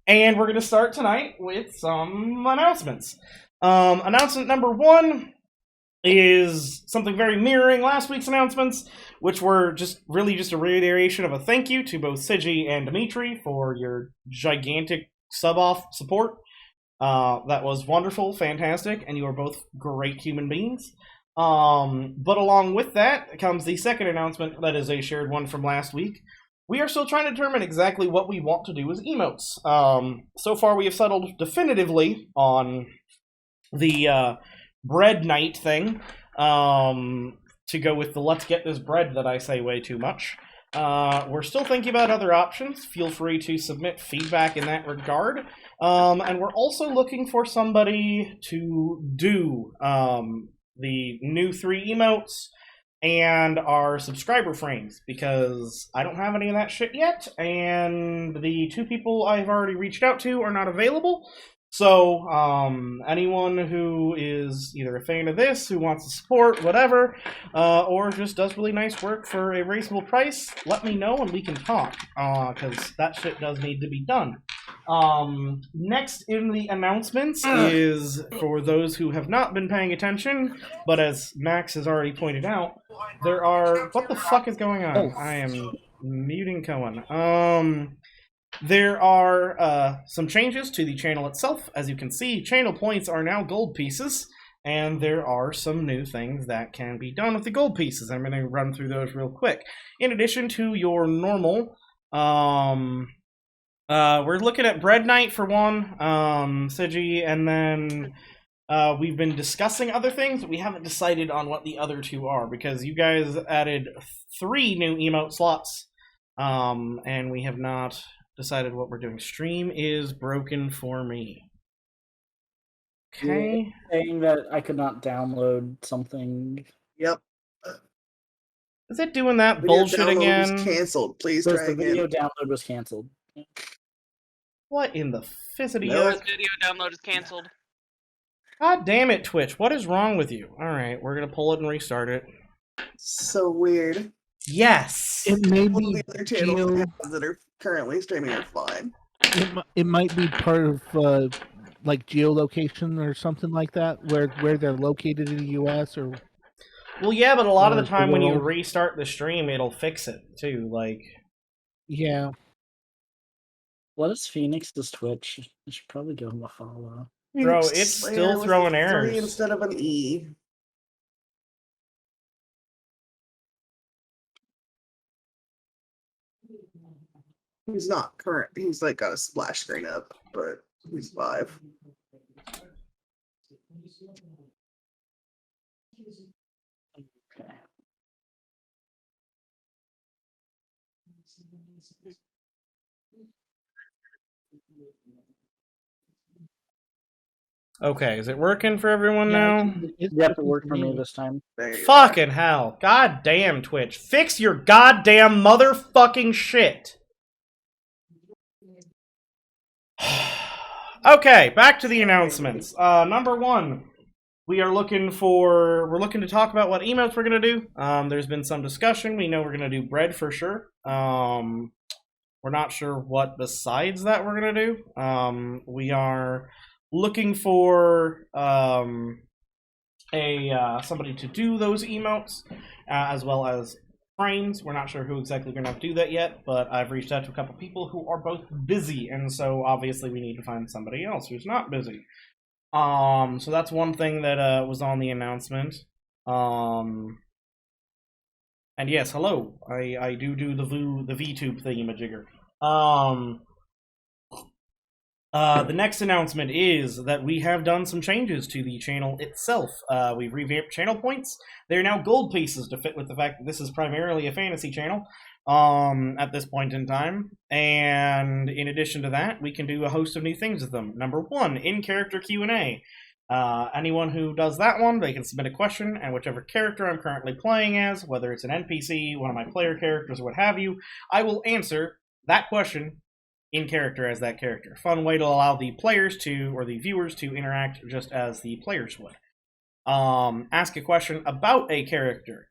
And we're going to start tonight with some announcements. Announcement number one is something very mirroring last week's announcements, which were just a reiteration of a thank you to both Sigi and Dimetri for your gigantic sub-off support. That was wonderful, fantastic, and you are both great human beings. But along with that comes the second announcement that is a shared one from last week. We are still trying to determine exactly what we want to do as emotes. So far we have settled definitively on the bread night thing, to go with the let's get this bread that I say way too much. We're still thinking about other options. Feel free to submit feedback in that regard. And we're also looking for somebody to do the new 3 emotes and our subscriber frames, because I don't have any of that shit yet, and the 2 people I've already reached out to are not available. So, anyone who is either a fan of this, who wants to support, whatever, or just does really nice work for a reasonable price, let me know and we can talk, because that shit does need to be done. Next in the announcements is, for those who have not been paying attention, but as Max has already pointed out, there are... What the fuck is going on? I am muting Coen. There are some changes to the channel itself. As you can see, channel points are now gold pieces, and there are some new things that can be done with the gold pieces. I'm going to run through those real quick. In addition to your normal, we're looking at Bread Night for one, Sigi, and then we've been discussing other things, but we haven't decided on what the other 2 are, because you guys added 3 new emote slots, and we have not decided what we're doing. Stream is broken for me. Okay. Saying that I could not download something. Yep. Is it doing that Video bullshit download again? was canceled. Please The try again. video download was canceled. What in the fizzity? No. This video download is canceled. God damn it, Twitch. What is wrong with you? Alright, we're gonna pull it and restart it. So weird. Yes! It may All be the other channels that are currently streaming are fine. it might be part of like geolocation or something like that, where they're located in the U.S. or. Well, yeah, but a lot of the the time when you world. restart the stream, it'll fix it, too. Like, Yeah. What is Phoenix's Twitch? I should probably give him a follow. Bro, Phoenix it's Slayer still with throwing a 3 errors. instead of an E. He's not current. He's like got a splash screen up, but he's live. Okay. okay, is it working for everyone now? Yep, it worked for me this time. There you go. Fucking hell. God damn, Twitch. Fix your goddamn motherfucking shit. Okay, back to the announcements. Number 1, we're looking to talk about what emotes we're gonna do. There's been some discussion. We know we're gonna do bread for sure. We're not sure what besides that we're gonna do. We are looking for somebody to do those emotes, as well as frames. We're not sure who exactly we're going to do that yet, but I've reached out to a couple people who are both busy, and so obviously we need to find somebody else who's not busy. So that's one thing that was on the announcement. And yes, hello. I do the VTube thingamajigger. The next announcement is that we have done some changes to the channel itself. We've revamped channel points. They're now gold pieces to fit with the fact that this is primarily a fantasy channel at this point in time. And in addition to that, we can do a host of new things with them. Number 1, in-character Q&A. Anyone who does that one, they can submit a question, and whichever character I'm currently playing as, whether it's an NPC, one of my player characters, or what have you, I will answer that question in character as that character. Fun way to allow the players to, or the viewers to, interact just as the players would. Ask a question about a character.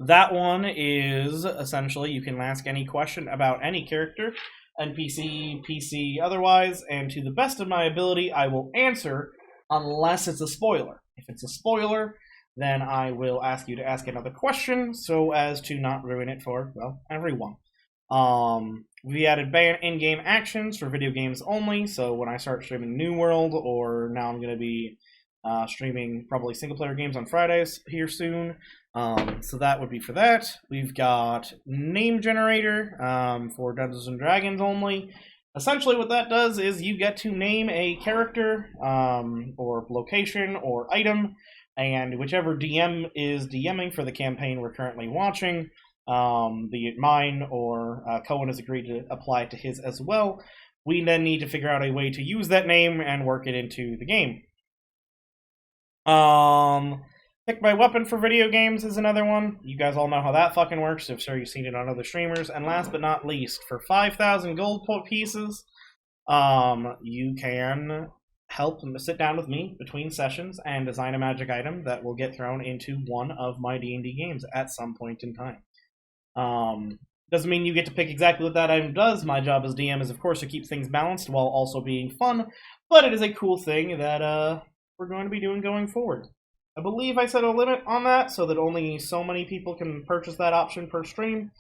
That one is essentially you can ask any question about any character. NPC, PC, otherwise, and to the best of my ability, I will answer unless it's a spoiler. If it's a spoiler, then I will ask you to ask another question so as to not ruin it for, well, everyone. We added ban in-game actions for video games only, so when I start streaming New World, or now I'm going to be streaming probably single-player games on Fridays here soon, so that would be for that. We've got name generator for Dungeons & Dragons only. Essentially what that does is you get to name a character or location or item, and whichever DM is DMing for the campaign we're currently watching, be it mine or Coen has agreed to apply it to his as well, we then need to figure out a way to use that name and work it into the game. Pick my weapon for video games is another one. You guys all know how that fucking works. If so, you've seen it on other streamers. And last but not least, for 5,000 gold pieces, you can help sit down with me between sessions and design a magic item that will get thrown into one of my D&D games at some point in time. Doesn't mean you get to pick exactly what that item does. My job as DM is, of course, to keep things balanced while also being fun, but it is a cool thing that we're going to be doing going forward. I believe I set a limit on that so that only so many people can purchase that option per stream,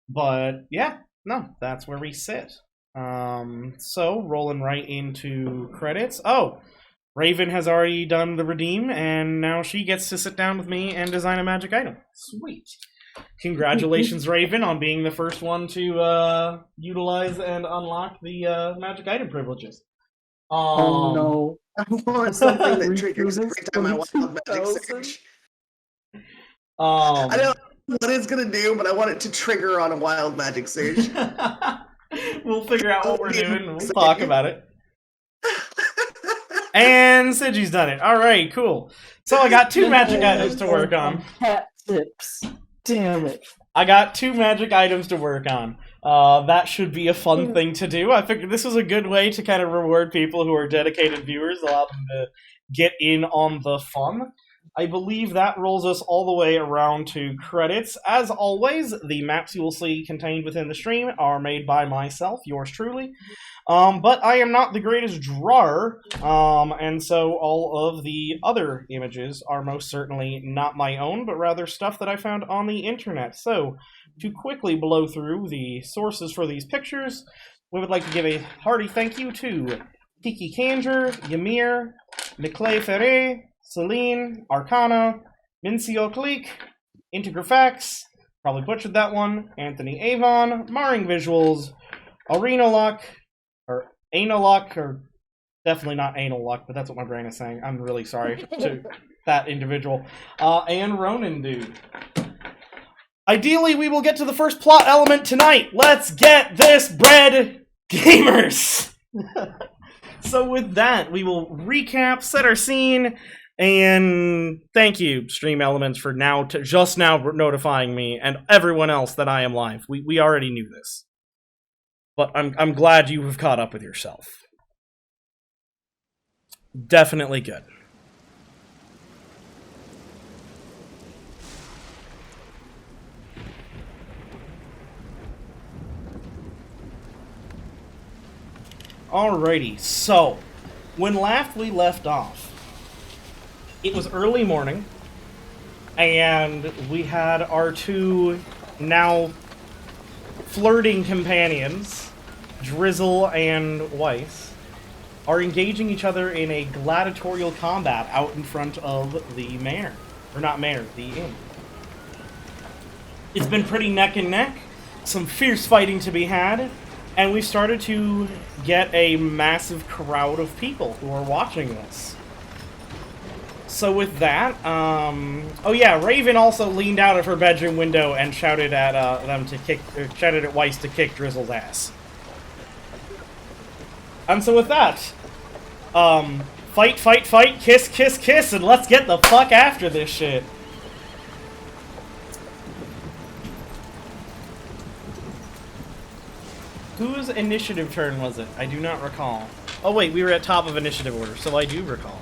but yeah, no, that's where we sit. So, rolling right into credits. Oh, Raven has already done the redeem, and now she gets to sit down with me and design a magic item. Sweet. Congratulations, Raven, on being the first one to utilize and unlock the magic item privileges. Oh no. I want something that triggers every time I want a magic search. I don't know what it's gonna do, but I want it to trigger on a wild magic surge. We'll figure out what we're doing. We'll talk about it. And Siji's done it. All right, cool. So I got 2 magic items to work on. Hat tips. Damn it. I got 2 magic items to work on. That should be a fun thing to do. I figured this was a good way to kind of reward people who are dedicated viewers, allow them to get in on the fun. I believe that rolls us all the way around to credits. As always, the maps you will see contained within the stream are made by myself, yours truly. But I am not the greatest drawer, and so all of the other images are most certainly not my own, but rather stuff that I found on the internet. So, to quickly blow through the sources for these pictures, we would like to give a hearty thank you to Tiki Kanger, Ymir, Niclay Ferre, Celine, Arcana, Mincio Clique, Integrafax, probably butchered that one, Anthony Avon, Marring Visuals, Arenalock, or Analock, or definitely not Anal Luck, but that's what my brain is saying. I'm really sorry to that individual. And Ronan Dude. Ideally, we will get to the first plot element tonight. Let's get this bread, gamers! So with that, we will recap, set our scene, and thank you, Stream Elements, for just now notifying me and everyone else that I am live. We already knew this. But I'm glad you have caught up with yourself. Definitely good. Alrighty, so when we left off, it was early morning, and we had our 2 now flirting companions, Drizzle and Wiess, are engaging each other in a gladiatorial combat out in front of the mayor. Or not mayor, the inn. It's been pretty neck and neck, some fierce fighting to be had, and we've started to get a massive crowd of people who are watching this. So with that, oh yeah, Raven also leaned out of her bedroom window and shouted at shouted at Wiess to kick Drizzle's ass. And so with that, fight, fight, fight, kiss, kiss, kiss, and let's get the fuck after this shit. Whose initiative turn was it? I do not recall. Oh wait, we were at top of initiative order, so I do recall.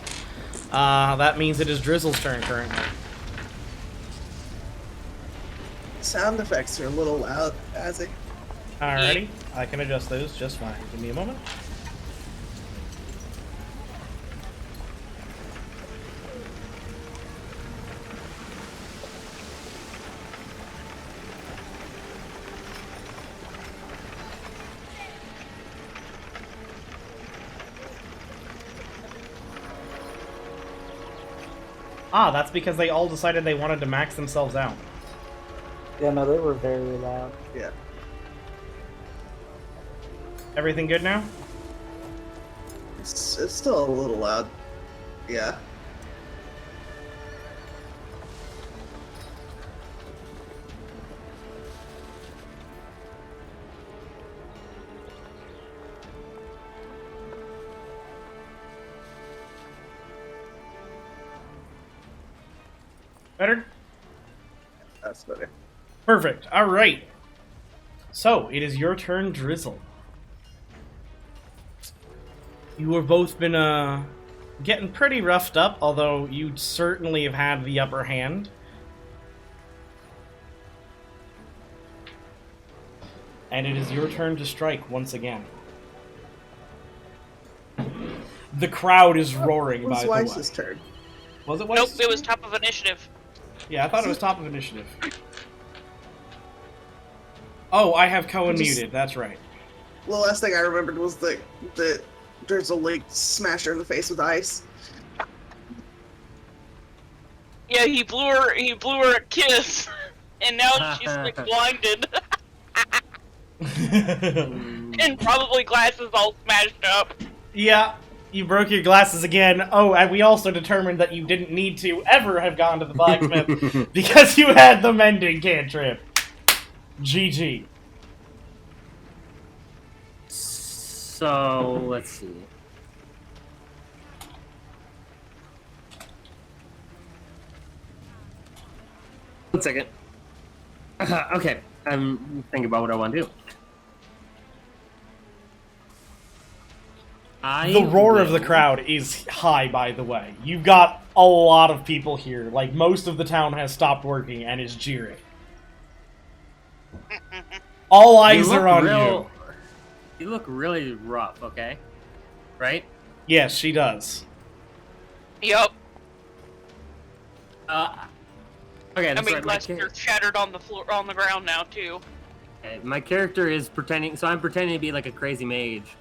That means it is Drizzle's turn currently. Sound effects are a little loud, Azzy. Alrighty. I can adjust those just fine. Give me a moment. Ah, that's because they all decided they wanted to max themselves out. Yeah, no, they were very loud. Yeah. Everything good now? It's still a little loud. Yeah. Better? That's better. Perfect. All right. So, it is your turn, Drizzle. You have both been, getting pretty roughed up, although you certainly have had the upper hand. And it is your turn to strike once again. The crowd is roaring, It by was the way. Weiss's turn. Was it Nope, Weiss's it was turn? top of initiative. Yeah, I thought it was top of initiative. Oh, I have Coen Just- muted, that's right. The last thing I remembered was that Drizzle like smashed her in the face with ice. Yeah, he blew her a kiss, and now she's like blinded, and probably glasses all smashed up. Yeah, you broke your glasses again. Oh, and we also determined that you didn't need to ever have gone to the blacksmith because you had the mending cantrip. GG. So, let's see. One second. Okay, I'm thinking about what I want to do. The roar of the crowd is high, by the way. You've got a lot of people here. Like, most of the town has stopped working and is jeering. All eyes are on you. You look really rough, okay? Right? Yes, she does. Yup. Okay, I that's mean, right. glasses are shattered on the floor, on the ground now too. My character is pretending, so I'm pretending to be like a crazy mage.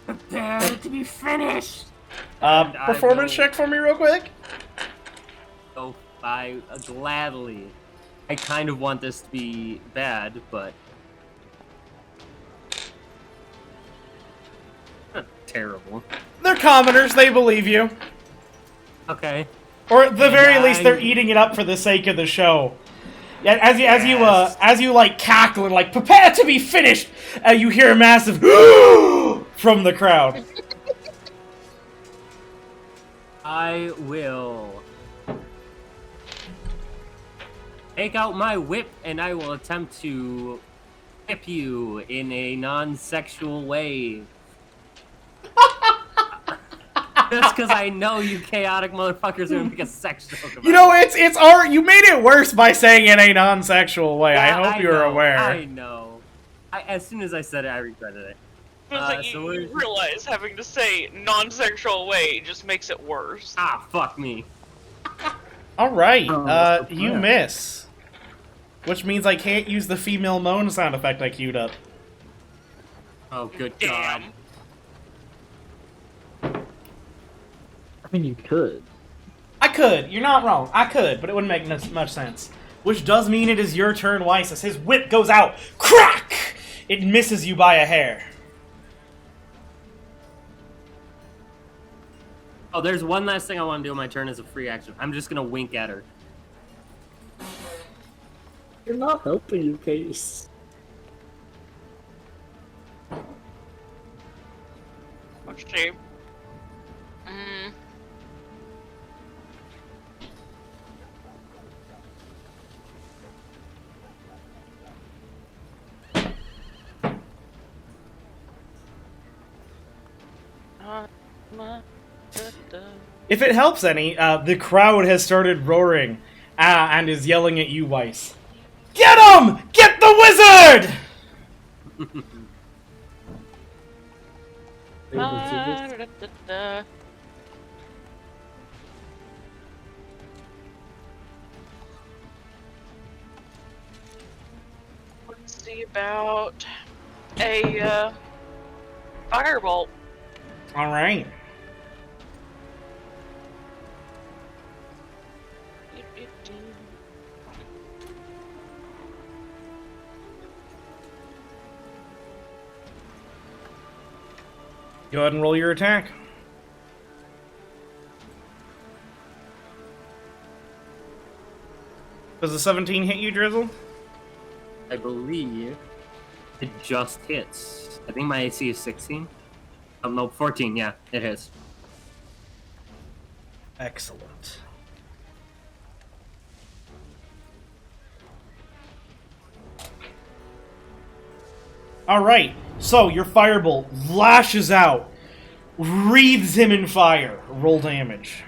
Prepare to be finished. And I Performance will check for me real quick. Go by gladly. I kind of want this to be bad, but terrible. They're commoners, they believe you. Okay. Or at the very And least, they're eating it up for the sake of the show. Yeah, as you like cackle and like prepare to be finished, you hear a massive from the crowd. I will take out my whip and I will attempt to whip you in a non-sexual way. Just because I know you chaotic motherfuckers are gonna make a sex joke about You know, it's art. You made it worse by saying in a non-sexual way. I Yeah, hope you're know, aware. I know. As soon as I said it, I regretted it. It's like so you realize having to say non-sexual way just makes it worse. Ah, fuck me. All right, Oh, you yeah. miss, which means I can't use the female moan sound effect I queued up. Oh, good Damn. God. I mean, you could. I could. You're not wrong. I could, but it wouldn't make much sense. Which does mean it is your turn, Weiss, as his whip goes out. Crack! It misses you by a hair. Oh, there's one last thing I want to do on my turn as a free action. I'm just gonna wink at her. You're not helping your case. Let's see. Mm. If it helps any, the crowd has started roaring and is yelling at you, Weiss. Get him! Get the sword! Da-da-da-da. Let's see about a firebolt. All right. Go ahead and roll your attack. Does the 17 hit you, Drizzle? I believe it just hits. I think my AC is 16. Oh, no, 14, yeah, it hits. Excellent. Alright, so your firebolt lashes out, wreathes him in fire. Roll damage.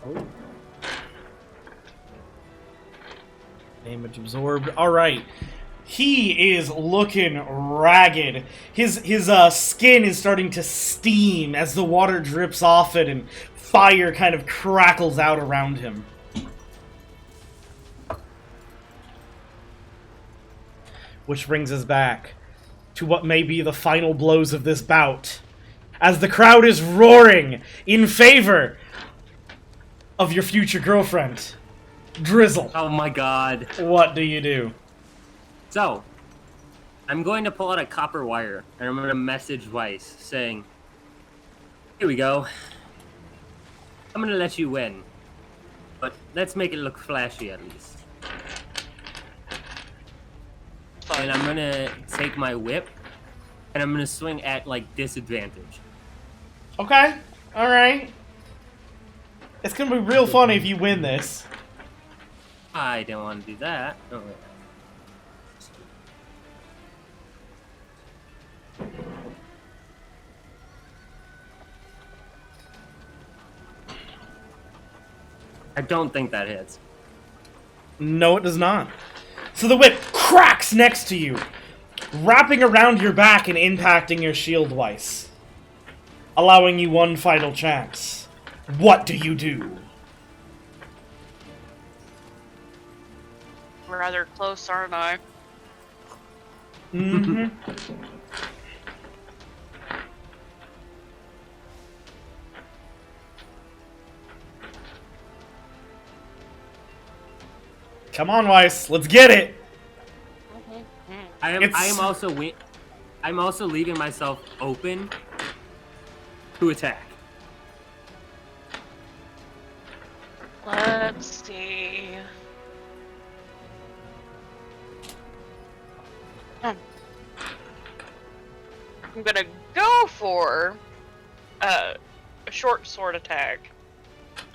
Oh. Damage absorbed. Alright. He is looking ragged. His skin is starting to steam as the water drips off it and fire kind of crackles out around him. Which brings us back to what may be the final blows of this bout, as the crowd is roaring in favor of your future girlfriend, Drizzle. Oh my god. What do you do? So, I'm going to pull out a copper wire, and I'm going to message Weiss, saying, here we go. I'm going to let you win. But let's make it look flashy at least. And I'm going to take my whip, and I'm going to swing at, like, disadvantage. Okay, alright. It's gonna be real funny if you win this. I don't want to do that. Oh, I don't think that hits. No, it does not. So the whip cracks next to you, wrapping around your back and impacting your shield twice, allowing you one final chance. What do you do? Rather close, aren't I? Mm-hmm. Come on, Weiss, let's get it. I am also leaving myself open to attack. Let's see. I'm gonna go for a short sword attack.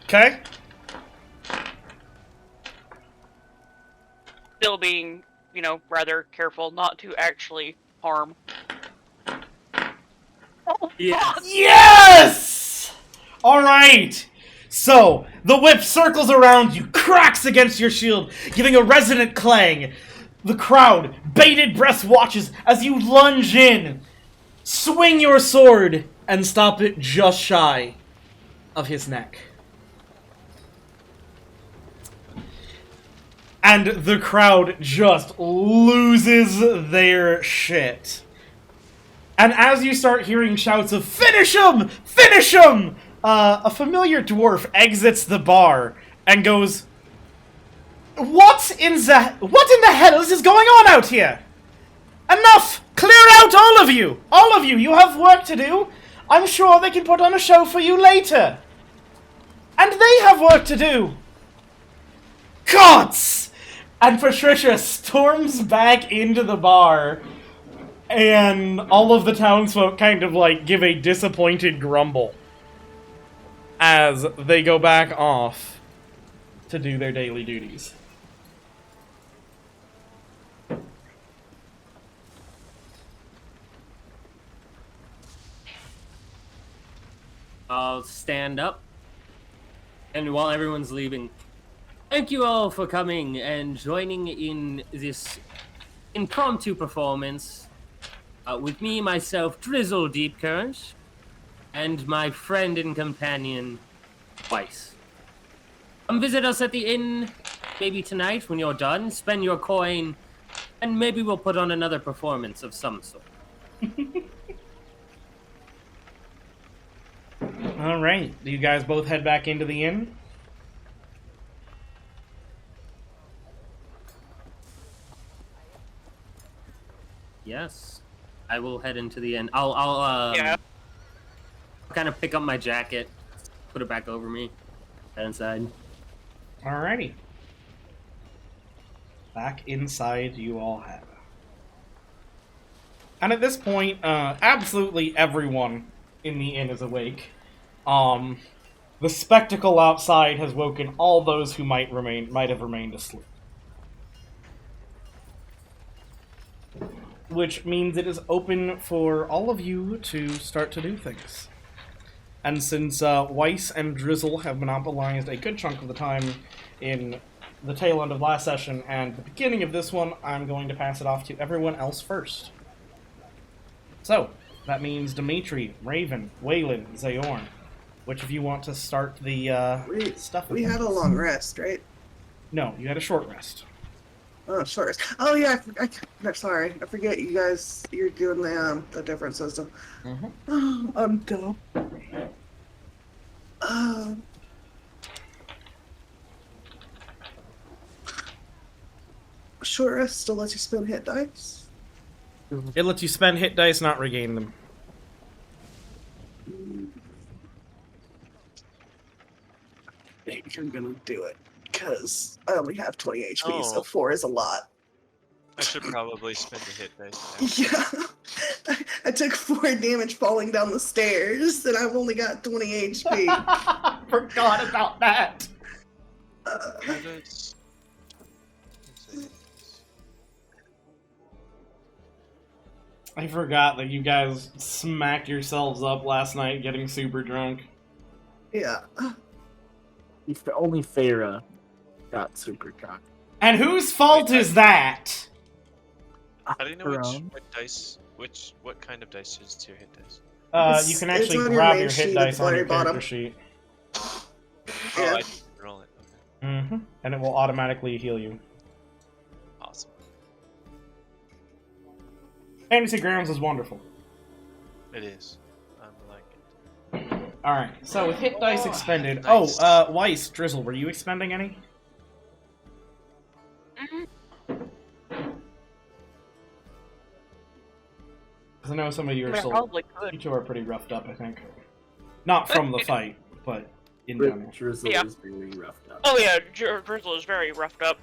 Okay. Still being, you know, rather careful not to actually harm. Oh, Yes. Yes! Alright. So, the whip circles around you, cracks against your shield, giving a resonant clang. The crowd, bated breath, watches as you lunge in, swing your sword, and stop it just shy of his neck. And the crowd just loses their shit. And as you start hearing shouts of, "Finish him! Finish him!" A familiar dwarf exits the bar and goes, What in the hell is going on out here? Enough! Clear out, all of you! All of you, you have work to do. I'm sure they can put on a show for you later. And they have work to do. Gods! And Patricia storms back into the bar, and all of the townsfolk kind of like give a disappointed grumble as they go back off to do their daily duties. I'll stand up, and while everyone's leaving, Thank you all for coming and joining in this impromptu performance with me, myself, Drizzle Deepcurrent, and my friend and companion, Wiess. Come visit us at the inn, maybe tonight when you're done, spend your coin, and maybe we'll put on another performance of some sort. All right. Do you guys both head back into the inn? Yes, I will head into the inn. I'll Yeah. kind of pick up my jacket, put it back over me, head inside. Alrighty. Back inside you all have. And at this point, absolutely everyone in the inn is awake. The spectacle outside has woken all those who might have remained asleep. Which means it is open for all of you to start to do things. And since Wiess and Drizzle have monopolized a good chunk of the time in the tail end of last session and the beginning of this one, I'm going to pass it off to everyone else first. So, that means Dimetri, Raven, Weilinn, Zaor. Which of you want to start the stuff? We had a long rest, right? No, you had a short rest. Oh, sure. Oh yeah, I'm sorry. I forget you guys. You're doing the different system. Mm-hmm. Oh, I'm dumb. Short rest still lets you spend hit dice. It lets you spend hit dice, not regain them. I think I'm gonna do it because I only have 20 HP, so Oh. 4 is a lot. I should probably spend a hit dice. Yeah, I took 4 damage falling down the stairs, and I've only got 20 HP. Forgot about that. How does- let's see. I forgot that you guys smacked yourselves up last night getting super drunk. Yeah. Only Faeyra got super drunk. And whose fault is that? How do you know Her which, own. what dice, what kind of dice is your hit dice? You can It's actually on your grab main your hit sheet dice at the on your very character bottom. sheet. Oh, Yeah. I can roll it. Okay. Mm-hmm. And it will automatically heal you. Awesome. Fantasy Grounds is wonderful. It is. I like it. Alright, so with hit dice Oh, expended... nice. Oh, Wiess, Drizzle, were you expending any? Mhm. Because I know some of you I are mean, I still... probably You could. two are pretty roughed up, I think. Not from the fight, but in general. Drizzle Yeah. is really roughed up. Oh yeah, Drizzle is very roughed up.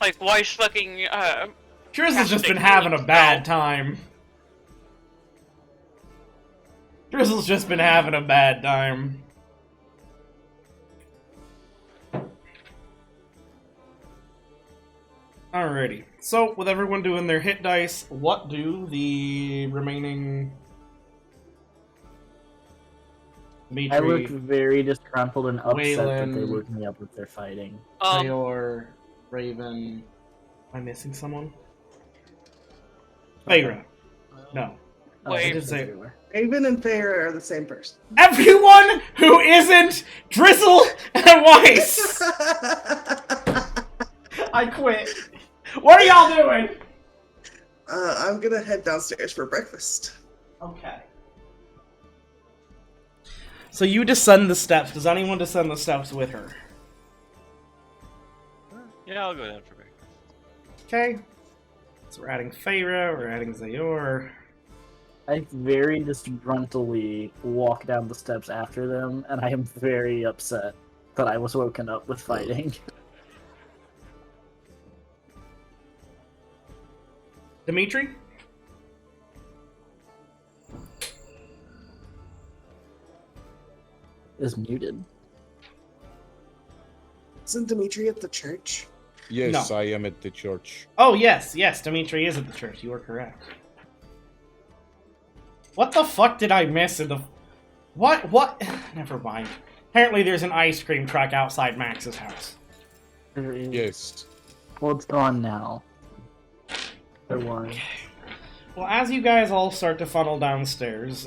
Like, Weiss fucking, Drizzle's just been Casting having a healing bad spell. time. Drizzle's just been having a bad time. Alrighty. So, with everyone doing their hit dice, what do the remaining... I looked Dimitri, very disgruntled and upset that they Weilinn. woke me up with their fighting. Zaor, Raven... Am I missing someone? Faeyra. No. Wait. I did say- everywhere. Raven and Faeyra are the same person. Everyone who isn't Drizzle and Wiess! I quit. What are y'all doing? I'm gonna head downstairs for breakfast. Okay. So you descend the steps. Does anyone descend the steps with her? Yeah, I'll go down for break. Okay. So we're adding Faeyra, we're adding Zaor. I very disgruntledly walk down the steps after them, and I am very upset that I was woken up with fighting. Dimitri? Is muted. Isn't Dimitri at the church? Yes, No. I am at the church. Oh, yes, Dimitri is at the church. You are correct. What the fuck did I miss in the... What? Never mind. Apparently there's an ice cream truck outside Max's house. There is. Yes. Well, it's gone now. There was. Well, as you guys all start to funnel downstairs,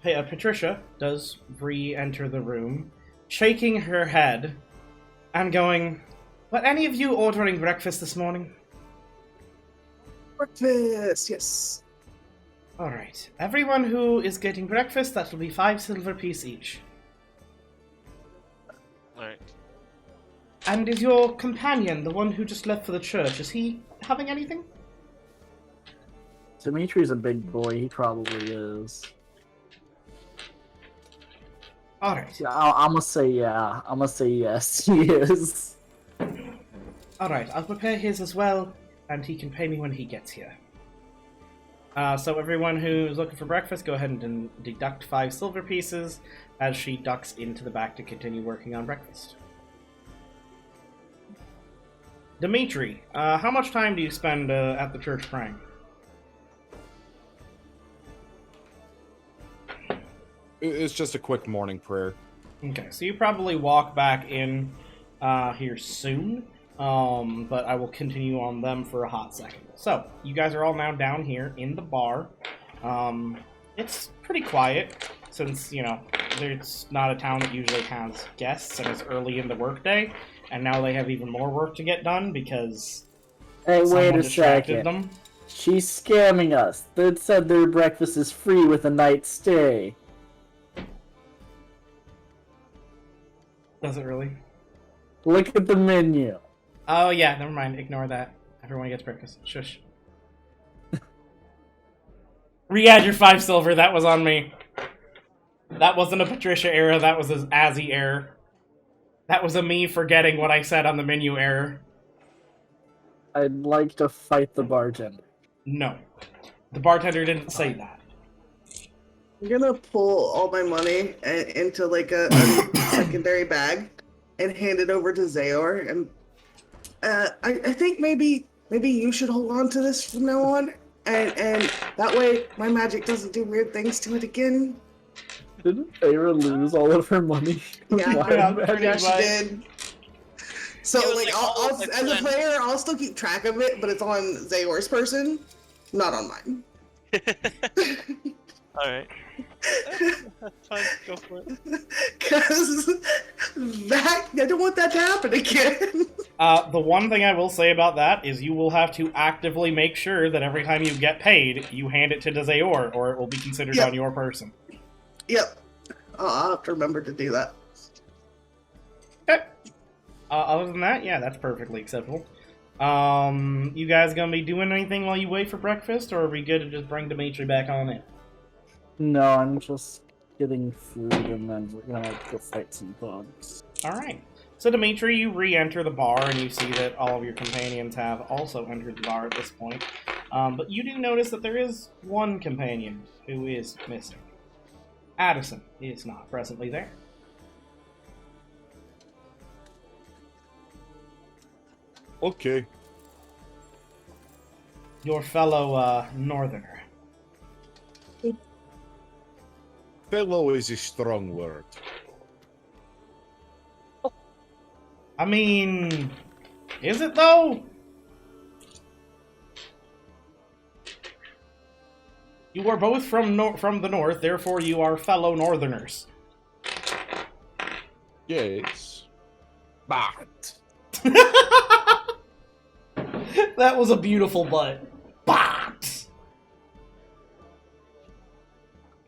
Patricia does re-enter the room, shaking her head and going, "Were any of you ordering breakfast this morning?" Breakfast, yes. Alright. Everyone who is getting breakfast, that will be 5 silver piece each. Alright. And is your companion, the one who just left for the church, is he having anything? Dimitri's a big boy. He probably is. Alright. Yeah, I'm gonna say yeah. I'm gonna say yes. He is. Alright, I'll prepare his as well, and he can pay me when he gets here. So everyone who's looking for breakfast, go ahead and deduct 5 silver pieces as she ducks into the back to continue working on breakfast. Dimitri, how much time do you spend at the church praying? It's just a quick morning prayer. Okay, so you probably walk back in here soon, but I will continue on them for a hot second. So, you guys are all now down here in the bar. It's pretty quiet, since, you know, it's not a town that usually has guests, and it's early in the workday, and now they have even more work to get done, because Hey, wait someone a distracted second. them. She's scamming us. They said their breakfast is free with a night stay. Does it really? Look at the menu. Oh yeah, never mind, ignore that. Everyone gets breakfast. Shush. Re-add your 5 silver, that was on me. That wasn't a Patricia error, that was an Azzy error. That was a me forgetting what I said on the menu error. I'd like to fight the bartender. No. The bartender didn't say that. I'm gonna pull all my money into like a secondary bag and hand it over to Zaor. And I think maybe you should hold on to this from now on, and that way my magic doesn't do weird things to it again. Didn't Faeyra lose all of her money? Yeah, pretty yeah, she much. did. So It was like, like I'll all as a player, I'll still keep track of it, but it's on Zaor's person, not on mine. Alright. That's fine, go for it. Because I don't want that to happen again. The one thing I will say about that is you will have to actively make sure that every time you get paid, you hand it to Zaor, or it will be considered Yep. on your person. Yep. I'll have to remember to do that. Okay. Other than that, yeah, that's perfectly acceptable. You guys gonna be doing anything while you wait for breakfast, or are we good to just bring Dimitri back on in? No, I'm just getting food and then we're gonna go fight some bugs. Alright. So Dimitri, you re-enter the bar and you see that all of your companions have also entered the bar at this point. But you do notice that there is one companion who is missing. Addison is not presently there. Okay. Your fellow, northerner. Fellow is a strong word. I mean, is it though? You are both from the north, therefore you are fellow northerners. Yes. But That was a beautiful butt. But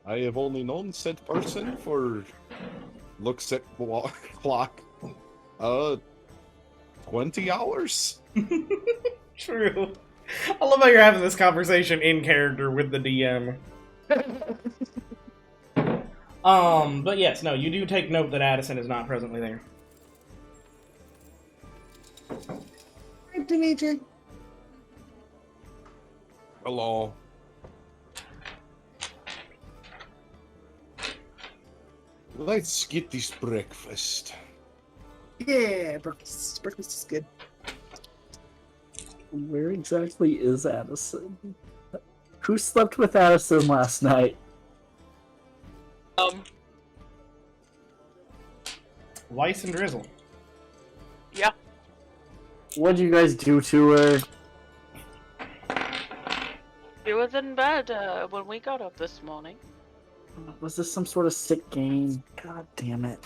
I have only known said person for looks at clock. 20 hours? true. I love how you're having this conversation in character with the DM. But yes, no, you do take note that Addison is not presently there. Hi, Dimitri. Hello. Let's get this breakfast. Yeah, breakfast is good. Where exactly is Addison? Who slept with Addison last night? Wiess and Drizzle. Yeah. What'd you guys do to her? She was in bed when we got up this morning. Was this some sort of sick game? God damn it.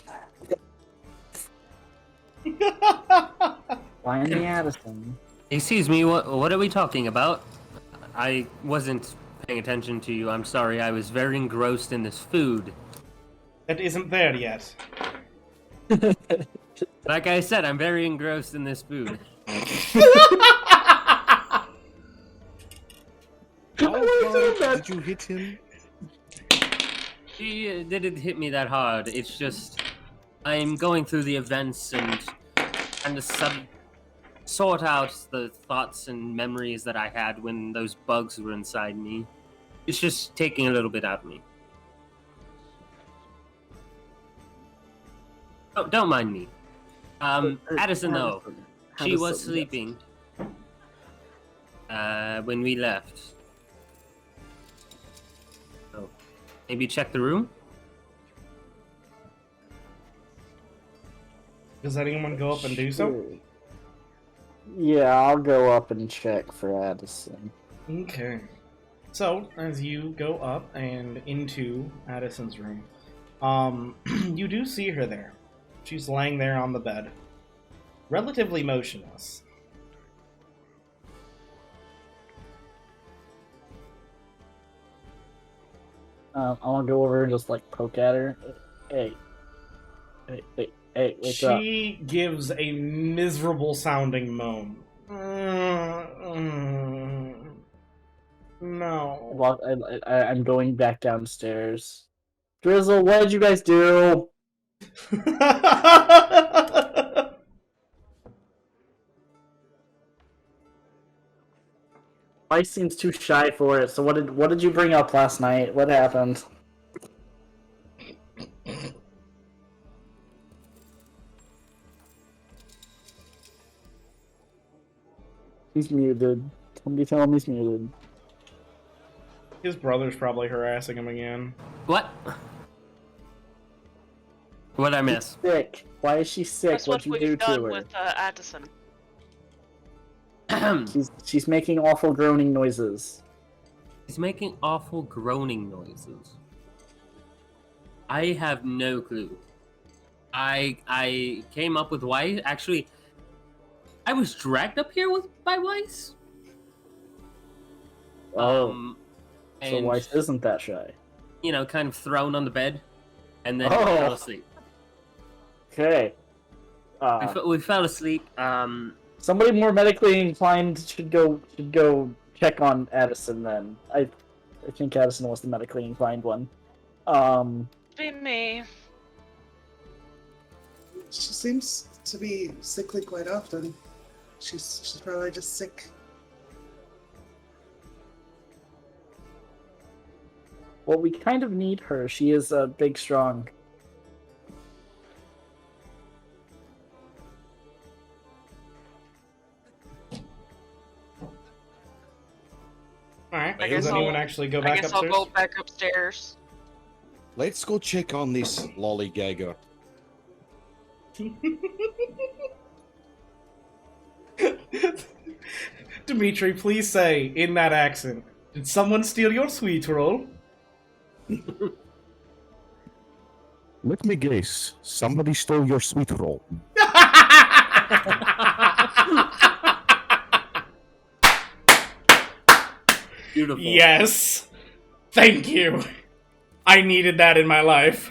Find the Addison. Excuse me, what are we talking about? I wasn't paying attention to you. I'm sorry. I was very engrossed in this food. That isn't there yet. Like I said, I'm very engrossed in this food. How hard did you hit him? She didn't hit me that hard. It's just I'm going through the events and trying to sort out the thoughts and memories that I had when those bugs were inside me. It's just taking a little bit out of me. Oh, don't mind me. Addison, though, she was sleeping when we left. Oh, maybe check the room? Does anyone go up and do so? Yeah, I'll go up and check for Addison. Okay. So, as you go up and into Addison's room, you do see her there. She's laying there on the bed, relatively motionless. I want to go over and just like poke at her. Hey, wake up. She gives a miserable sounding moan. No. Well, I'm going back downstairs. Drizzle, what did you guys do? Mike seems too shy for it. So what did you bring up last night? What happened? He's muted. Somebody tell him he's muted. His brother's probably harassing him again. What? What'd I miss? She's sick. Why is she sick? That's what What'd you do we've to done her? with Addison. She's making awful groaning noises. He's making awful groaning noises. I have no clue. I came up with Wiess. Actually, I was dragged up here by Wiess. So and, Wiess isn't that shy. You know, kind of thrown on the bed, and then Oh. fell asleep. Okay. We fell asleep. Somebody more medically inclined should go check on Addison then. I think Addison was the medically inclined one. Be me. She seems to be sickly quite often. She's probably just sick. Well, we kind of need her. She is big, strong. Alright, I does guess anyone I'll- actually go I back guess upstairs? I'll go back upstairs. Let's go check on this lollygagger. Dimitri, please say, in that accent, did someone steal your sweet roll? Let me guess. Somebody stole your sweet roll. Beautiful. Yes! Thank you! I needed that in my life.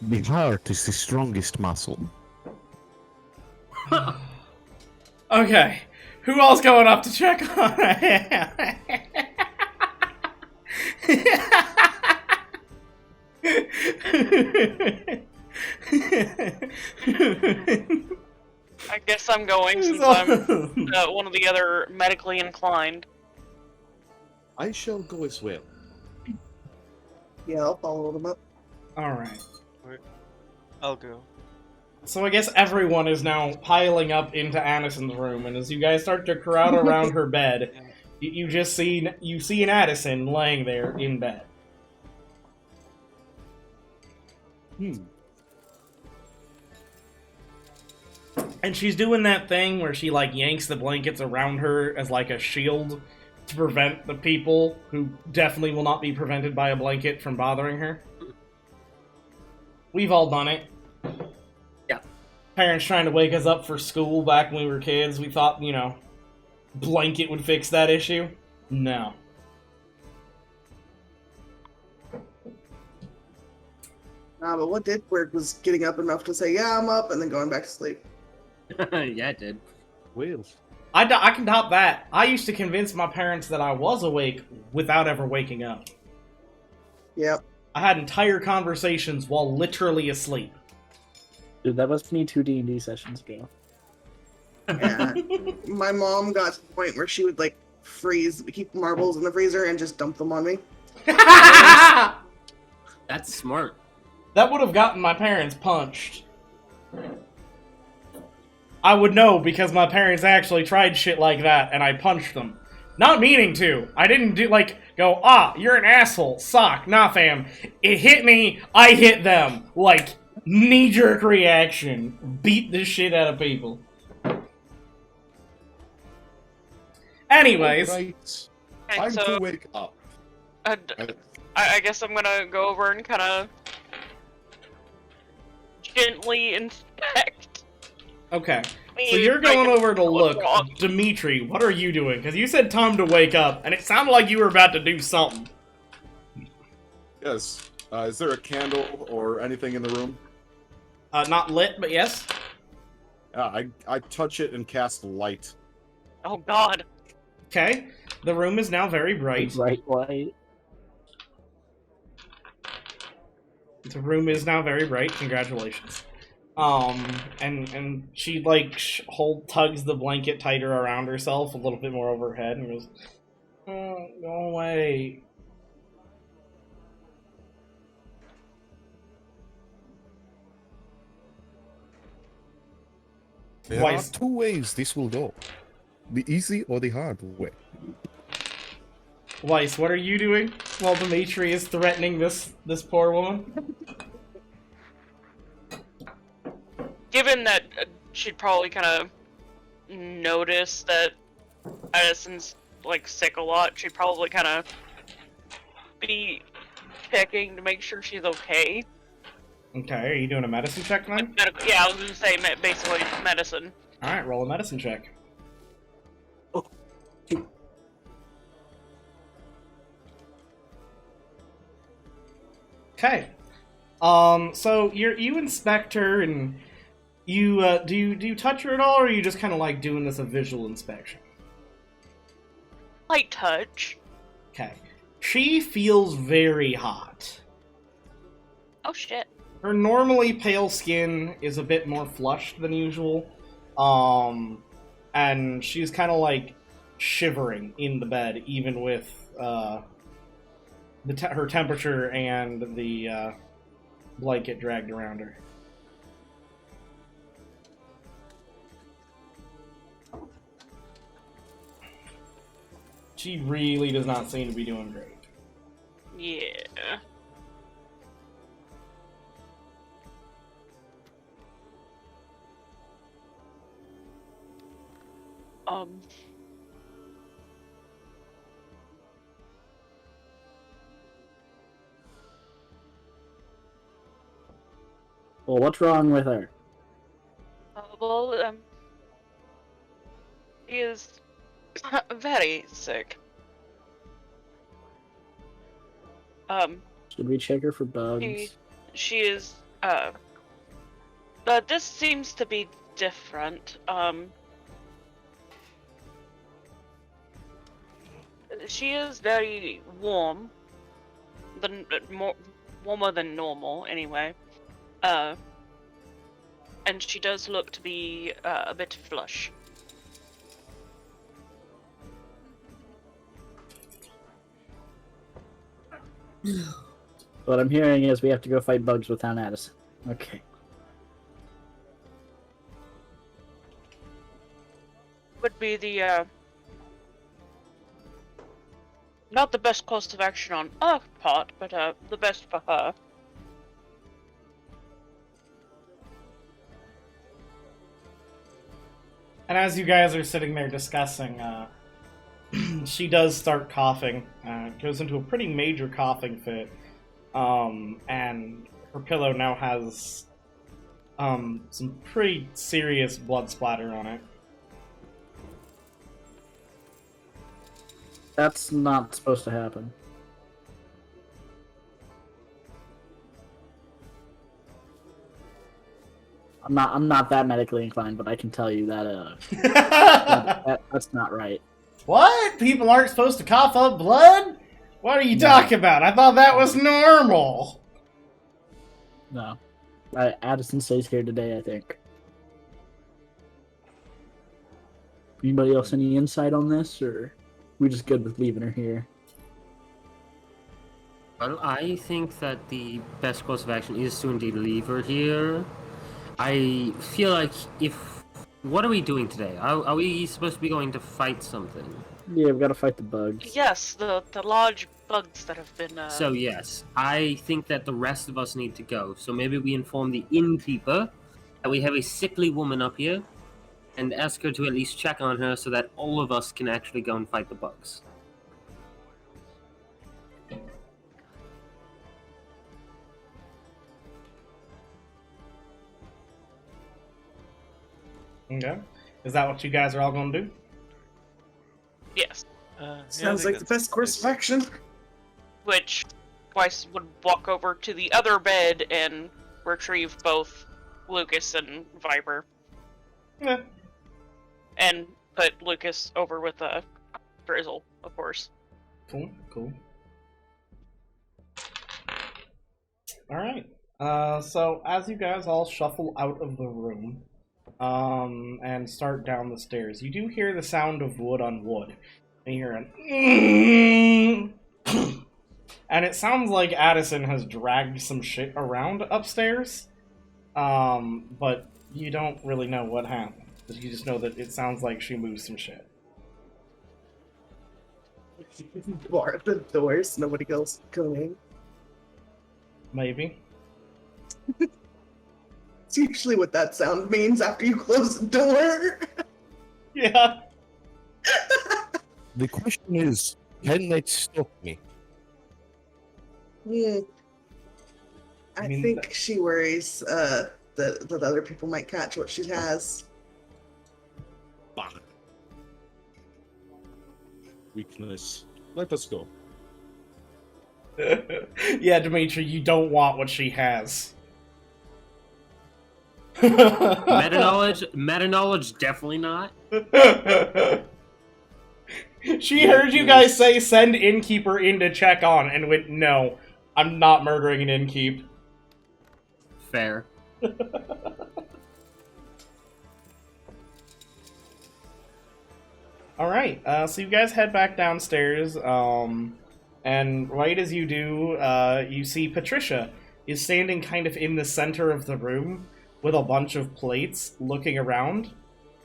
The heart is the strongest muscle. Okay, who else going up to check on I guess I'm going since I'm one of the other medically inclined. I shall go as well. Yeah, I'll follow them up. Alright. I'll go. So I guess everyone is now piling up into Addison's room, and as you guys start to crowd around her bed, you see an Addison laying there in bed. And she's doing that thing where she, like, yanks the blankets around her as, like, a shield to prevent the people who definitely will not be prevented by a blanket from bothering her. We've all done it. Yeah. Parents trying to wake us up for school back when we were kids. We thought, you know, blanket would fix that issue. No. Nah, but what did work was getting up enough to say, yeah, I'm up, and then going back to sleep. Yeah, it did. Whales. I can top that. I used to convince my parents that I was awake without ever waking up. Yep. I had entire conversations while literally asleep. Dude, that must be 2 D&D sessions ago. Yeah. My mom got to the point where she would, like, keep marbles in the freezer and just dump them on me. That That's smart. would have gotten my parents punched. I would know because my parents actually tried shit like that and I punched them. Not meaning to. I didn't go, you're an asshole, sock. Nah, fam. It hit me, I hit them. Like, knee-jerk reaction. Beat the shit out of people. Anyways. Right. And Time so, to wake up. I guess I'm gonna go over and kind of gently inspect. Okay. me, So you're going like, over to look. what's wrong. Dimitri, what are you doing? Because you said time to wake up, and it sounded like you were about to do something. Yes. Is there a candle or anything in the room? Not lit, but yes. I touch it and cast light. Oh God. Okay. The room is now very bright. Bright light. The room is now very bright. Congratulations. And she like tugs the blanket tighter around herself, a little bit more over her head, and goes, "Go away." There Why are is- 2 ways this will go. The easy or the hard way. Weiss, what are you doing while Dimitri is threatening this poor woman? Given that she'd probably kind of notice that Addison's like sick a lot, she'd probably kind of be checking to make sure she's okay. Okay, are you doing a medicine check then? Yeah, I was gonna say basically medicine. Alright, roll a medicine check. Okay. So you inspect her and you do you touch her at all, or are you just kind of like doing this a visual inspection? Light touch. Okay. She feels very hot. Oh shit. Her normally pale skin is a bit more flushed than usual. And she's kind of like shivering in the bed, even with her temperature and the blanket dragged around her. She really does not seem to be doing great. Yeah. Well, what's wrong with her? He is very sick. Should we check her for bugs? She is, this seems to be different. She is very warm, warmer than normal, anyway. And she does look to be a bit flush. What I'm hearing is we have to go fight bugs without Addison. Okay. Would be the, not the best course of action on our part, but, the best for her. And as you guys are sitting there discussing, she does start coughing. Goes into a pretty major coughing fit. And her pillow now has some pretty serious blood splatter on it. That's not supposed to happen. I'm not that medically inclined, but I can tell you that that's not right. What? People aren't supposed to cough up blood? What are you talking about? I thought that was normal. No. Addison stays here today, I think. Anybody else any insight on this, or we just good with leaving her here? Well, I think that the best course of action is to indeed leave her here. I feel like what are we doing today? Are we supposed to be going to fight something? Yeah, we've got to fight the bugs. Yes, the large bugs that have been. So yes, I think that the rest of us need to go. So maybe we inform the innkeeper that we have a sickly woman up here, and ask her to at least check on her so that all of us can actually go and fight the bugs. Okay. Is that what you guys are all going to do? Yes. Sounds like the best course of action. Which Weiss would walk over to the other bed and retrieve both Lucas and Viper. Yeah. And put Lucas over with Drizzle, of course. Cool, cool. Alright. So as you guys all shuffle out of the room, and start down the stairs, you do hear the sound of wood on wood. And you hear an and it sounds like Addison has dragged some shit around upstairs. But you don't really know what happened. You just know that it sounds like she moved some shit. Bar at the doors, nobody else going. Maybe. It's usually what that sound means after you close the door. Yeah. The question is, can they stop me? Yeah. I mean, think she worries that other people might catch what she has. Bah. Weakness. Let us go. Yeah, Dimitri, you don't want what she has. Meta knowledge, definitely not. She heard you guys say send innkeeper in to check on and went, no, I'm not murdering an innkeep. Fair. Alright, so you guys head back downstairs, and right as you do, you see Patricia is standing kind of in the center of the room with a bunch of plates, looking around,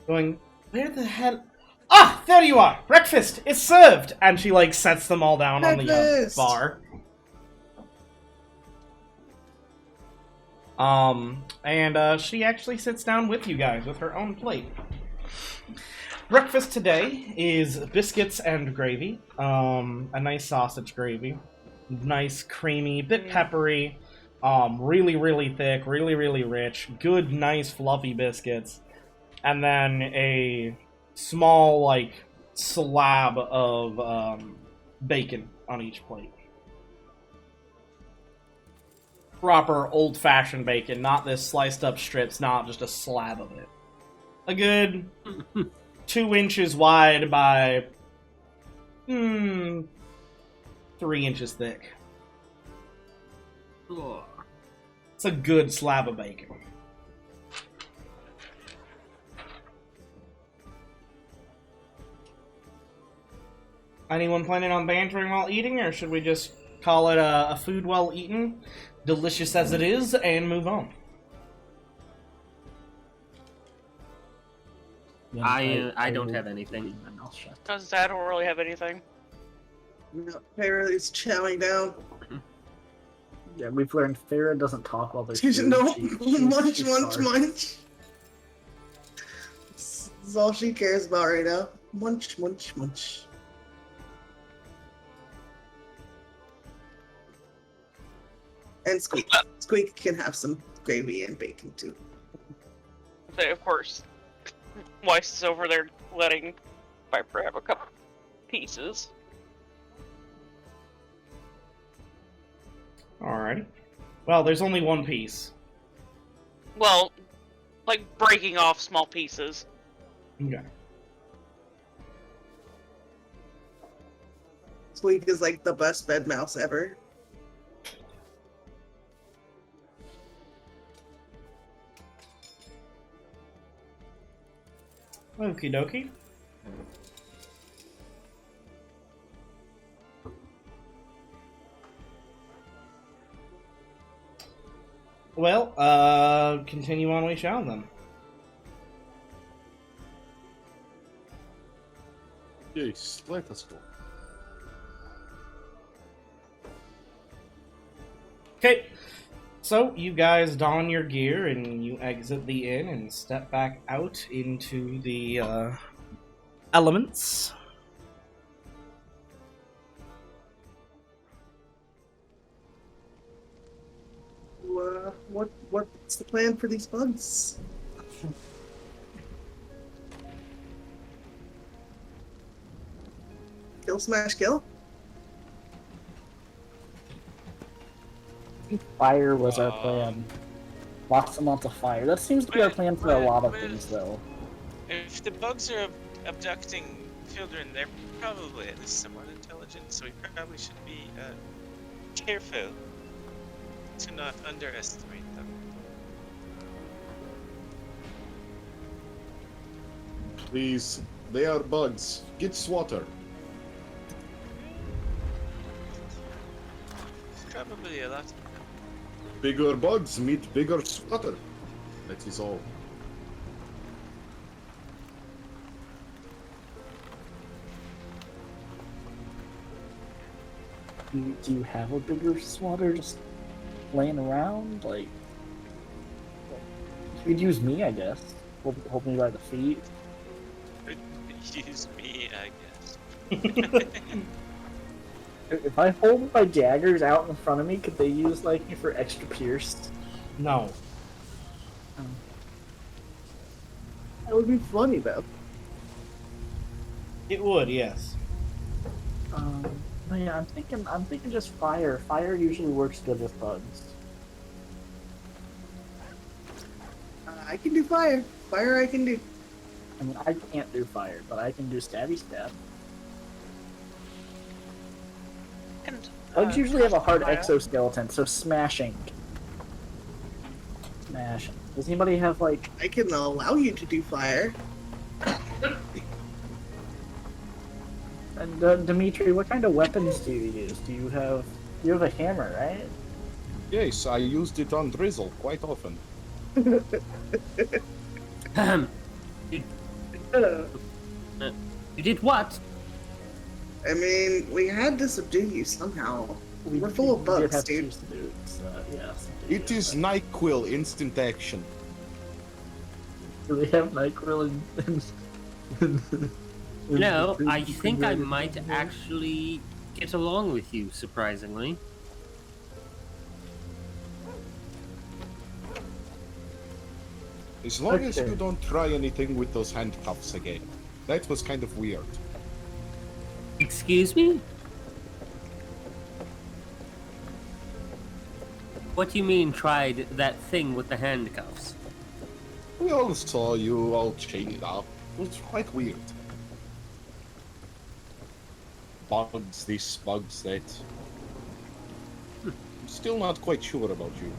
going, where the hell... Ah, there you are! Breakfast! It's served! And she, like, sets them all down on the bar. And she actually sits down with you guys with her own plate. Breakfast today is biscuits and gravy. A nice sausage gravy. Nice, creamy, bit peppery. Really, really thick, really, really rich. Good, nice, fluffy biscuits. And then a small, like, slab of bacon on each plate. Proper old-fashioned bacon, not this sliced up strips, not just a slab of it. A good 2 inches wide by 3 inches thick. It's a good slab of bacon. Anyone planning on bantering while eating, or should we just call it a food well eaten, delicious as it is, and move on? I don't have anything. Because I don't really have anything. No, Faeyra is chowing down. Yeah, we've learned Faeyra doesn't talk while there's She's food. no She's munch. This is all she cares about right now. Munch, munch, munch. And Squeak. Squeak can have some gravy and bacon too. So, of course, Weiss is over there letting Viper have a couple pieces. Alrighty. Well, there's only one piece. Well, like breaking off small pieces. Okay. Squeak is like the best bed mouse ever. Okie dokie. Well, continue on we shall then. Yes, let us go. Okay, so you guys don your gear and you exit the inn and step back out into the elements. What's the plan for these bugs? Kill, smash, kill? Fire was our plan. Lots and lots of fire. That seems to be our plan for a lot of things, though. If the bugs are abducting children, they're probably at least somewhat intelligent, so we probably should be careful to not underestimate them. Please, they are bugs. Get swatter. Probably a lot. Bigger bugs meet bigger swatter. That is all. Do you have a bigger swatter just laying around? Like, you could use me, I guess. Hold me by the feet. Use me, I guess. If I hold my daggers out in front of me, could they use like me for extra pierced? No. That would be funny though. It would, yes. Yeah, I'm thinking just fire. Fire usually works good with bugs. I can do fire. Fire I can do. I mean, I can't do fire, but I can do stabby stab. And, Bugs usually have a hard fire. exoskeleton, so smashing. Smashing. Does anybody have like? I can allow you to do fire. And Dimitri, what kind of weapons do you use? You have a hammer, right? Yes, I used it on Drizzle quite often. You did what? I mean, we had to subdue you somehow. We're full of did bugs, have dude. to do it, so, yes. It is NyQuil instant action. Do they have NyQuil in No, I think I might actually get along with you, surprisingly. As long as Okay. you don't try anything with those handcuffs again. That was kind of weird. Excuse me? What do you mean tried that thing with the handcuffs? We all saw you all chained up. It was quite weird. Bugs this, bugs that. I'm still not quite sure about you.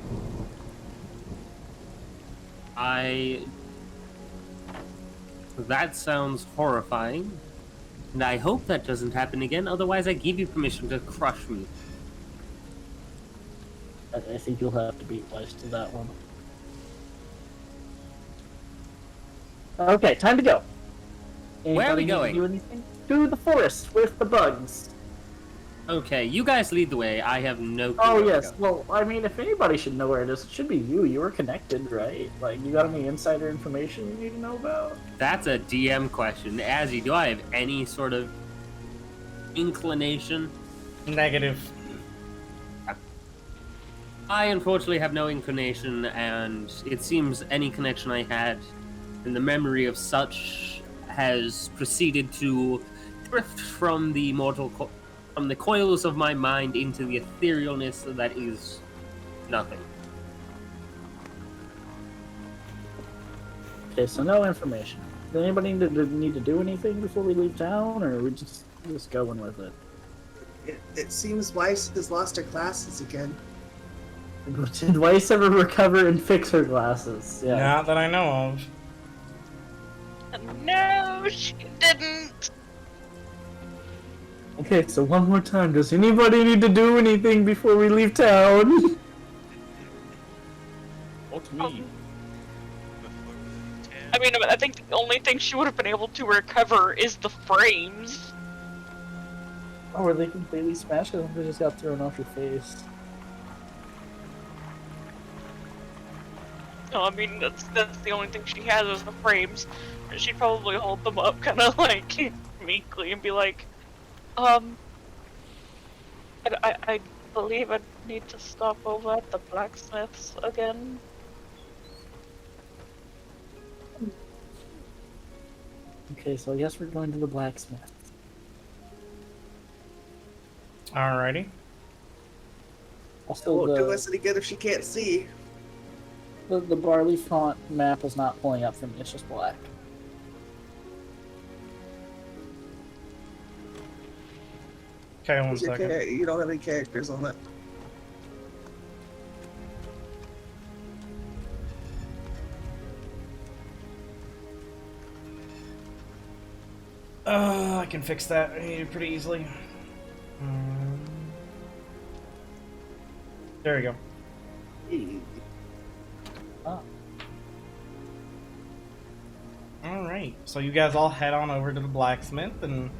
That sounds horrifying. And I hope that doesn't happen again, otherwise I give you permission to crush me. I think you'll have to beat Weiss to that one. Okay, time to go. Where are we Anybody need to going? do anything? To the forest with the bugs. Okay, you guys lead the way. I have no clue. Oh, where to yes. go. Well, I mean, if anybody should know where it is, it should be you. You were connected, right? Like, you got any insider information you need to know about? That's a DM question. Azzy, do I have any sort of inclination? Negative. I unfortunately have no inclination, and it seems any connection I had in the memory of such has proceeded to drift from the from the coils of my mind into the etherealness that is nothing. Okay, so no information. Does anybody need to do anything before we leave town, or are we just going with it? It seems Weiss has lost her glasses again. Did Weiss ever recover and fix her glasses? Yeah. Not that I know of. No, she didn't. Okay, so one more time. Does anybody need to do anything before we leave town? Not me. I mean, I think the only thing she would have been able to recover is the frames. Oh, were they completely smashed? Or they just got thrown off your face? No, I mean, that's the only thing she has is the frames. And she'd probably hold them up kind of like meekly and be like, I believe I need to stop over at the blacksmith's again. Okay, so I guess we're going to the blacksmith. Alrighty. Also, Won't do us any good if she can't see. the barley font map is not pulling up for me, it's just black. Okay, one second. You don't have any characters on it. I can fix that pretty easily. There we go. Oh. Alright, so you guys all head on over to the blacksmith, and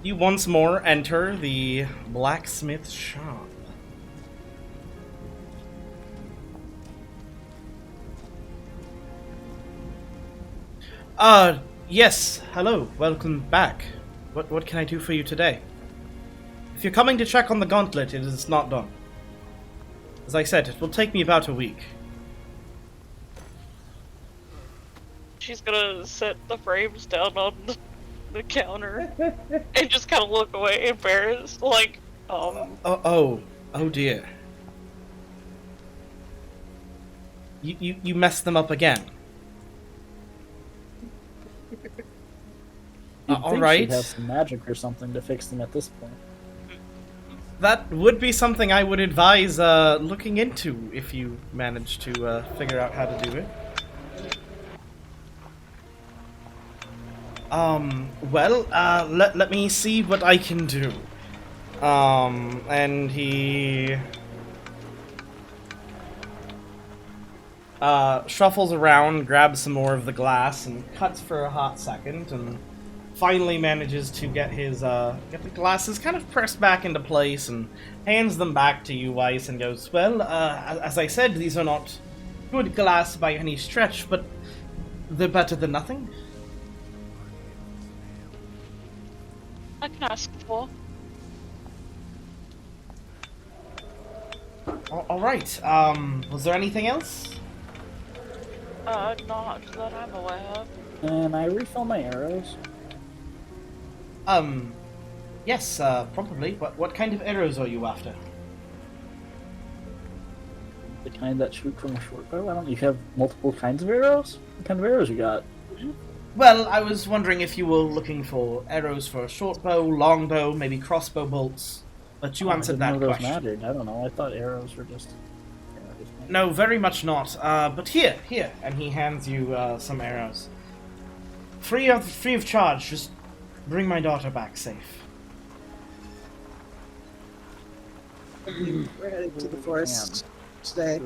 you once more enter the blacksmith shop. Yes, hello, welcome back. What can I do for you today? If you're coming to check on the gauntlet, it is not done. As I said, it will take me about a week. She's gonna set the frames down on the counter and just kind of look away, embarrassed, like, Oh dear. You messed them up again. You'd All think right. she'd have some magic or something to fix them at this point. That would be something I would advise looking into if you manage to figure out how to do it. Well, let me see what I can do. And he shuffles around, grabs some more of the glass, and cuts for a hot second, and finally manages to get his get the glasses kind of pressed back into place, and hands them back to you, Weiss, and goes, "Well, as I said, these are not good glass by any stretch, but they're better than nothing." I can ask for. All right. Was there anything else? Not that I'm aware of. And I refill my arrows. Yes, probably. What kind of arrows are you after? The kind that shoot from a short bow? I don't know. You have multiple kinds of arrows? What kind of arrows you got? Well, I was wondering if you were looking for arrows for a short bow, long bow, maybe crossbow bolts. But you answered that I didn't know those question. mattered. I don't know. I thought arrows were just... No, very much not. But here, and he hands you some arrows. Free of charge. Just bring my daughter back safe. We're heading to the forest today.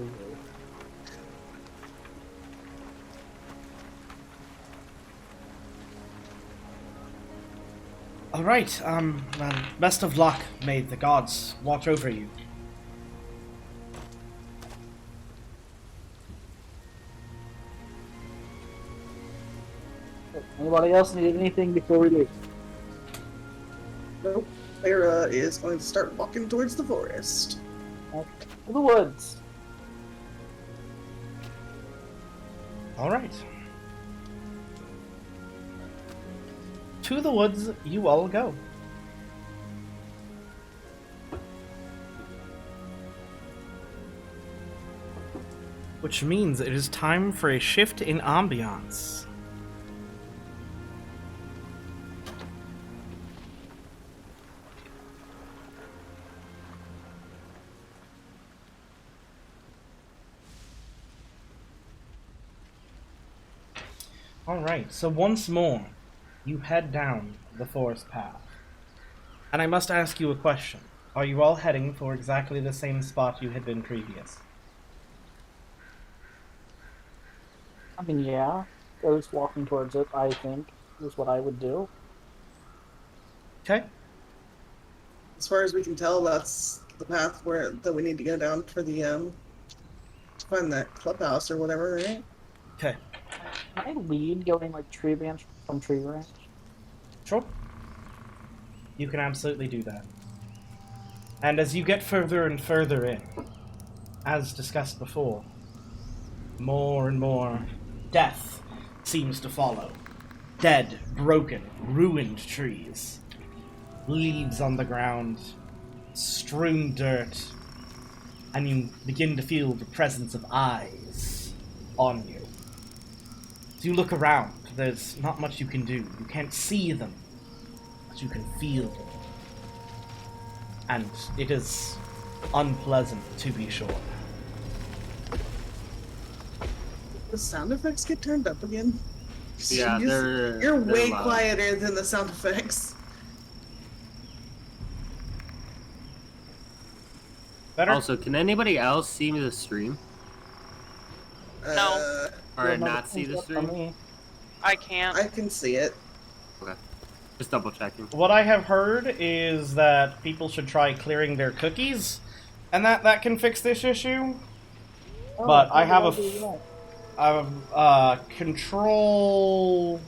Alright, best of luck. May the gods watch over you. Anybody else need anything before we leave? Nope. Faeyra is going to start walking towards the forest. To the woods. Alright. To the woods you all go. Which means it is time for a shift in ambiance. Alright, so once more, you head down the forest path. And I must ask you a question. Are you all heading for exactly the same spot you had been previous? I mean, yeah. Goes walking towards it, I think, is what I would do. Okay. As far as we can tell, that's the path that we need to go down for the to find that clubhouse or whatever, right? Okay. Can I lead going like tree branch from tree branch? Sure. You can absolutely do that. And as you get further and further in, as discussed before, more and more death seems to follow. Dead, broken, ruined trees. Leaves on the ground, strewn dirt, and you begin to feel the presence of eyes on you. As you look around, there's not much you can do. You can't see them, but you can feel them. And it is unpleasant, to be sure. The sound effects get turned up again. Yeah, Jeez, you're way quieter than the sound effects. Better? Also, can anybody else see the stream? No. Or not see the stream? Me. I can't. I can see it. Okay. Just double checking. What I have heard is that people should try clearing their cookies, and that can fix this issue. Oh, But I have a control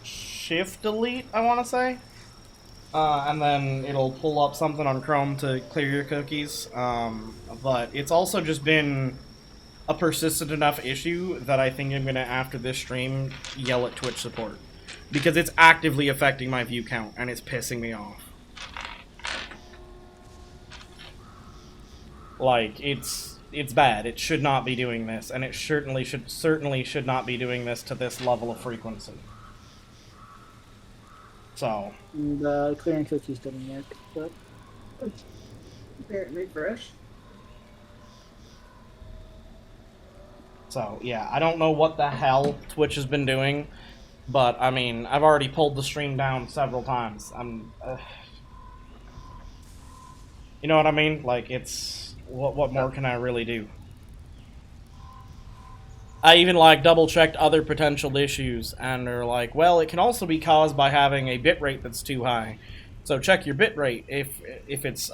shift delete, I want to say. And then it'll pull up something on Chrome to clear your cookies. But it's also just been a persistent enough issue that I think I'm going to, after this stream, yell at Twitch support. Because it's actively affecting my view count, and it's pissing me off. Like, it's bad. It should not be doing this, and it certainly should not be doing this to this level of frequency. So. And clearing cookies didn't work, but Refresh. So, yeah, I don't know what the hell Twitch has been doing, but, I mean, I've already pulled the stream down several times. You know what I mean? Like, it's... What more can I really do? I even, like, double-checked other potential issues, and they're like, well, it can also be caused by having a bitrate that's too high. So check your bitrate. If it's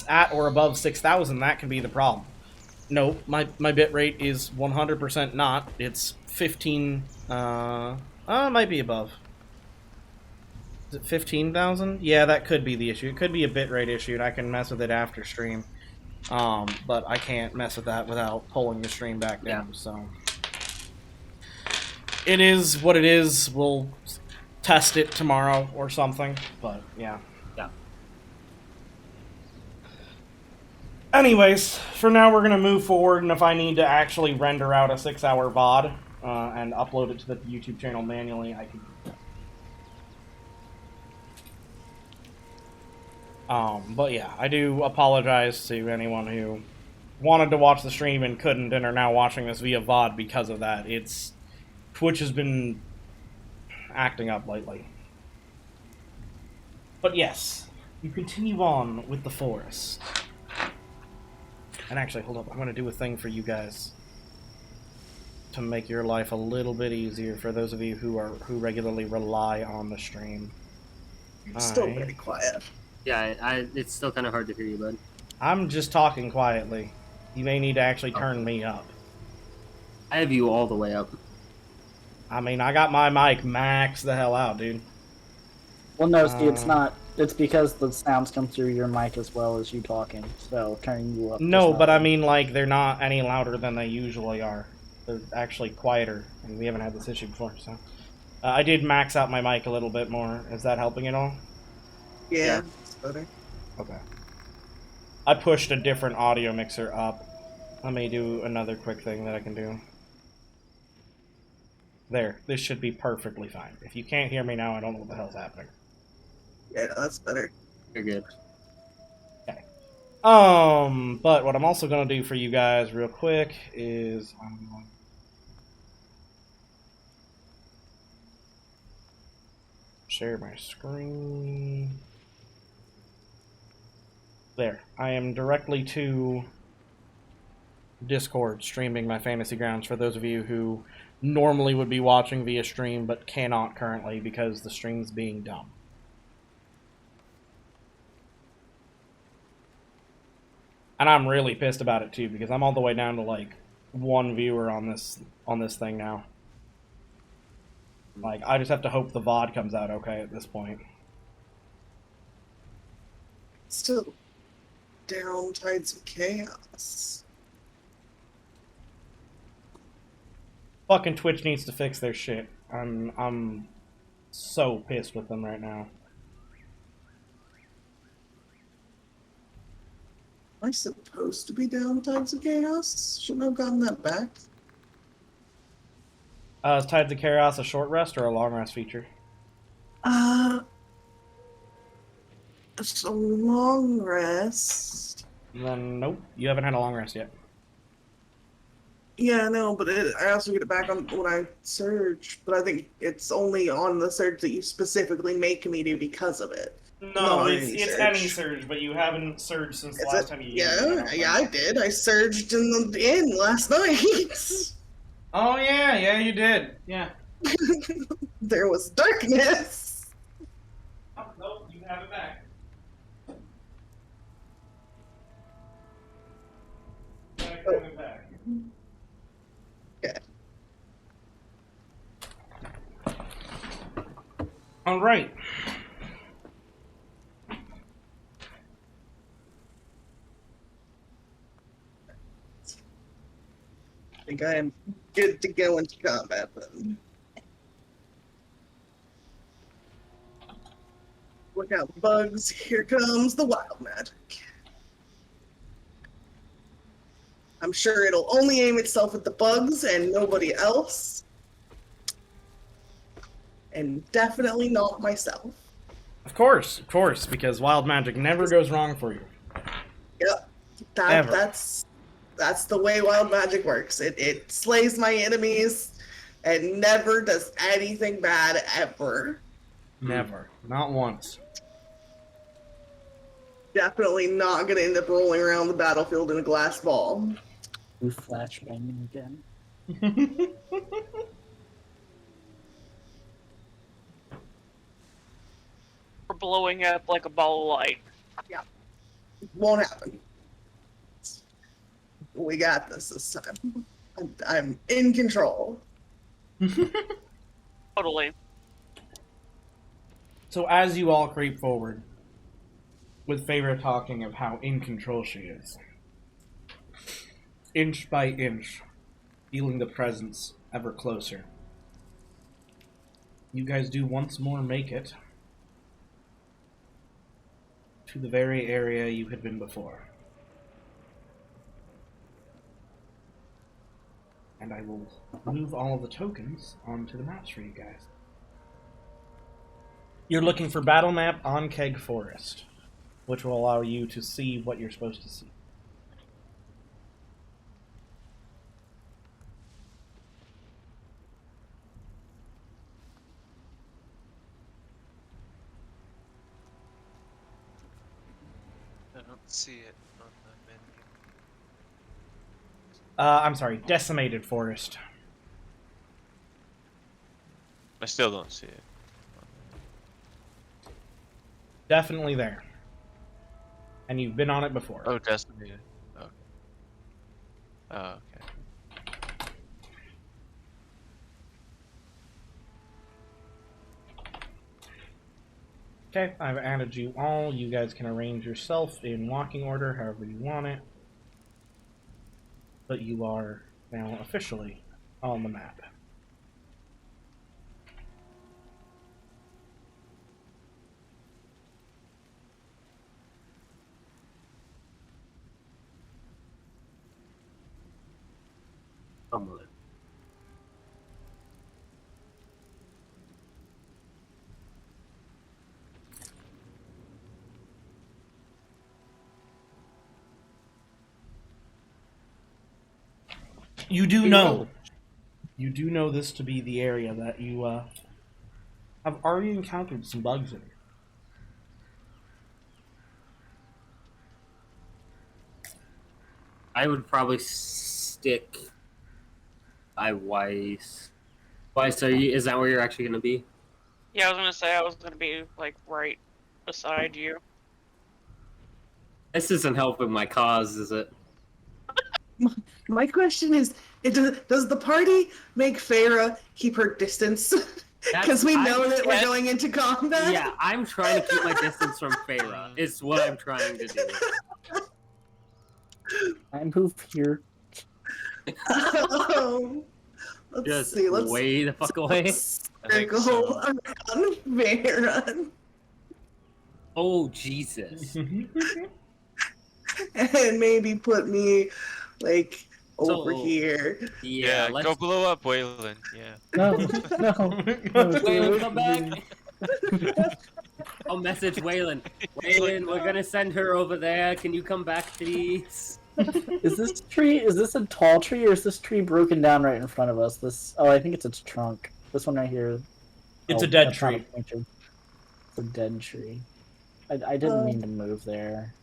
at or above 6,000, that can be the problem. No, my bitrate is 100% not. It's 15, it might be above. Is it 15,000? Yeah, that could be the issue. It could be a bitrate issue, and I can mess with it after stream. But I can't mess with that without pulling the stream back down, so. It is what it is. We'll test it tomorrow or something, but yeah. Yeah. Anyways, for now we're going to move forward, and if I need to actually render out a 6-hour VOD and upload it to the YouTube channel manually, I can do that. But yeah, I do apologize to anyone who wanted to watch the stream and couldn't and are now watching this via VOD because of that. Twitch has been acting up lately. But yes, you continue on with the forest. And actually, hold up, I'm going to do a thing for you guys to make your life a little bit easier for those of you who regularly rely on the stream. You're still Alright. very quiet. Yeah, it's still kind of hard to hear you, bud. I'm just talking quietly. You may need to actually turn me up. I have you all the way up. I mean, I got my mic maxed the hell out, dude. Well, no, see, it's not. It's because the sounds come through your mic as well as you talking, so turning you up. No, but I mean, like, they're not any louder than they usually are. They're actually quieter, and we haven't had this issue before, so... I did max out my mic a little bit more. Is that helping at all? Yeah, it's better. Okay. I pushed a different audio mixer up. Let me do another quick thing that I can do. There. This should be perfectly fine. If you can't hear me now, I don't know what the hell's happening. Yeah, that's better. You're good. Okay. But what I'm also going to do for you guys real quick is... share my screen. There. I am directly to Discord streaming my Fantasy Grounds for those of you who normally would be watching via stream but cannot currently because the stream's being dumb. And I'm really pissed about it too because I'm all the way down to like one viewer on this thing now. Like, I just have to hope the VOD comes out okay at this point. Still down tides of chaos. Fucking Twitch needs to fix their shit. I'm so pissed with them right now. Am I supposed to be down tides of chaos? Shouldn't I have gotten that back. Is Tides of Chaos a short rest or a long rest feature? It's a long rest. Then nope, you haven't had a long rest yet. Yeah, no, but I also get it back on when I surge. But I think it's only on the surge that you specifically make me do because of it. No, Not it's any surge, but you haven't surged since the last time you used it. Yeah, I did. I surged in the inn last night. Oh yeah, you did. Yeah. There was darkness. Oh, nope, you have it back. Have it back. Okay. All right. I think I am good to go into combat then. Look out, bugs. Here comes the wild magic. I'm sure it'll only aim itself at the bugs and nobody else. And definitely not myself. Of course, because wild magic never goes wrong for you. Yep. Ever. That's the way wild magic works. It slays my enemies and never does anything bad ever. Never. Not once. Definitely not gonna end up rolling around the battlefield in a glass ball. You flashbanging again. Or blowing up like a ball of light. Won't happen. We got this time. I'm in control. Totally. So as you all creep forward, with Faeyra talking of how in control she is, inch by inch, feeling the presence ever closer, you guys do once more make it to the very area you had been before. And I will move all of the tokens onto the maps for you guys. You're looking for battle map on Keg Forest, which will allow you to see what you're supposed to see. I don't see it on the menu. I'm sorry, Decimated Forest. I still don't see it. definitely there. And you've been on it before. Oh, decimated. Okay. Oh, okay. Okay, I've added you all. You guys can arrange yourself in walking order, however you want it. But you are now officially on the map. Somewhat. You do know this to be the area that you have already encountered some bugs in. I would probably stick by Weiss. Weiss, is that where you're actually going to be? Yeah, I was gonna say I was gonna be like right beside you. This isn't helping my cause, is it? My question is, does the party make Faeyra keep her distance? Because we know that we're going into combat? Yeah, I'm trying to keep my distance from Faeyra. It's what I'm trying to do. I move here. Oh, let's Just see. Let's way the fuck away. circle around Faeyra. Oh, Jesus. And maybe put me, like, over So- here. Yeah, Go let's blow up Weilinn. Yeah. No, no. Weilinn, come back. I'll message Weilinn. Weilinn, we're gonna send her over there. Can you come back, please? Is this a tall tree, or is this tree broken down right in front of us? I think it's its trunk. This one right here. It's a dead that's not tree. It's a dead tree. I didn't mean to move there.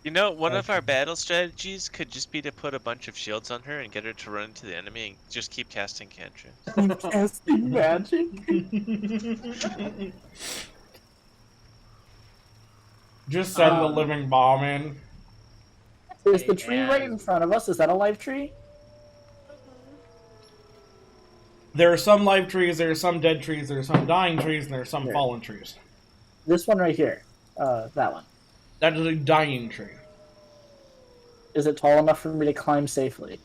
You know, one of our battle strategies could just be to put a bunch of shields on her and get her to run into the enemy and just keep casting cantrips. Casting magic? Just send the living bomb in. Is the tree right in front of us? Is that a live tree? There are some live trees, there are some dead trees, there are some dying trees, and there are some fallen trees. This one right here. That one. That is a dying tree. Is it tall enough for me to climb safely?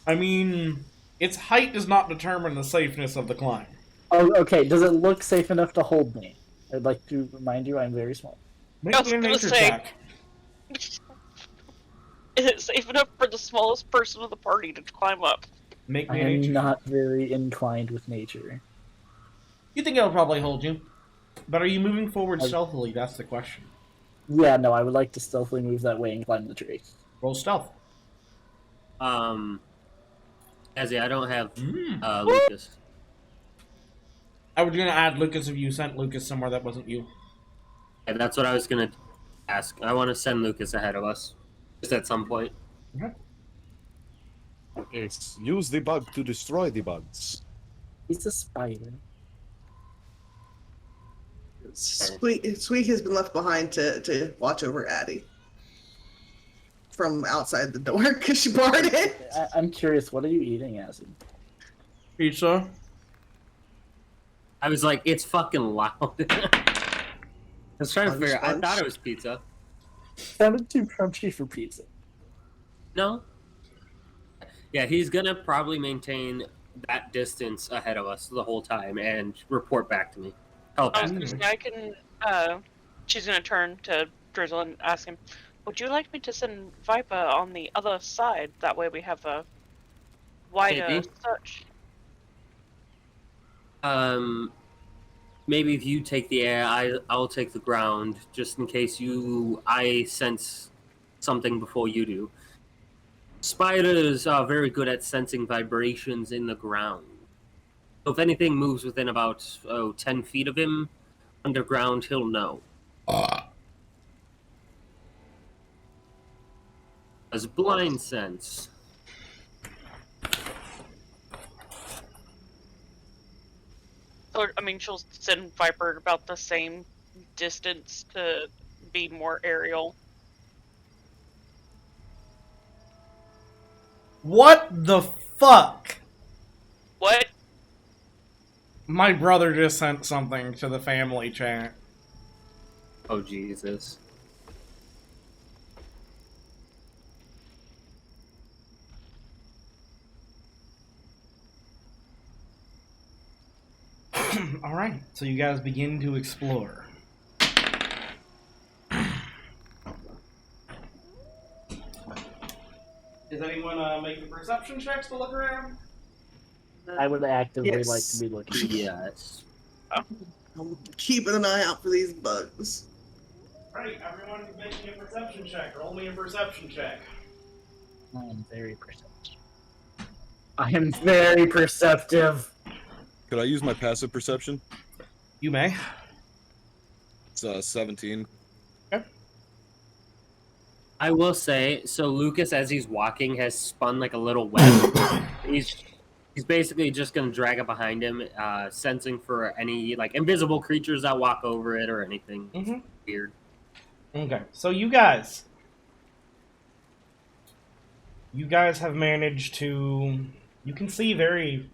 I mean, its height does not determine the safeness of the climb. Oh, okay. Does it look safe enough to hold me? I'd like to remind you I'm very small. Make I was me a gonna nature say- check. Is it safe enough for the smallest person of the party to climb up? Make I me a nature am not very inclined with nature. You think it'll probably hold you. But are you moving forward stealthily? That's the question. Yeah, no, I would like to stealthily move that way and climb the tree. Roll stealth. Azzy, I don't have Lucas. I was going to add Lucas if you sent Lucas somewhere that wasn't you. And that's what I was gonna ask. I want to send Lucas ahead of us, just at some point. Yes. Use the bug to destroy the bugs. He's a spider. Sweet has been left behind to watch over Addie. From outside the door, because she barred it. I'm curious, what are you eating, Azzy? Pizza. I was like, it's fucking loud. I was trying to figure. I thought it was pizza. Sounded too crunchy for pizza. No. Yeah, he's gonna probably maintain that distance ahead of us the whole time and report back to me. Help I was us. gonna say I can. She's gonna turn to Drizzle and ask him, "Would you like me to send Viper on the other side? That way we have a wider Maybe. search." Maybe if you take the air, I'll take the ground, just in case I sense something before you do. Spiders are very good at sensing vibrations in the ground. So if anything moves within about 10 feet of him, underground, he'll know. As blind sense. Or, I mean, she'll send Viper about the same distance to be more aerial. What the fuck? What? My brother just sent something to the family chat. Oh, Jesus. Alright, so you guys begin to explore. Does anyone make the perception checks to look around? I would actively Yes. like to be looking. Yes. I'm keeping an eye out for these bugs. Right, everyone is making a perception check. Roll me a perception check. I am very perceptive. I am very perceptive. Could I use my passive perception? You may. It's 17. I will say, so Lucas, as he's walking, has spun like a little web. he's basically just gonna drag it behind him, sensing for any like invisible creatures that walk over it or anything weird. Okay, so you guys have managed to, you can see very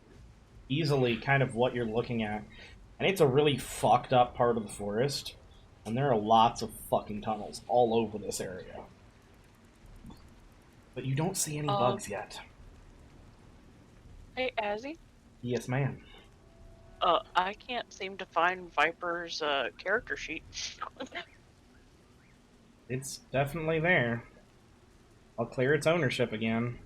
easily kind of what you're looking at, and it's a really fucked up part of the forest, and there are lots of fucking tunnels all over this area. But you don't see any bugs yet. Hey, Azzy? Yes, ma'am. I can't seem to find Viper's character sheet. It's definitely there. I'll clear its ownership again.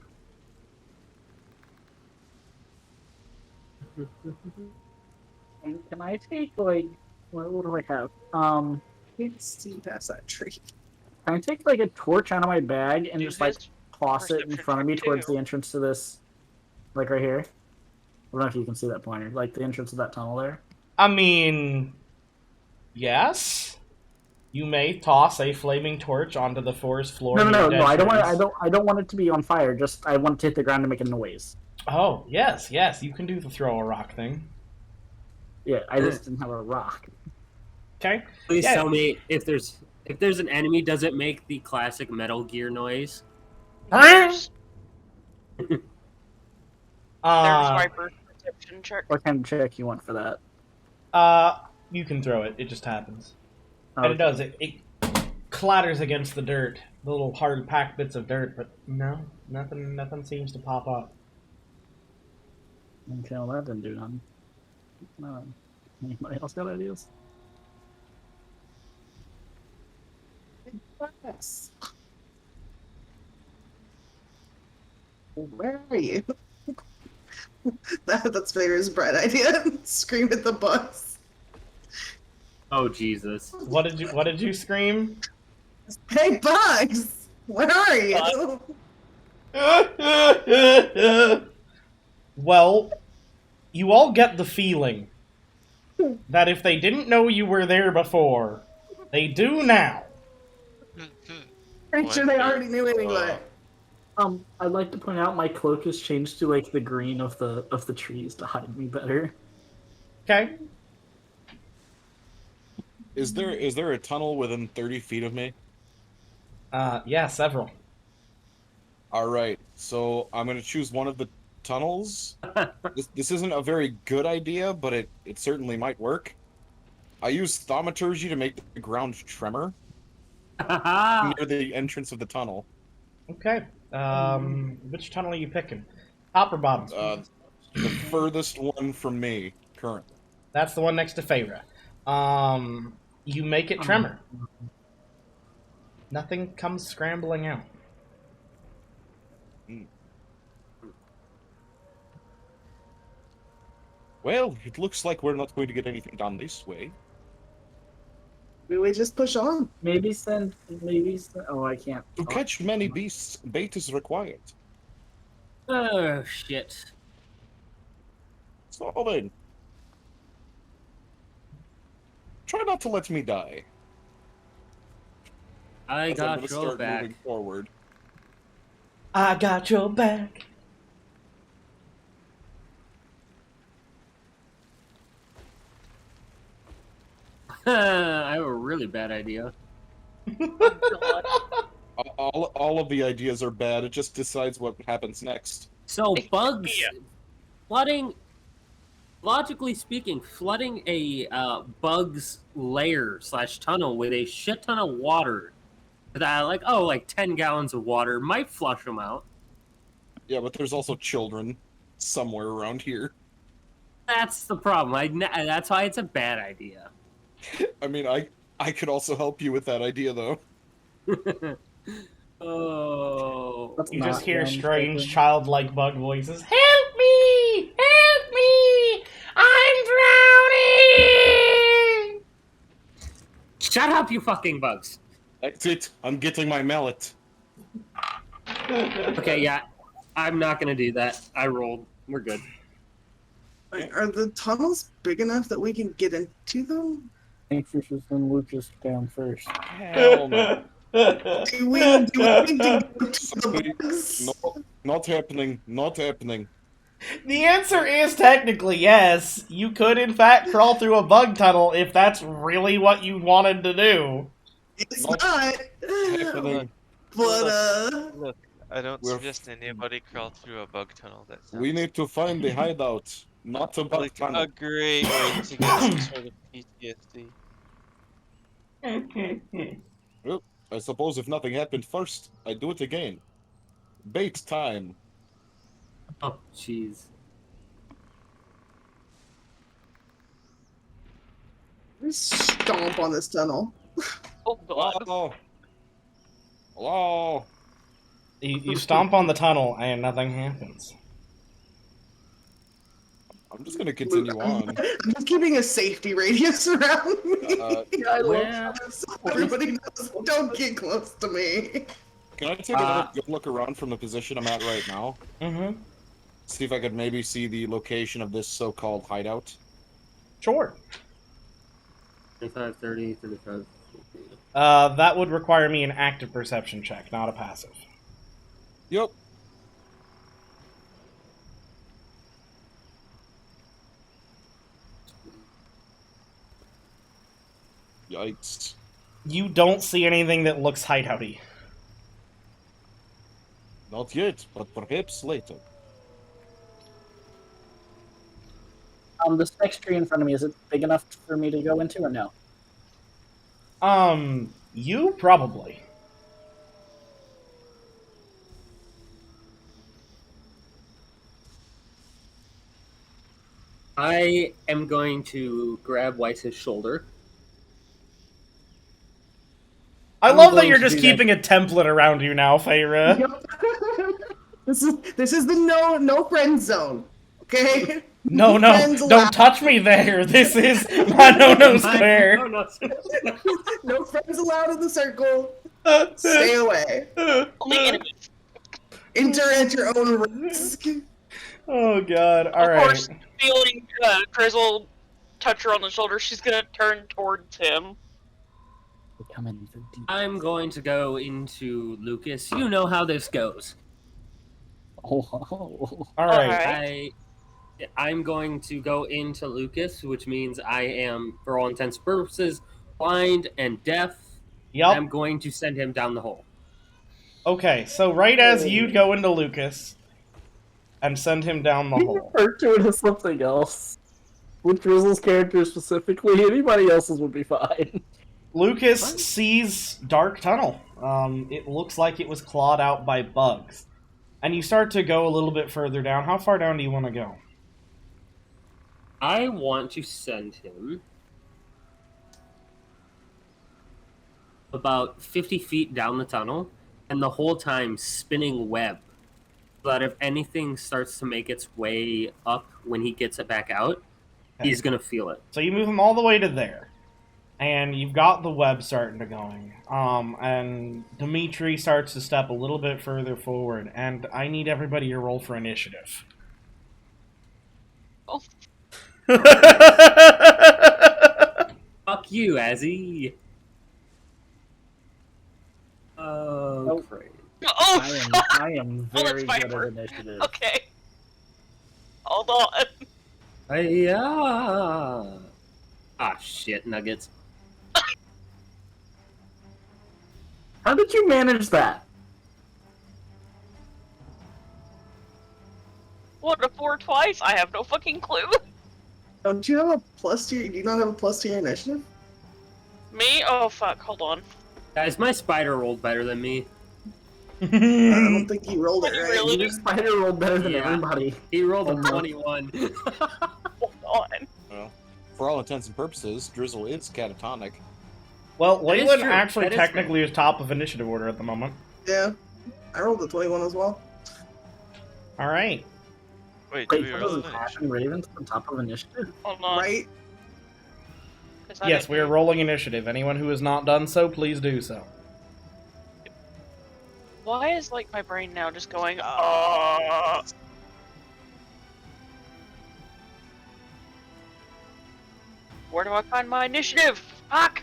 Can I take like what do I have? Can't see past that tree. Can I take like a torch out of my bag and Use just like his toss it in perception front of me check, towards too. the entrance to this, like right here? I don't know if you can see that pointer, like the entrance of that tunnel there. I mean, yes. You may toss a flaming torch onto the forest floor. No. near I dead trees. I don't want it to be on fire. Just I want it to hit the ground and make a noise. Oh, yes. You can do the throw a rock thing. Yeah, I just didn't have a rock. Okay. Please Yeah. tell me if there's an enemy, does it make the classic Metal Gear noise? There's Uh, Viper's perception check. What kind of check you want for that? you can throw it. It just happens. Oh, And it does. It clatters against the dirt. The little hard packed bits of dirt, but no, nothing seems to pop up. Okay, well, that didn't do nothing. Anybody else got ideas? Yes. Where are you? That's Favor's bright idea. Scream at the bugs. Oh, Jesus. What did you scream? Hey, bugs! Where are you? Well, you all get the feeling that if they didn't know you were there before, they do now. Pretty sure they already knew anyway. I'd like to point out my cloak has changed to like the green of the trees to hide me better. Okay. Is there a tunnel within 30 feet of me? Yeah, several. All right, so I'm gonna choose one of the tunnels. This isn't a very good idea, but it certainly might work. I use thaumaturgy to make the ground tremor near the entrance of the tunnel. Okay. Which tunnel are you picking? Top or bottom? The furthest one from me currently. That's the one next to Faeyra. You make it tremor. Nothing comes scrambling out. Well, it looks like we're not going to get anything done this way. Maybe we just push on. Maybe send. Oh, I can't. To catch many beasts, bait is required. Oh, shit. So then, try not to let me die. I As I'm got gonna your start back. moving forward. I got your back. I have a really bad idea. All of the ideas are bad. It just decides what happens next. So bugs, Yeah. flooding. Logically speaking, flooding a bug's lair / tunnel with a shit ton of water, that like 10 gallons of water might flush them out. Yeah, but there's also children somewhere around here. That's the problem. That's why it's a bad idea. I mean, I could also help you with that idea, though. Oh. That's You not just hear them strange, typing. childlike bug voices. Help me! Help me! I'm drowning! Shut up, you fucking bugs. That's it. I'm getting my mallet. Okay, yeah. I'm not gonna do that. I rolled. We're good. Are the tunnels big enough that we can get into them? I think we should send Lucas down first. Hell no. Do we need to go to the bugs? No, not happening. Not happening. The answer is technically yes. You could, in fact, crawl through a bug tunnel if that's really what you wanted to do. It's Not not. happening. But Look, I don't We're- suggest anybody crawl through a bug tunnel. That sounds We need to find the hideout, not a bug like tunnel. a great way to get some sort of PTSD. I suppose if nothing happened first, I'd do it again. Bait time. Oh, jeez. stomp on this tunnel. Oh god. Hello. Hello. You stomp on the tunnel and nothing happens. I'm just gonna continue on. I'm just keeping a safety radius around me. I Where- love So everybody knows, don't get close to me. Can I take another good look around from the position I'm at right now? Mm-hmm. See if I could maybe see the location of this so-called hideout. Sure. 25, 30, 35. That would require me an active perception check, not a passive. Yup. Yikes. You don't see anything that looks hideouty. Not yet, but perhaps later. this next tree in front of me, is it big enough for me to go into or no? You probably. I am going to grab Weiss's shoulder. I I'm love that going you're to just do that. keeping a template around you now, Faeyra. This is the no friend zone. Okay? No, Friends don't allowed. touch me there. This is my no square. No. No friends allowed in the circle. Stay away. Only enemies. Enter at your own risk. Oh god! All Of right. course, feeling Drizzle touch her on the shoulder, she's gonna turn towards him. We're coming for deep. I'm going to go into Lucas. You know how this goes. Oh, All right. Alright. I'm going to go into Lucas, which means I am, for all intents and purposes, blind and deaf. Yup. I'm going to send him down the hole. Okay. So right as you go into Lucas and send him down the You hole. referred to it as something else. With Drizzle's character specifically, anybody else's would be fine. Lucas sees dark tunnel. It looks like it was clawed out by bugs. And you start to go a little bit further down. How far down do you want to go? I want to send him about 50 feet down the tunnel, and the whole time spinning web. So that if anything starts to make its way up when he gets it back out, he's going to feel it. So you move him all the way to there. And you've got the web starting to going. And Dimetri starts to step a little bit further forward. And I need everybody to roll for initiative. Oh. Fuck you, Azzy. Oh, great. Oh, I am Oh, that's very good Viper. at initiative. okay. Hold on. Yeah. Ah, shit, Nuggets. How did you manage that? What, a 4 twice? I have no fucking clue. Don't you have a plus to your? Do you not have a plus to your initiative? Me? Oh fuck, hold on. Guys, my spider rolled better than me. I don't think you rolled it Did you right. really? Your spider rolled better than Yeah. everybody. He rolled a Oh, no. 21. Hold on. Well, for all intents and purposes, Drizzle is catatonic. Well, That is Weilinn true. actually That is technically is top of initiative order at the moment. Yeah, I rolled a 21 as well. All right. Wait, do Wait, we that roll doesn't initiative? happen. Raven's on top of initiative. Hold on. Right? 'Cause I Yes, didn't- we are rolling initiative. Anyone who has not done so, please do so. Why is like my brain now just going? Where do I find my initiative? Fuck!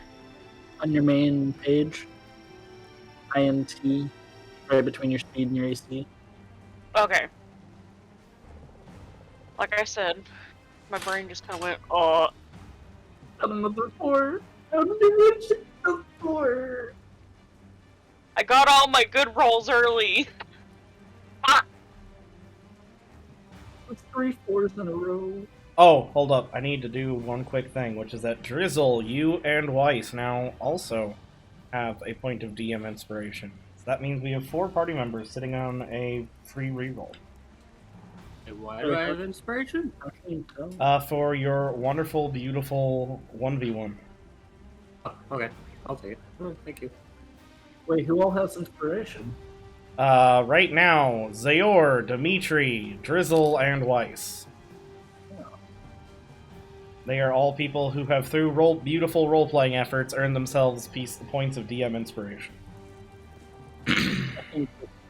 On your main page, INT, right between your speed and your AC. Okay. Like I said, my brain just kind of went. Got another 4. How did you reach a 4? I got all my good rolls early. That's 3 4s in a row. Oh, hold up. I need to do one quick thing, which is that Drizzle, you and Weiss now also have a point of DM inspiration. So that means we have 4 party members sitting on a free reroll. Why do I have inspiration? How can you tell? For your wonderful, beautiful 1v1. Oh, okay, I'll take it. Oh, thank you. Wait, who all has inspiration? Right now, Zaor, Dimetri, Drizzle, and Weiss. They are all people who have, through beautiful role-playing efforts, earned themselves points of DM inspiration. I think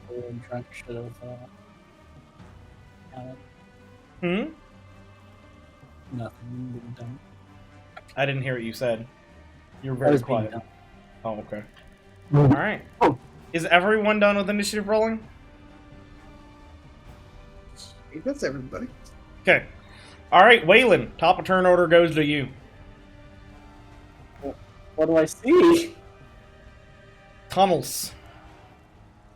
the drunk should have counted. Nothing being done. I didn't hear what you said. You're That very was being quiet. done. Oh, okay. Alright. Oh. Is everyone done with initiative rolling? That's everybody. Okay. Alright, Weilinn, top of turn order goes to you. What do I see? Tunnels.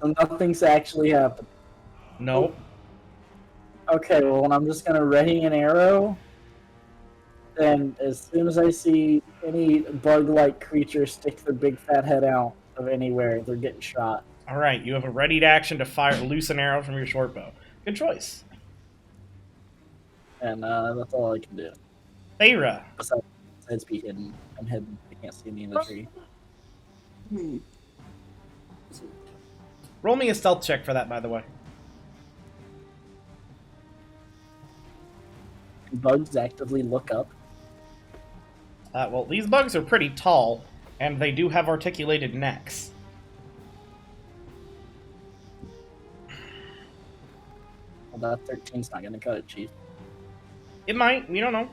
So nothing's actually happened. Nope. Okay, well, when I'm just gonna ready an arrow, then as soon as I see any bug-like creature stick their big fat head out of anywhere, they're getting shot. Alright, you have a readied action to fire loose an arrow from your short bow. Good choice. And that's all I can do. Faeyra. Besides be hidden. I'm hidden. I can't see me in the tree. Roll me a stealth check for that, by the way. Bugs actively look up. Well, these bugs are pretty tall, and they do have articulated necks. Well, that 13's not gonna cut it, Chief. It might, we don't know.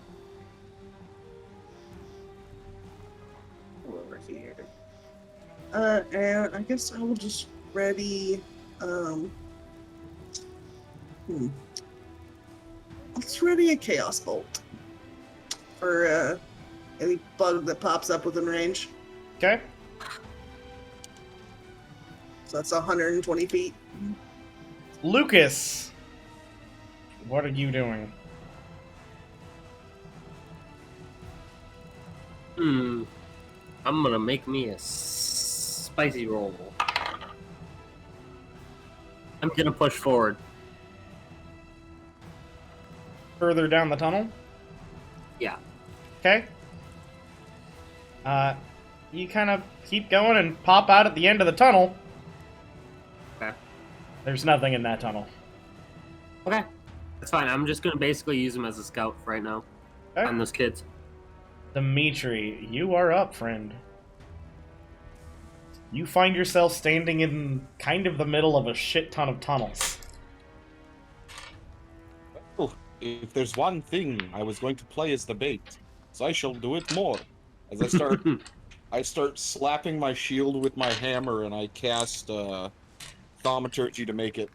Over here. And I guess I will just ready. Let's ready a Chaos Bolt for any bug that pops up within range. Okay. So that's 120 feet. Lucas. What are you doing? I'm gonna make me a spicy roll. I'm gonna push forward. Further down the tunnel? Yeah. Okay. You kind of keep going and pop out at the end of the tunnel. Okay. There's nothing in that tunnel. Okay. That's fine. I'm just gonna basically use him as a scout for right now. Okay. Find those kids. Dimitri, you are up, friend. You find yourself standing in kind of the middle of a shit ton of tunnels. Oh, if there's one thing I was going to play as the bait, so I shall do it more. As I start slapping my shield with my hammer, and I cast thaumaturgy to make it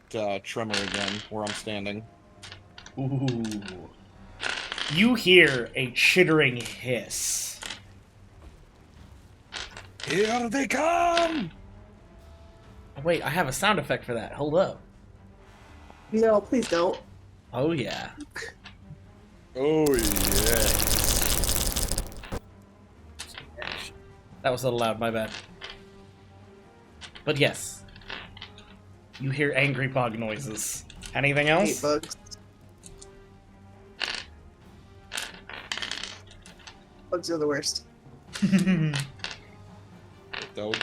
tremor again where I'm standing. Ooh. You hear a chittering hiss. Here they come! Wait, I have a sound effect for that. Hold up. No, please don't. Oh, yeah. Oh yeah. That was a little loud, my bad. But yes. You hear angry bug noises. Anything I hate else? bugs. Bugs are the worst. That would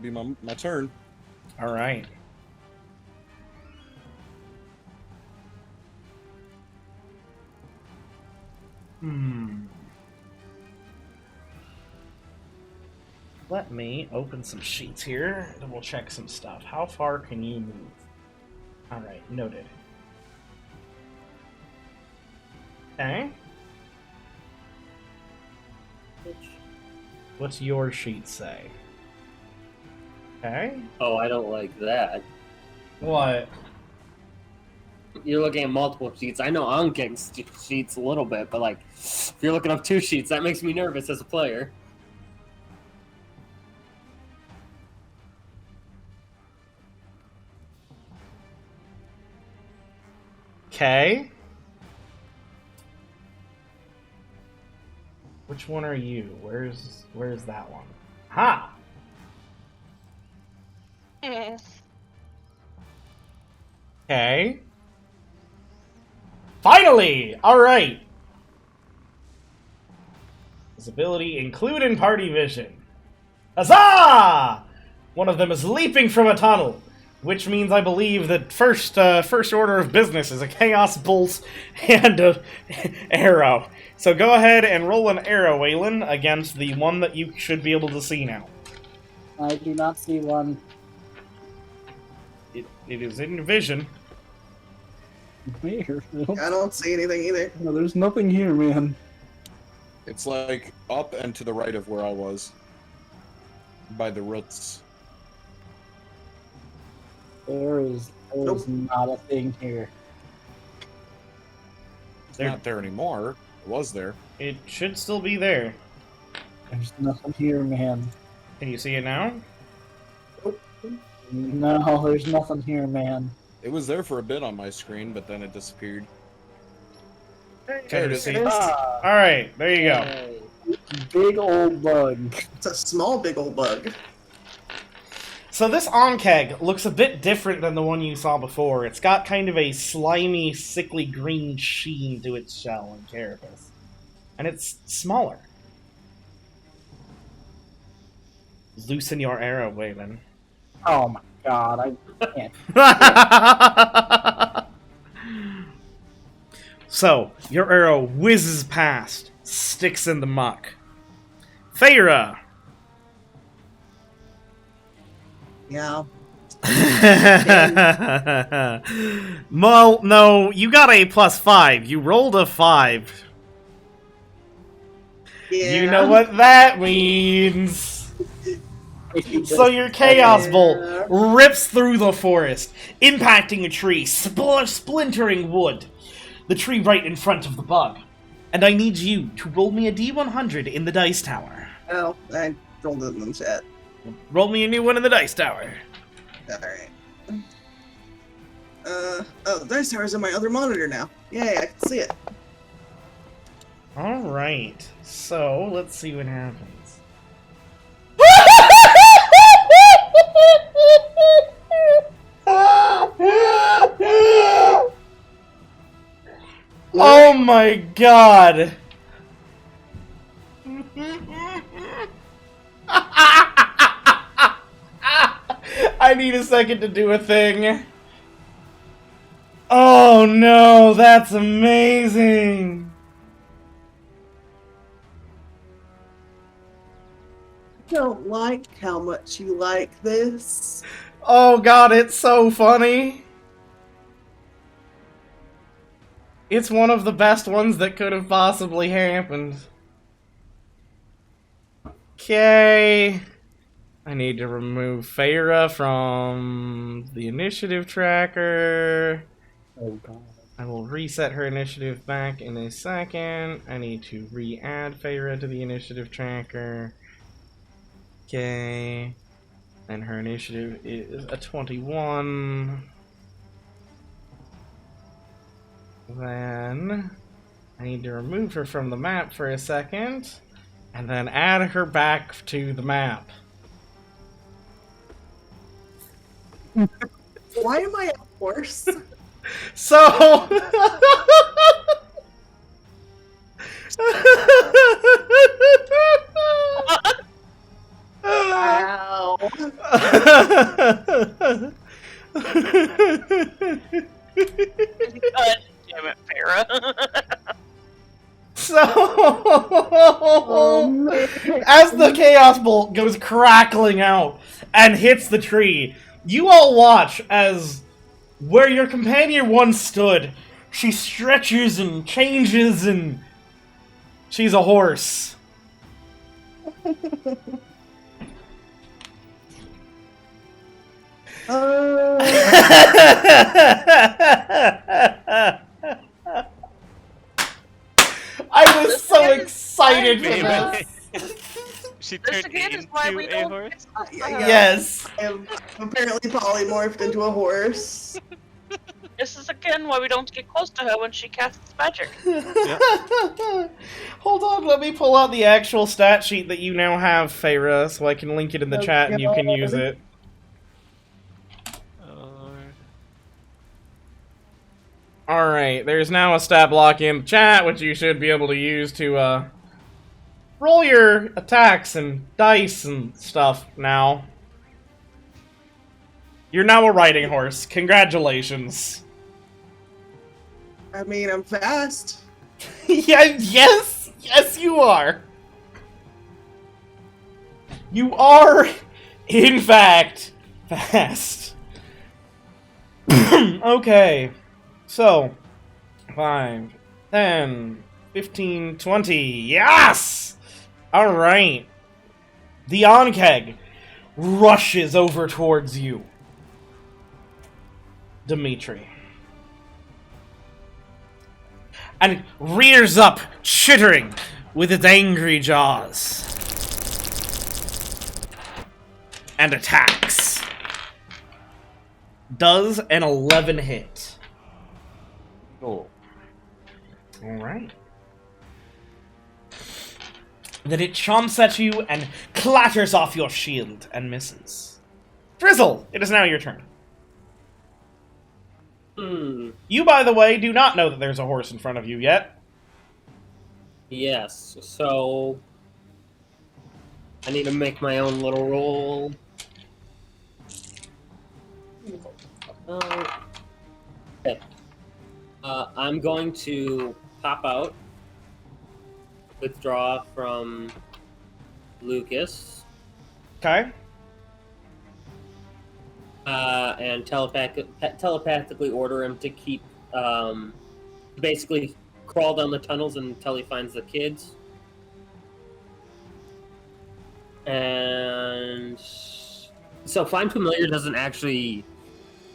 be my turn. Alright. Let me open some sheets here, and we'll check some stuff. How far can you move? Alright, noted. Okay. What's your sheet say? Okay. Oh, I don't like that. What? You're looking at multiple sheets. I know I'm getting sheets a little bit, but like, if you're looking up 2 sheets, that makes me nervous as a player. Okay. Which one are you? Where's that one? Ha! Okay. Finally! Alright. This ability include in party vision. Huzzah! One of them is leaping from a tunnel, which means I believe that first order of business is a chaos bolt and a arrow. So go ahead and roll an arrow, Weilinn, against the one that you should be able to see now. I do not see one. It is in vision. Here, I don't see anything either. no, there's nothing here, man. It's like up and to the right of where I was. By the roots. There is not a thing here. It's not there anymore. It was there. It should still be there. There's nothing here, man. Can you see it now? No, there's nothing here, man. It was there for a bit on my screen, but then it disappeared. There it is. Ah, Alright, there you go. hey, big old bug. It's a small, big old bug. So this Onkeg looks a bit different than the one you saw before. It's got kind of a slimy, sickly green sheen to its shell and carapace. And it's smaller. Loosen your arrow, Weilinn. Oh my god, I can't. So, your arrow whizzes past, sticks in the muck. Faeyra! Yeah. Well, no, you got a +5. You rolled a 5. Yeah. You know what that means. So your Chaos Bolt rips through the forest, impacting a tree, splintering wood. The tree right in front of the bug. And I need you to roll me a D100 in the dice tower. Oh, I rolled it in the chat. Roll me a new one in the dice tower. Alright. Oh, the dice tower's on my other monitor now. Yay, I can see it. Alright, so let's see what happens. Oh my god! I need a second to do a thing. Oh no, that's amazing! I don't like how much you like this. Oh god, it's so funny! It's one of the best ones that could have possibly happened. Okay. I need to remove Faeyra from the initiative tracker. Oh god. I will reset her initiative back in a second. I need to re-add Faeyra to the initiative tracker. Okay. And her initiative is a 21. Then I need to remove her from the map for a second, and then add her back to the map. Why am I a horse? So... Wow. God damn it, Faeyra. So, as the Chaos Bolt goes crackling out and hits the tree, you all watch as where your companion once stood, she stretches and changes and she's a horse. I was so excited for this. She This turned again is why we into a don't horse. get close to Yeah. her. Yes. I'm apparently polymorphed into a horse. This is again why we don't get close to her when she casts magic. Hold on, let me pull out the actual stat sheet that you now have, Faeyra, so I can link it in the Oh, chat and you can God. use it. Alright, there's now a stat block in the chat, which you should be able to use to, roll your attacks and dice and stuff now. You're now a riding horse. Congratulations. I mean, I'm fast. Yes, you are. You are, in fact, fast. Okay. So, 5, 10, 15, 20. Yes! Alright. The Onkeg rushes over towards you. Dimetri. And it rears up, chittering with its angry jaws. And attacks. Does an 11 hit. Oh. Alright. Then it chomps at you and clatters off your shield and misses. Drizzle, it is now your turn. You, by the way, do not know that there's a horse in front of you yet. Yes, so I need to make my own little roll. Okay. I'm going to pop out, withdraw from Lucas, Okay. and telepathically order him to keep, basically crawl down the tunnels until he finds the kids. And so Find Familiar doesn't actually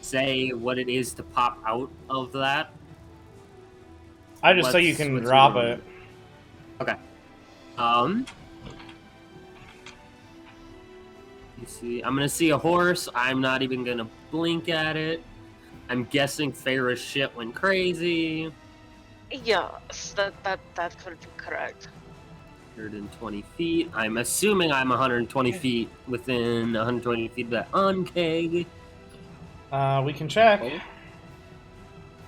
say what it is to pop out of that. I just so you can what's drop your- it. Okay. You see, I'm gonna see a horse. I'm not even gonna blink at it. I'm guessing Faeyra's shit went crazy. Yes, that could be correct. 120 feet. I'm assuming I'm 120 feet within 120 feet of that Onkeg. We can check. Oh.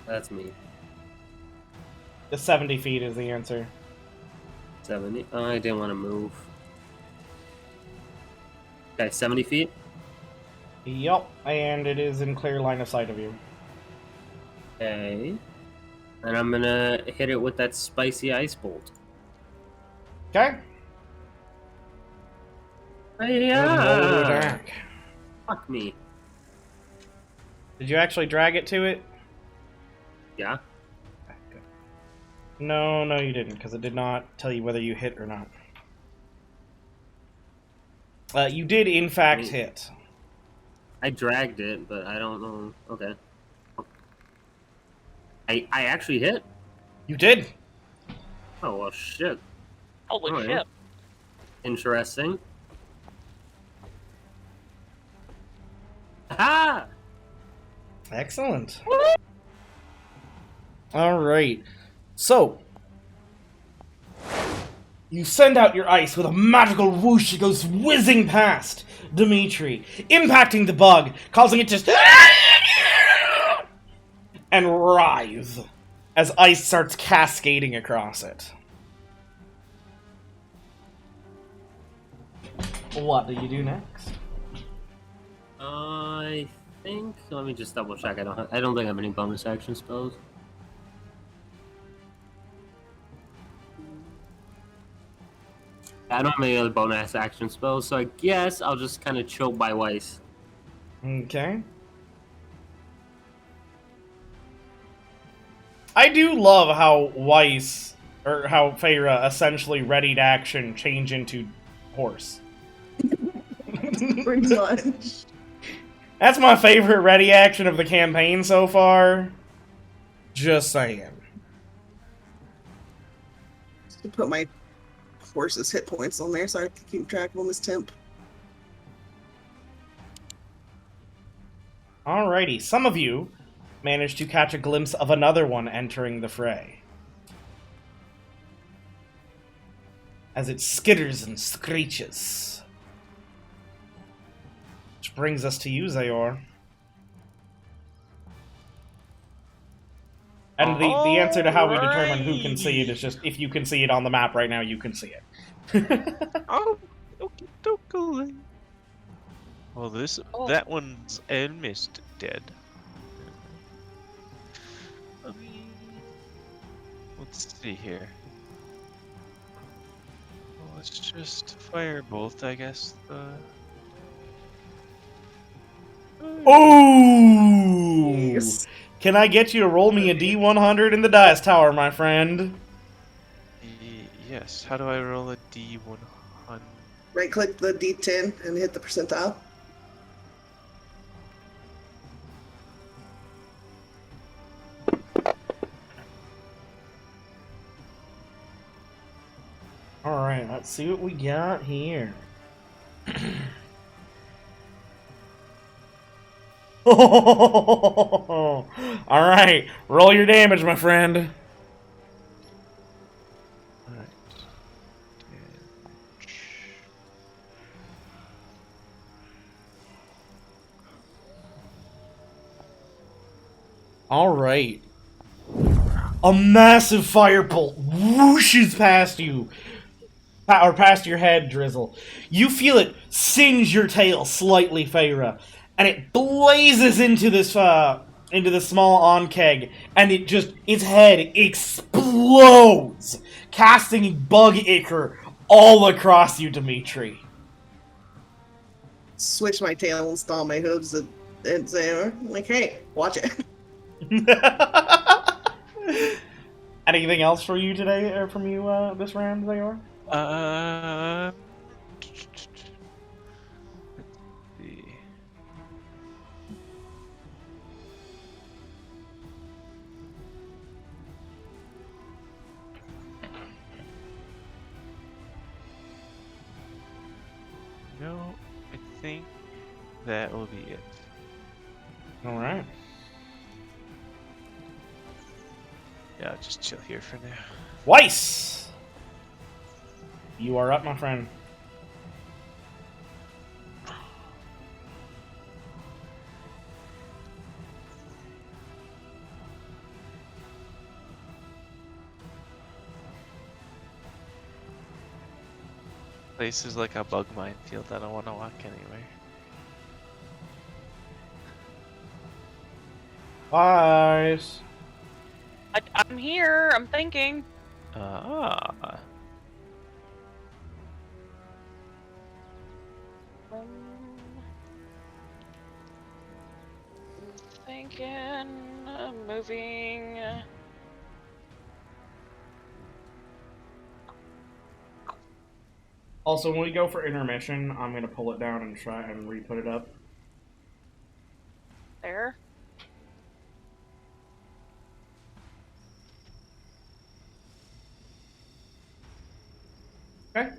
That's me. The 70 feet is the answer. 70. I didn't want to move. Okay, 70 feet. Yup, and it is in clear line of sight of you. Okay. And I'm gonna hit it with that spicy ice bolt. Okay. Roll to Yeah. attack. Fuck me. Did you actually drag it to it? Yeah. No, you didn't, because it did not tell you whether you hit or not. You did, in fact, hit. I dragged it, but I don't know. Okay. I actually hit? You did. Oh, well, shit. Holy Alright. shit. Interesting. Ah! Excellent. All right. So, you send out your ice with a magical whoosh. It goes whizzing past Dimetri, impacting the bug, causing it to and writhe as ice starts cascading across it. What do you do next? I think. Let me just double check. I don't think I have any bonus action spells. I don't have any other bonus action spells, so I guess I'll just kind of choke by Weiss. Okay. I do love how Weiss, or how Faeyra essentially readied action change into horse. Pretty much. That's my favorite ready action of the campaign so far. Just saying. To put my horse's hit points on there so I can keep track of him as temp. Alrighty, some of you managed to catch a glimpse of another one entering the fray. As it skitters and screeches. Which brings us to you, Zaor. And the answer to how we determine who can see it is just, if you can see it on the map right now, you can see it. Oh, okay. Well, that one's almost dead. Let's see here. Well, let's just firebolt, I guess. Ooh! Yes. Can I get you to roll me a D100 in the dice tower, my friend? Yes. How do I roll a D100? Right click the D10 and hit the percentile. Alright, let's see what we got here. Alright, roll your damage, my friend. Alright. Alright. A massive firebolt whooshes past you. Or past your head, Drizzle. You feel it singe your tail slightly, Faeyra, and it blazes into this small onkeg, and its head explodes, casting bug ichor all across you, Dimetri. Switch my tail and stomp my hooves and say, like, hey, watch it. Anything else for you today, or from you this round, Zaor? Let's see. No, I think that will be it. Alright. Yeah, I'll just chill here for now. Weiss! You are up, my friend. Place is like a bug minefield. I don't want to walk anywhere. Weiss. I'm here. I'm thinking. Ah. Thinking. Moving. Also, when we go for intermission, I'm going to pull it down and try and re-put it up. There. Okay.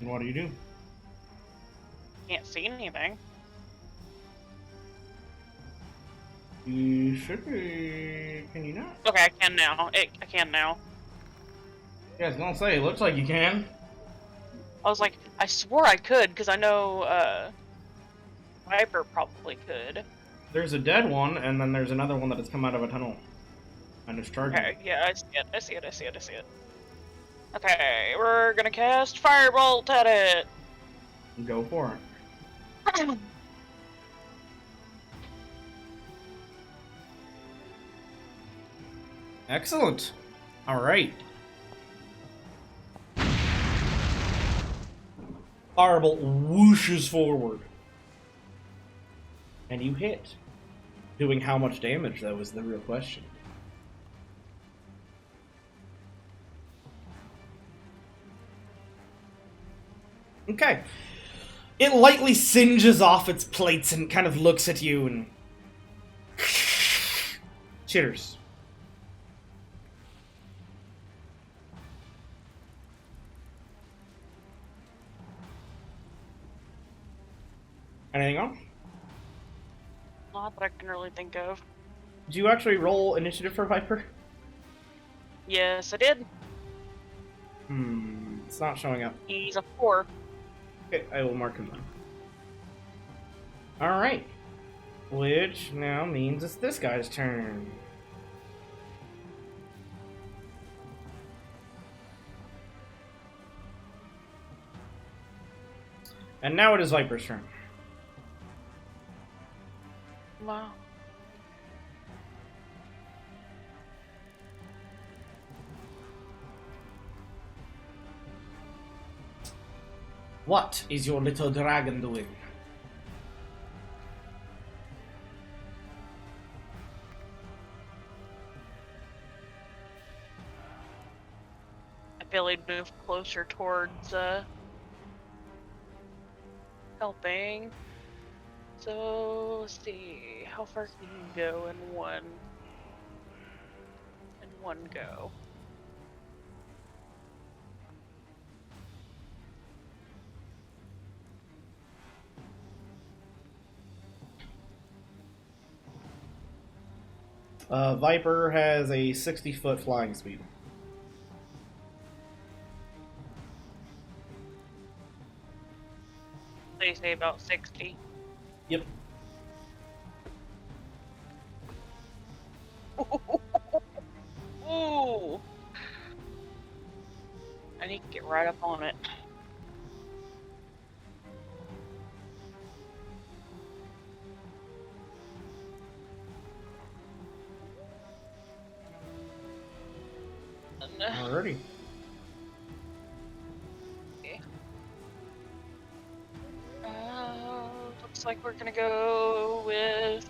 And what do you do? Can't see anything. You should be. Can you not? Okay, I can now. I can now. Yeah, I was gonna say, it looks like you can. I was like, I swore I could, because I know, Viper probably could. There's a dead one, and then there's another one that has come out of a tunnel. And it's charging. Okay, yeah, I see it. Okay, we're gonna cast Firebolt at it! Go for it. Excellent. Alright. Firebolt whooshes forward. And you hit. Doing how much damage, though, is the real question. Okay. It lightly singes off its plates and kind of looks at you and chitters. Anything else? Not that I can really think of. Did you actually roll initiative for Viper? Yes, I did. It's not showing up. He's a 4. Okay, I will mark him then. Alright. Which now means it's this guy's turn. And now it is Viper's turn. Wow. What is your little dragon doing? I feel he'd move closer towards, helping. So, let's see, how far can you go in one go? Viper has a 60-foot flying speed. They say about 60. Yep. Ooh! I need to get right up on it. Alrighty. Okay. Looks like we're gonna go with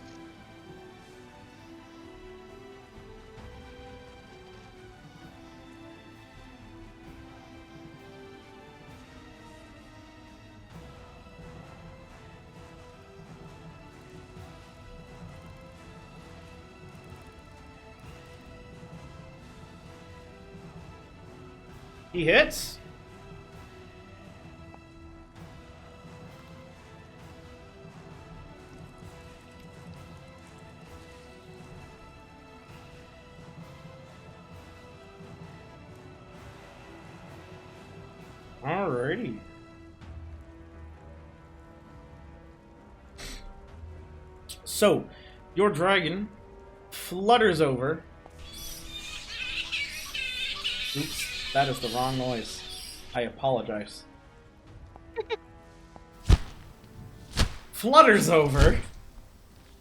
He hits. Alrighty. So, your dragon flutters over. Oops, that is the wrong noise. I apologize. Flutters over,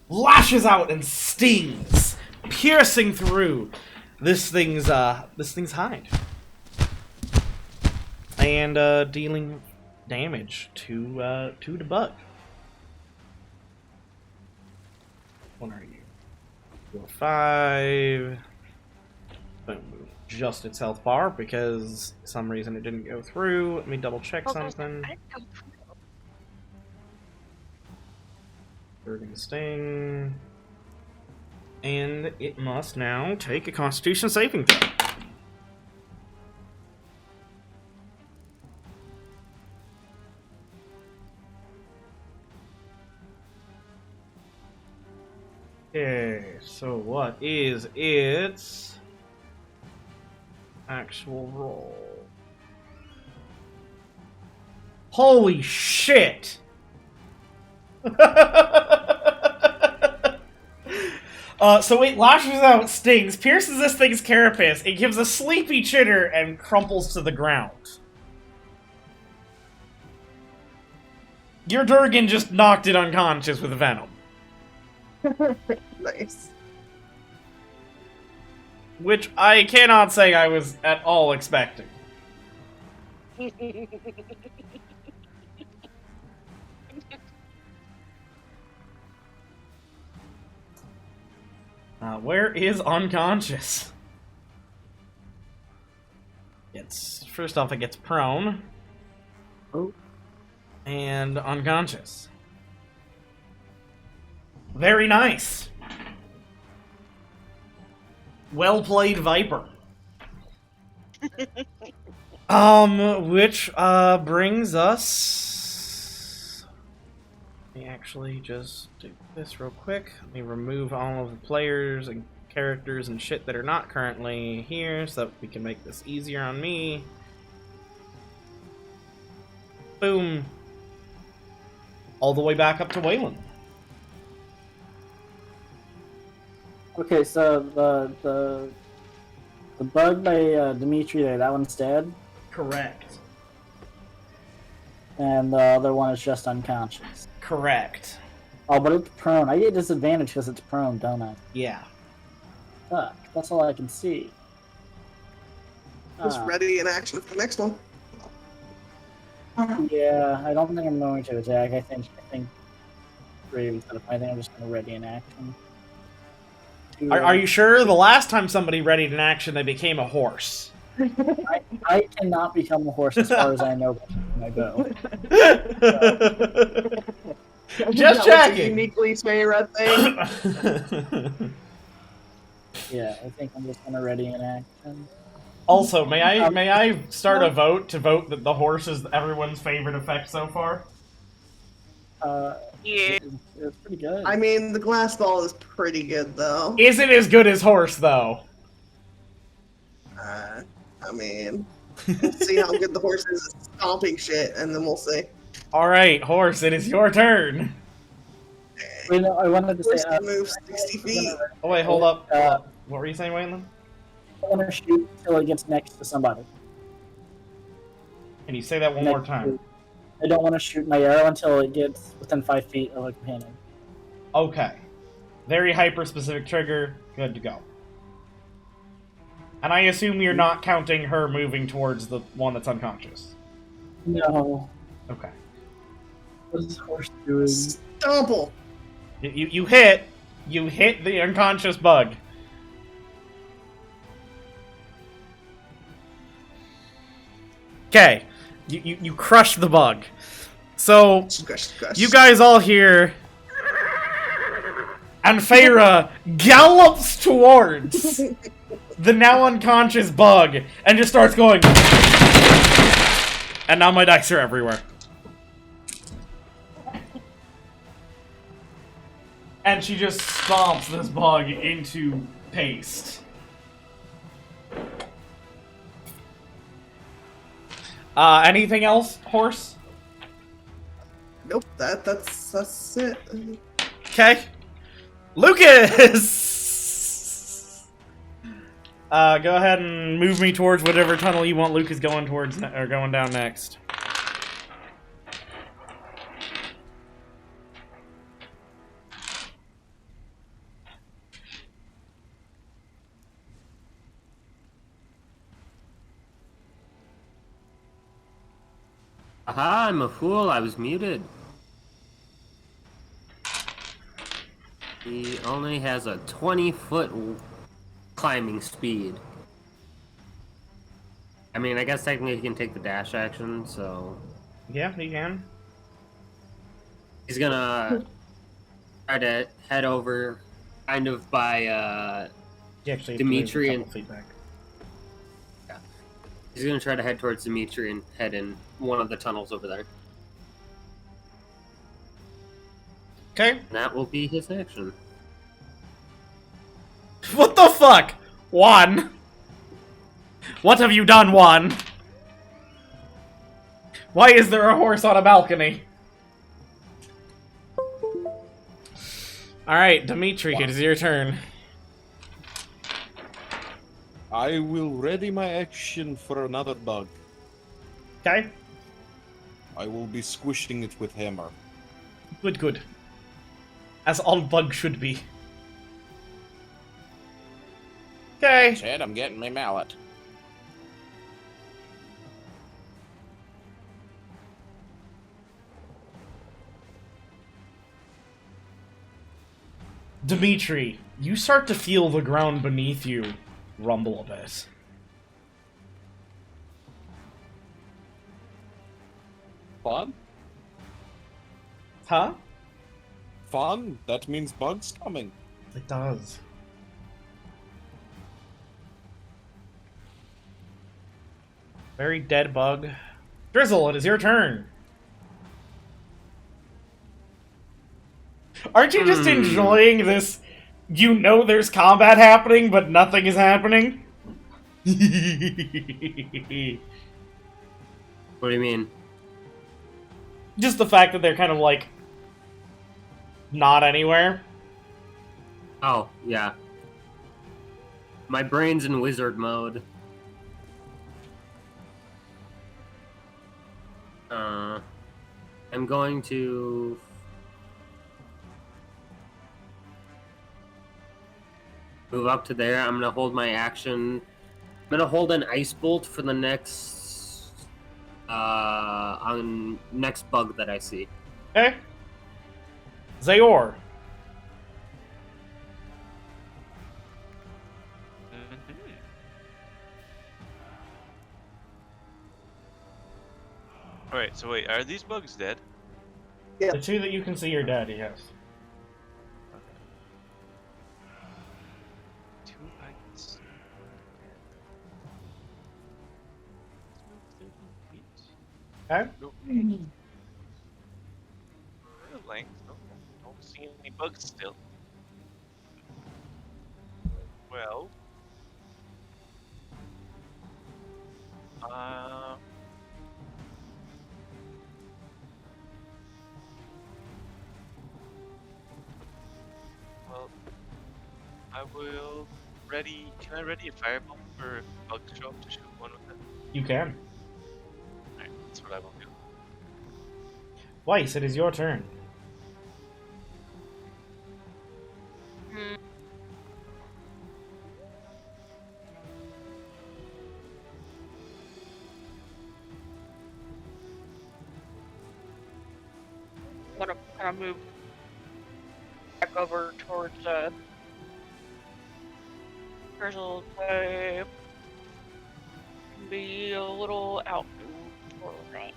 lashes out and stings, piercing through this thing's hide. And dealing damage to the bug. What are you? 4, 5. Boom. Just its health bar because for some reason it didn't go through. Let me double check something. Bergen Sting. And it must now take a Constitution saving throw. Okay, so what is its actual roll? Holy shit! So it lashes out, stings, pierces this thing's carapace, it gives a sleepy chitter, and crumples to the ground. Your Durgan just knocked it unconscious with venom. Nice. Which I cannot say I was at all expecting. Where is unconscious? First off, it gets prone. Oh. And unconscious. Very nice. Well played, Viper. Which brings us. Let me actually just do this real quick. Let me remove all of the players and characters and shit that are not currently here so that we can make this easier on me. Boom. All the way back up to Weilinn. Okay, so the bug by Dimetri there, that one's dead, Correct. and the other one is just unconscious. Correct. Oh, but it's prone. I get disadvantage because it's prone, don't I? Yeah. Fuck, that's all I can see. Just ready in action for the next one. Yeah, I don't think I'm going to attack. I think Brave is I think I'm just going to ready in action. Are you sure? The last time somebody readied an action, they became a horse. I cannot become a horse as far as I know by my bow. Just checking. Uniquely Faeyra thing. Yeah, I think I'm just going to ready in action. Also, may I start a vote to vote that the horse is everyone's favorite effect so far? Yeah. It's pretty good. I mean, the glass ball is pretty good, though. Is it as good as horse, though? I mean, we'll see how good the horse is at stomping shit, and then we'll see. Alright, horse, it is your turn. Wait, no, I wanted to Horse say... can move 60 feet. Oh, wait, hold up. What were you saying, Weilinn? I want to shoot till it gets next to somebody. Can you say that one more time? I don't want to shoot my arrow until it gets within 5 feet of a companion. Okay. Very hyper-specific trigger. Good to go. And I assume you're not counting her moving towards the one that's unconscious. No. Okay. What is the horse doing? Stomple! You hit the unconscious bug. Okay. You crush the bug. So, you guys all hear... And Faeyra gallops towards the now unconscious bug and just starts going... And now my dice are everywhere. And she just stomps this bug into paste. Anything else, horse? Nope, that's it. Okay. Lucas! Go ahead and move me towards whatever tunnel you want Lucas going towards, or going down next. Aha, I'm a fool. I was muted. He only has a 20-foot climbing speed. I mean, I guess technically he can take the dash action, so... Yeah, he can. He's gonna try to head over kind of by Dimetri and... feedback. Yeah. He's gonna try to head towards Dimetri and head in one of the tunnels over there. Okay. And that will be his action. What the fuck? Juan? What have you done, Juan? Why is there a horse on a balcony? Alright, Dimitri, it is your turn. I will ready my action for another bug. Okay? I will be squishing it with hammer. Good, good. As all bugs should be. Okay. Chad, I'm getting my mallet. Dimitri, you start to feel the ground beneath you rumble a bit. Fun? Huh? Fun? That means bugs coming. It does. Very dead bug. Drizzle, it is your turn. Aren't you just enjoying this? You know there's combat happening, but nothing is happening? What do you mean? Just the fact that they're kind of like not anywhere. Oh, yeah. My brain's in wizard mode. I'm going to... move up to there. I'm gonna hold my action. I'm gonna hold an ice bolt for the next on next bug that I see. Okay. Zaor. Alright, so wait, are these bugs dead? The two that you can see are dead, yes. Two bites. Okay. Length. Don't see any bugs still. Well. Well, I will ready. Can I ready a fireball for bug to show up to shoot one with it? You can. Alright, that's what I will do. Weiss, it is your turn. I'm gonna kind of move back over towards Drizzle way. Be a little out for that.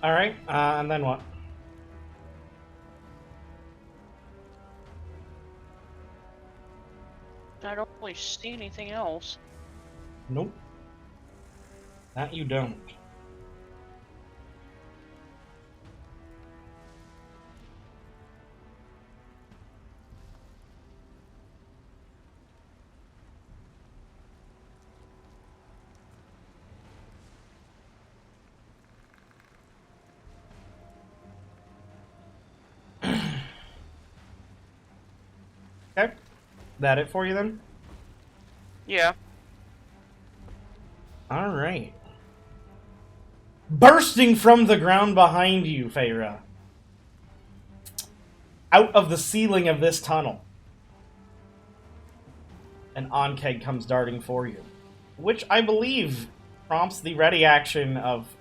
Alright, and then what? I don't really see anything else. Nope. That you don't. Okay. That it for you then? Yeah. Alright. Bursting from the ground behind you, Faeyra. Out of the ceiling of this tunnel. An Onkeg comes darting for you. Which I believe prompts the ready action of,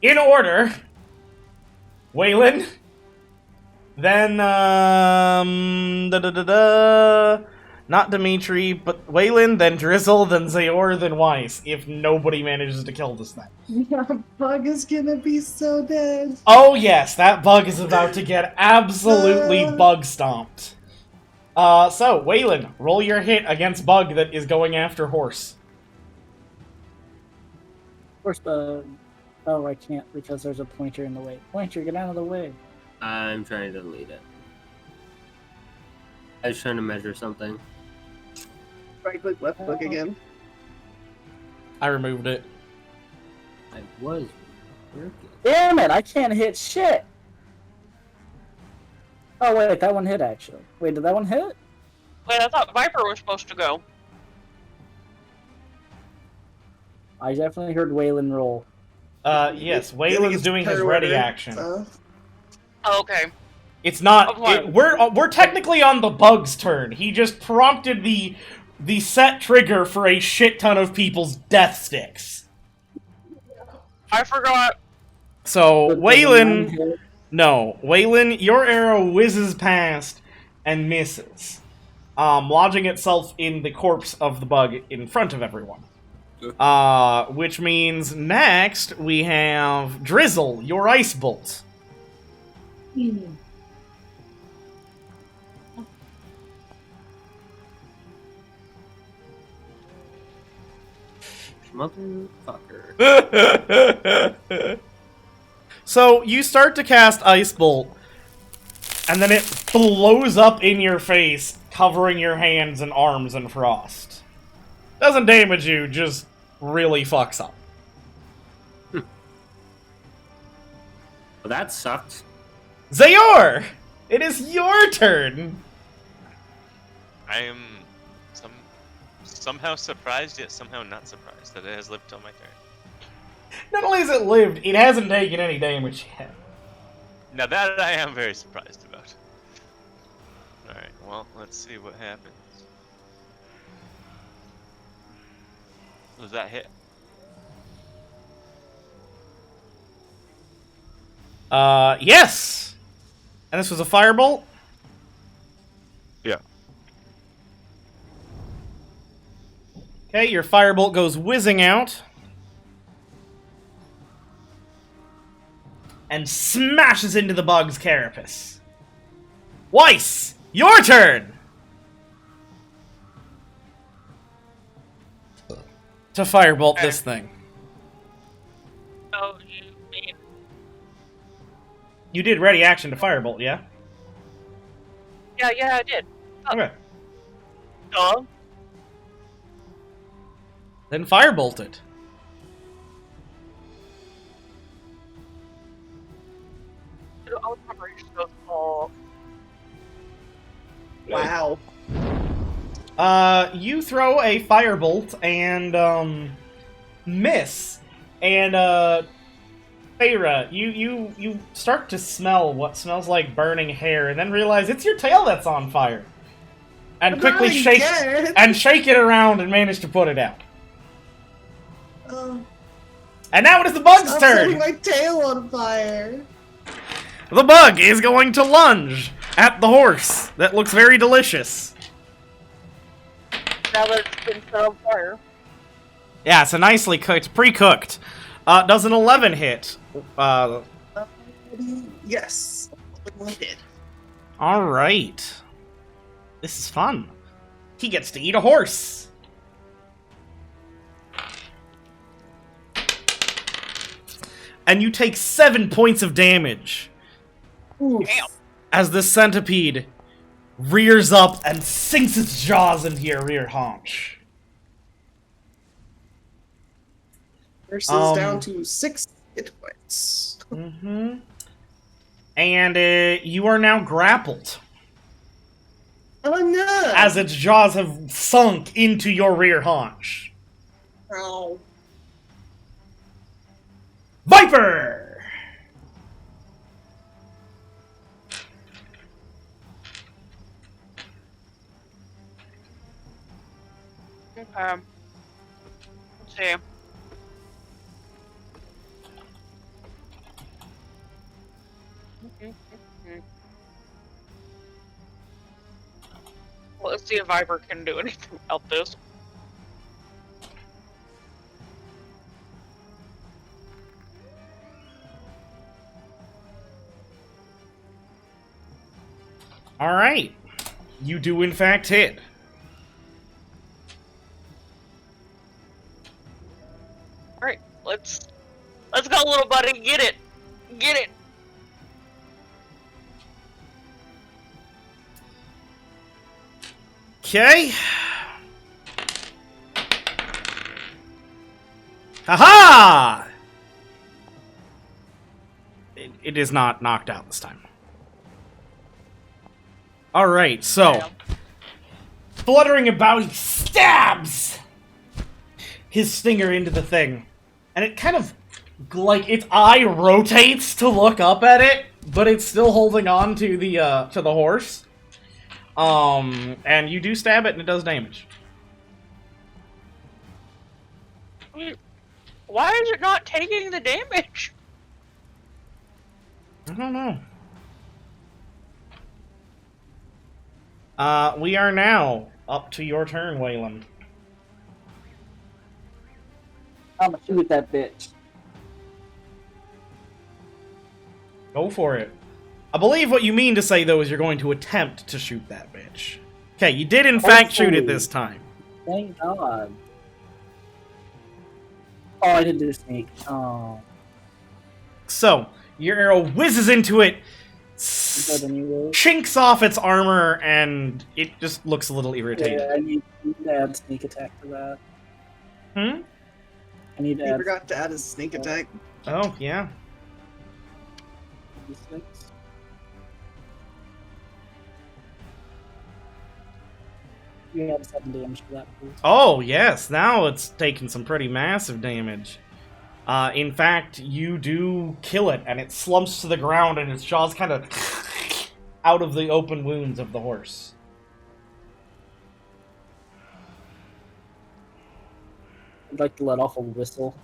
in order, Weilinn. Then, not Dimetri, but Weilinn, then Drizzle, then Zaor, then Wiess, if nobody manages to kill this thing. That bug is gonna be so dead. Oh yes, that bug is about to get absolutely bug stomped. So, Weilinn, roll your hit against bug that is going after horse. Horse bug. Oh, I can't because there's a pointer in the way. Pointer, get out of the way. I'm trying to delete it. I was trying to measure something. Right click left click again. I removed it. I was working. Damn it, I can't hit shit. Oh, wait, that one hit, actually. Wait, did that one hit? Wait, I thought Viper was supposed to go. I definitely heard Weilinn roll. Yes, Wayland's doing his ready action. So. Oh, okay. It's not. What? We're technically on the bug's turn. He just prompted the set trigger for a shit ton of people's death sticks. I forgot. So But Weilinn, Weilinn, your arrow whizzes past and misses, lodging itself in the corpse of the bug in front of everyone. Which means next we have Drizzle, your ice bolt. Motherfucker. So you start to cast Ice Bolt, and then it blows up in your face, covering your hands and arms in frost. Doesn't damage you, just really fucks up. Well, that sucked. Zaor! It is your turn! I am somehow surprised, yet somehow not surprised that it has lived till my turn. Not only has it lived, it hasn't taken any damage yet. Now that I am very surprised about. Alright, well, let's see what happens. Was that hit? Yes! And this was a firebolt? Yeah. Okay, your firebolt goes whizzing out. And smashes into the bug's carapace. Weiss! Your turn! To firebolt this thing. Oh, you mean... You did ready action to firebolt, yeah? Yeah, I did. Oh. Okay. Duh. Then firebolt it. All preparation goes all... Wow. You throw a firebolt and, miss. And, Faeyra, you start to smell what smells like burning hair, and then realize it's your tail that's on fire. And quickly shake it around and manage to put it out. And now it is the bug's Stop turn! setting my tail on fire. The bug is going to lunge at the horse. That looks very delicious. Now that it's been set on fire. Yeah, it's a nicely cooked, pre-cooked. Does an 11 hit? Yes. It did. Alright. This is fun. He gets to eat a horse. And you take 7 points of damage. Damn. As the centipede rears up and sinks its jaws into your rear haunch. Versus down to 6 hit points. Mm-hmm. And you are now grappled. Oh no! As its jaws have sunk into your rear haunch. Oh. Viper! Okay. Let's see. Let's see if Viper can do anything about this. Alright. You do in fact hit. Alright, let's go, little buddy. Get it. Get it. Okay. Haha! It is not knocked out this time. Alright, so. Fluttering about, he stabs his stinger into the thing. And it kind of, like, its eye rotates to look up at it, but it's still holding on to the horse. And you do stab it and it does damage. Why is it not taking the damage? I don't know. We are now up to your turn, Weilinn. I'm gonna shoot that bitch. Go for it. I believe what you mean to say, though, is you're going to attempt to shoot that bitch. Okay, you did in fact shoot it this time. Thank God. Oh, I didn't do sneak. Oh. So, your arrow whizzes into it, chinks off its armor, and it just looks a little irritated. Yeah, I need to add sneak attack for that. Hmm? I need to He add forgot to add a sneak attack. Oh, yeah. 6. You have 7 damage for that, please. Oh, yes. Now it's taking some pretty massive damage. In fact, you do kill it, and it slumps to the ground, and its jaws kind of out of the open wounds of the horse. I'd like to let off a whistle.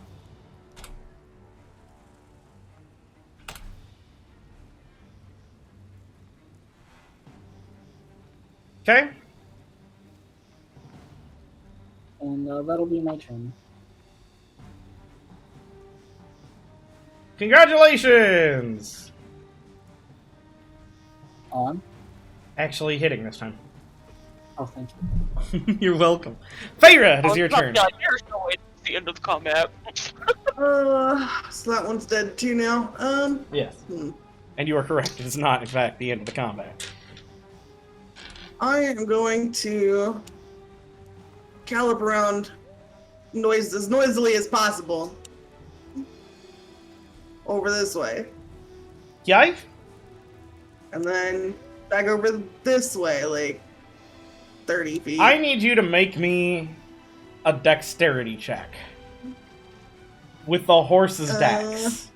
Okay? And that'll be my turn. Congratulations! On? Actually hitting this time. Oh, thank you. You're welcome. Faeyra, it is your turn. There's no way it's the end of the combat. So that one's dead too now. Yes. And you are correct. It is not, in fact, the end of the combat. I am going to gallop around as noisily as possible over this way. Yay? And then back over this way, like 30 feet. I need you to make me a dexterity check. With the horse's dex.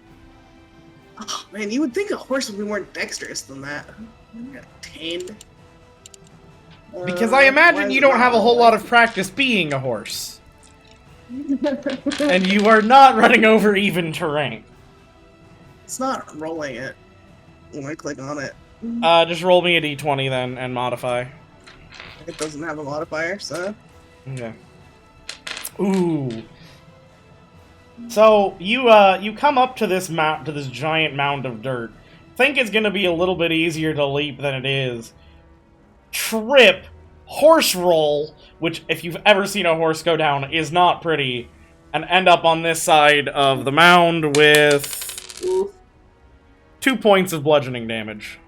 Oh man, you would think a horse would be more dexterous than that. I got 10. Because I imagine you don't have a whole lot of practice being a horse. And you are not running over even terrain. It's not rolling it when I click on it. Just roll me a d20 then, and modify. It doesn't have a modifier, so... Okay. Ooh. So, you come up to this giant mound of dirt. Think it's gonna be a little bit easier to leap than it is. Trip, horse roll, which, if you've ever seen a horse go down, is not pretty, and end up on this side of the mound with 2 points of bludgeoning damage.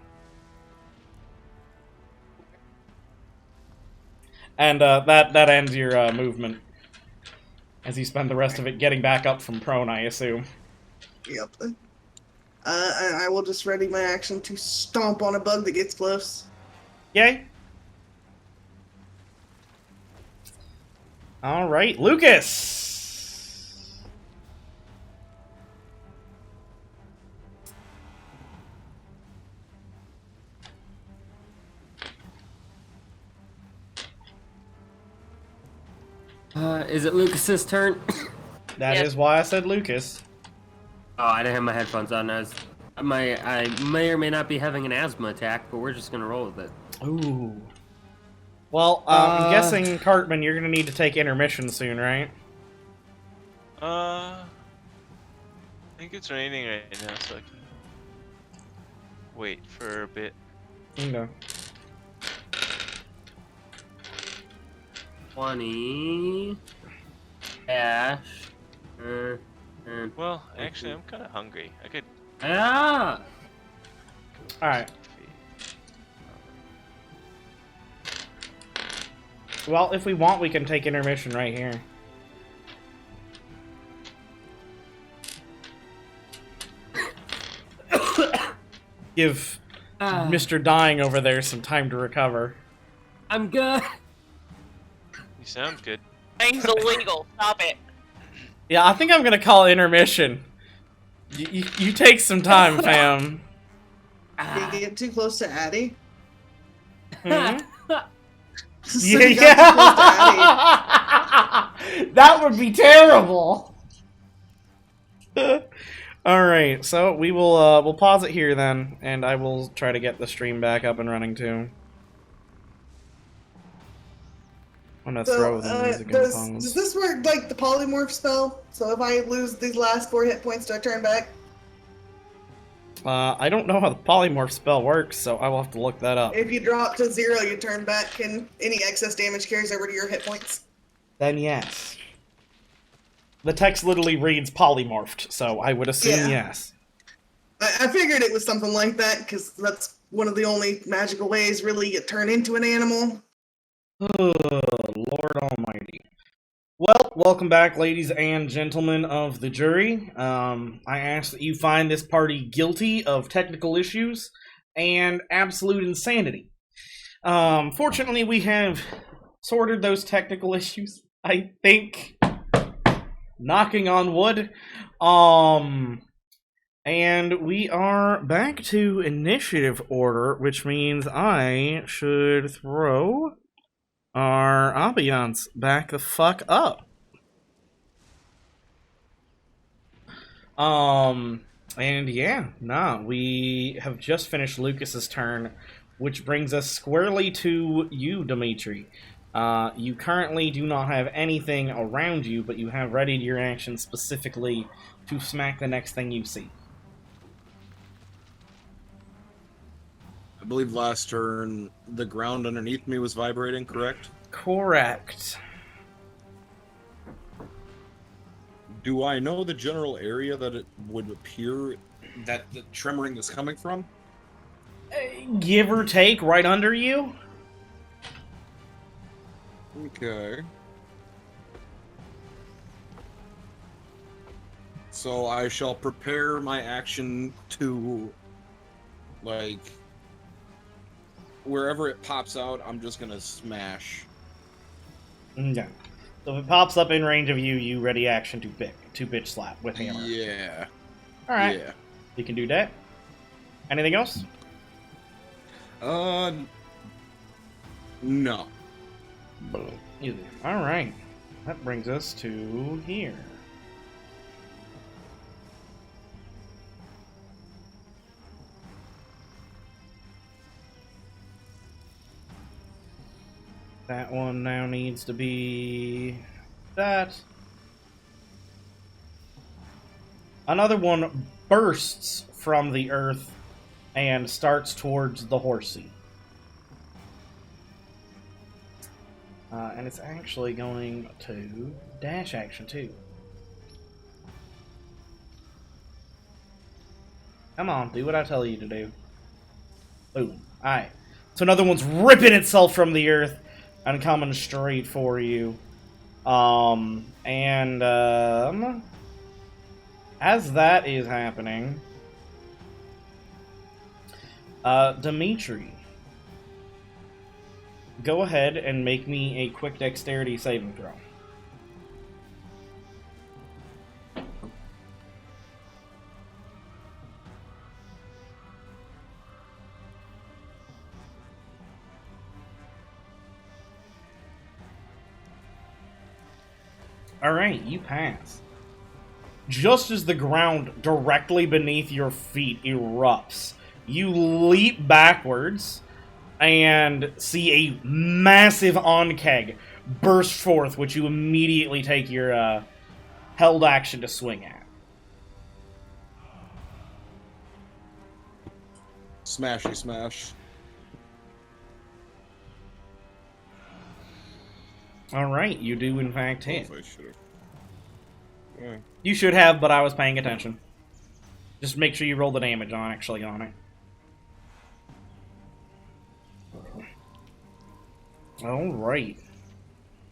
And that ends your movement, as you spend the rest of it getting back up from prone, I assume. Yep. And I will just ready my action to stomp on a bug that gets close. Yay. Alright, Lucas! Is it Lucas's turn? That is why I said Lucas. Oh, I didn't have my headphones on. I may or may not be having an asthma attack, but we're just gonna roll with it. Ooh. Well, I'm guessing, Cartman, you're gonna need to take intermission soon, right? I think it's raining right now, so I can wait for a bit. Okay. 20 cash. Well, actually, I'm kind of hungry. I could. Ah! Alright. Well, if we want, we can take intermission right here. Give Mr. Dying over there some time to recover. I'm good. You sound good. Thing's illegal. Stop it. Yeah, I think I'm gonna call intermission. You take some time, fam. Did you get too close to Addie? Hmm? So you got too close to Addie. That would be terrible. All right, so we will we'll pause it here then, and I will try to get the stream back up and running too. I'm gonna throw the music in does this work like the polymorph spell? So if I lose these last 4 hit points, do I turn back? I don't know how the polymorph spell works, so I will have to look that up. If you drop to 0, you turn back, and any excess damage carries over to your hit points. Then yes. The text literally reads polymorphed, so I would assume yes. I figured it was something like that, because that's one of the only magical ways really you turn into an animal. Oh, Lord Almighty. Well, welcome back, ladies and gentlemen of the jury. I ask that you find this party guilty of technical issues and absolute insanity. Fortunately, we have sorted those technical issues, I think. Knocking on wood. And we are back to initiative order, which means I should throw our ambiance back the fuck up. And yeah, we have just finished Lucas's turn, which brings us squarely to you, Dimetri. You currently do not have anything around you, but you have readied your action specifically to smack the next thing you see. I believe last turn, the ground underneath me was vibrating, correct? Correct. Do I know the general area that it would appear that the tremoring is coming from? Give or take, right under you? Okay. So I shall prepare my action to, like, wherever it pops out, I'm just gonna smash. Okay. So if it pops up in range of you, you ready action to bitch slap with hammer. Yeah. Alright. Yeah. You can do that. Anything else? No. Easy. Alright. That brings us to here. That one now needs to be that. Another one bursts from the earth and starts towards the horsey. And it's actually going to dash action too. Come on, do what I tell you to do. Boom. Alright. So another one's ripping itself from the earth and coming straight for you. As that is happening, Dimetri, go ahead and make me a quick dexterity saving throw. Alright, you pass. Just as the ground directly beneath your feet erupts, you leap backwards and see a massive on-keg burst forth, which you immediately take your held action to swing at. Smashy smash. Alright, you do in fact hit. I should've. Yeah. You should have, but I was paying attention. Just make sure you roll the damage on it. Alright.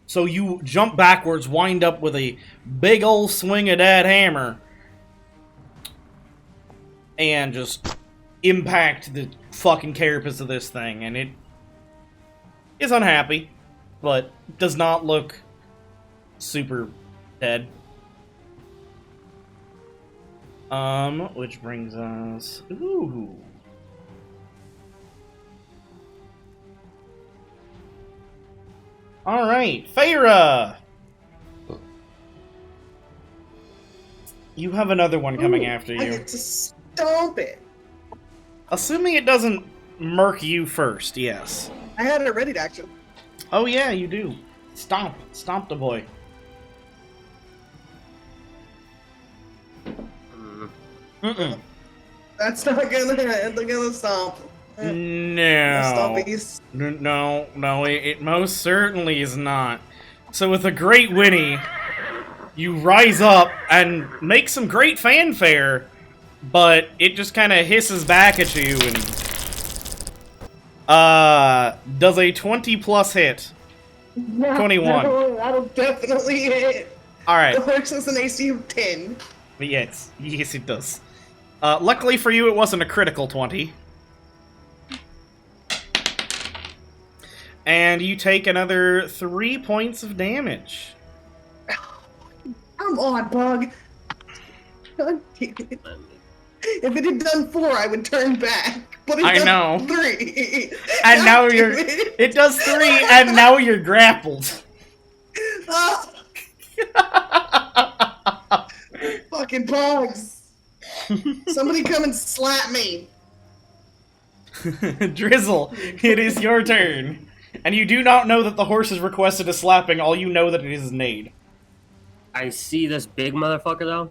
So you jump backwards, wind up with a big old swing of that hammer, and just impact the fucking carapace of this thing, and it is unhappy, but does not look super dead. Which brings us... Ooh. Alright, Faeyra! You have another one coming after I you. get to stomp it. Assuming it doesn't murk you first, yes. I had it ready to action. Oh yeah, you do. Stomp. Stomp the boy. Mm-mm. That's not gonna stomp. No. Stompies. No, it most certainly is not. So with a great whinny, you rise up and make some great fanfare, but it just kind of hisses back at you and does a 20 plus hit. 21. That'll definitely hit. Alright. The horse has an AC of 10. But yes it does. Luckily for you, it wasn't a critical 20. And you take another 3 points of damage. Come on, Bug. God damn it. If it had done 4, I would turn back. But it does 3. And now it does 3, and now you're grappled. Oh. Fucking bugs. Somebody come and slap me. Drizzle, it is your turn. And you do not know that the horse has requested a slapping, all you know that it is neighed. I see this big motherfucker, though.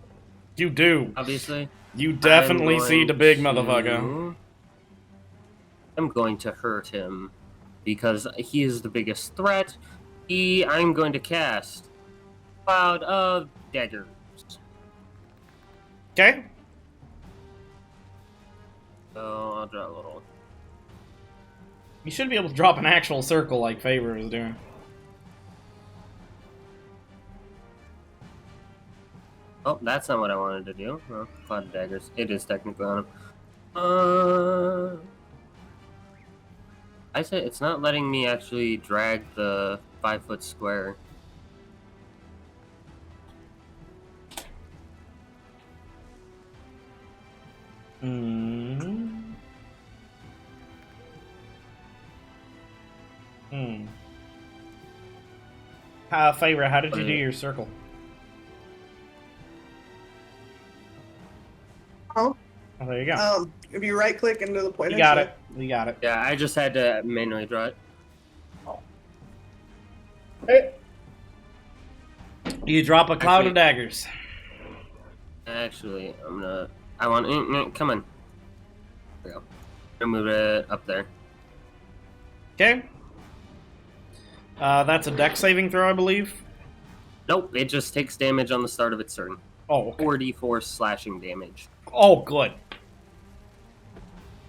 You do. Obviously. You definitely see the big motherfucker. I'm going to hurt him. Because he is the biggest threat. I'm going to cast Cloud of Daggers. Okay. So, I'll draw a little. You should be able to drop an actual circle like Faeyra is doing. Oh, that's not what I wanted to do. Well, Cloud of Daggers. It is technically on him. I said it's not letting me actually drag the 5-foot square. Faeyra, how did you do your circle? Oh, there you go. If you right click into the pointer. You got it. You got it. Yeah, I just had to manually draw it. Hey. You drop a cloud of daggers. Actually, I want. Come on. There we go. I'm gonna move it up there. Okay. That's a dex saving throw, I believe. Nope, it just takes damage on the start of its turn. Oh, okay. 4d4 slashing damage. Oh, good.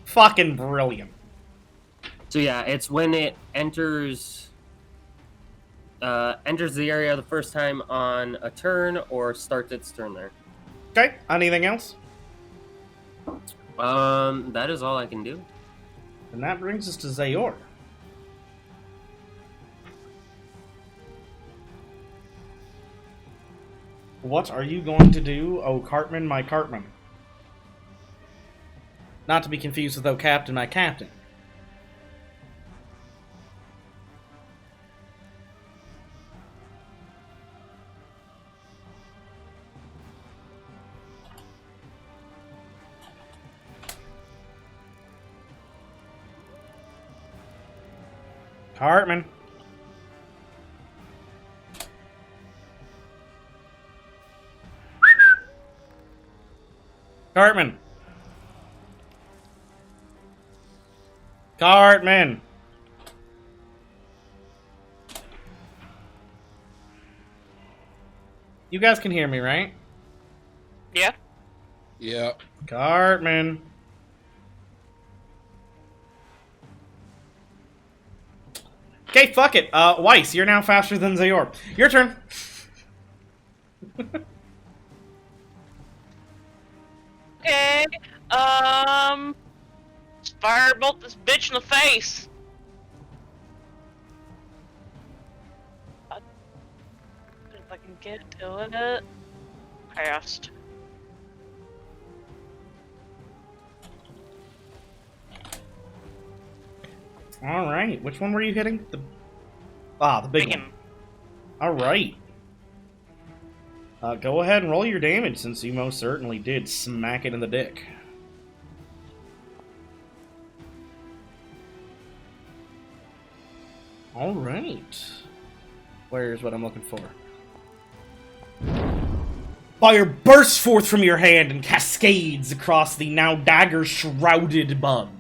Fucking brilliant. So yeah, it's when it enters the area the first time on a turn or starts its turn there. Okay. Anything else? That is all I can do. And that brings us to Zaor. What are you going to do, oh Cartman, my Cartman? Not to be confused with oh Captain, my Captain. Cartman. Cartman. Cartman. You guys can hear me, right? Yeah. Yeah. Cartman. Okay, fuck it. Weiss, you're now faster than Zaor. Your turn. Okay. Firebolt this bitch in the face. If I can get to it. Passed. All right. Which one were you hitting? The big one. All right. Go ahead and roll your damage, since you most certainly did smack it in the dick. All right. Where's what I'm looking for? Fire bursts forth from your hand and cascades across the now dagger-shrouded bug.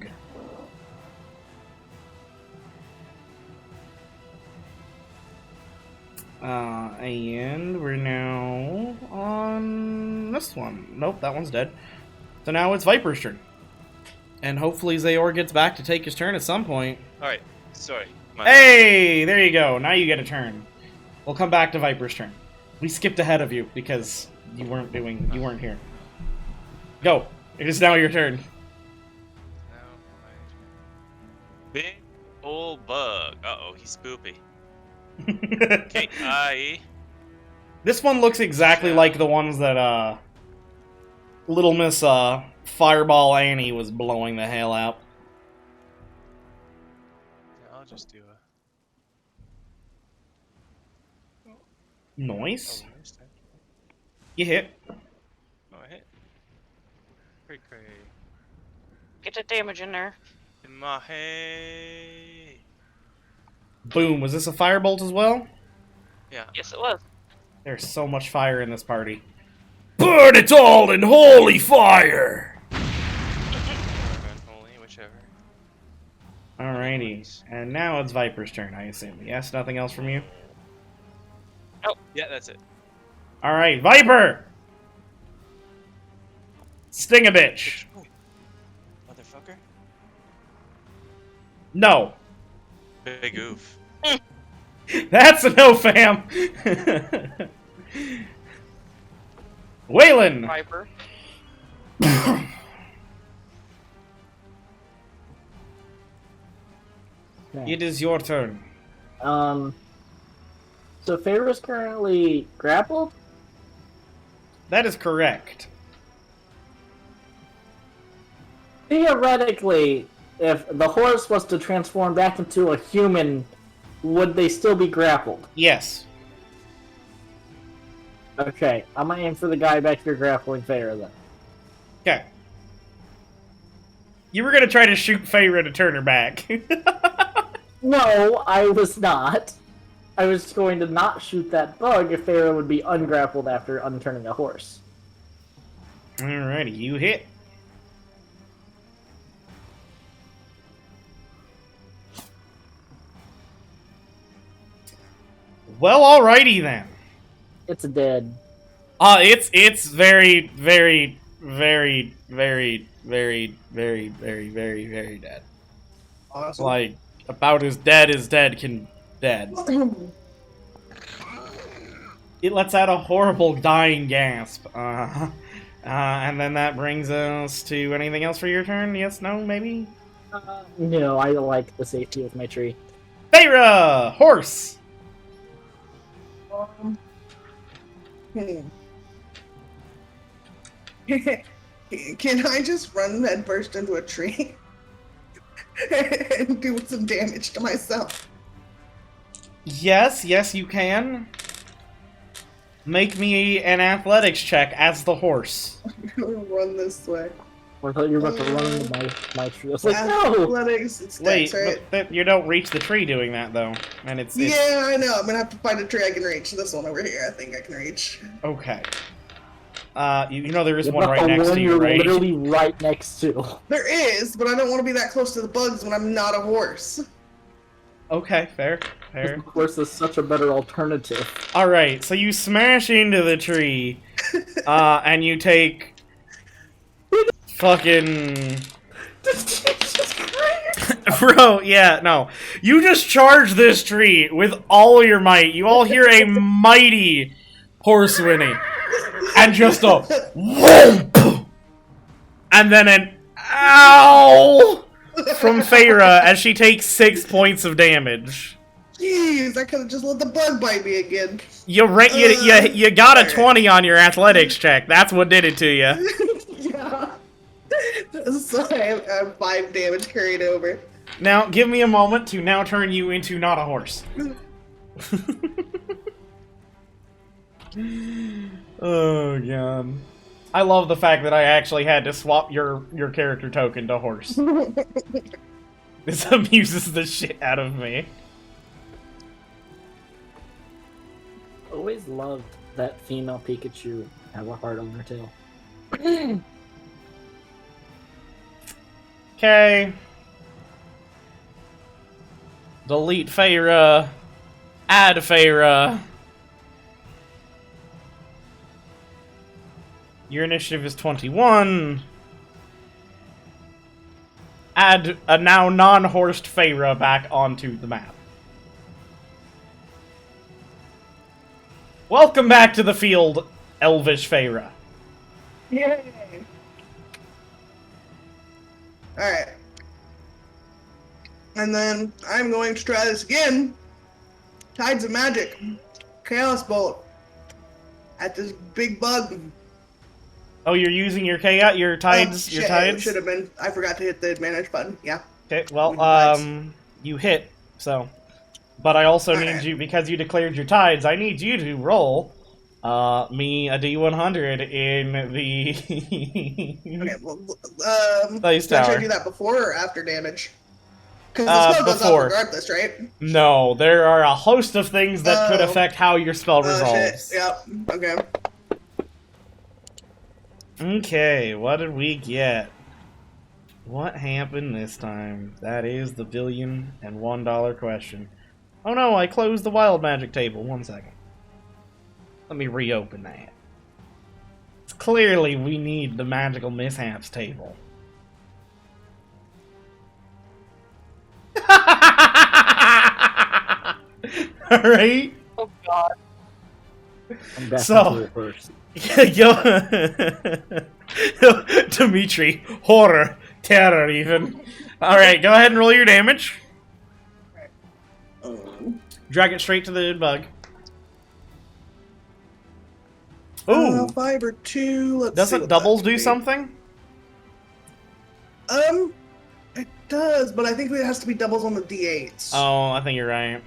And we're now on this one. Nope, that one's dead. So now it's Viper's turn. And hopefully Zaor gets back to take his turn at some point. Alright, sorry. Hey, there you go. Now you get a turn. We'll come back to Viper's turn. We skipped ahead of you because you weren't here. Go. It is now your turn. Big old bug. Uh-oh, he's spoopy. Okay, This one looks exactly like the ones that Little Miss Fireball Annie was blowing the hell out. I'll just do a... Noise. Oh, nice time. You hit. Oh, I hit. Cray cray. Get the damage in there. In my hay. Boom. Was this a firebolt as well? Yeah. Yes, it was. There's so much fire in this party. Burn it all in holy fire! Holy, whichever. Alrighty. And now it's Viper's turn, I assume. Yes, nothing else from you? Oh, yeah, that's it. Alright, Viper! Sting a bitch. Motherfucker. No. Big oof. That's a no, fam! Weilinn! Viper. It is your turn. So Faeyra's currently grappled? That is correct. Theoretically, if the horse was to transform back into a human, would they still be grappled? Yes. Okay, I'm gonna aim for the guy back here grappling Faeyra then. Okay. You were gonna try to shoot Faeyra to turn her back. No, I was not. I was going to not shoot that bug if Faeyra would be ungrappled after unturning a horse. Alrighty, you hit. Well, alrighty then. It's dead. It's very, very, very, very, very, very, very, very, very dead. Awesome. Like, about as dead can dead. It lets out a horrible dying gasp. And then that brings us to anything else for your turn? Yes, no, maybe? No, I like the safety of my tree. Faeyra! Horse! Can I just run that burst into a tree and do some damage to myself? Yes, you can. Make me an athletics check as the horse. I'm gonna run this way. I thought you were about to run into my tree. I was like, no! Athletics, it's Wait, dex, right? but you don't reach the tree doing that though, and it's Yeah, I know. I'm gonna have to find a tree I can reach. This one over here, I think I can reach. okay. You know there is Yeah, one but right the next one to you, you're right? literally right next to. There is, but I don't want to be that close to the bugs when I'm not a horse. Okay, fair, fair. Of course, is such a better alternative. All right, so you smash into the tree, and you take fucking. Bro, yeah, no. You just charge this tree with all your might. You all hear a mighty horse whinny. And just a whoomp! And then an ow from Faeyra as she takes 6 points of damage. Jeez, I could have just let the bug bite me again. You got a 20 on your athletics check. That's what did it to you. Yeah. So I have 5 damage carried over. Now, give me a moment to now turn you into not a horse. Oh, God. I love the fact that I actually had to swap your character token to horse. This amuses the shit out of me. Always loved that female Pikachu have a heart on their tail. Okay. Delete Faeyra. Add Faeyra. Your initiative is 21. Add a now non-horsed Faeyra back onto the map. Welcome back to the field, Elvish Faeyra. Yay! Alright. And then I'm going to try this again. Tides of Magic. Chaos Bolt. At this big bug. Oh, you're using your tides? Your It tides? should have been. I forgot to hit the advantage button. Yeah. Okay, well, you hit, so. But I also need you, because you declared your tides, I need you to roll me a D100 in the Okay, well, dice should I tower. do that before or after damage? Because the spell goes before. off regardless, right? No, there are a host of things that could affect how your spell resolves. Shit. Yep. Okay. Okay, what did we get? What happened this time? That is the $1,000,001 question. Oh no, I closed the wild magic table. 1 second. Let me reopen that. Clearly, we need the magical mishaps table. Alright? Oh god. I'm back So- into it first. Dimitri, horror, terror even. Alright, go ahead and roll your damage. Drag it straight to the bug. Ooh! 5 or 2. Let's see Doesn't what doubles that could do be. something? It does, but I think it has to be doubles on the D8s. Oh, I think you're right.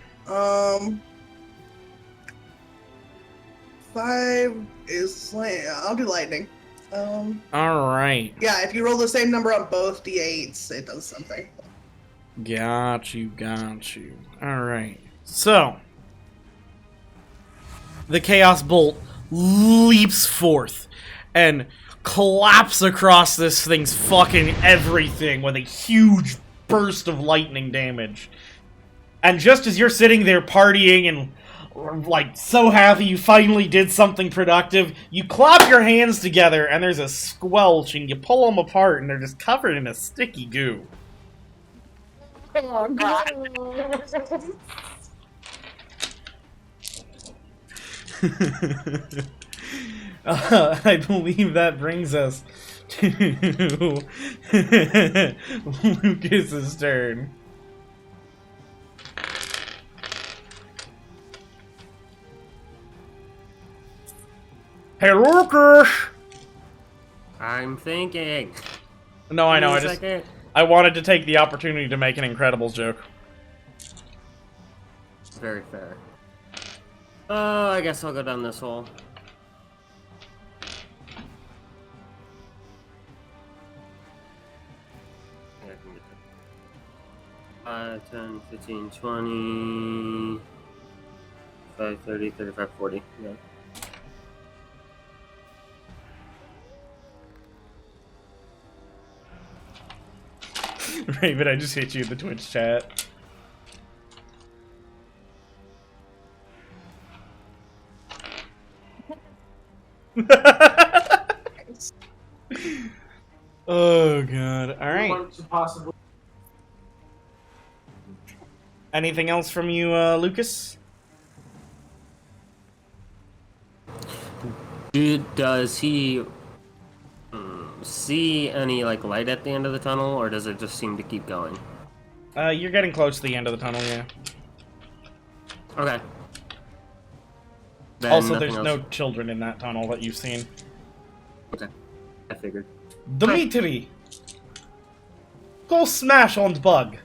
5 is I'll do lightning. Alright. Yeah, if you roll the same number on both D8s, it does something. Got you. Alright. So, the Chaos Bolt leaps forth and collapses across this thing's fucking everything with a huge burst of lightning damage. And just as you're sitting there partying and like so happy you finally did something productive, you clap your hands together and there's a squelch and you pull them apart and they're just covered in a sticky goo. Oh god. I believe that brings us to Lucas's turn. Hey, Lucas! I'm thinking. No, I know. Give me a second. I wanted to take the opportunity to make an Incredibles joke. Very fair. Oh, I guess I'll go down this hole. 5, 10, 15, 20, 5, 30, 35, 40. Yeah. Raven, I just hit you in the Twitch chat. Oh god. Alright. Anything else from you, Lucas? Does he see any like light at the end of the tunnel, or does it just seem to keep going? You're getting close to the end of the tunnel, yeah. Okay. Then Also, nothing there's else. no children in that tunnel that you've seen. Okay, I figured. Dimetri! Go smash on the bug!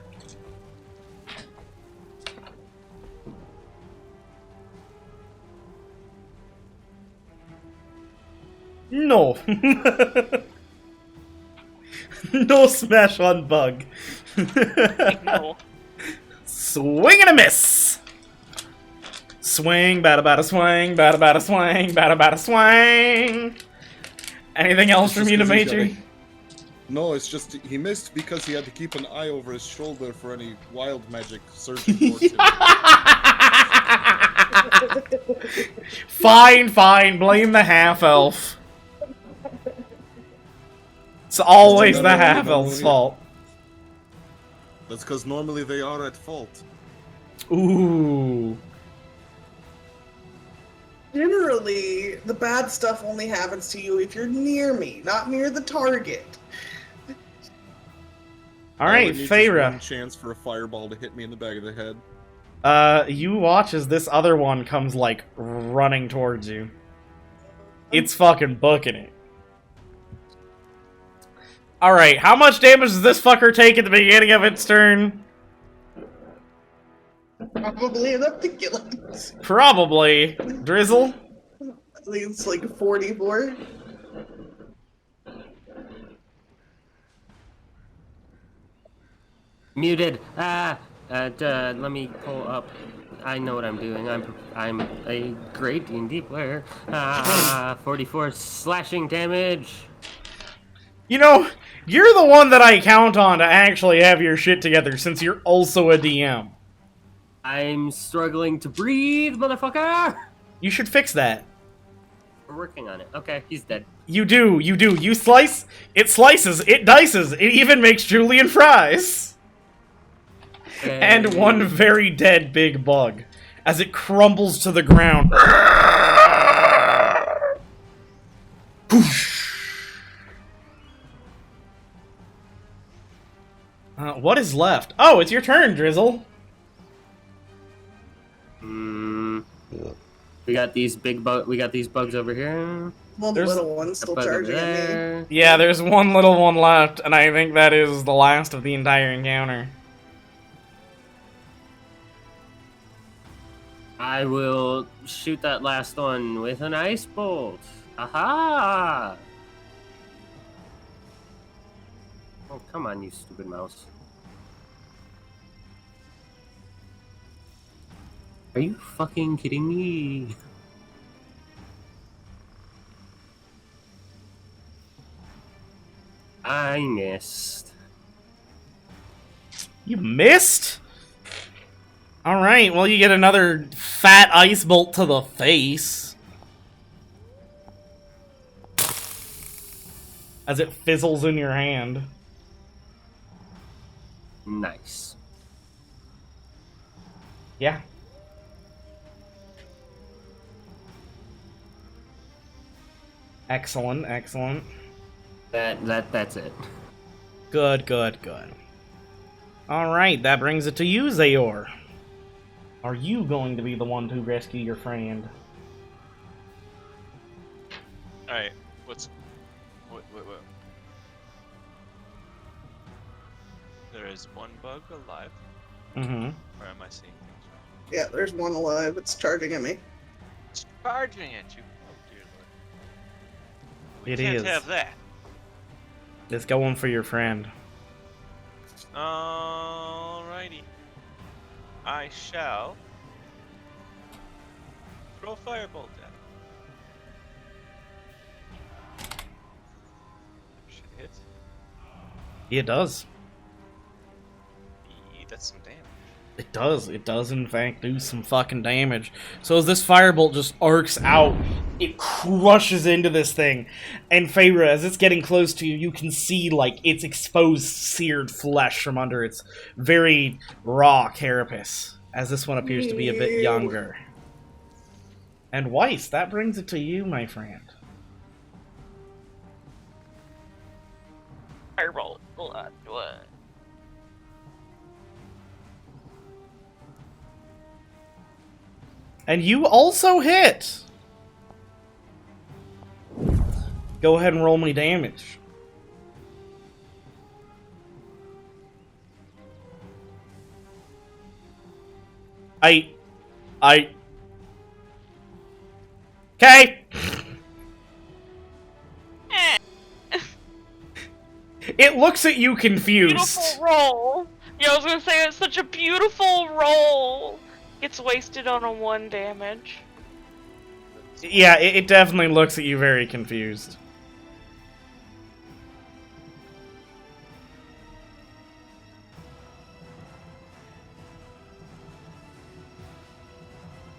No. No smash on bug. No. Swing and a miss! Swing, bada swing, bada swing, bada swing! Anything else It's from just you, 'cause he's Dimitri? No, it's just he missed because he had to keep an eye over his shoulder for any wild magic surging towards him. Fine, blame the half-elf. It's always the half-elf's fault. That's because normally they are at fault. Ooh. Generally, the bad stuff only happens to you if you're near me, not near the target. Alright, Faeyra. One chance for a fireball to hit me in the back of the head. You watch as this other one comes, like, running towards you. It's fucking booking it. Alright, how much damage does this fucker take at the beginning of its turn? Probably enough to kill it. Probably. Drizzle? I think it's like 44. Muted. Let me pull up. I know what I'm doing. I'm a great D&D player. 44 slashing damage. You know, you're the one that I count on to actually have your shit together, since you're also a DM. I'm struggling to breathe, motherfucker! You should fix that. We're working on it. Okay, he's dead. You do. You slice, it slices, it dices, it even makes julienne fries. And one very dead big bug, as it crumbles to the ground. What is left? Oh, it's your turn, Drizzle. We got these bugs over here. One There's little one still charging at me. Yeah, there's one little one left, and I think that is the last of the entire encounter. I will shoot that last one with an ice bolt. Aha! Oh, come on, you stupid mouse. Are you fucking kidding me? I missed. You missed? Alright, well you get another fat ice bolt to the face. As it fizzles in your hand. Nice. Yeah. Excellent. That's it. Good. Alright, that brings it to you, Zaor. Are you going to be the one to rescue your friend? Alright, wait. There is one bug alive. Mm-hmm. Or am I seeing things wrong? Yeah, there's one alive. It's charging at me. It's charging at you. Oh dear lord. We It can't is. have that. It's going for your friend. Alrighty. I shall throw a firebolt at it. Should hit. It does. That's some damage. It does. It does, in fact, do some fucking damage. So as this firebolt just arcs out, it crushes into this thing. And Faeyra, as it's getting close to you, you can see, like, its exposed, seared flesh from under its very raw carapace, as this one appears to be a bit younger. And Weiss, that brings it to you, my friend. Firebolt. What? And you also hit! Go ahead and roll me damage. Okay. It looks at you confused. Beautiful roll. Yeah, I was gonna say it's such a beautiful roll. Gets wasted on a 1 damage. Yeah, it definitely looks at you very confused.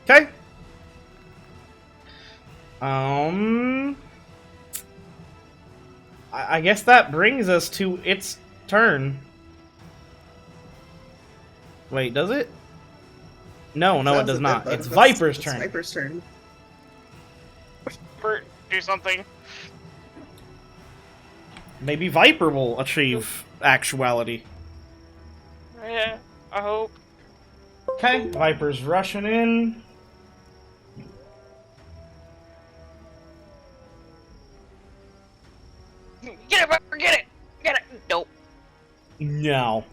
Okay. I guess that brings us to its turn. Wait, does it? No, it does not. It's Viper's turn. It's Viper's turn. Flirt, do something. Maybe Viper will achieve actuality. Yeah, I hope. Okay, Viper's rushing in. Get it, Viper, get it! Get it! Nope. No.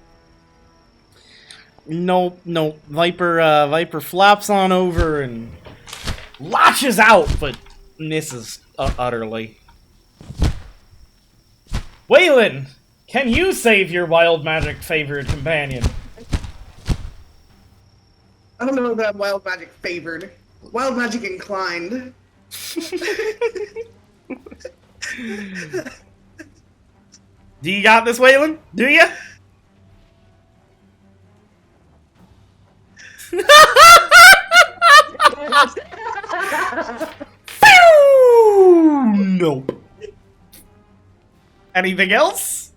Nope. Viper flaps on over and latches out, but misses utterly. Weilinn, can you save your wild magic favored companion? I don't know that I'm wild magic favored. Wild magic inclined. Do you got this, Weilinn? Do you? Nope. Anything else?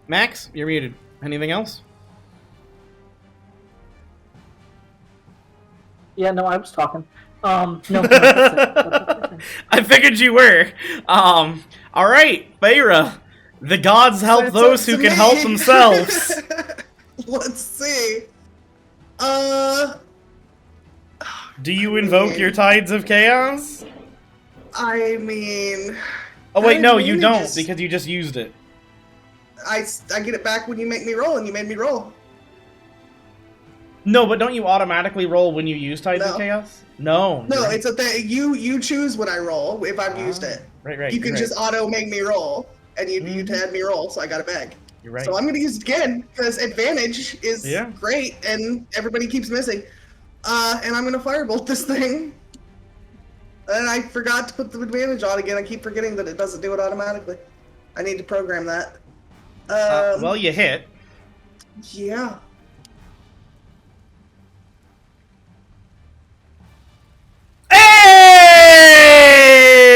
Max, you're muted. Anything else? Yeah, no, I was talking. No, that's it. I figured you were. All right, Faeyra. The gods help It's those up who to can me. help themselves. Let's see. Do you invoke your Tides of Chaos? I mean. Oh wait, no, I you mean, don't, just- because you just used it. I get it back when you make me roll, and you made me roll. No, but don't you automatically roll when you use Tides of No. Chaos? No. No, right. it's a thing. You choose when I roll if I've used it. Right. You can you're just auto make me roll, and you had me roll, so I got it back. You're right. So I'm gonna use it again because advantage is Yeah. great, and everybody keeps missing. And I'm gonna firebolt this thing. And I forgot to put the advantage on again. I keep forgetting that it doesn't do it automatically. I need to program that. Well, you hit. Yeah.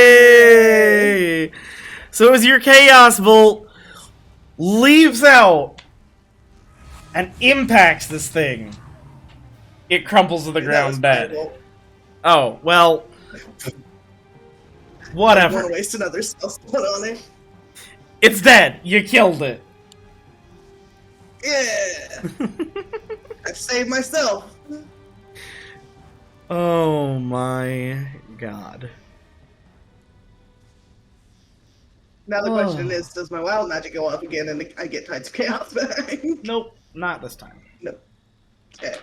Hey! So as your Chaos Bolt leaves out and impacts this thing, it crumples to the That ground was dead. firebolt. Oh, well. I don't Whatever. want to waste another spell slot on it. It's dead. You killed it. Yeah. I've saved myself. Oh my god. Now the question is, does my wild magic go up again and I get Tides of Chaos back? Nope, not this time. No. Okay.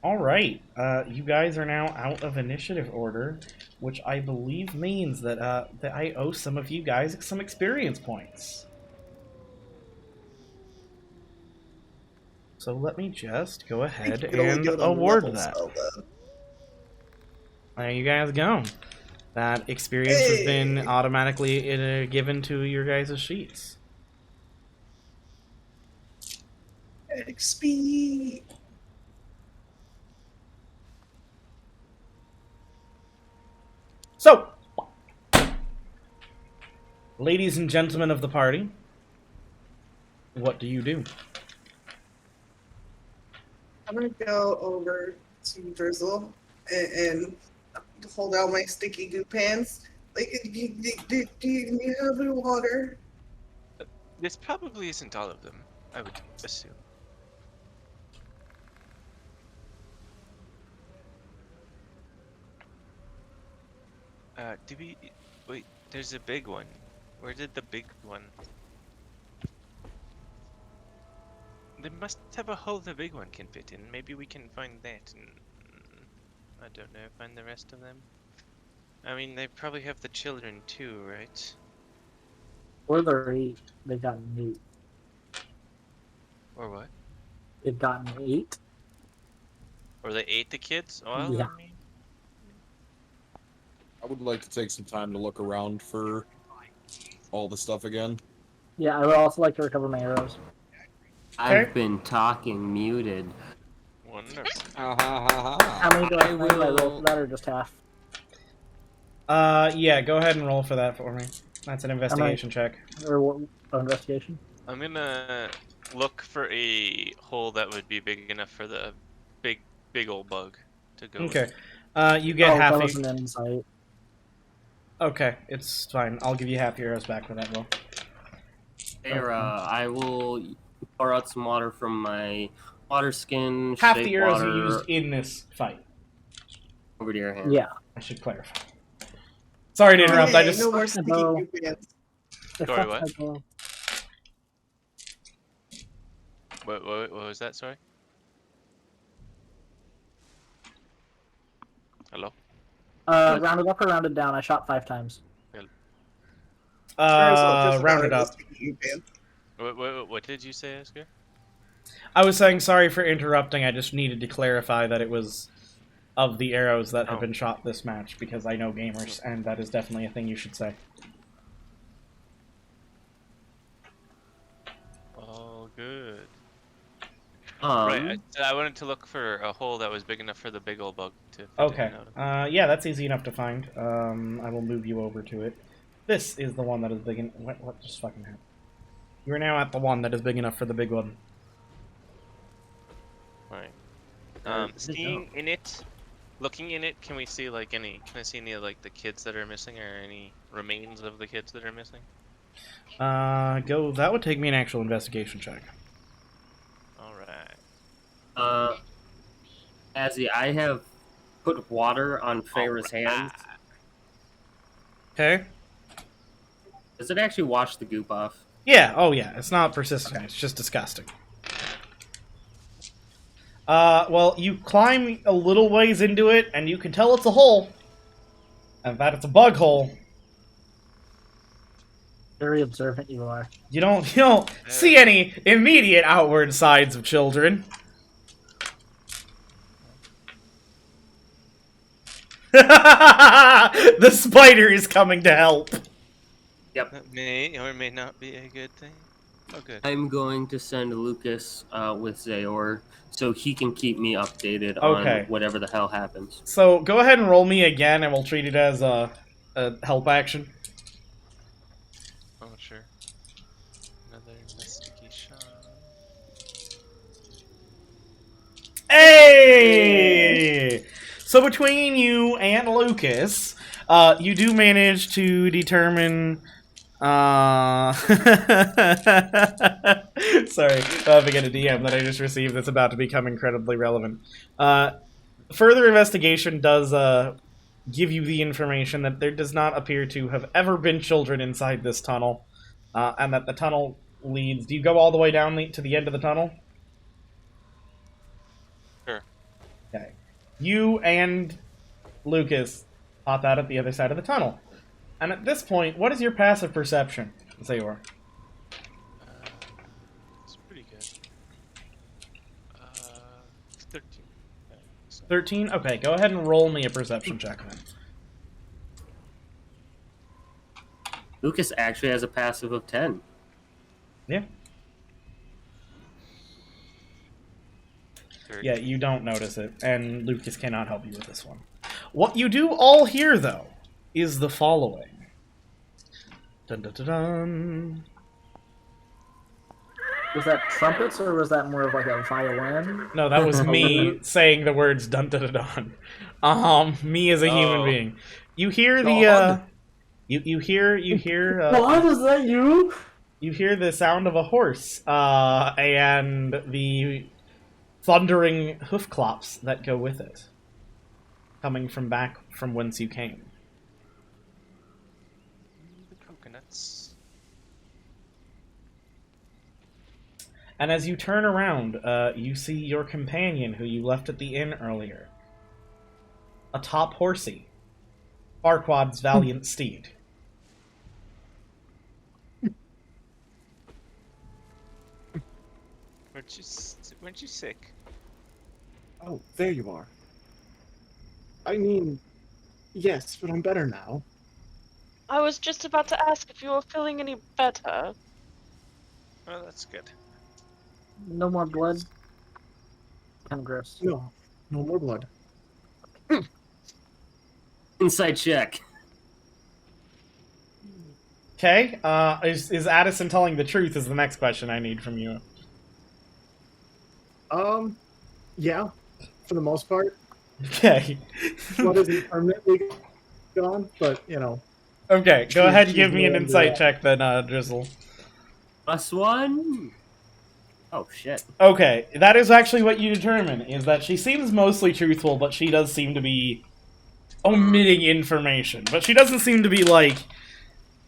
Alright, you guys are now out of initiative order. which I believe means that that I owe some of you guys some experience points. So let me just go ahead You can only and do it on award level that. spell, though. There you guys go. That experience has been automatically given to your guys' sheets. XP. So, ladies and gentlemen of the party, what do you do? I'm gonna go over to Drizzle and hold out my sticky goo pants. Like, do you have any water? This probably isn't all of them, I would assume. Do we... Wait, there's a big one. Where did the big one... They must have a hole the big one can fit in. Maybe we can find that and... I don't know, find the rest of them. I mean, they probably have the children too, right? Or they're 8. They've gotten 8. Or what? They've gotten 8. Or they ate the kids? Well, Yeah. I mean... I would like to take some time to look around for all the stuff again. Yeah, I would also like to recover my arrows. I've been talking muted. Wonderful. How many do I roll for that, or just half? Yeah, go ahead and roll for that for me. That's an investigation check. Or what? Investigation? I'm gonna look for a hole that would be big enough for the big old bug to go Okay. in. You get half that a... was an insight. Okay, it's fine. I'll give you half your arrows back for that roll. Faeyra, I will pour out some water from my water skin. Half shake the arrows water you used in this fight. over to your hand. Yeah. I should clarify. Sorry to interrupt, I Hey, just... no more sticky goo pants. Sorry, what? What was that, sorry? Hello? Rounded up or rounded down? I shot 5 times. Rounded up. What did you say, Asgeir? I was saying sorry for interrupting, I just needed to clarify that it was of the arrows that have been shot this match, because I know gamers, and that is definitely a thing you should say. Oh, good. Right, I wanted to look for a hole that was big enough for the big old bug to fit Okay. in out of. Yeah, that's easy enough to find. I will move you over to it. This is the one that is big enough. What just fucking happened? You're now at the one that is big enough for the big one. Right. Seeing in it, looking in it, can we see like any? Can I see any of like the kids that are missing, or any remains of the kids that are missing? That would take me an actual investigation check. All right. Azzy, I have put water on Faeyra's hands. Okay. Does it actually wash the goop off? Yeah, oh yeah, it's not persistent, it's just disgusting. Well, you climb a little ways into it, and you can tell it's a hole. And that it's a bug hole. Very observant you are. You don't see any immediate outward signs of children. The spider is coming to help. Yep. That may or may not be a good thing. Oh, good. I'm going to send Lucas with Zaor so he can keep me updated Okay. on whatever the hell happens. So go ahead and roll me again, and we'll treat it as a help action. Oh, sure. Another investigation. Hey! So between you and Lucas, you do manage to determine. Sorry, I'm having a DM that I just received that's about to become incredibly relevant. Further investigation does give you the information that there does not appear to have ever been children inside this tunnel, and that the tunnel leads. Do you go all the way down to the end of the tunnel? Sure. Okay. You and Lucas pop out at the other side of the tunnel. And at this point, what is your passive perception, Zaor? It's pretty good. 13. 13? Okay, go ahead and roll me a perception check then. Lucas actually has a passive of 10. Yeah. Yeah, you don't notice it, and Lucas cannot help you with this one. What you do all hear, though, is the following. Dun dun dun dun. Was that trumpets or was that more of like a violin? No, that was me saying the words dun dun dun dun. Me as a human being. You hear the you hear What is that? You hear the sound of a horse, and the thundering hoof clops that go with it, coming from back from whence you came. The coconuts. And as you turn around, you see your companion who you left at the inn earlier. Atop Horsey, Farquaad's valiant steed. Weren't you sick? Oh, there you are. I mean, yes, but I'm better now. I was just about to ask if you were feeling any better. Oh, that's good. No more blood. Kind of gross. No more blood. Insight check. Okay, is Addison telling the truth is the next question I need from you. Yeah, for the most part. Okay. Blood isn't permanently gone, but, you know. Okay, go ahead and give me an insight check then, Drizzle. +1? Oh, shit. Okay, that is actually what you determine, is that she seems mostly truthful, but she does seem to be omitting information. But she doesn't seem to be, like,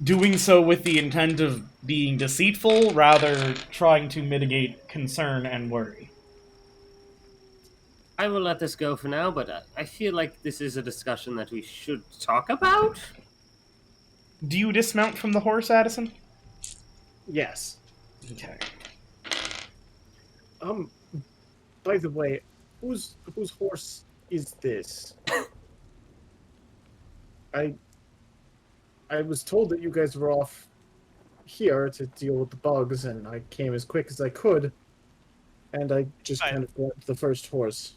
doing so with the intent of being deceitful, rather trying to mitigate concern and worry. I will let this go for now, but I feel like this is a discussion that we should talk about. Do you dismount from the horse, Addison? Yes. Okay. By the way, whose horse is this? I was told that you guys were off here to deal with the bugs, and I came as quick as I could, and I just kind of grabbed the first horse.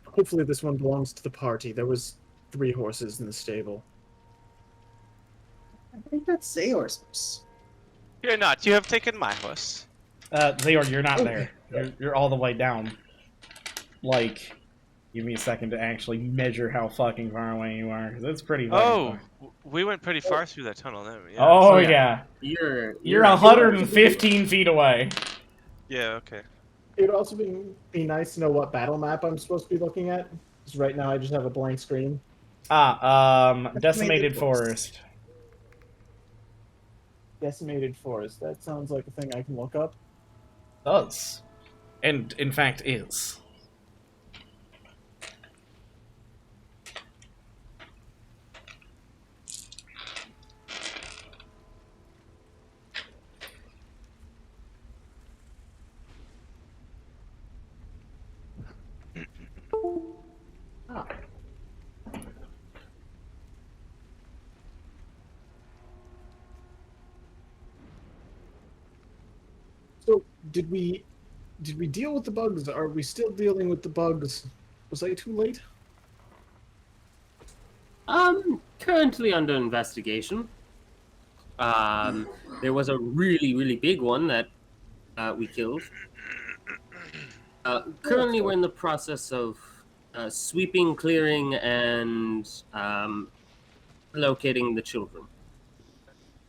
Hopefully this one belongs to the party. There was 3 horses in the stable. I think that's Zaor's horse. You're not. You have taken my horse. Zaor, you're not there. You're all the way down. Like, give me a second to actually measure how fucking far away you are, because it's pretty far. We went pretty far through that tunnel, didn't we? Yeah. Oh, So, yeah. You're 115 feet away. Yeah, okay. It would also be nice to know what battle map I'm supposed to be looking at, because right now I just have a blank screen. Decimated Forest. Decimated Forest. That sounds like a thing I can look up. Does. And, in fact, is. So, did we deal with the bugs? Are we still dealing with the bugs? Was I too late? Currently under investigation. There was a really, really big one that we killed. Currently, we're in the process of sweeping, clearing, and locating the children.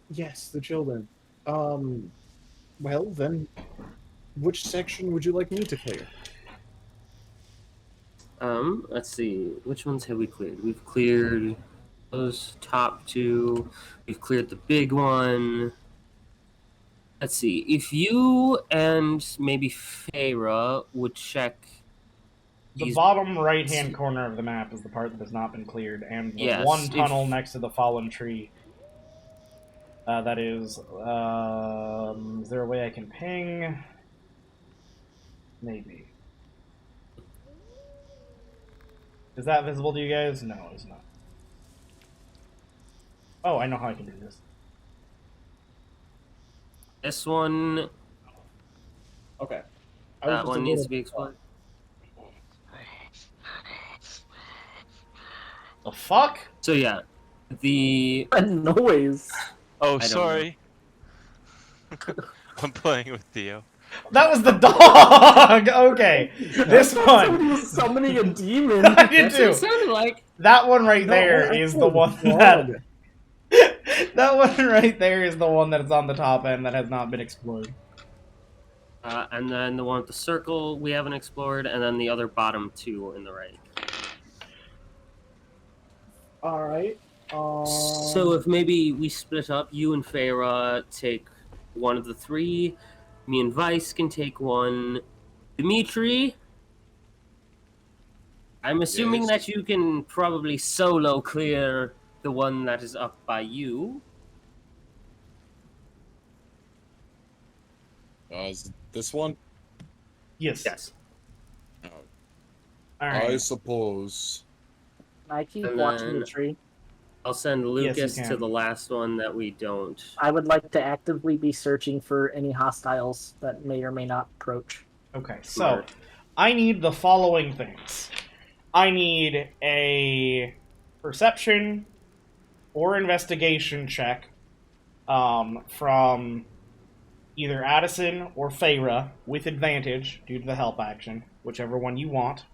Yes, the children. Well, then, which section would you like me to clear? Let's see. Which ones have we cleared? We've cleared those top 2. We've cleared the big one. Let's see. If you and maybe Faeyra would check The bottom right-hand corner of the map is the part that has not been cleared, and the one tunnel next to the fallen tree. That is there a way I can ping? Maybe. Is that visible to you guys? No, it's not. Oh, I know how I can do this. This one. Okay. That one needs to be explored. The fuck? So yeah, the noise. Oh, don't sorry. I'm playing with Theo. That was the dog! Okay. This Somebody one. was summoning a demon. I did That's what too. it sounded like. That one right No, there I is the told one you, that... dog. That one right there is the one that is on the top end that has not been explored. And then the one with the circle we haven't explored, and then the other bottom two in the right. All right. So if maybe we split up, you and Faeyra take one of the three, me and Vice can take one. Dimetri, I'm assuming Yes. that you can probably solo clear the one that is up by you. Is this one? Yes. Yes. Oh, Alright. I suppose. I keep And watching then- the tree. I'll send Lucas you to can. the last one that we don't. I would like to actively be searching for any hostiles that may or may not approach. Okay, so I need the following things. I need a perception or investigation check from either Addison or Faeyra with advantage due to the help action, whichever one you want.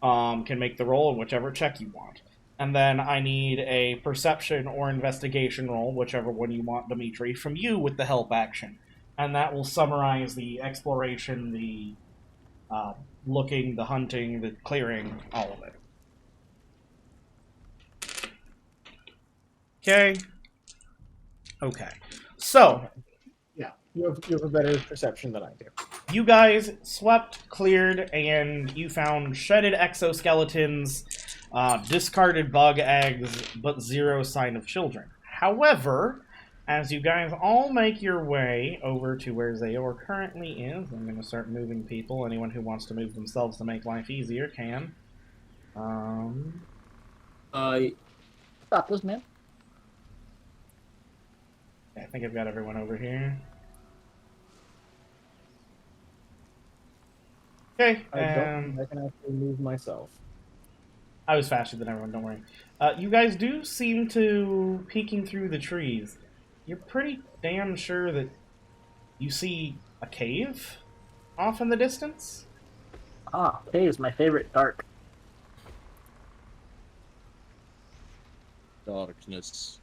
Can make the roll in whichever check you want. And then I need a perception or investigation roll, whichever one you want, Dimitri, from you with the help action. And that will summarize the exploration, the looking, the hunting, the clearing, all of it. Okay. Okay. So, Yeah, you have a better perception than I do. you guys swept, cleared, and you found shredded exoskeletons, discarded bug eggs, but zero sign of children. However, as you guys all make your way over to where Zaor currently is, I'm going to start moving people. Anyone who wants to move themselves to make life easier can. Stop this, man. I think I've got everyone over here. Okay, I don't think I can actually move myself. I was faster than everyone, don't worry. You guys do seem to, peeking through the trees, you're pretty damn sure that you see a cave off in the distance? Ah, cave's my favorite dark. Darkness.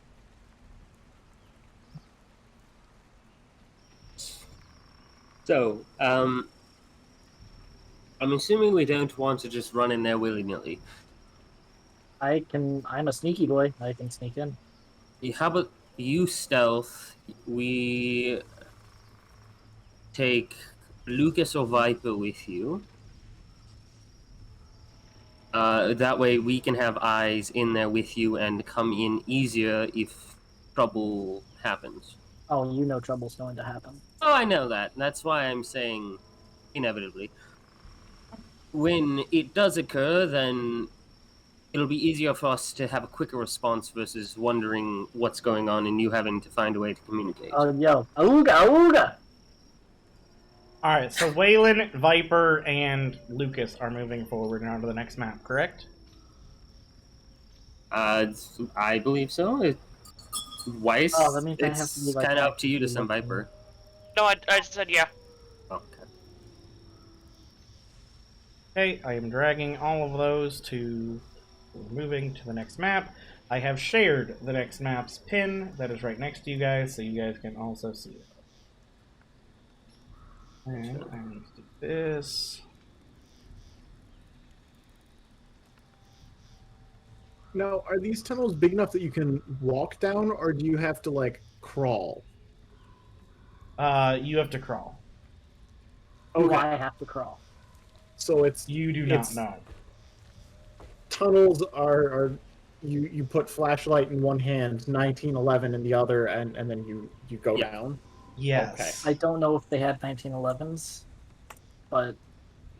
So, I'm assuming we don't want to just run in there willy-nilly. I'm a sneaky boy. I can sneak in. How about you stealth? We take Lucas or Viper with you. That way we can have eyes in there with you and come in easier if trouble happens. Oh, you know trouble's going to happen. Oh, I know that. That's why I'm saying inevitably. When it does occur, then it'll be easier for us to have a quicker response versus wondering what's going on and you having to find a way to communicate. Oh, yo, ooga, ooga! Alright, so Weilinn, Viper, and Lucas are moving forward now to the next map, correct? I believe so. Weiss, Oh, that means I have to it's be, like, kind of up to you to actively send looking. Viper. No, I said yeah. Okay. Okay, I am dragging all of those to moving to the next map. I have shared the next map's pin that is right next to you guys, so you guys can also see it. And I need to do this. Now, are these tunnels big enough that you can walk down, or do you have to, like, crawl? You have to crawl. Do Okay. I have to crawl? So it's You do not it's- know. tunnels are you put flashlight in one hand, 1911 in the other, and then you go Yeah. down. Yes. I don't know if they had 1911s, but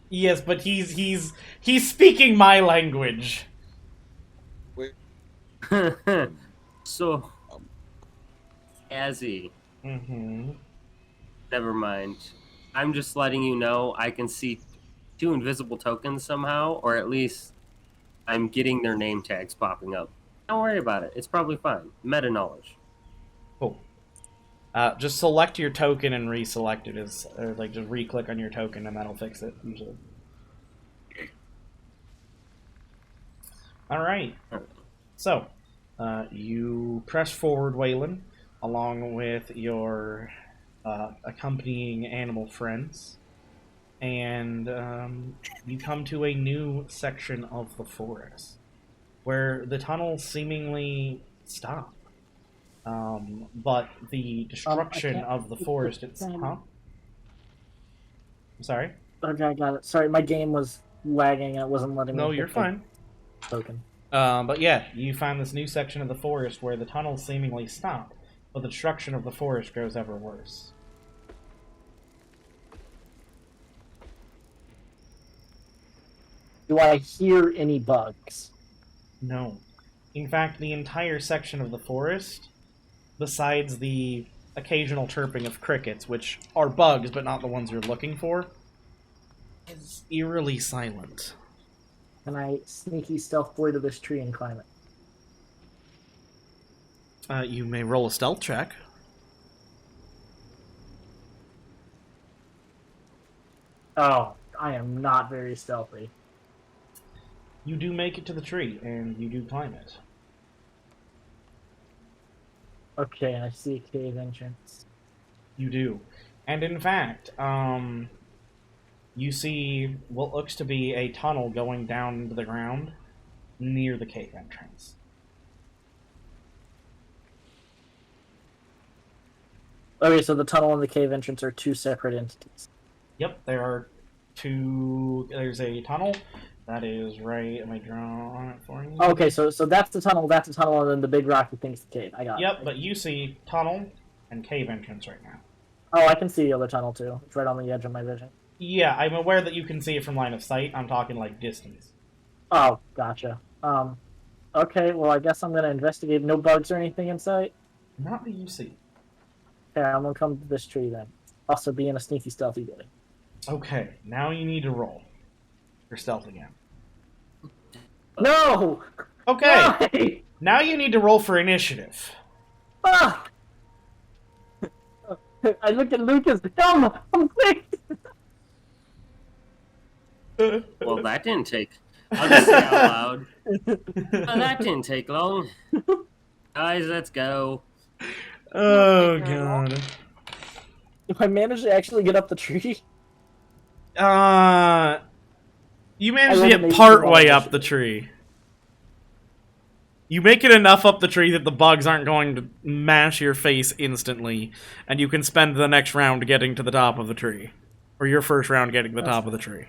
Yes, but he's speaking my language. So, Azzy, Mm-hmm. never mind. I'm just letting you know I can see 2 invisible tokens somehow, or at least I'm getting their name tags popping up. Don't worry about it. It's probably fine. Meta knowledge. Cool. Just select your token and reselect it or like just re-click on your token and that'll fix it usually. All right. So, you press forward, Weilinn, along with your accompanying animal friends, and you come to a new section of the forest where the tunnels seemingly stop. But the destruction of the forest itself. Huh? I'm sorry? okay, I got it. Sorry, my game was lagging and it wasn't letting me. No, hit you're the fine. Token. But yeah, you find this new section of the forest where the tunnels seemingly stop, but the destruction of the forest grows ever worse. Do I hear any bugs? No. In fact, the entire section of the forest, besides the occasional chirping of crickets, which are bugs but not the ones you're looking for, is eerily silent. Can I sneaky stealth boy to this tree and climb it? You may roll a stealth check. Oh, I am not very stealthy. You do make it to the tree, and you do climb it. Okay, I see a cave entrance. You do. And in fact, you see what looks to be a tunnel going down into the ground near the cave entrance. Okay, so the tunnel and the cave entrance are two separate entities. Yep, there are two. There's a tunnel that is right. Am I drawing it for you? Okay, so that's the tunnel, and then the big rocky thing's the cave. I got it. Yep, but you see tunnel and cave entrance right now. Oh, I can see the other tunnel too. It's right on the edge of my vision. Yeah, I'm aware that you can see it from line of sight. I'm talking like distance. Oh, gotcha. Okay, well, I guess I'm gonna investigate. No bugs or anything in sight? Not that you see. Okay, I'm gonna come to this tree then. Also being a sneaky stealthy boy. Okay, now you need to roll for stealth again. No! Okay, Why? now you need to roll for initiative. Ah! I look at Lucas. Dumb! I'm quick! Well, that didn't take. I'll just say out loud. Well, that didn't take long. Guys, let's go. Oh god. If I manage to actually get up the tree, You managed to I get rolled part an way initiative. up the tree. You make it enough up the tree that the bugs aren't going to mash your face instantly, and you can spend the next round getting to the top of the tree. Or your first round getting to the top of the tree.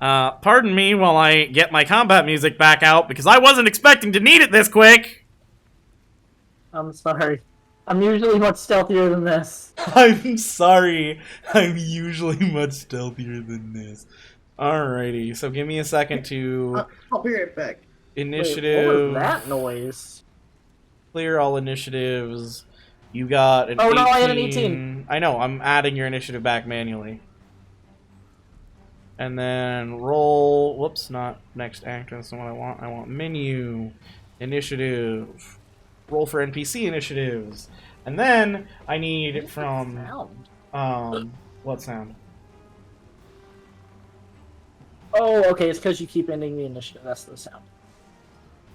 Pardon me while I get my combat music back out, because I wasn't expecting to need it this quick! I'm sorry. I'm usually much stealthier than this. I'm sorry. I'm usually much stealthier than this. Alrighty, so give me a second to I'll be right back. initiative. Wait, what was that noise? Clear all initiatives. You got an 18. Oh, no, I had an 18. I know, I'm adding your initiative back manually. And then roll. Whoops, not next act. That's not what I want. I want menu, initiative, roll for NPC initiatives. And then I need from. What sound? Oh, okay, it's because you keep ending the initiative. That's the sound.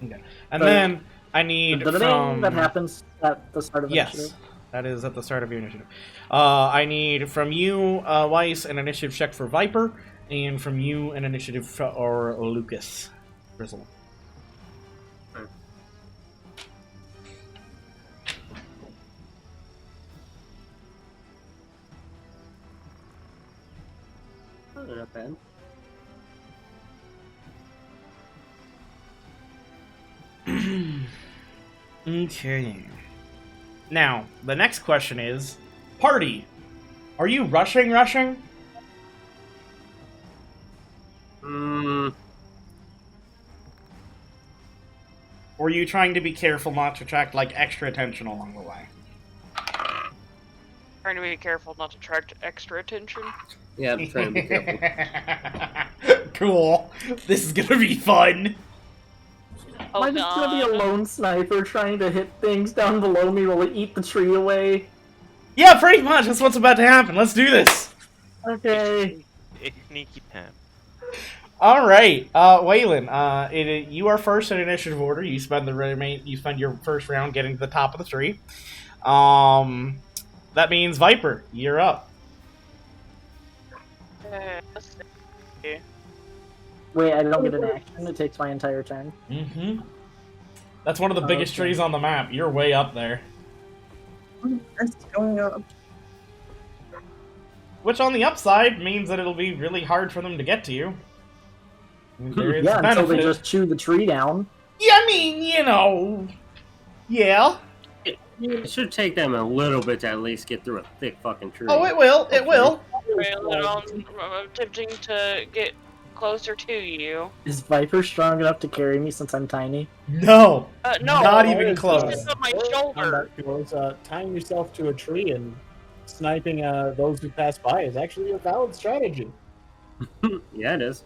Okay. And So- then I need from. That happens at the start of the Yes, initiative. that is at the start of your initiative. I need from you, Weiss, an initiative check for Viper, and from you an initiative for Lucas. Drizzle. Oh, not bad. Okay. Now, the next question is, party, are you rushing? Or are you trying to be careful not to attract, like, extra attention along the way? Trying to be careful not to attract extra attention. Yeah, I'm trying to be careful. Cool. This is gonna be fun. Oh, Am I just gonna be a God. lone sniper trying to hit things down below me while we eat the tree away? Yeah, pretty much. That's what's about to happen. Let's do this. Okay. Sneaky time. All right, Weilinn. You are first in initiative order. You spend You spend your first round getting to the top of the tree. That means Viper. You're up. Let's see. Wait, I don't get an action. It takes my entire turn. Mm-hmm. That's one of the biggest trees on the map. You're way up there. What's going on? Which, on the upside, means that it'll be really hard for them to get to you. There is Yeah, until they benefit. just chew the tree down. Yeah, I mean, you know. Yeah. It should take them a little bit to at least get through a thick fucking tree. Oh, it will. It will. I'm attempting to get closer to you. Is Viper strong enough to carry me since I'm tiny? No. No. Not even It's close. It's on my shoulder. Tying yourself to a tree and sniping those who pass by is actually a valid strategy. Yeah, it is.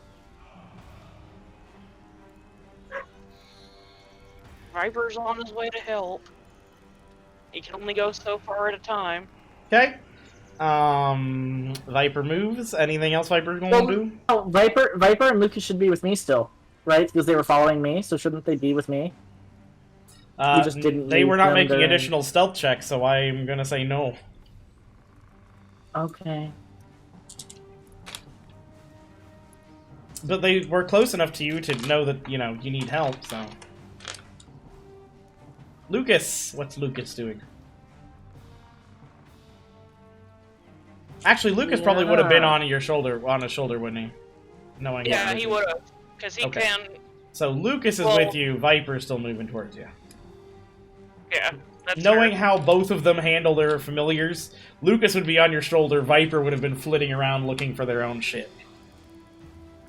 Viper's on his way to help. He can only go so far at a time. Okay. Viper moves. Anything else Viper's going to do? Oh, Viper and Lucas should be with me still, right? Because they were following me, so shouldn't they be with me? We just didn't They use were not them making during- additional stealth checks, so I'm going to say no. Okay. But they were close enough to you to know that, you need help, so... Lucas! What's Lucas doing? Actually, Lucas probably would have been on his shoulder, wouldn't he? Knowing Yeah, what he Lucas- would have. Because he Okay. can... So Lucas is Well- with you, Viper's still moving towards you. Yeah, that's Knowing fair. how both of them handle their familiars, Lucas would be on your shoulder, Viper would have been flitting around looking for their own shit.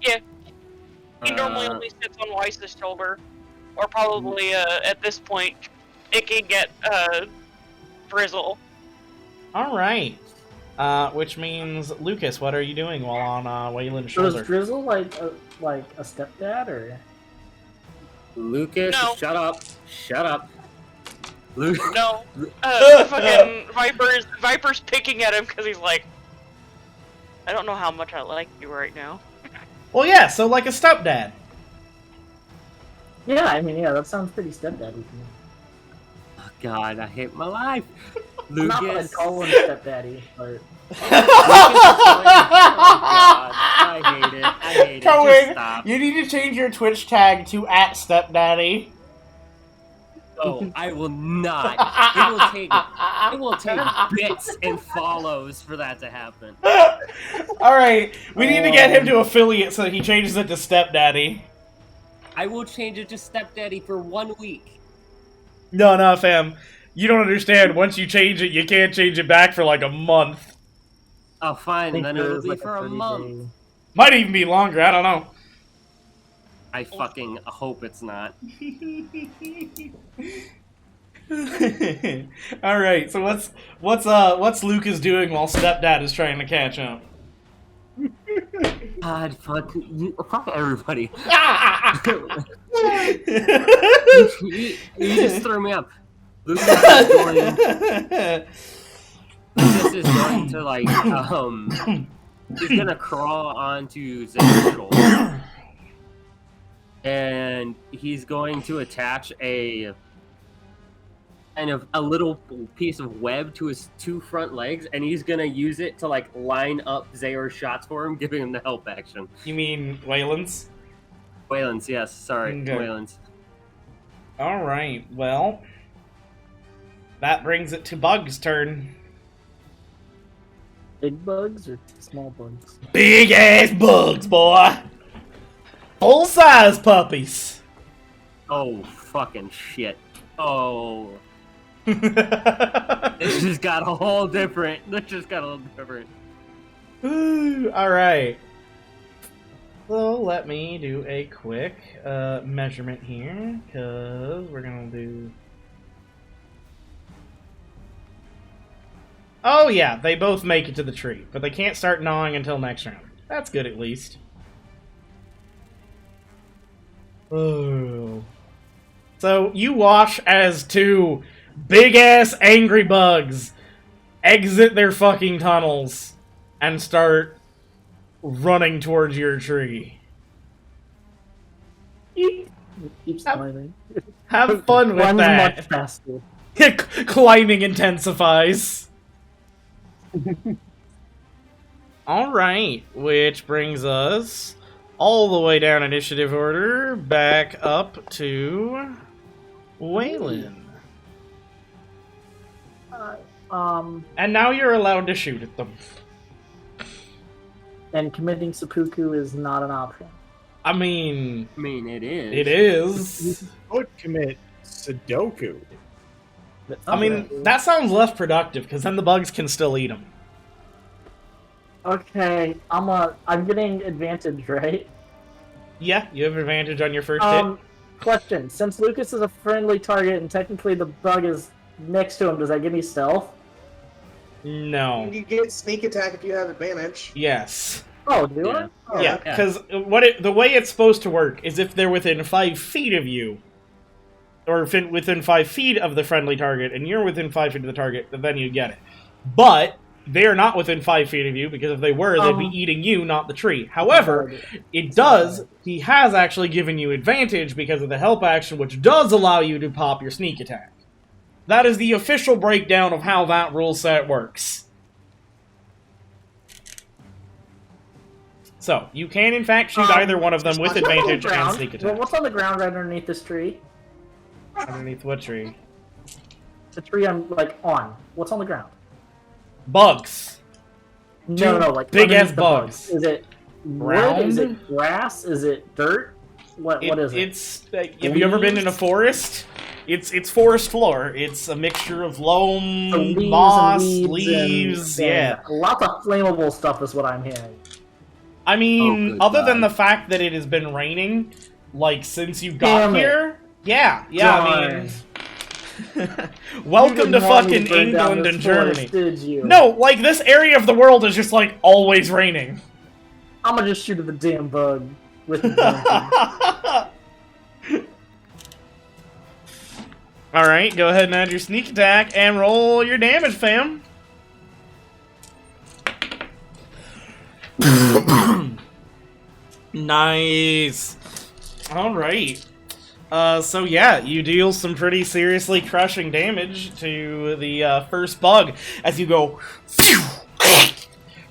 Yeah. He normally only sits on Weiss's shoulder. Or probably, at this point, it can get, Drizzle. Alright. Which means, Lucas, what are you doing while on Wayland's So is shoulder? Drizzle like a stepdad, or? Lucas, No. shut up. Shut up. No. Fucking Viper's picking at him because he's like, I don't know how much I like you right now. Well, yeah, so like a stepdad. Yeah, I mean, yeah, that sounds pretty stepdaddy to me. Oh, God, I hate my life. I'm not gonna Lucas. call him stepdaddy, but Oh, God, I hate it. I hate it. Just Coen, stop. you need to change your Twitch tag to @stepdaddy. Oh, I will not. It will take bits and follows for that to happen. Alright, we need to get him to affiliate so that he changes it to stepdaddy. I will change it to stepdaddy for 1 week. No, fam. You don't understand. Once you change it, you can't change it back for like a month. Oh, I fine, think then there it'll is be like for a 30 month. day- Might even be longer, I don't know. I fucking hope it's not. Alright, so what's Lucas doing while stepdad is trying to catch up? God, fuck everybody. you just threw me up. Lucas is going to like he's gonna crawl onto Zaor's shoulder, and he's going to attach a kind of a little piece of web to his 2 front legs, and he's gonna use it to like line up Zaor's shots for him, giving him the help action. You mean Wayland's? Wayland's, yes, sorry, Okay. Wayland's. Alright, well... That brings it to Bug's turn. Big bugs or small bugs? Big ass bugs, boy! Full size puppies! Oh, fuck. fucking shit. Oh. This just got a whole different. Alright. So let me do a quick measurement here, because we're going to do... Oh yeah, they both make it to the tree, but they can't start gnawing until next round. That's good at least. Oh. So you watch as two big-ass angry bugs exit their fucking tunnels and start running towards your tree. Keep smiling. Have fun with Runs that. much faster. Climbing intensifies. Alright, which brings us all the way down initiative order, back up to Weilinn. And now you're allowed to shoot at them. And committing seppuku is not an option. I mean, it is. It is. You could commit Sudoku. I mean, that sounds less productive, because then the bugs can still eat them. Okay, I'm getting advantage, right? Yeah, you have advantage on your first hit. Question. Since Lucas is a friendly target and technically the bug is next to him, does that give me stealth? No. You get sneak attack if you have advantage. Yes. Oh, do I? Oh, Yeah, okay. because the way it's supposed to work is if they're within 5 feet of you, or within 5 feet of the friendly target, and you're within 5 feet of the target, then you get it. But they're not within 5 feet of you, because if they were, they'd be eating you, not the tree. However, he has actually given you advantage because of the help action, which does allow you to pop your sneak attack. That is the official breakdown of how that rule set works. So, you can in fact shoot either one of them with advantage and sneak attack. What's on the ground right underneath this tree? Underneath what tree? The tree I'm, on. What's on the ground? Bugs. No, like big ass underneath the bugs. Is it wood? Is it grass? Is it dirt? What is it? Have you ever been in a forest? It's forest floor. It's a mixture of loam, moss, leaves, yeah. Lots of flammable stuff is what I'm hearing. I mean, other than the fact that it has been raining, since you got here, yeah, I mean... Welcome to fucking England and Germany. Did you? No, this area of the world is just, always raining. I'm gonna just shoot at the damn bug with the Alright, go ahead and add your sneak attack and roll your damage, fam. Nice. Alright. So yeah, you deal some pretty seriously crushing damage to the first bug as you go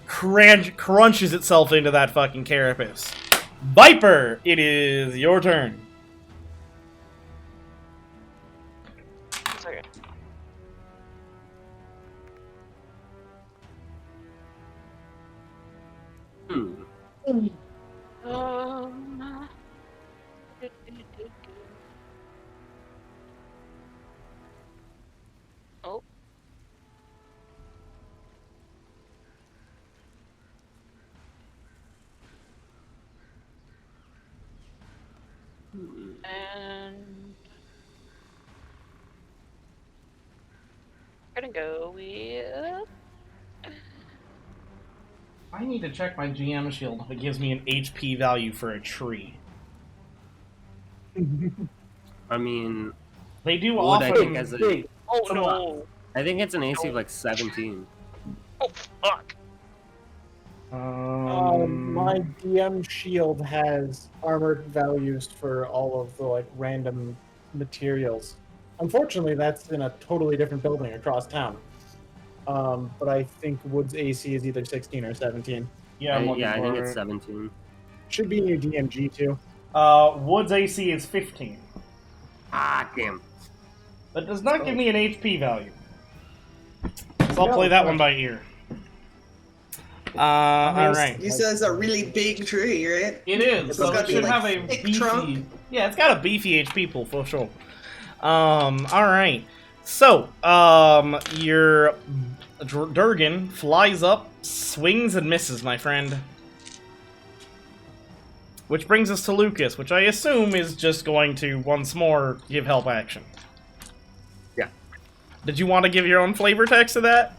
crunches itself into that fucking carapace. Viper, it is your turn. Oh. And I'm gonna go with. I need to check my GM shield if it gives me an HP value for a tree. I mean, they do Wood, offer. Oh no! I think it's an AC of 17. Oh fuck! My DM shield has armored values for all of the random materials. Unfortunately, that's in a totally different building across town. But I think Wood's AC is either 16 or 17. Yeah, I think it's 17. Should be in your DMG too. Wood's AC is 15. Ah, damn. That does not give me an HP value. So I'll play that one by ear. Alright. You said it's a really big tree, right? It is. So it should have a thick beefy... trunk. Yeah, it's got a beefy HP pool for sure. Alright. So, your Durgan flies up, swings and misses, my friend. Which brings us to Lucas, which I assume is just going to, once more, give help action. Yeah. Did you want to give your own flavor text to that?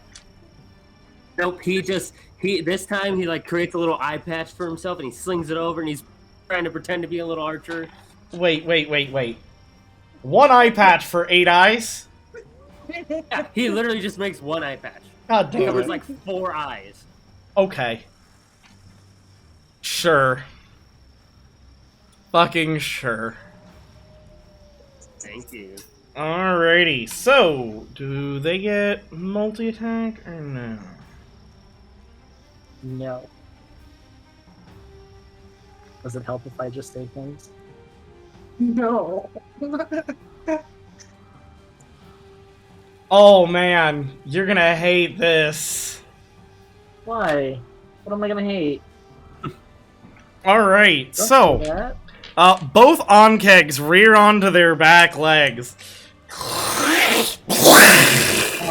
Nope, this time he like creates a little eye patch for himself and he slings it over and he's trying to pretend to be a little archer. Wait. One eye patch for 8 eyes? Yeah, he literally just makes one eye patch. God It damn covers it. like 4 eyes. Okay. Sure. Fucking sure. Thank you. Alrighty, so, do they get multi-attack or no? No. Does it help if I just say things? No. Oh man, you're gonna hate this. Why? What am I gonna hate? Alright, Don't so, do that. both onkegs rear onto their back legs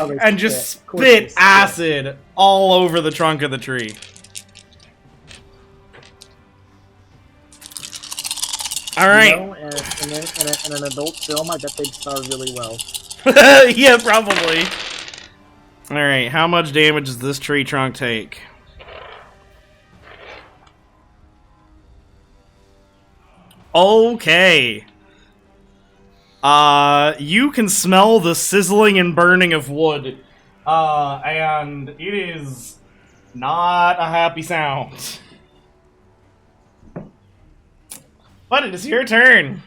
Oh, they and just Of course they spit acid all over the trunk of the tree. Alright. You know, in an adult film, I bet they'd star really well. Yeah, probably. Alright, how much damage does this tree trunk take? Okay. You can smell the sizzling and burning of wood. And it is not a happy sound. But it is your turn.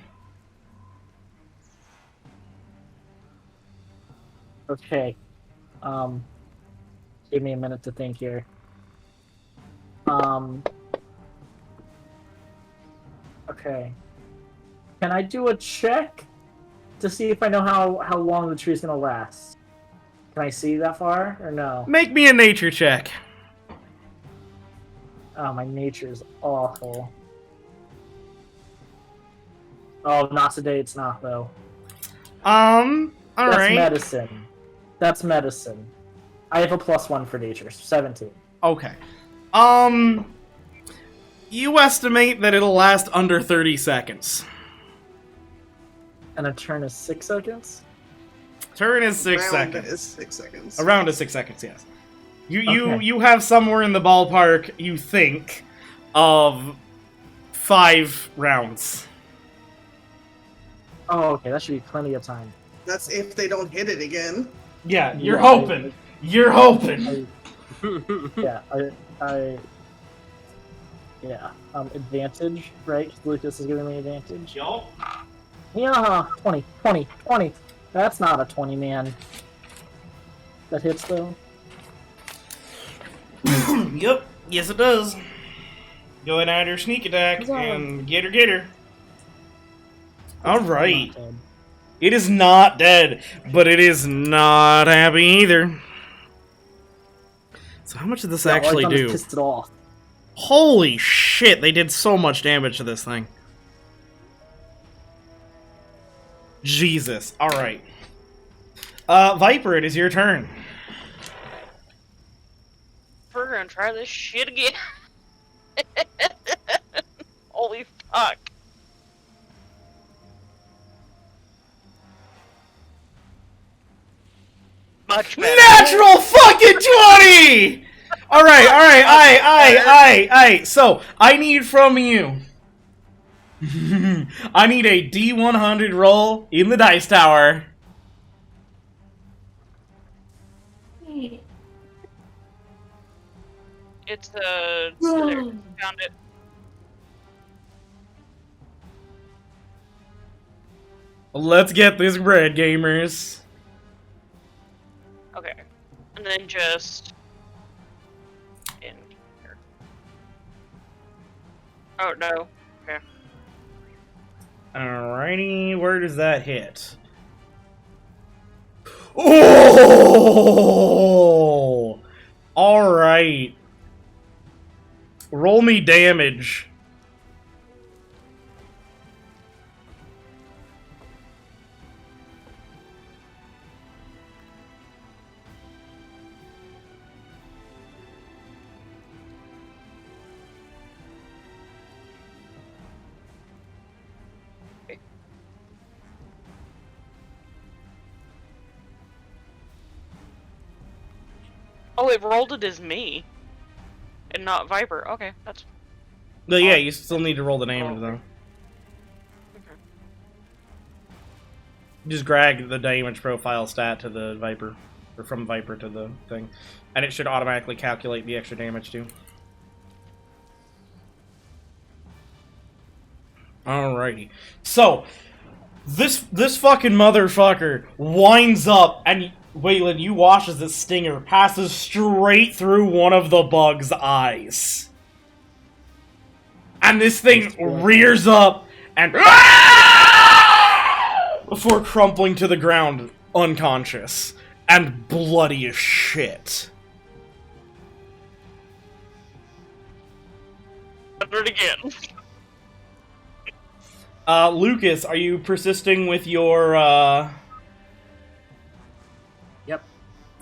Okay. Give me a minute to think here. Okay. Can I do a check to see if I know how long the tree's gonna last? Can I see that far or no? Make me a nature check. Oh, my nature's awful. Oh, not today. It's not though. All That's right. medicine. That's medicine. I have a +1 for nature. 17. Okay. You estimate that it'll last under 30 seconds. And a turn is 6 seconds. Turn is 6 Round seconds. is 6 seconds. Around is 6 seconds, yes. Okay. You have somewhere in the ballpark, you think, of 5 rounds. Oh, okay. That should be plenty of time. That's if they don't hit it again. Yeah, you're Yeah, hoping. You're hoping. Yeah, yeah. Advantage, right? Lucas is giving me advantage. Yup. Yeah, 20. That's not a 20, man. That hits, though. Yep. Yes, it does. Go ahead and add your sneak attack Huzzah. and get her. Alright. Not dead. It is not dead, but it is not happy either. So how much did this Yeah, all I've actually done is do? pissed it off. Holy shit, they did so much damage to this thing. Jesus. Alright. Viper, it is your turn. We're gonna try this shit again. Holy fuck. Much better. Natural fucking 20! Alright. So, I need from you. I need a D100 roll in the dice tower. It's there. Found it. Let's get this bread, gamers. Okay. And then just in here. Oh no. Okay. Alrighty, where does that hit? Oh! Alright. Roll me damage. Oh, it rolled it as me. And not Viper. Okay, that's... But yeah, you still need to roll the damage, though. Okay. Just drag the damage profile stat to the Viper. Or from Viper to the thing. And it should automatically calculate the extra damage, too. Alrighty. So, this fucking motherfucker winds up, and Weilinn, you watch as the stinger passes straight through one of the bug's eyes. And this thing rears up and before crumpling to the ground, unconscious and bloody as shit. Do it again. Lucas, are you persisting with your, Yep.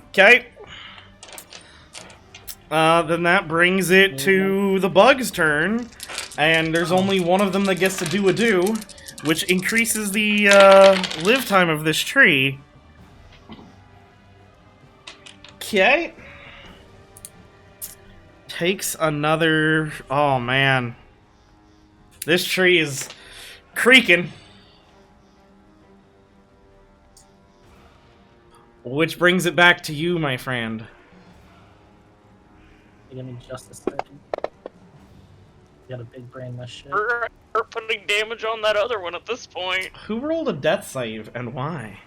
Okay. Then that brings it to the bug's turn, and there's only one of them that gets to do a do, which increases the, live time of this tree. Okay. Takes another... Oh, man. This tree is creaking. Which brings it back to you, my friend. Give me just a second. Got a big brain this shit. We're putting damage on that other one at this point. Who rolled a death save, and why?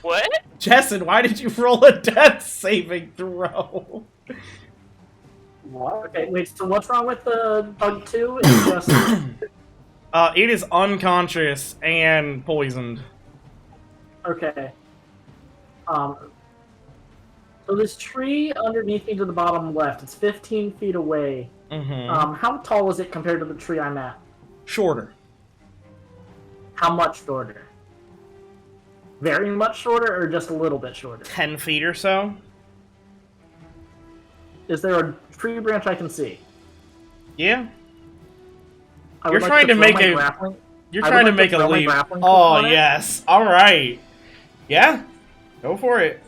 What? Jessen, why did you roll a death saving throw? What? Okay, wait, so what's wrong with the bug 2? It's just... It is unconscious and poisoned. Okay. So this tree underneath me to the bottom left, it's 15 feet away. Mm-hmm. How tall is it compared to the tree I'm at? Shorter. How much shorter? Very much shorter, or just a little bit shorter? 10 feet or so. Is there a tree branch I can see? Yeah. I would You're like trying to throw make my a... grappling- You're I would trying to like make a throw my leap. grappling hook Oh, on it yes. Alright. Yeah. Go for it.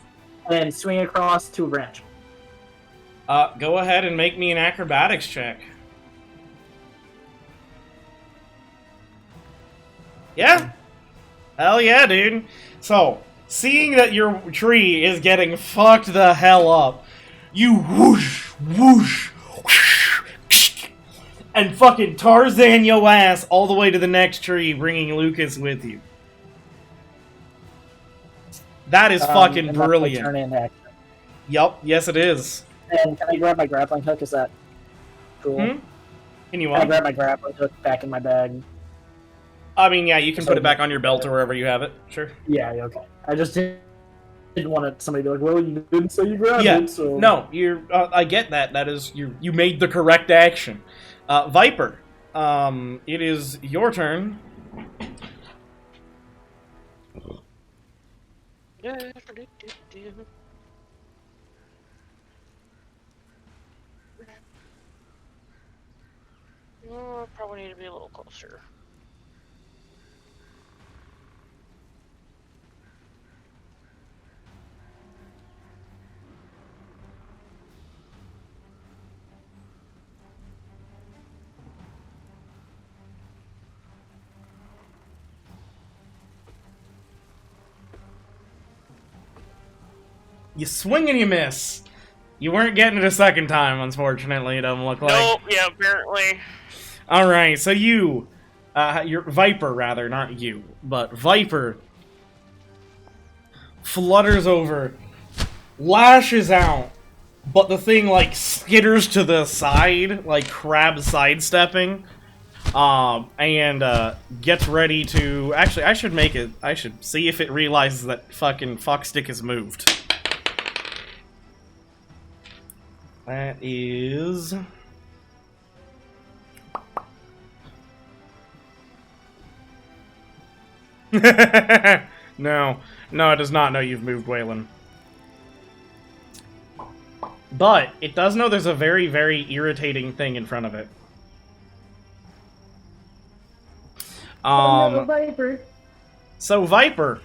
And swing across to a branch. Go ahead and make me an acrobatics check. Yeah? Hell yeah, dude. So, seeing that your tree is getting fucked the hell up, you whoosh, whoosh, whoosh, and fucking Tarzan yo ass all the way to the next tree, bringing Lucas with you. That is fucking and that's my brilliant. turn in action. Yup, yes it is. And can I grab my grappling hook? Is that cool? Can you Can I want? grab my grappling hook back in my bag? I mean, yeah, you can put it back on your belt or wherever you have it. Sure. Yeah, okay. I just didn't want somebody to be like, well, you didn't say you grabbed Yeah. it, so... No, you're. I get that. That is you made the correct action. Viper, it is your turn. Oh, probably need to be a little closer. You swing and you miss. You weren't getting it a second time, unfortunately. It doesn't look like. Nope, yeah, apparently. All right, so you, your Viper rather, not you, but Viper flutters over, lashes out, but the thing like skitters to the side, like crab sidestepping, and gets ready to. Actually, I should make it. I should see if it realizes that fucking fuckstick has moved. That is. No, it does not know you've moved, Weilinn. But it does know there's a very, very irritating thing in front of it. Viper. So Viper,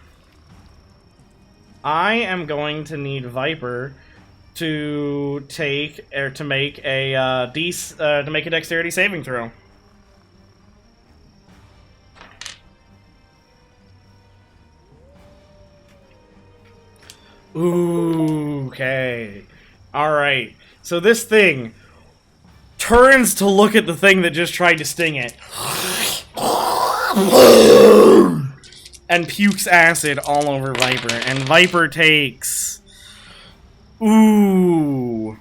I am going to need Viper to make a dexterity saving throw. Ooh, okay. Alright. So this thing turns to look at the thing that just tried to sting it. And pukes acid all over Viper. And Viper takes... Ooh.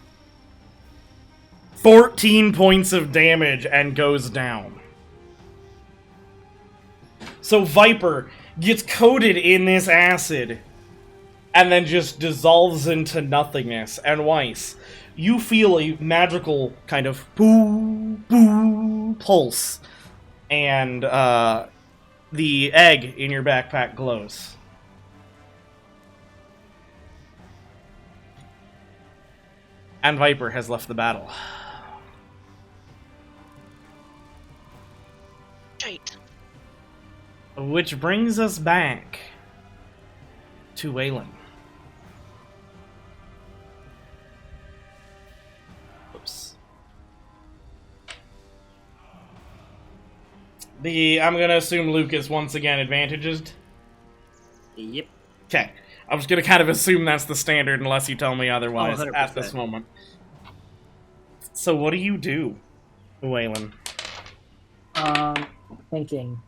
14 points of damage and goes down. So Viper gets coated in this acid and then just dissolves into nothingness. And Wiess, you feel a magical kind of boo, boo pulse. And the egg in your backpack glows. And Viper has left the battle. Right. Which brings us back to Weilinn. Oops. I'm gonna assume Luke is once again advantaged. Yep. Okay. I'm just gonna kind of assume that's the standard unless you tell me otherwise at this moment. So what do you do, Weilinn? Thinking.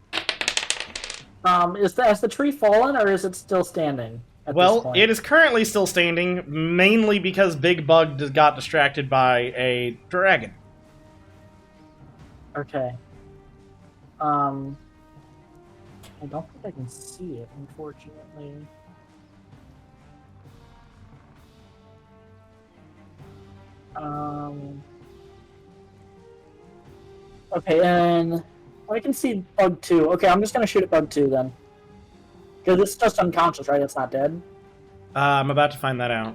Has the tree fallen, or is it still standing at this Well, point? it is currently still standing, mainly because Big Bug got distracted by a dragon. Okay. I don't think I can see it, unfortunately. Okay, and I can see Bug 2. Okay, I'm just gonna shoot at Bug 2 then. Because it's just unconscious, right? It's not dead. I'm about to find that out.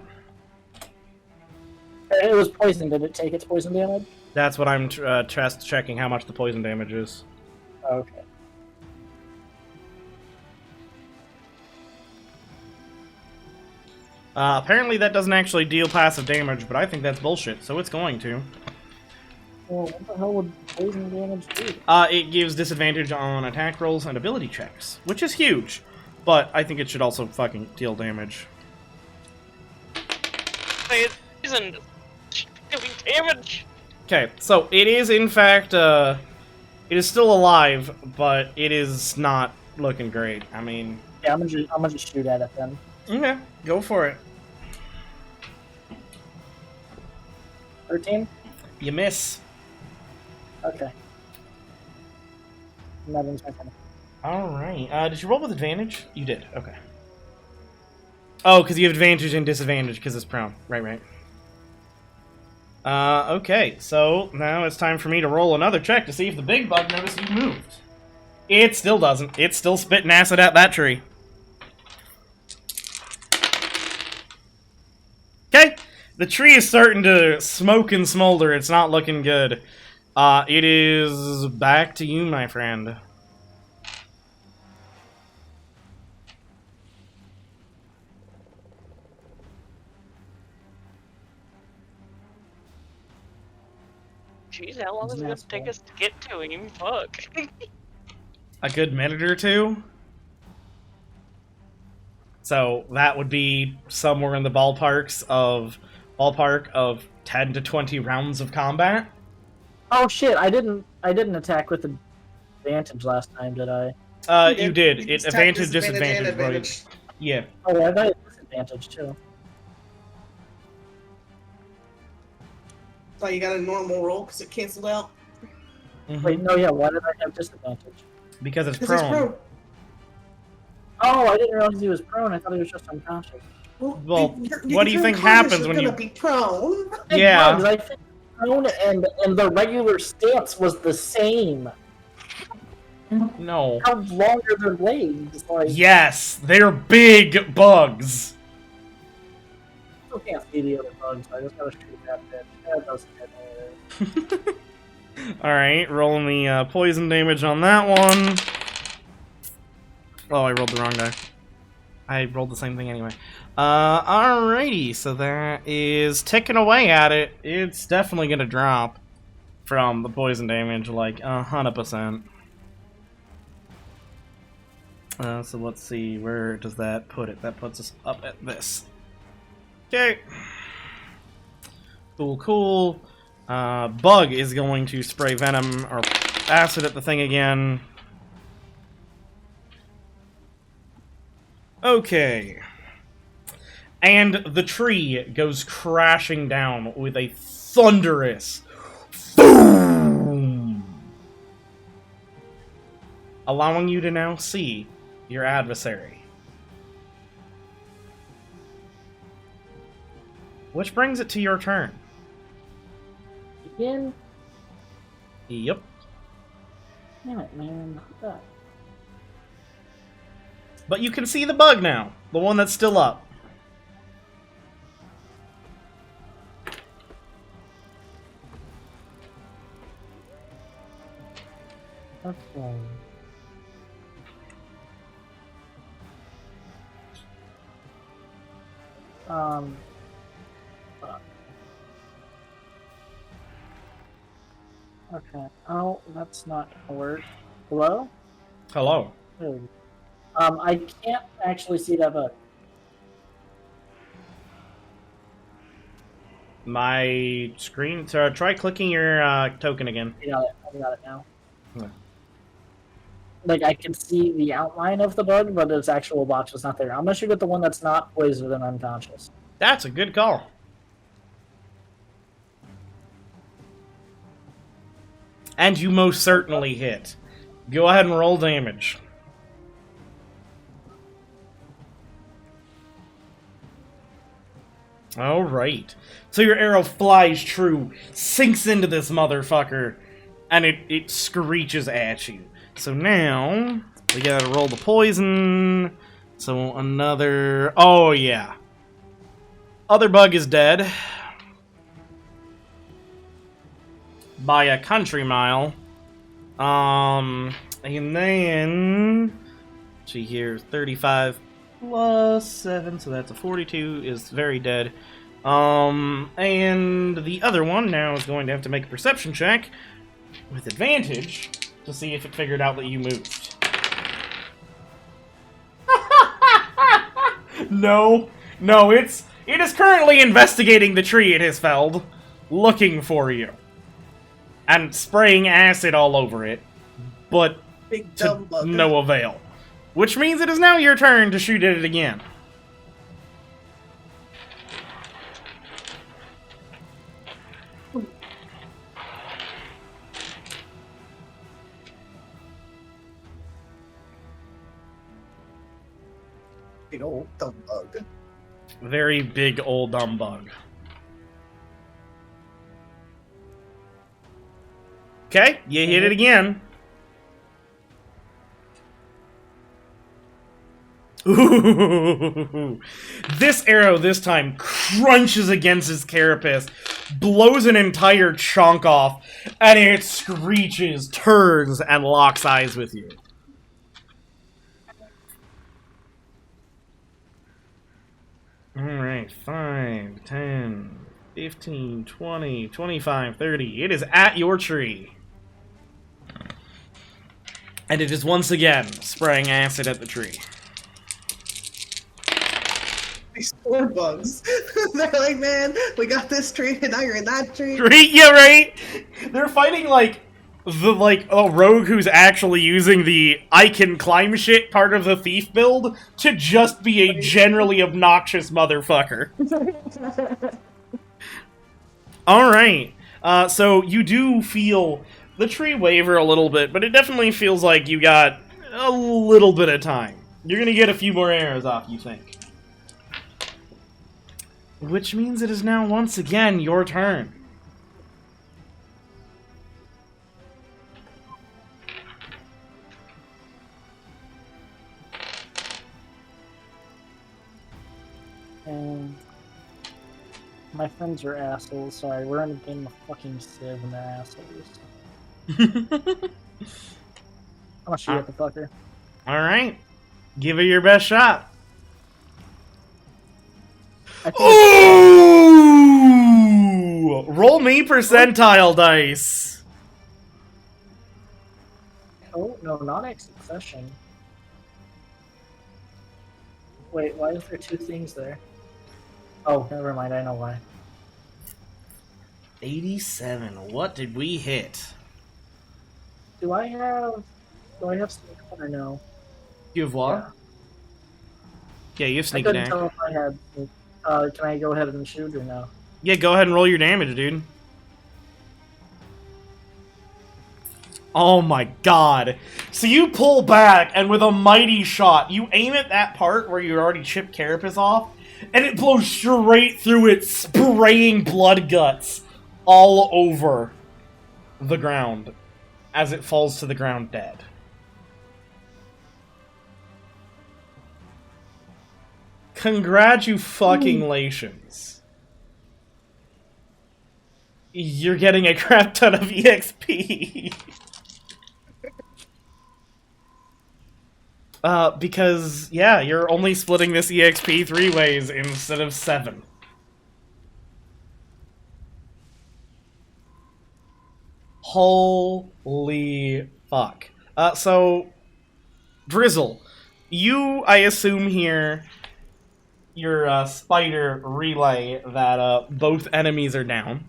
It was poisoned. Did it take its poison damage? That's what I'm checking how much the poison damage is. Okay. Apparently that doesn't actually deal passive damage, but I think that's bullshit, so it's going to. Well, what the hell would poison damage do? It gives disadvantage on attack rolls and ability checks, which is huge, but I think it should also fucking deal damage. It isn't doing damage. Okay, so it is in fact, it is still alive, but it is not looking great. I mean... Yeah, I'm gonna just shoot at it then. Okay, go for it. 13? You miss. Okay. Nothing's my turn. Alright, did you roll with advantage? You did, okay. Oh, because you have advantage and disadvantage because it's prone. Right. Okay, so now it's time for me to roll another check to see if the big bug noticed you moved. It still doesn't. It's still spitting acid at that tree. Okay, the tree is starting to smoke and smolder. It's not looking good. It is back to you, my friend. Jeez, how long is it gonna take us to get to him? Fuck. A good minute or two. So that would be somewhere in the ballpark of 10 to 20 rounds of combat. Oh shit! I didn't attack with advantage last time, did I? You did. It's advantage, disadvantage, advantage. right? Yeah. Oh, I thought it was disadvantage too. So you got a normal roll because it canceled out. Mm-hmm. Wait, no, yeah. Why did I have disadvantage? Because it's Because prone. it's prone. Oh, I didn't realize he was prone. I thought he was just unconscious. Well, you what do you turn think conscious, happens you're when you... gonna be prone. Yeah. I think prone and the regular stance was the same. No. How long are their legs? Like, Yes, they're big bugs. I still can't see the other bugs. So I just gotta shoot that bitch. That doesn't hit me. Alright, rolling the poison damage on that one. Oh, I rolled the wrong die. I rolled the same thing anyway. Alrighty, so that is ticking away at it. It's definitely gonna drop from the poison damage, like 100%. So let's see, where does that put it? That puts us up at this. Okay. Cool. Bug is going to spray venom or acid at the thing again. Okay. And the tree goes crashing down with a thunderous boom, allowing you to now see your adversary. Which brings it to your turn. Again? Yep. Damn it, man. Fuck. But you can see the bug now. The one that's still up. Okay. Fuck. Okay. Oh, that's not gonna work. Hello? Hello. Oh. I can't actually see that bug. My screen. So try clicking your token again. I got it. I got it now. Yeah. Like, I can see the outline of the bug, but its actual box is not there. I'm gonna shoot at the one that's not poisoned and unconscious. That's a good call. And you most certainly hit. Go ahead and roll damage. Alright. So your arrow flies true, sinks into this motherfucker, and it screeches at you. So now, we gotta roll the poison. So another... Oh, yeah. Other bug is dead. By a country mile. And then... See here, 35 plus 7, so that's a 42, is very dead. And the other one now is going to have to make a perception check with advantage to see if it figured out that you moved. No, it is currently investigating the tree it has felled, looking for you, and spraying acid all over it, but Big to dumb bug. no avail. Which means it is now your turn to shoot at it again. Big old dumb bug. Very big old dumb bug. Okay, you hit it again. Ooh. This arrow this time crunches against his carapace, blows an entire chunk off, and it screeches, turns, and locks eyes with you. Alright, 5, 10, 15, 20, 25, 30. It is at your tree. And it is once again spraying acid at the tree. These poor bugs. They're like, man, we got this tree, and now you're in that tree. Yeah, right? They're fighting, like, a rogue who's actually using the I can climb shit part of the thief build to just be a generally obnoxious motherfucker. Alright. So you do feel the tree waver a little bit, but it definitely feels like you got a little bit of time. You're gonna get a few more arrows off, you think. Which means it is now once again your turn. And my friends are assholes. Sorry, we're in a game of fucking Civ and they're assholes. I'm gonna shoot at the fucker. Alright. Give it your best shot. Ooh! Roll me percentile dice. Oh, no, not succession. Wait, why is there two things there? Oh, never mind, I know why. 87. What did we hit? Do I have sneak or no? You have what? Yeah, you have I sneak couldn't attack. tell if I had. Can I go ahead and shoot or no? Yeah, go ahead and roll your damage, dude. Oh my god. So you pull back, and with a mighty shot, you aim at that part where you already chipped Carapace off, and it blows straight through it, spraying blood guts all over the ground as it falls to the ground dead. Congratulations. You're getting a crap ton of EXP. Because, yeah, you're only splitting this EXP 3 ways instead of 7. Holy fuck. So, Drizzle, you, I assume here, your spider relay that both enemies are down.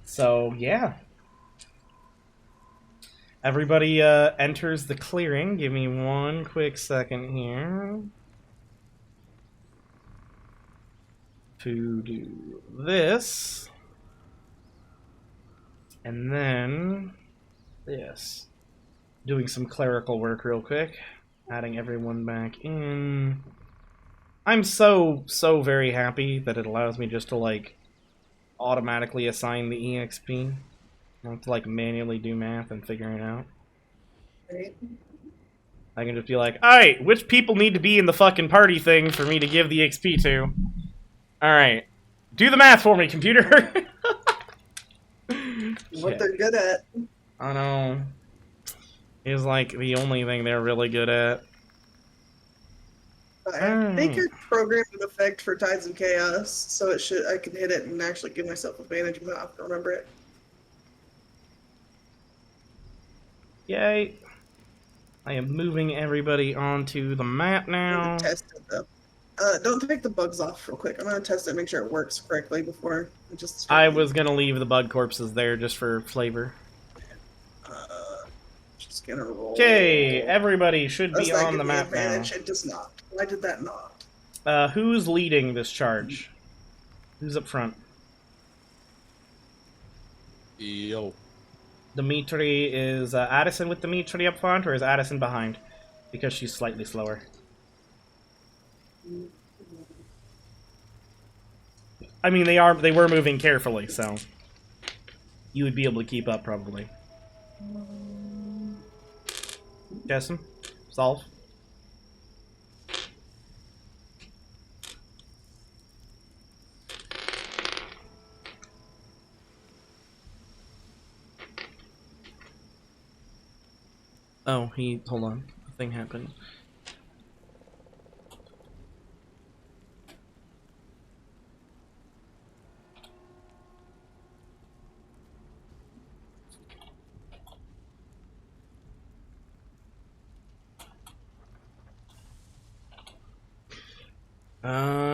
So, yeah. Everybody enters the clearing. Give me one quick second here to do this. And then this. Doing some clerical work real quick. Adding everyone back in. I'm so very happy that it allows me just to, like, automatically assign the EXP. I don't have to, like, manually do math and figure it out. Right. I can just be like, alright, which people need to be in the fucking party thing for me to give the XP to? Alright. Do the math for me, computer! What they're good at. I know. Is, like, the only thing they're really good at. I think your program in effect for Tides of Chaos, so it should I can hit it and actually give myself advantage, but I have to remember it. Yay. I am moving everybody onto the map now. Test it though. Don't take the bugs off real quick. I'm gonna test it and make sure it works correctly before I just. I was gonna leave the bug corpses there just for flavor. Just gonna roll. Okay, everybody should be on the map now. It does not. Why did that not? Who's leading this charge? Who's up front? Yo. Dimetri is Addison with Dimetri up front, or is Addison behind? Because she's slightly slower. I mean, they were moving carefully, so you would be able to keep up probably. Jessen? Solv? Oh, hold on. A thing happened.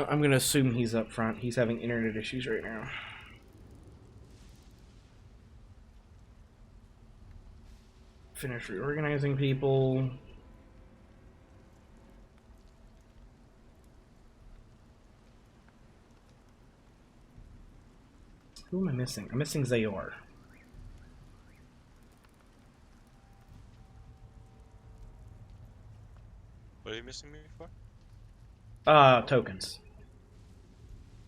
I'm gonna assume he's up front. He's having internet issues right now. Finish reorganizing people. Who am I missing? I'm missing Zaor. What are you missing me for? Tokens.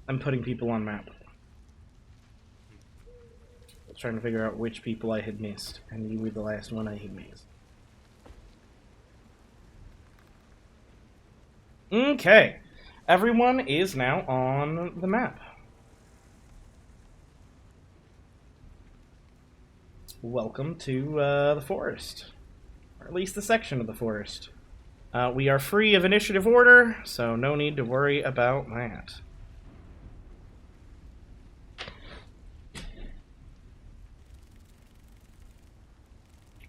I'm putting people on map. I was trying to figure out which people I had missed, and you were the last one I had missed. Okay. Everyone is now on the map. Welcome to the forest. Or at least the section of the forest. We are free of initiative order, so no need to worry about that.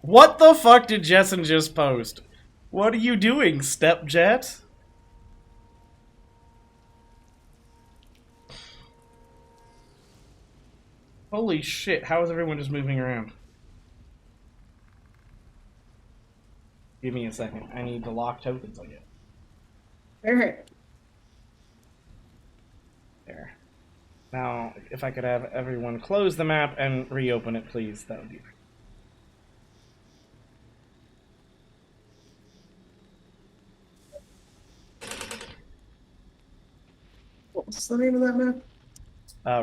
What the fuck did Jessen just post? What are you doing, Stepjet? Holy shit, how is everyone just moving around? Give me a second. I need to lock tokens, I guess. Alright. There. Now, if I could have everyone close the map and reopen it, please, that would be great. What's the name of that map?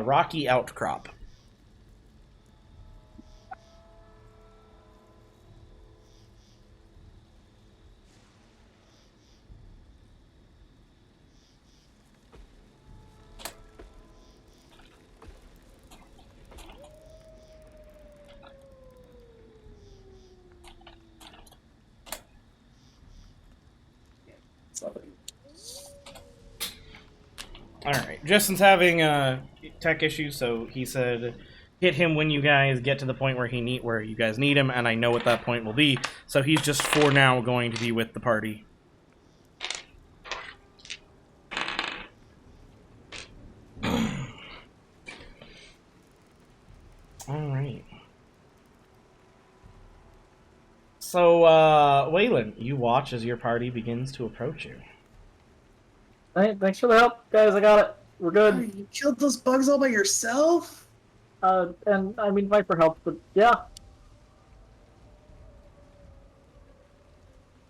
Rocky Outcrop. Alright, Jessen's having tech issues, so he said hit him when you guys get to the point where you guys need him, and I know what that point will be, so he's just for now going to be with the party. Alright. So, Weilinn, you watch as your party begins to approach you. Hey, thanks for the help, guys. I got it. We're good. You killed those bugs all by yourself? And I mean, Viper helped, but yeah.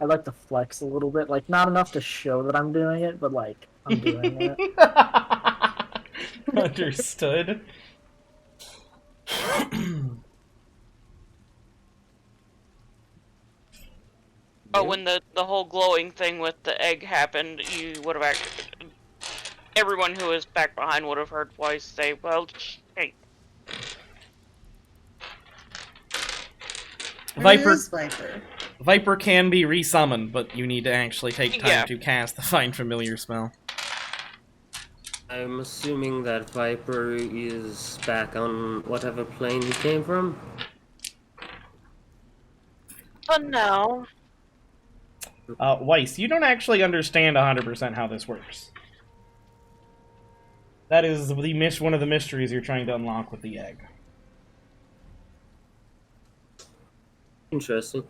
I like to flex a little bit, like not enough to show that I'm doing it, but like I'm doing it. Understood. Oh, when the whole glowing thing with the egg happened, you would have everyone who was back behind would have heard Weiss say, well, hey. Viper can be resummoned, but you need to actually take time to cast the Find Familiar spell. I'm assuming that Viper is back on whatever plane he came from? For now. Weiss, you don't actually understand 100% how this works. That is one of the mysteries you're trying to unlock with the egg. Interesting.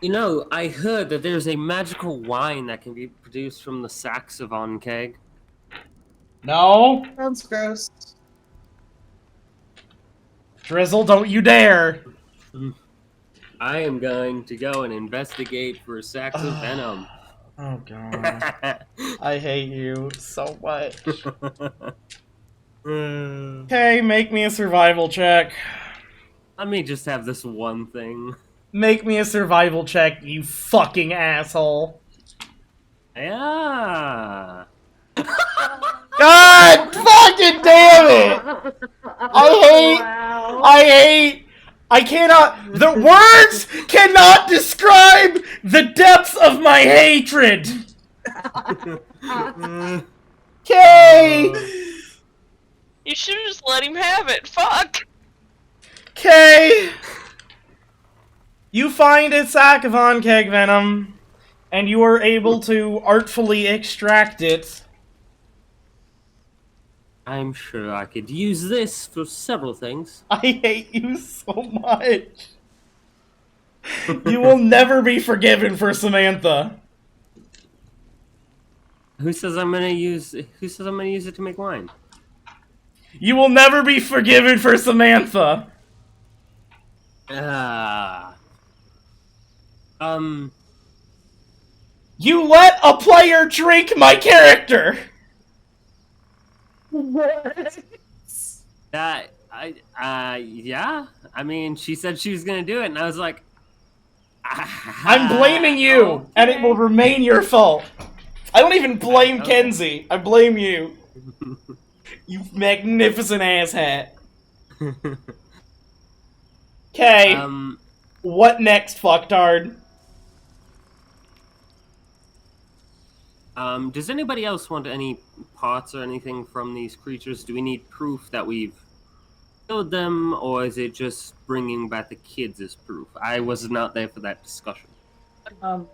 You know, I heard that there's a magical wine that can be produced from the Saxavon keg. No! Sounds gross. Drizzle, don't you dare! I am going to go and investigate for sacks of venom. Oh god. I hate you so much. Okay, make me a survival check. Let me just have this one thing. Make me a survival check, you fucking asshole. Yeah. God fucking damn it! I cannot, the words cannot describe the depths of my hatred! Okay! You should have just let him have it, fuck! Okay! You find a sack of on-keg venom, and you are able to artfully extract it. I'm sure I could use this for several things. I hate you so much. You will never be forgiven for Samantha. Who says I'm gonna use it to make wine? You will never be forgiven for Samantha. You let a player drink my character. Yeah. I mean, she said she was gonna do it, and I was like, I'm blaming you, okay. and it will remain your fault. I don't even blame Kenzie. I blame you. You magnificent asshat. Okay. What next, fucktard? Does anybody else want any parts or anything from these creatures? Do we need proof that we've killed them, or is it just bringing back the kids as proof? I was not there for that discussion.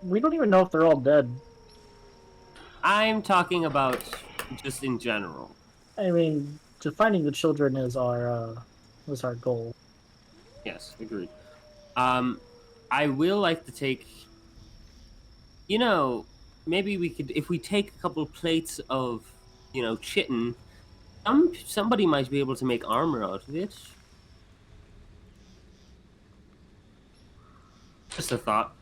We don't even know if they're all dead. I'm talking about just in general. I mean, just finding the children is our goal. Yes, agreed. I will like to take... maybe we could... If we take a couple plates of, chitin, somebody might be able to make armor out of it. Just a thought.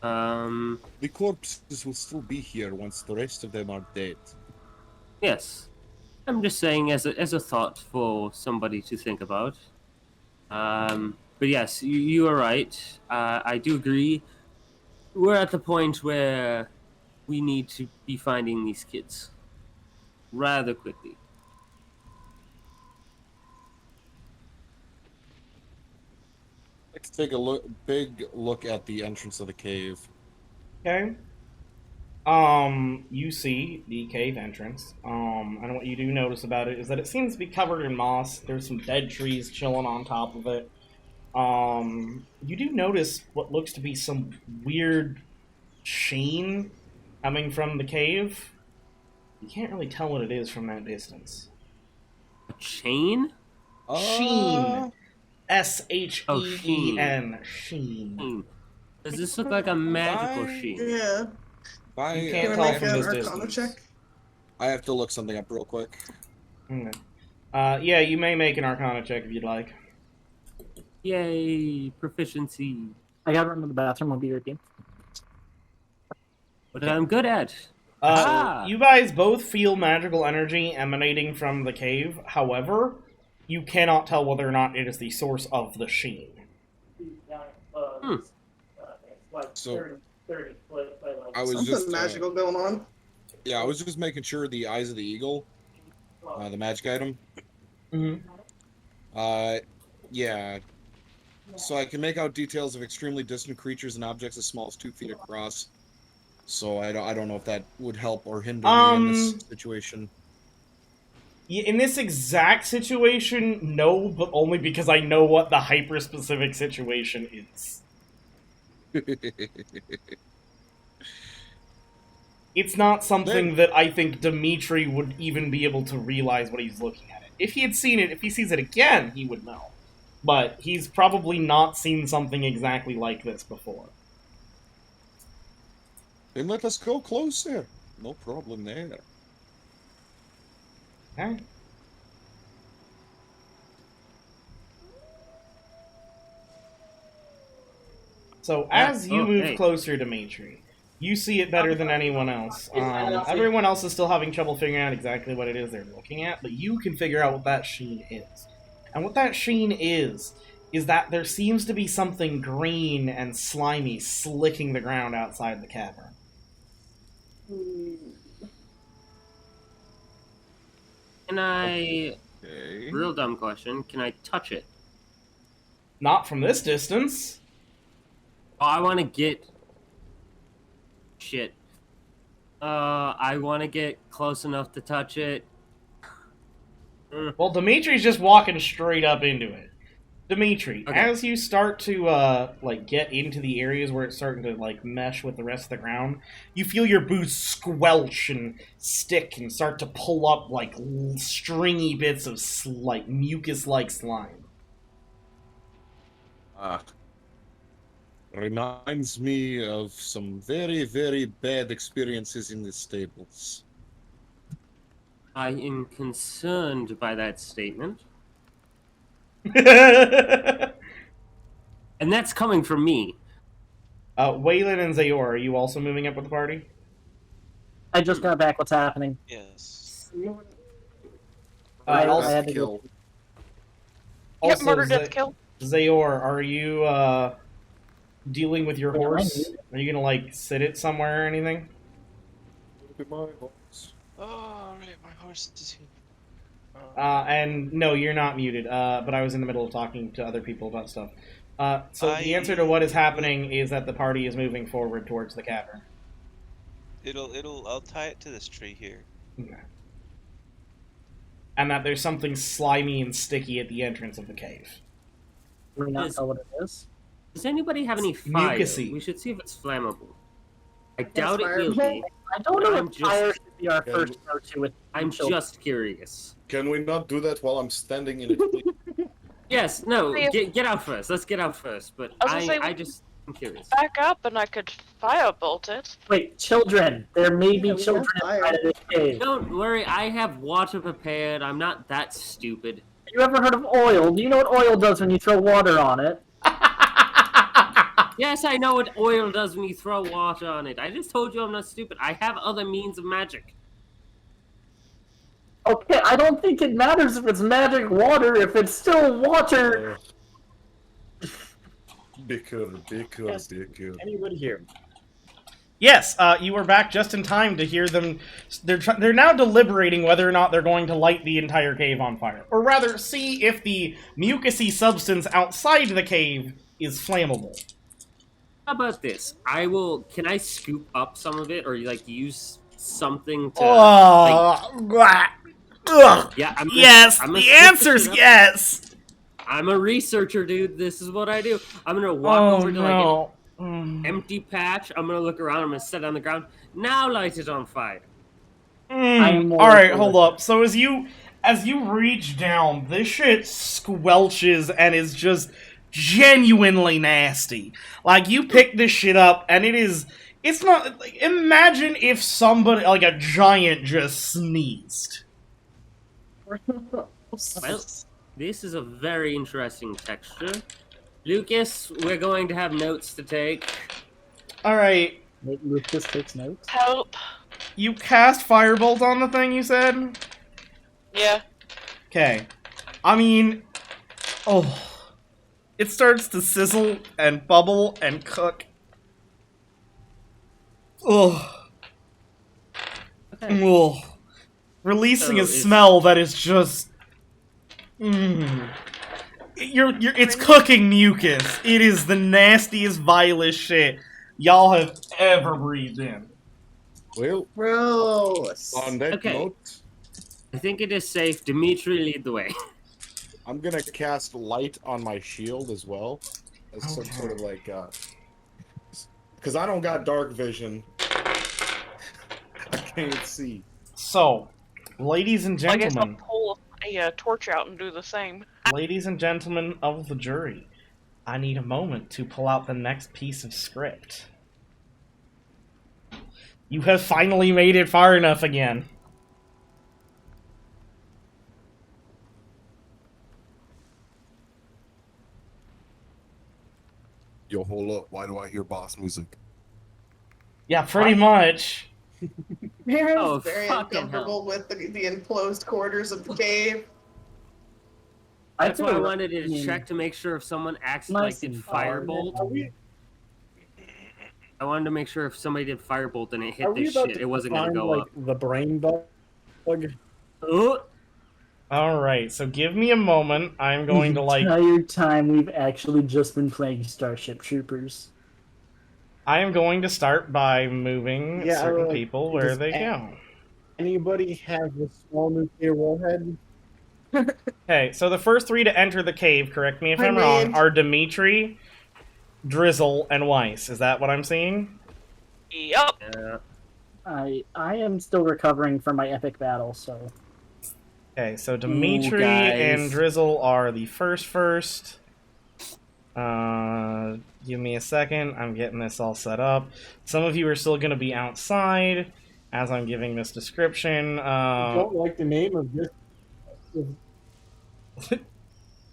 The corpses will still be here once the rest of them are dead. Yes. I'm just saying as a thought for somebody to think about. But yes, you are right. I do agree. We're at the point where we need to be finding these kids rather quickly. Let's take a big look at the entrance of the cave. Okay. You see the cave entrance. And what you do notice about it is that it seems to be covered in moss. There's some dead trees chilling on top of it. You do notice what looks to be some weird sheen coming from the cave. You can't really tell what it is from that distance. A chain? Sheen. S-H-E-E-N. Sheen. Does this look like a magical sheen? Yeah. You Can can't I tell make from an this Arcana distance. check? I have to look something up real quick. Okay. Yeah, you may make an Arcana check if you'd like. Yay, proficiency. I gotta run to the bathroom. I'll be your team. What I'm good at. You guys both feel magical energy emanating from the cave. However, you cannot tell whether or not it is the source of the sheen. So, I was Something just magical going on. Yeah, I was just making sure the eyes of the eagle, the magic item. Yeah. So I can make out details of extremely distant creatures and objects as small as 2 feet across. So I don't know if that would help or hinder me in this situation. In this exact situation, no, but only because I know what the hyper-specific situation is. It's not something that I think Dimetri would even be able to realize what he's looking at it. If he had seen it, if he sees it again, he would know. But he's probably not seen something exactly like this before. Then let us go closer. No problem there. Okay. So, as you move closer to Dimetri, you see it better than anyone else. Everyone else is still having trouble figuring out exactly what it is they're looking at, but you can figure out what that sheen is. And what that sheen is that there seems to be something green and slimy slicking the ground outside the cavern. Can I... Real dumb question. Can I touch it? Not from this distance. Oh, I want to get... Shit. I want to get close enough to touch it. Well, Dimitri's just walking straight up into it. Dimitri, as you start to, get into the areas where it's starting to, mesh with the rest of the ground, you feel your boots squelch and stick and start to pull up, stringy bits of, mucus-like slime. Reminds me of some very, very bad experiences in the stables. I am concerned by that statement. And that's coming from me. Weilinn and Zaor, are you also moving up with the party? I just got back. What's happening? Yes. I had Also, to go. Yep, murder, death, kill. Zaor, are you dealing with your horse? Are you gonna sit it somewhere or anything? Look at my horse. Oh, right, my horse is here. And no, you're not muted. But I was in the middle of talking to other people about stuff. So the answer to what is happening is that the party is moving forward towards the cavern. I'll tie it to this tree here. Okay. And that there's something slimy and sticky at the entrance of the cave. Do we not know what it is? Does anybody have any fire? Mucusy. We should see if it's flammable. I doubt it will Well, be. I don't know I'm if fire just- should be our first go-to with I'm children. just curious. Can we not do that while I'm standing in it? please? Yes, no, Yeah. get out first. Let's get out first. But I was gonna say, I'm curious. Back up and I could firebolt it. Wait, children. There may be Yeah, we children have fire. inside of this cave. Don't worry, I have water prepared. I'm not that stupid. You ever heard of oil? Do you know what oil does when you throw water on it? Yes, I know what oil does when you throw water on it. I just told you I'm not stupid. I have other means of magic. Okay, I don't think it matters if it's magic water, if it's still water. Bicker. Anybody here? Yes, you were back just in time to hear them. They're now deliberating whether or not they're going to light the entire cave on fire, or rather, see if the mucusy substance outside the cave is flammable. How about this? Can I scoop up some of it, or like use something to? Yeah. Yes, I'm the answer's yes. I'm a researcher, dude. This is what I do. I'm gonna walk over to like an empty patch. I'm gonna look around. I'm gonna set it on the ground. Now light it on fire. Alright, hold up. So as you reach down, this shit squelches and is just genuinely nasty. Like, you pick this shit up and it's not, like, imagine if somebody, like a giant, just sneezed. Well, this is a very interesting texture. Lucas, we're going to have notes to take. Alright, Lucas takes notes. Help. you cast Firebolt on the thing, you said? Yeah. Okay. I mean, it starts to sizzle and bubble and cook. Releasing So a smell that is just... It's cooking mucus. It is the nastiest, vilest shit y'all have ever breathed in. Well, Gross. on that Okay. note, I think it is safe. Dimitri, lead the way. I'm gonna cast light on my shield as well, as some sort of like, because I don't got dark vision. I can't see. So, ladies and I guess I'll gentlemen, pull a torch out and do the same. ladies and gentlemen of the jury, I need a moment to pull out the next piece of script. You have finally made it far enough again. Yo, hold up. Why do I hear boss music? Yeah, pretty much. Mira's Oh, very fucking uncomfortable with the enclosed quarters of the cave. That's why I feel wanted to like- check to make sure if someone Nice did and firebolt. I wanted to make sure if somebody did firebolt and it hit Are we this about shit, to it wasn't gonna find, go like, up. the brain bug? Alright, so give me a moment. I'm going to, The like... entire time we've actually just been playing Starship Troopers. I am going to start by moving Yeah, certain like, people where does they a- go. Anybody have the small nuclear warhead? Okay, so the first three to enter the cave, correct me if I I'm wrong, mean- are Dimetri, Drizzle, and Wiess. Is that what I'm seeing? Yup. I am still recovering from my epic battle, so Okay, so Dimetri guys. and Drizzle are the first. Give me a second. I'm getting this all set up. Some of you are still going to be outside as I'm giving this description. I don't like the name of this.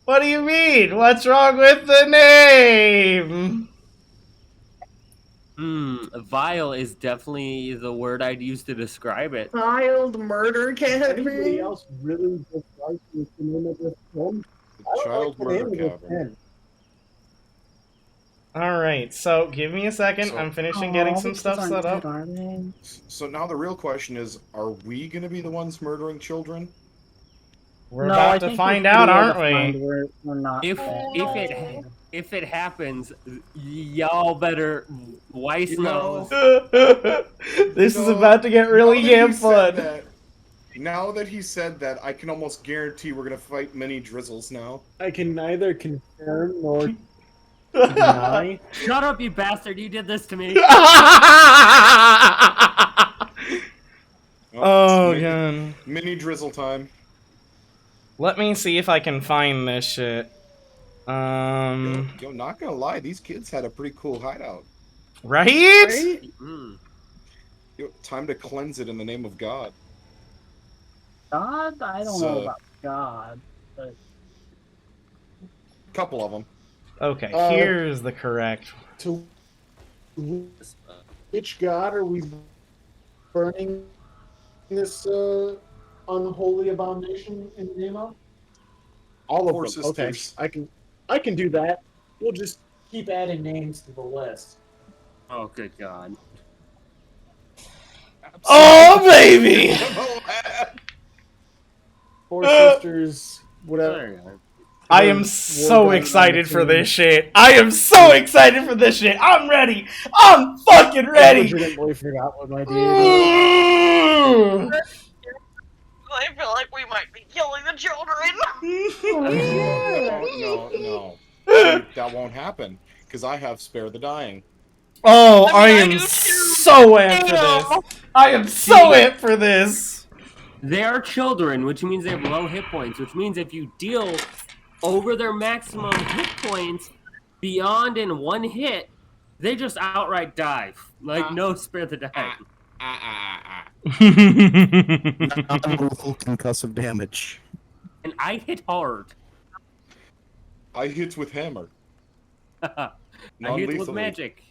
What do you mean? What's wrong with the name? Vile is definitely the word I'd use to describe it. Child murder Anybody cavern. else really dislikes the name of this film? The I don't child like the name murder of this cavern. pen. Alright, so give me a second. So- I'm finishing getting some stuff set up. So now the real question is, are we gonna be the ones murdering children? We're about to find out, aren't we? We're not. If bad. if it happens, y'all better Weiss knows. This is about to get really damn fun. Now that he said that, I can almost guarantee we're gonna fight many Drizzles now. I can neither confirm nor deny. Shut up, you bastard! You did this to me. Oh, God. Mini Drizzle time. Let me see if I can find this shit. Yo, not gonna lie, these kids had a pretty cool hideout. Right? Mm. Yo, time to cleanse it in the name of God. God? I don't know about God. But... Couple of them. Okay, here's the correct. To which god are we burning this unholy abomination in the name of? All of them. Okay, I can do that. We'll just keep adding names to the list. Oh, good God. Oh, baby! Four sisters, whatever. I am so excited for this shit. I am so excited for this shit. I'm ready. I'm fucking ready. I legitimately forgot what my deity I feel like we might be killing the children. No. That won't happen, because I have Spare the Dying. Oh, I am so amped for this. I am so amped for this. They are children, which means they have low hit points, which means if you deal over their maximum hit points beyond in one hit, they just outright die. Like, no Spare the Dying. Non-lethal concussive damage. And I hit hard. I hit with hammer. I hit with magic.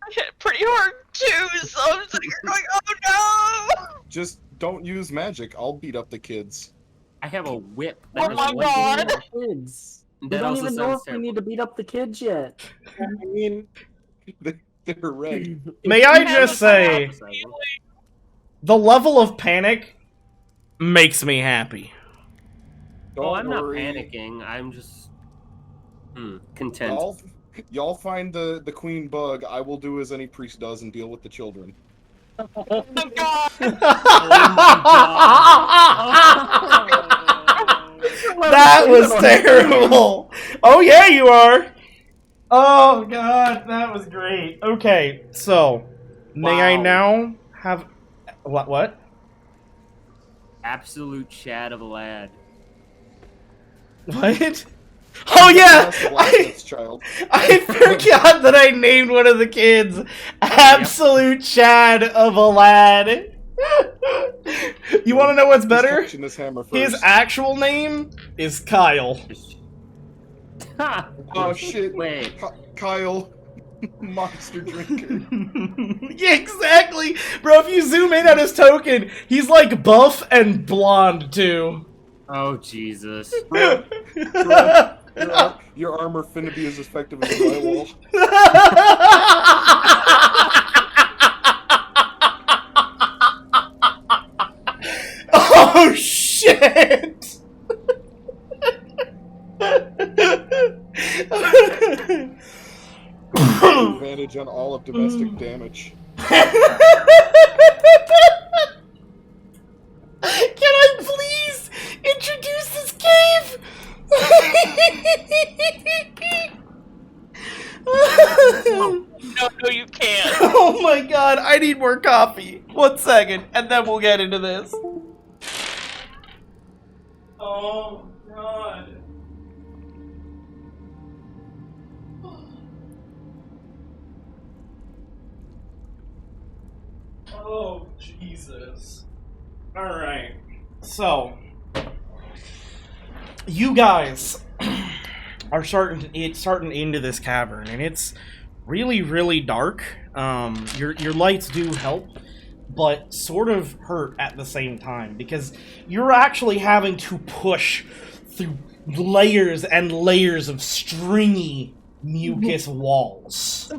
I hit pretty hard too, so I'm sitting here going, oh no! Just don't use magic. I'll beat up the kids. I have a whip. Oh my god! Kids. We That don't also even know if sounds we need to beat up the kids yet. I mean, They're red. May I just say, the level of panic makes me happy. Don't I'm worry. not panicking. I'm just content. Y'all find the queen bug. I will do as any priest does and deal with the children. Oh god! That was terrible. Oh yeah, you are. Oh god, that was great. Okay, so may I now have what? Absolute Chad of a lad. What? Oh yeah, I forgot that I named one of the kids Absolute Chad of a lad. You want to know what's better? His actual name is Kyle. Oh shit! Wait, Kyle, monster drinker. Yeah, exactly, bro. If you zoom in at his token, he's like buff and blonde too. Oh Jesus! Bro, your armor finna be as effective as drywall. Oh shit! Advantage on all of domestic damage. Can I please introduce this cave? No, you can't. Oh my god, I need more coffee. 1 second, and then we'll get into this. Oh god. Oh Jesus. Alright. So you guys are starting into this cavern, and it's really, really dark. Your lights do help, but sort of hurt at the same time, because you're actually having to push through layers and layers of stringy mucus walls,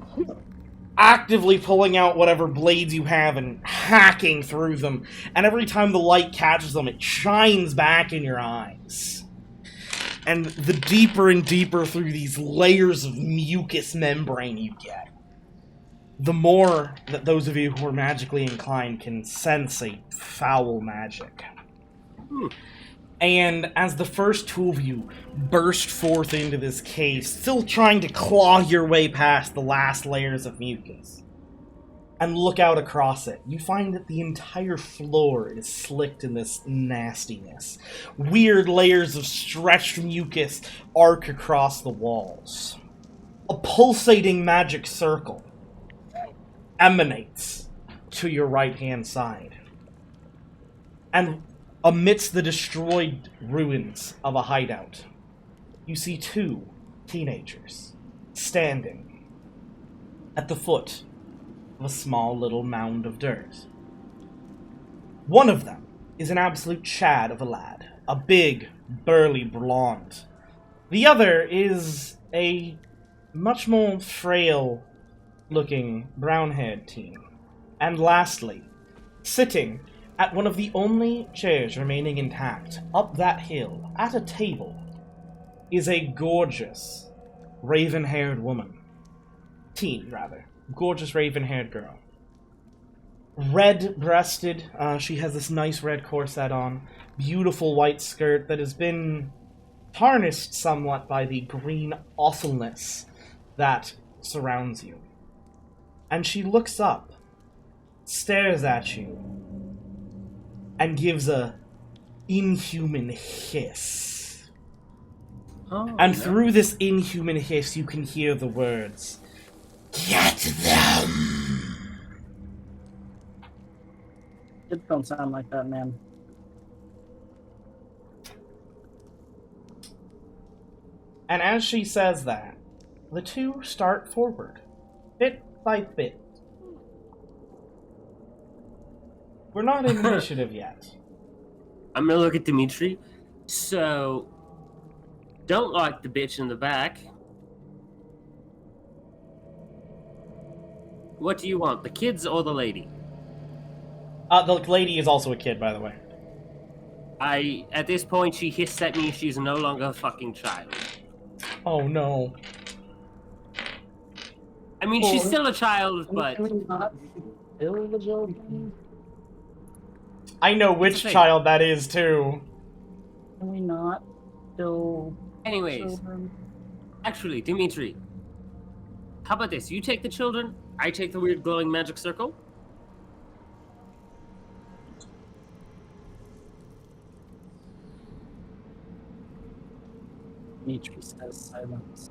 actively pulling out whatever blades you have and hacking through them, and every time the light catches them, it shines back in your eyes. And the deeper and deeper through these layers of mucus membrane you get, the more that those of you who are magically inclined can sense a foul magic. And as the first two of you burst forth into this cave, still trying to claw your way past the last layers of mucus, and look out across it, you find that the entire floor is slicked in this nastiness. Weird layers of stretched mucus arc across the walls. A pulsating magic circle emanates to your right-hand side. And amidst the destroyed ruins of a hideout, you see two teenagers standing at the foot of a small little mound of dirt. One of them is an absolute chad of a lad, a big, burly blonde. The other is a much more frail-looking brown-haired teen. And lastly, sitting at one of the only chairs remaining intact, up that hill, at a table, is a gorgeous, raven-haired woman. Teen, rather. Gorgeous raven-haired girl. Red-breasted, she has this nice red corset on, beautiful white skirt that has been tarnished somewhat by the green awfulness that surrounds you. And she looks up, stares at you, and gives a inhuman hiss. And through this inhuman hiss, you can hear the words, "Get them!" It don't sound like that, man. And as she says that, the two start forward, bit by bit. We're not in initiative yet. I'm gonna look at Dimitri. So, don't like the bitch in the back. What do you want, the kids or the lady? The lady is also a kid, by the way. At this point, she hissed at me. She's no longer a fucking child. Oh no. I mean, she's still a child, but... I know which child that is, too. Can we not still... Anyways, children? actually, Dimitri, how about this? You take the children, I take the weird glowing magic circle. Dimitri says silence.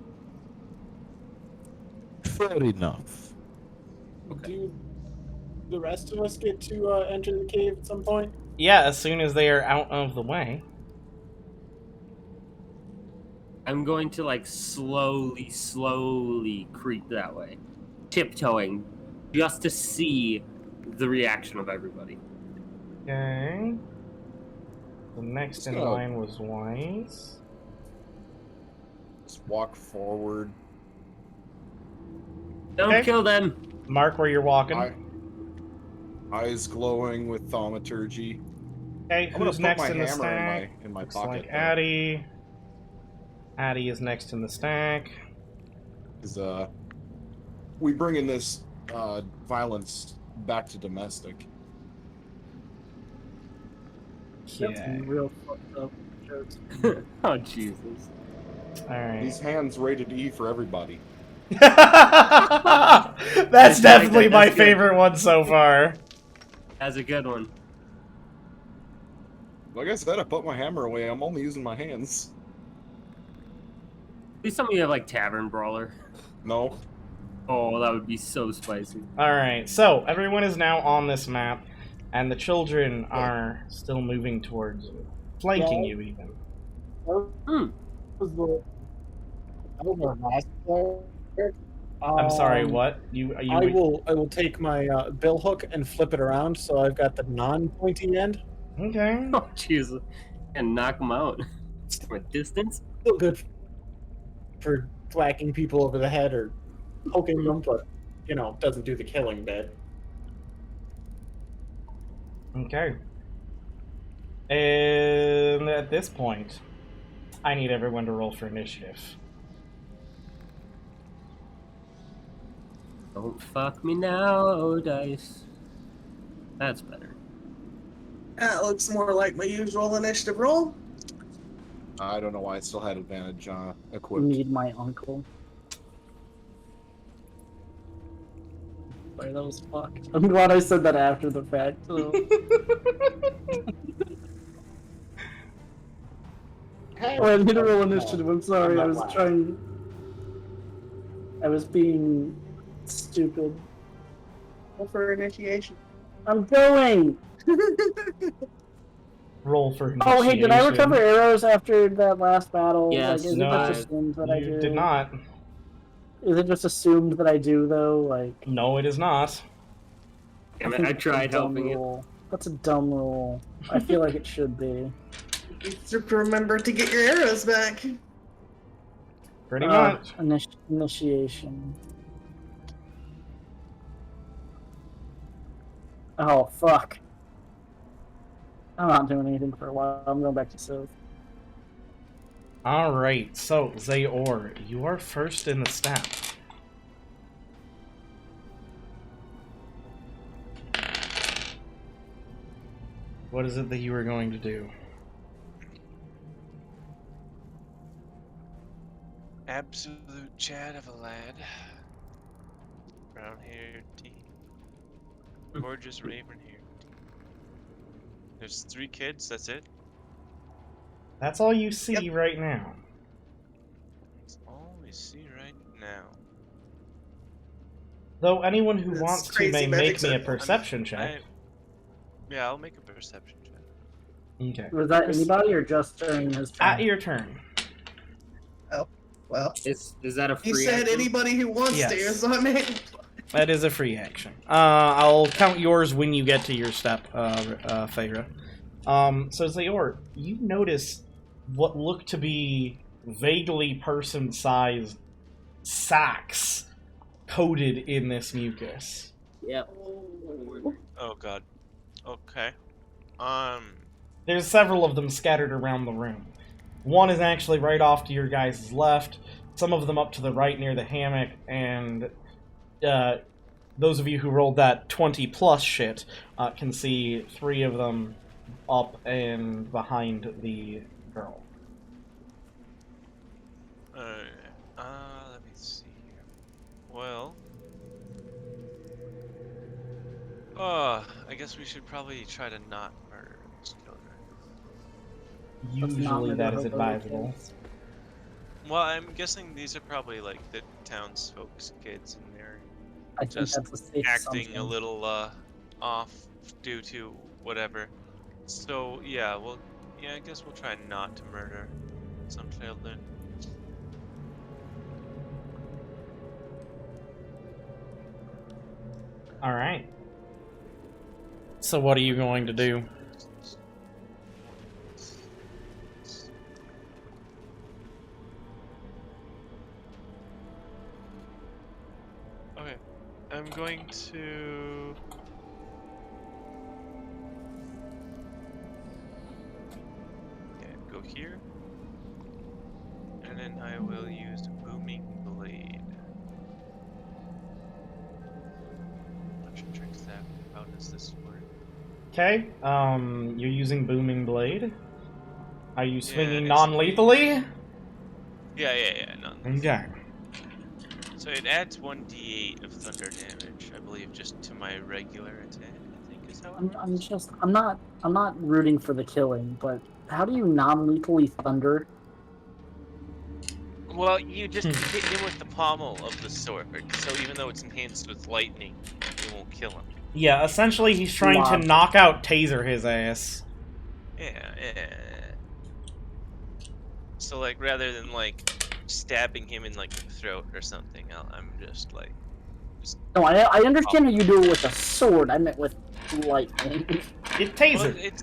Fair enough. Do the rest of us get to enter the cave at some point? Yeah, as soon as they are out of the way. I'm going to, like, slowly creep that way. Tiptoeing, just to see the reaction of everybody. Okay. The next in line was Weiss. Just walk forward. Don't kill them! Mark where you're walking. Eyes glowing with thaumaturgy. Okay, I'm who's gonna put next my in the hammer stack? in my Looks pocket. like there. Addie. Addie is next in the stack. We bringing this violence back to domestic. That's real fucked up jokes. Oh, Jesus. Alright. These hands rated E for everybody. That's definitely my favorite one so far. That's a good one. Like I said, I put my hammer away. I'm only using my hands. At least some of you have, like, Tavern Brawler. No. Oh, that would be so spicy. Alright, so everyone is now on this map, and the children are still moving towards you. Flanking you, even. I'm sorry, what? I will take my bill hook and flip it around so I've got the non-pointy end. Okay. Oh, Jesus. And knock them out. From a distance? Still good for whacking people over the head or poking them, but, you know, doesn't do the killing bit. Okay. And at this point, I need everyone to roll for initiative. Don't fuck me now, dice. That's better. That looks more like my usual initiative roll. I don't know why I still had advantage equipped. Need my uncle. Sorry, that was fucked. I'm glad I said that after the fact. So. Oh, I need to roll initiative. I'm sorry. I was trying. I was being stupid. Roll for initiation. I'm going. Roll for initiation. Oh, hey, did I recover arrows after that last battle? Yes. Like, is No, it just assumed that I do? You did not. Is it just assumed that I do, though? Like. No, it is not. Damn it, I tried helping you. Rule. That's a dumb rule. I feel like it should be. You have to remember to get your arrows back. Pretty much. Initiation. Oh, fuck. I'm not doing anything for a while. I'm going back to Solv. Alright, so, Zaor, you are first in the step. What is it that you are going to do? Absolute chat of a lad. Brown haired tea. Gorgeous raven haired tea. There's 3 kids, that's it? That's all you see right now. That's all we see right now. Though anyone who That's wants to crazy may magic make me a circle. perception check. Yeah, I'll make a perception check. Okay. Was that anybody or just during his turn? At your turn. Well, Is that a free you said action? anybody who wants Yes. to, so I mean. That is a free action. I'll count yours when you get to your step, Faeyra. So Zaor, you notice what look to be vaguely person-sized sacks coated in this mucus. Yep. Oh god. Okay. There's several of them scattered around the room. One is actually right off to your guys' left, some of them up to the right near the hammock, and those of you who rolled that 20-plus shit can see 3 of them up and behind the girl. Let me see here. Well... I guess we should probably try to not murder this children. Usually that is advisable. Well, I'm guessing these are probably like the townsfolk's kids, and they're I think just that's a safe acting assumption. a little off due to whatever. So yeah, well, yeah, I guess we'll try not to murder some children. All right. So what are you going to do? Okay, I'm going to... go here. And then I will use Booming Blade. I should check that. How does this work? Okay. You're using Booming Blade. Are you swinging it's- non-lethally? Yeah, no. Okay. So it adds 1d8 of thunder damage, I believe, just to my regular attack, I think is how it works. I'm not rooting for the killing, but how do you non-lethally thunder? Well, you just hit him with the pommel of the sword, so even though it's enhanced with lightning, it won't kill him. Yeah, essentially he's trying to knock out Taser his ass. Yeah. So, like, rather than, like, stabbing him in, like, the throat or something, I'm just, like... No, I understand how you do it with a sword. I meant with lightning. It Taser. Well, it's...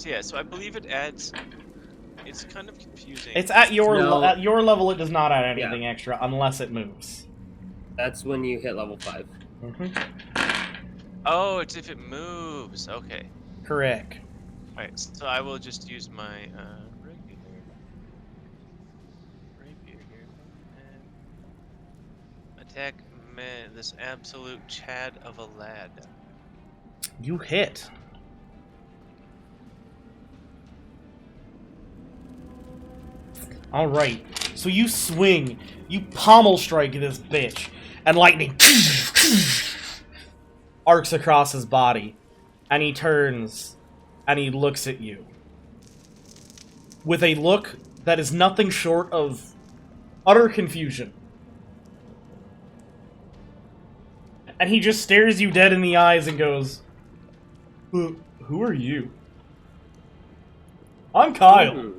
Yeah. So I believe it adds... It's kind of confusing. It's at your No. at your level. It does not add anything extra unless it moves. That's when you hit level 5. Oh, it's if it moves. Okay. Correct. Alright, so I will just use my rapier here and attack this absolute Chad of a lad. You hit. Alright, so you swing, you pommel strike this bitch, and lightning arcs across his body, and he turns, and he looks at you. With a look that is nothing short of utter confusion. And he just stares you dead in the eyes and goes, Who are you? I'm Kyle.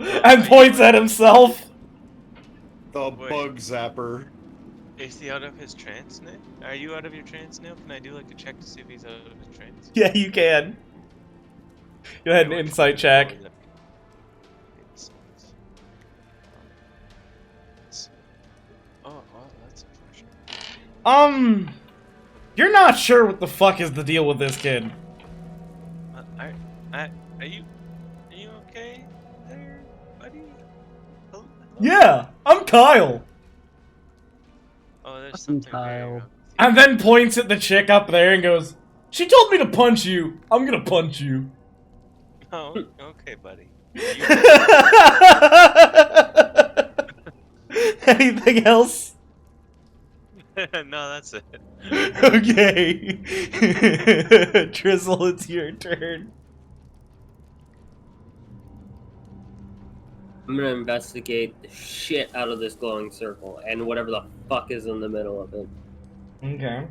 And points at himself. The Wait. bug zapper. Is he out of his trance now? Are you out of your trance now? Can I do like a check to see if he's out of his trance? Yeah, you can. Go ahead and insight check. Oh, well, that's unfortunate. You're not sure what the fuck is the deal with this kid. Are you okay there, buddy? Hello? Yeah, I'm Kyle. Oh, there's something very wrong. And then points at the chick up there and goes, She told me to punch you. I'm gonna punch you. Oh, okay, buddy. Anything else? No, that's it. Okay. Drizzle, it's your turn. I'm gonna investigate the shit out of this glowing circle and whatever the fuck is in the middle of it. Okay.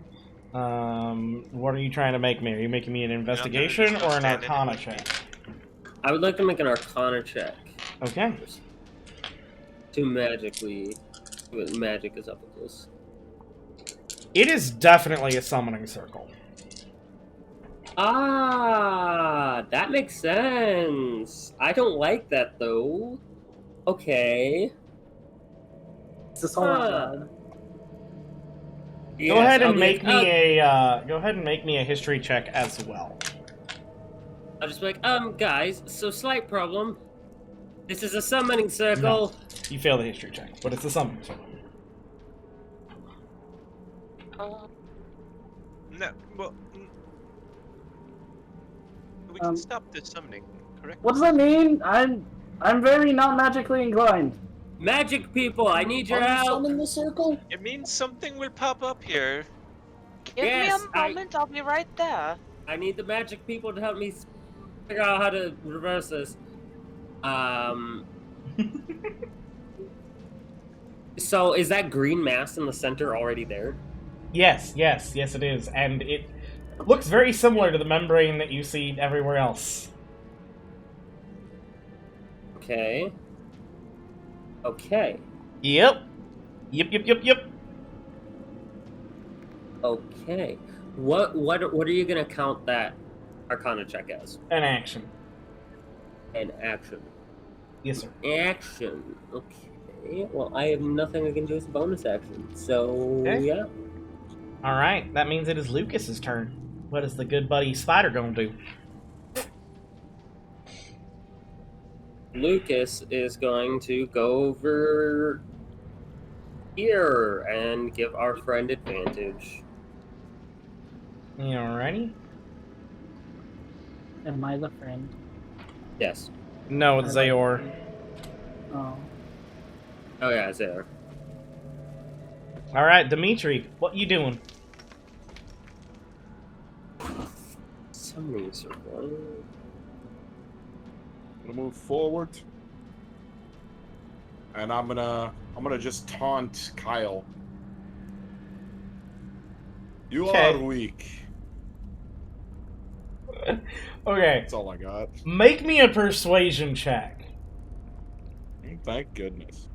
What are you trying to make me? Are you making me an investigation or an Arcana check? I would like to make an Arcana check. Okay. To magically... What magic is up with this? It is definitely a summoning circle. Ah, that makes sense. I don't like that though. Okay. Is this all bad? Go ahead and make me a history check as well. I'll just be like, guys, so slight problem. This is a summoning circle. No, you fail the history check, but it's a summoning circle. No, well, we can stop this summoning, correct? What does that mean? I'm very not magically inclined. Magic people, I need your help. Summon the circle? It means something will pop up here. Give Yes, me a moment, I'll be right there. I need the magic people to help me figure out how to reverse this. So is that green mass in the center already there? Yes, it is, and it looks very similar to the membrane that you see everywhere else. Okay. Okay. Yep. Okay. What are you gonna count that Arcana check as? An action. An action. Yes, sir. Action. Okay. Well, I have nothing I can do as a bonus action. So Okay. yeah. All right, that means it is Lucas's turn. What is the good buddy spider gonna do? Lucas is going to go over here and give our friend advantage. Alrighty. Am I the friend? Yes. No, it's Zaor. Oh. Oh yeah, it's there. All right, Dimetri, what you doing? Summoning circle. I'm gonna move forward, and I'm gonna just taunt Kyle. You Okay. are weak. Okay, That's all I got. make me a persuasion check. Thank goodness.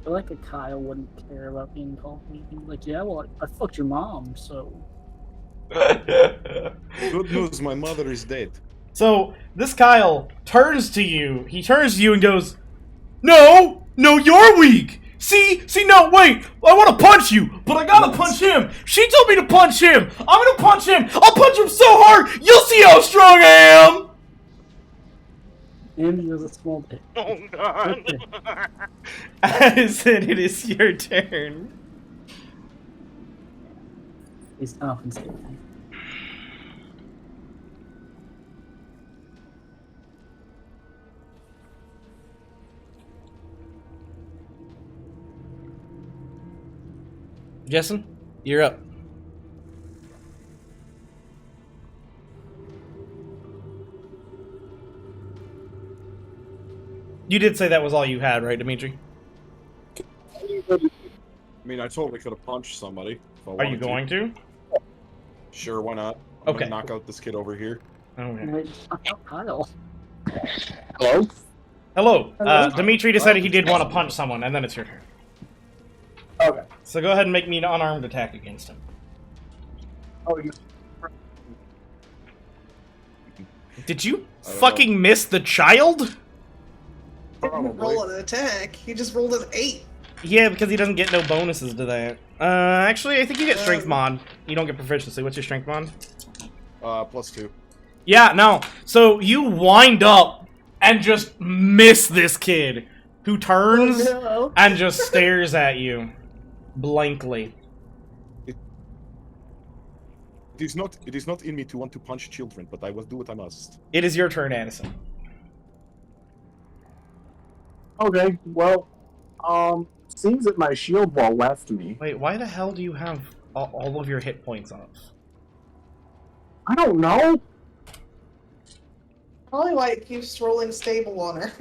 I feel like a Kyle wouldn't care about being called weak. He'd be like, yeah, well, I fucked your mom, so. Good news, my mother is dead. So this Kyle turns to you. He turns to you and goes, "No, you're weak. See, no, wait! I want to punch you, but I gotta punch him! She told me to punch him! I'm gonna punch him! I'll punch him so hard, you'll see how strong I am! And you're a small bit. Oh god. Addison, it is your turn. He's compensating. Jessen, you're up. You did say that was all you had, right, Dimitri? I mean, I totally could have punched somebody. If I Are you wanted going to? Sure, why not? I'm Okay. gonna knock out this kid over here. Okay. Kyle. Hello? Hello. Dimitri decided he did want to punch someone, and then it's your turn. Okay. So go ahead and make me an unarmed attack against him. Oh, you. Did you I don't fucking miss the child? Didn't roll an attack. He just rolled an 8. Yeah, because he doesn't get no bonuses to that. Actually, I think you get strength mod. You don't get proficiency. What's your strength mod? +2. Yeah, no. So you wind up and just miss this kid, who turns No. and just stares at you blankly. It is not in me to want to punch children, but I will do what I must. It is your turn, Addison. Okay, well, seems that my shield wall left me. Wait, why the hell do you have all of your hit points off? I don't know. Probably why it keeps rolling stable on her.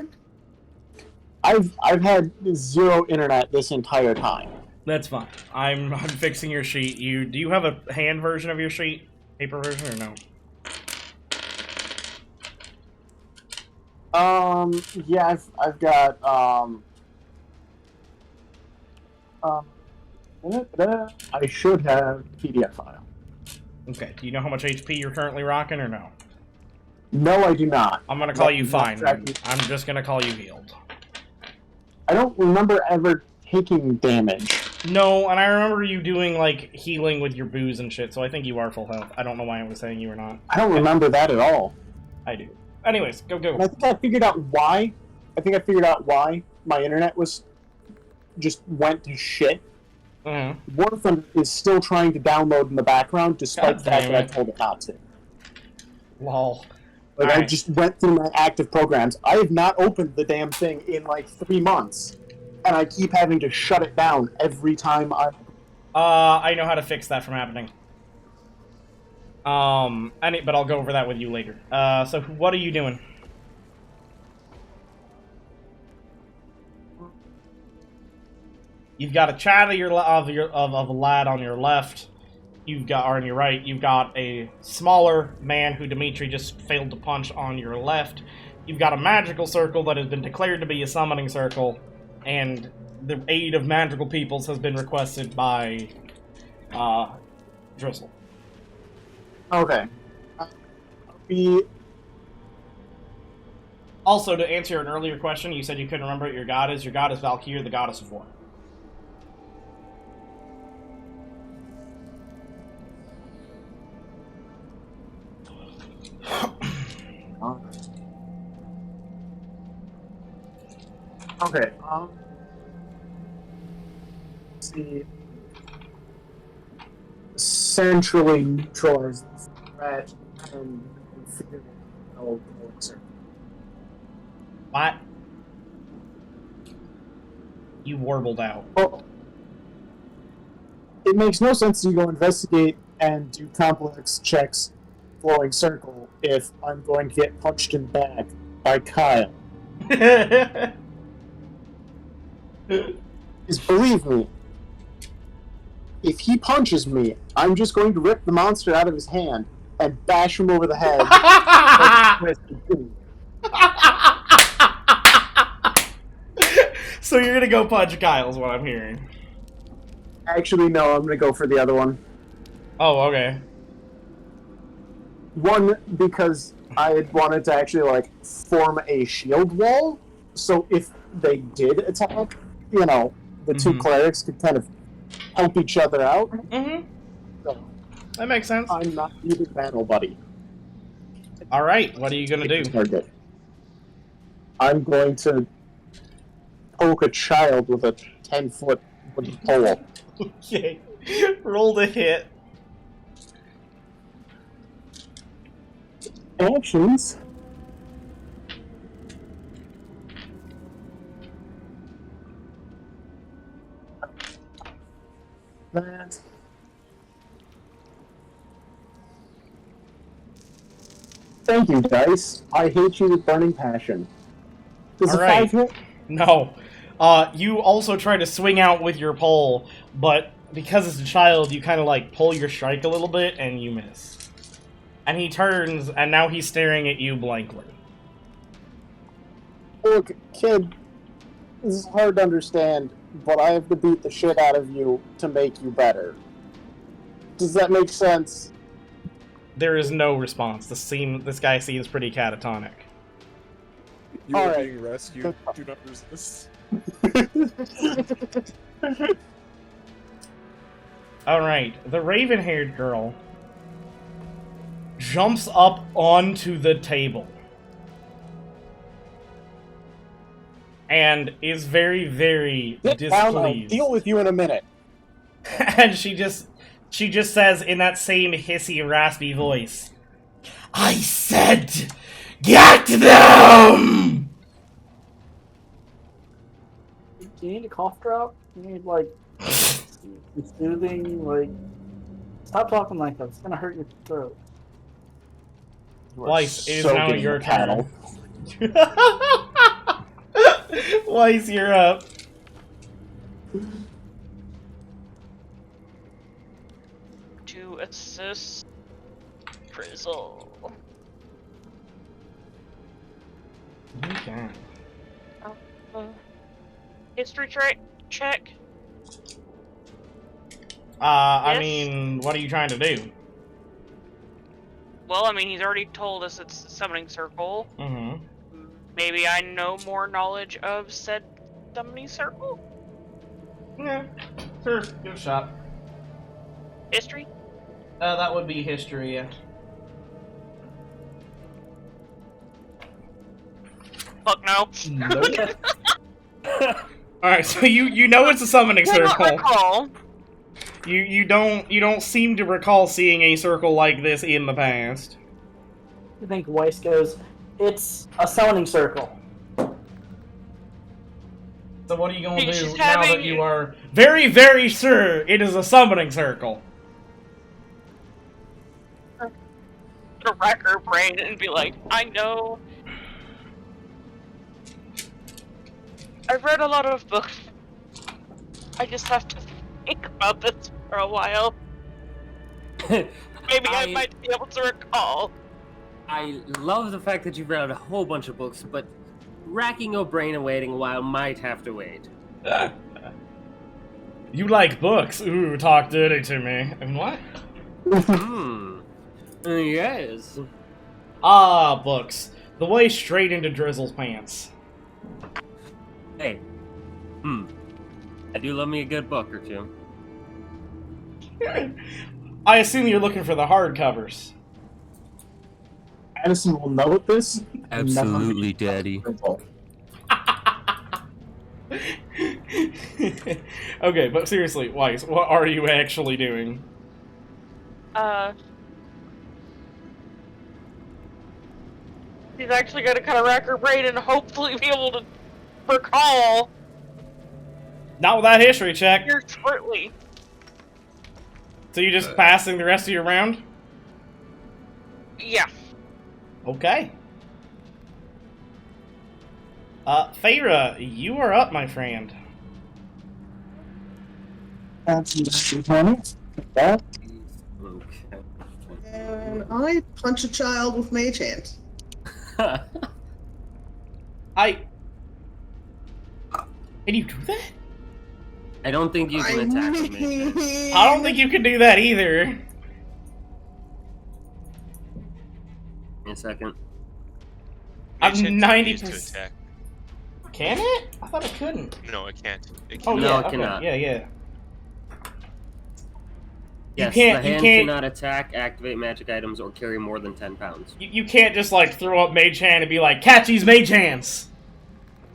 I've had 0 internet this entire time. That's fine. I'm fixing your sheet. Do you have a hand version of your sheet? Paper version or no? Yeah, I've got I should have PDF file. Okay. Do you know how much HP you're currently rocking or no? No, I do not. I'm gonna call you fine. Exactly. I'm just gonna call you healed. I don't remember ever taking damage. No, and I remember you doing like healing with your booze and shit, so I think you are full health. I don't know why I was saying you were not. I don't remember that at all. I do. Anyways, go. And I think I figured out why. My internet just went to shit. Mm-hmm. One of them is still trying to download in the background, despite God the fact damn that I it. told it not to. Lol. Like, I Alright. just went through my active programs. I have not opened the damn thing in like 3 months, and I keep having to shut it down every time I. I know how to fix that from happening. But I'll go over that with you later. So what are you doing? You've got a chat of a lad on your left. Or on your right, you've got a smaller man who Dimitri just failed to punch on your left. You've got a magical circle that has been declared to be a summoning circle, and the aid of magical peoples has been requested by Drizzle. Okay. Be Also, to answer an earlier question, you said you couldn't remember what your god is. Your god is Valkyrie, the goddess of war. Okay. Let's see. Centrally neutralize the threat and figure out What? You warbled out. Well, it makes no sense to go investigate and do complex checks flowing circle if I'm going to get punched in the back by Kyle. Because believe me, if he punches me, I'm just going to rip the monster out of his hand and bash him over the head. So you're gonna go punch Kyle, is what I'm hearing. Actually, no, I'm going to go for the other one. Oh, okay. One, because I had wanted to actually, like, form a shield wall, so if they did attack, the two clerics could kind of help each other out. Mm-hmm. So, That makes sense. I'm not needing battle buddy. All right, what are you gonna do? Okay. I'm going to poke a child with a 10-foot wooden pole. Okay, roll the hit. Actions. That. Thank you, dice. I hate you with burning passion. Does All a right. 5 hit? No. You also try to swing out with your pole, but because it's a child, you kind of like pull your strike a little bit and you miss. And he turns, and now he's staring at you blankly. Look, kid, this is hard to understand, but I have to beat the shit out of you to make you better. Does that make sense? There is no response. This guy seems pretty catatonic. You All are right. being rescued. Do not resist. Alright, the raven-haired girl jumps up onto the table. And is very, very Sit down, I'll displeased. deal with you in a minute. And she just says in that same hissy, raspy voice, I said, get them! Do you need a cough drop? You need, like, soothing, like... Stop talking like that. It's gonna hurt your throat. Weiss, it is so now getting your the paddle. turn. Weiss, you're up. To assist Drizzle. Okay. History check. I Yes. mean, what are you trying to do? Well, I mean, he's already told us it's a summoning circle. Mm-hmm. Maybe I know more knowledge of said summoning circle? Yeah, sure, give it a shot. History? That would be history, yeah. Fuck no. Nope. Alright, so you know it's a summoning Cannot circle. recall. You don't seem to recall seeing a circle like this in the past. I think Weiss goes, it's a summoning circle. So what are you going to She's do now that having- you are very, very sure it is a summoning circle? To rack her brain and be like, I know. I've read a lot of books. I just have to think about this for a while. Maybe I might be able to recall. I love the fact that you've read a whole bunch of books, but racking your brain and waiting a while might have to wait. You like books? Ooh, talk dirty to me. And what? Yes. Ah, books. The way straight into Drizzle's pants. Hey. I do love me a good book or two. I assume you're looking for the hardcovers. Addison will note this. Absolutely, Daddy. Okay, but seriously, Weiss, what are you actually doing? She's actually gonna kind of rack her brain and hopefully be able to recall Not with that history check. here shortly. So you just passing the rest of your round? Yeah. Okay. Faeyra, you are up, my friend. That's just funny. That. Okay. And I punch a child with mage hand. Can you do that? I don't think you can attack me. I don't think you can do that either. In a second. I'm Mage hand 90%. used to attack. Can it? I thought it couldn't. No, it can't. It Oh can't. No, yeah, it okay. cannot. Yeah. Yes, can't- the you hand can't- cannot attack, activate magic items, or carry more than 10 pounds. You can't just like throw up Mage Hand and be like, catch these Mage Hands!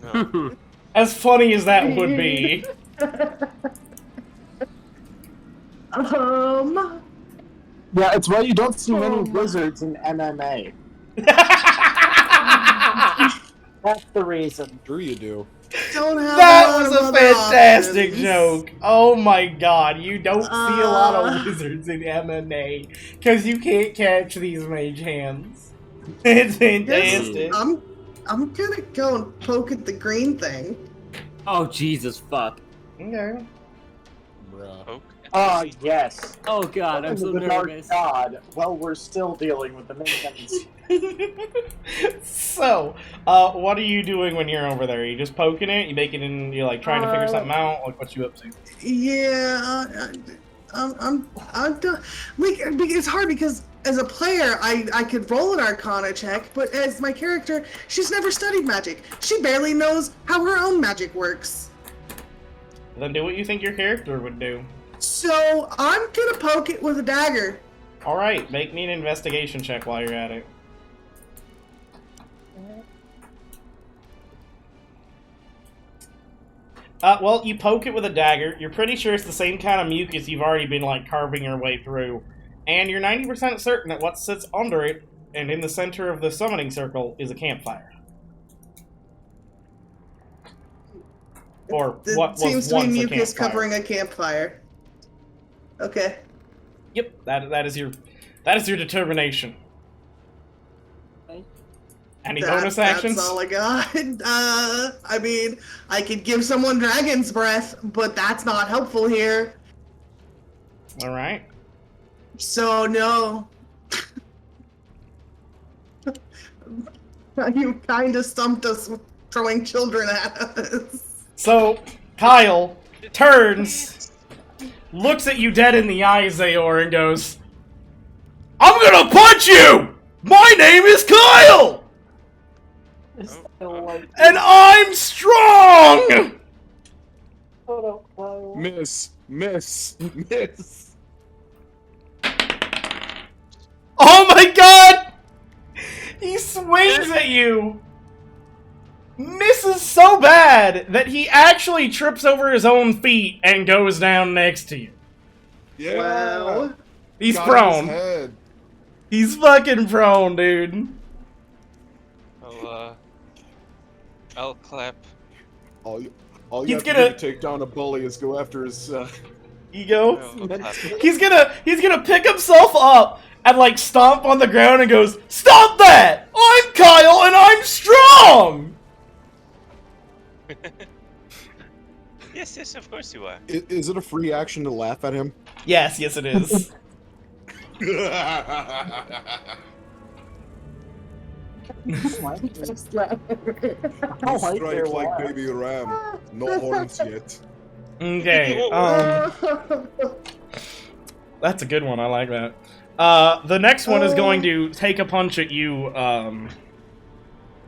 No. As funny as that would be. Yeah, it's why you don't see many wizards in MMA. That's the reason. Sure you do. Don't have That lot was of a other fantastic options. joke. Oh my god, you don't see a lot of wizards in MMA because you can't catch these Mage Hands. It's fantastic. I'm gonna go and poke at the green thing. Oh, Jesus fuck. Okay. Bruh. Poke at Ah, the- yes. Oh god, I'm so the Dark nervous. God. Well, we're still dealing with the minions. So, what are you doing when you're over there? Are you just poking it? You making it? You like trying to figure something out? Like, what you up to? Yeah, I'm done. Like, it's hard because as a player, I could roll an Arcana check, but as my character, she's never studied magic. She barely knows how her own magic works. Then do what you think your character would do. So I'm gonna poke it with a dagger. All right, make me an investigation check while you're at it. Well, you poke it with a dagger. You're pretty sure it's the same kind of mucus you've already been, like, carving your way through. And you're 90% certain that what sits under it, and in the center of the summoning circle, is a campfire. Or It what was seems to be once a mucus campfire. covering a campfire. Okay. Yep, that is your determination. Any bonus actions? That's all I got. I mean, I could give someone dragon's breath, but that's not helpful here. All right. So no. You kind of stumped us with throwing children at us. So Kyle turns, looks at you dead in the eye, Zaor, and goes, "I'm gonna punch you! My name is Kyle! And I'm strong!" Miss. Oh my god! He swings at you! Misses so bad that he actually trips over his own feet and goes down next to you. Yeah. Wow. He's Got prone. his head. He's fucking prone, dude. I'll clap. All you He's have to gonna- do to take down a bully is go after his. Ego. I'll clap. He's gonna pick himself up and like stomp on the ground and goes, "Stop that! I'm Kyle and I'm strong!" Yes, of course you are. Is it a free action to laugh at him? Yes, it is. Just laugh. Oh, I Strike hear like why. baby ram. No horns yet. Okay, that's a good one. I like that. The next one is going to take a punch at you,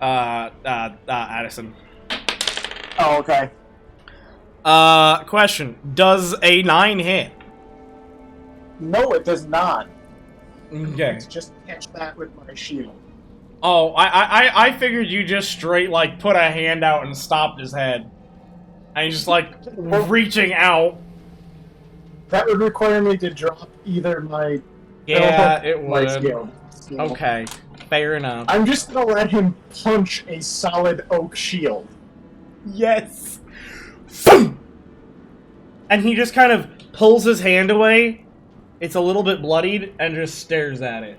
Addison. Oh, okay. Question: does a 9 hit? No, it does not. Okay. Let's just catch that with my shield. Oh, I figured you just straight like put a hand out and stopped his head, and he's just like reaching out. That would require me to drop either my Yeah, it my would. skill. So Okay, fair enough. I'm just gonna let him punch a solid oak shield. Yes. And he just kind of pulls his hand away. It's a little bit bloodied and just stares at it.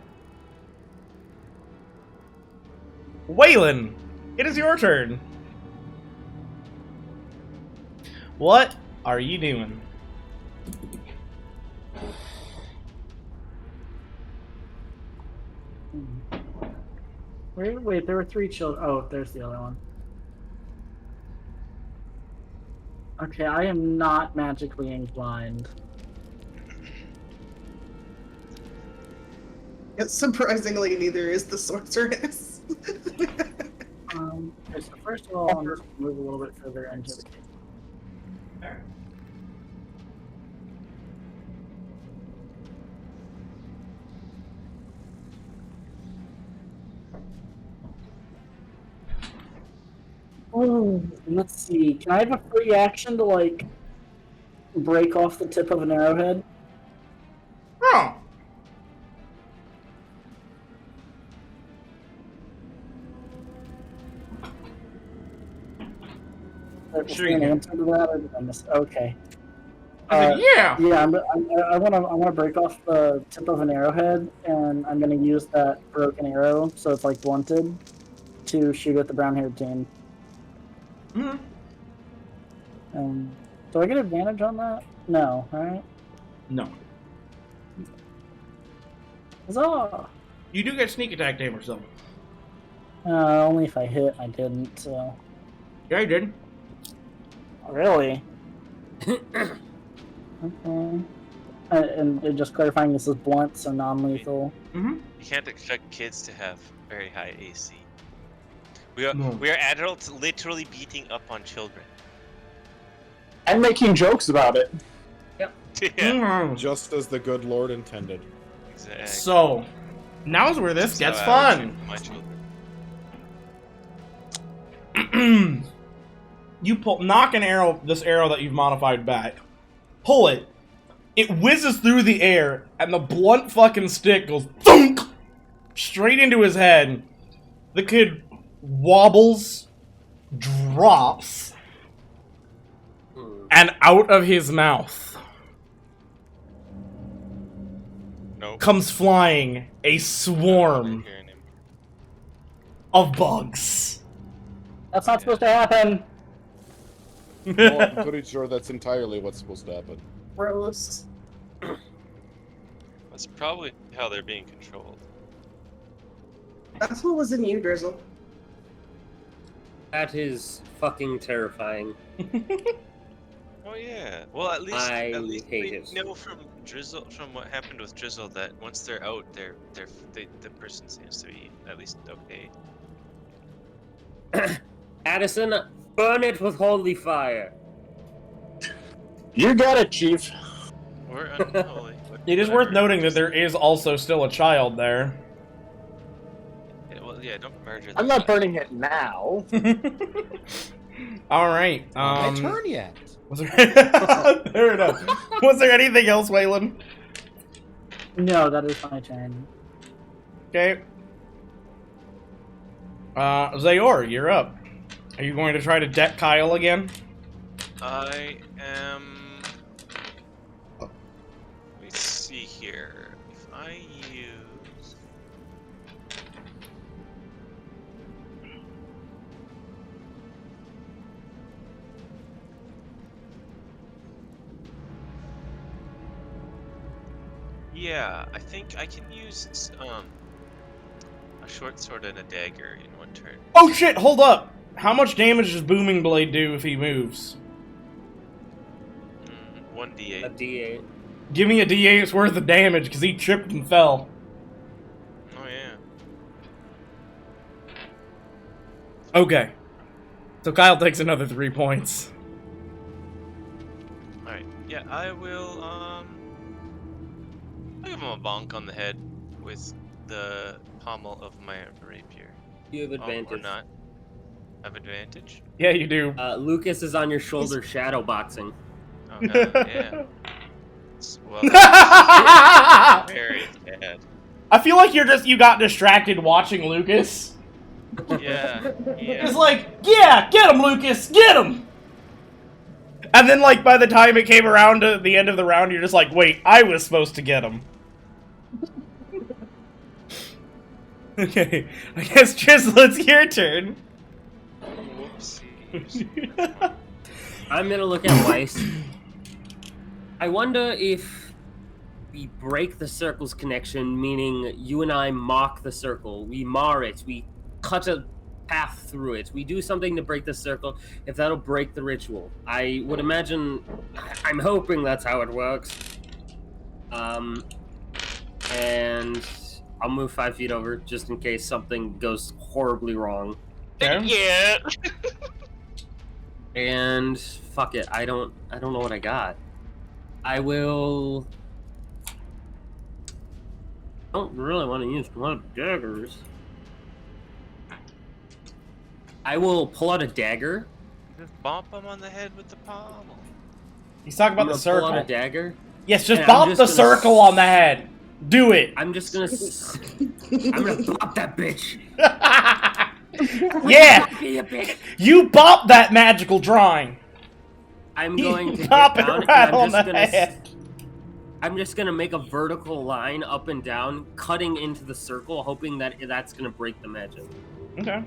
Weilinn, it is your turn. What are you doing? Wait, there were 3 children. Oh, there's the other one. Okay, I am not magically inclined. Surprisingly, neither is the sorceress. Okay, so first of all, I'm just gonna move a little bit further into the cave. Oh, let's see. Can I have a free action to, like, break off the tip of an arrowhead? Oh. Sure an answer to that, or did I miss? Okay. I said, yeah. Yeah, I want to break off the tip of an arrowhead, and I'm going to use that broken arrow, so it's like blunted, to shoot at the brown-haired teen. Mm-hmm. Do I get advantage on that? No, right? No. Huzzah! You do get sneak attack damage though. Only if I hit. I didn't. So. Yeah, you did. Really? Okay. And just clarifying, this is blunt, so non-lethal. Mm-hmm. You can't expect kids to have very high AC. We are adults literally beating up on children. And making jokes about it. Yeah. Mm-hmm. Just as the good Lord intended. Exactly. So, now's where this gets fun. My children. You knock this arrow that you've modified back. Pull it. It whizzes through the air, and the blunt fucking stick goes thunk straight into his head. The kid wobbles, drops, and out of his mouth comes flying a swarm of bugs. That's not supposed to happen. Well, I'm pretty sure that's entirely what's supposed to happen. Gross. That's probably how they're being controlled. That's what was in you, Drizzle. That is fucking terrifying. Oh yeah. Well, at least hate we it. know from what happened with Drizzle, that once they're out, the person seems to be at least okay. Addison, burn it with holy fire. You got it, Chief. Or unholy. It is worth noting that there is also still a child there. Yeah, well, yeah, don't murder them. I'm not burning it now. All right. My turn yet? Was there... Fair enough. Was there anything else, Weilinn? No, that is my turn. Okay. Zaor, you're up. Are you going to try to deck Kyle again? I am. Let me see here. If I use. Yeah, I think I can use a short sword and a dagger in one turn. Oh shit, hold up! How much damage does Booming Blade do if he moves? 1d8. A d8. Give me a d8's worth of damage, because he tripped and fell. Oh yeah. Okay. So Kyle takes another 3 points. Alright, yeah, I will, I'll give him a bonk on the head with the pommel of my rapier. You have advantage. Or not. Have advantage? Yeah, you do. Lucas is on your shoulder shadow boxing. Oh god, yeah. Well, very bad. I feel like you got distracted watching Lucas. Yeah. It's like, yeah, get him, Lucas, get him! And then, like, by the time it came around to the end of the round, you're just like, wait, I was supposed to get him. Okay, I guess Drizzle, it's your turn. Whoopsie. I'm gonna look at Weiss. I wonder if we break the circle's connection, meaning you and I mock the circle. We mar it. We cut a path through it. We do something to break the circle, if that'll break the ritual. I would imagine... I'm hoping that's how it works. And I'll move 5 feet over, just in case something goes horribly wrong. Okay. Yeah. And fuck it, I don't know what I got. I will. I don't really want to use one of the daggers. I will pull out a dagger. Just bump him on the head with the pommel. He's talking I'm about the gonna pull circle. out a dagger. Yes, just And bop I'm the just gonna circle on the head. Do it. I'm just gonna. I'm gonna bop that bitch. Yeah. Be a bitch. You bop that magical drawing. I'm going to hit Pop it down, and right I'm on just the gonna. head. I'm just gonna make a vertical line up and down, cutting into the circle, hoping that that's gonna break the magic. Okay.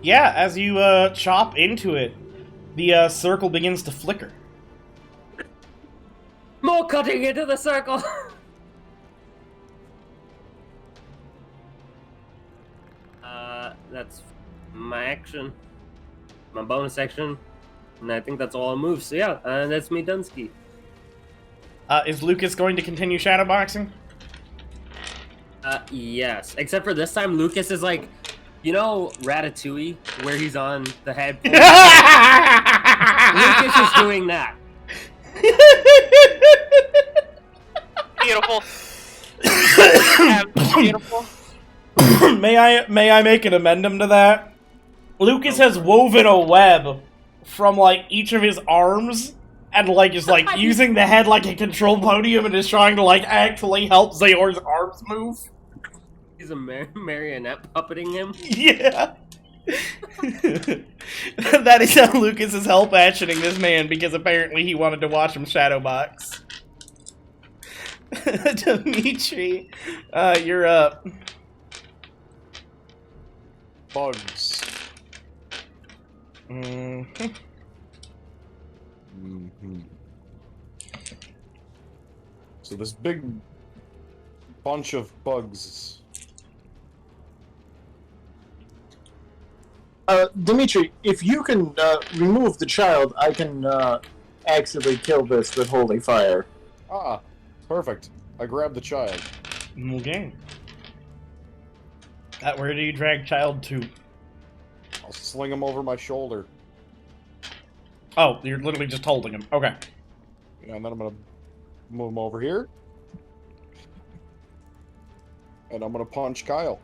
Yeah, as you chop into it, the circle begins to flicker. More cutting into the circle. That's my action, my bonus action, and I think that's all I move. So yeah, that's me, Dunsky. Is Lucas going to continue shadowboxing? Yes. Except for this time, Lucas is like, you know, Ratatouille, where he's on the head. Lucas is doing that. Beautiful. Yeah, beautiful. May I make an amendment to that? Lucas has woven a web from like each of his arms and like is like using the head like a control podium and is trying to like actually help Zaor's arms move. He's a marionette puppeting him. Yeah. That is how Lucas is help actioning this man because apparently he wanted to watch him shadowbox. Dimitri, you're up. Bugs. Mm-hmm. Mm-hmm. So this big bunch of bugs. Dimitri, if you can remove the child, I can actually kill this with holy fire. Ah, perfect. I grab the child. Okay. Where do you drag child to? I'll sling him over my shoulder. Oh, you're literally just holding him. Okay. And then I'm gonna move him over here. And I'm gonna punch Kyle.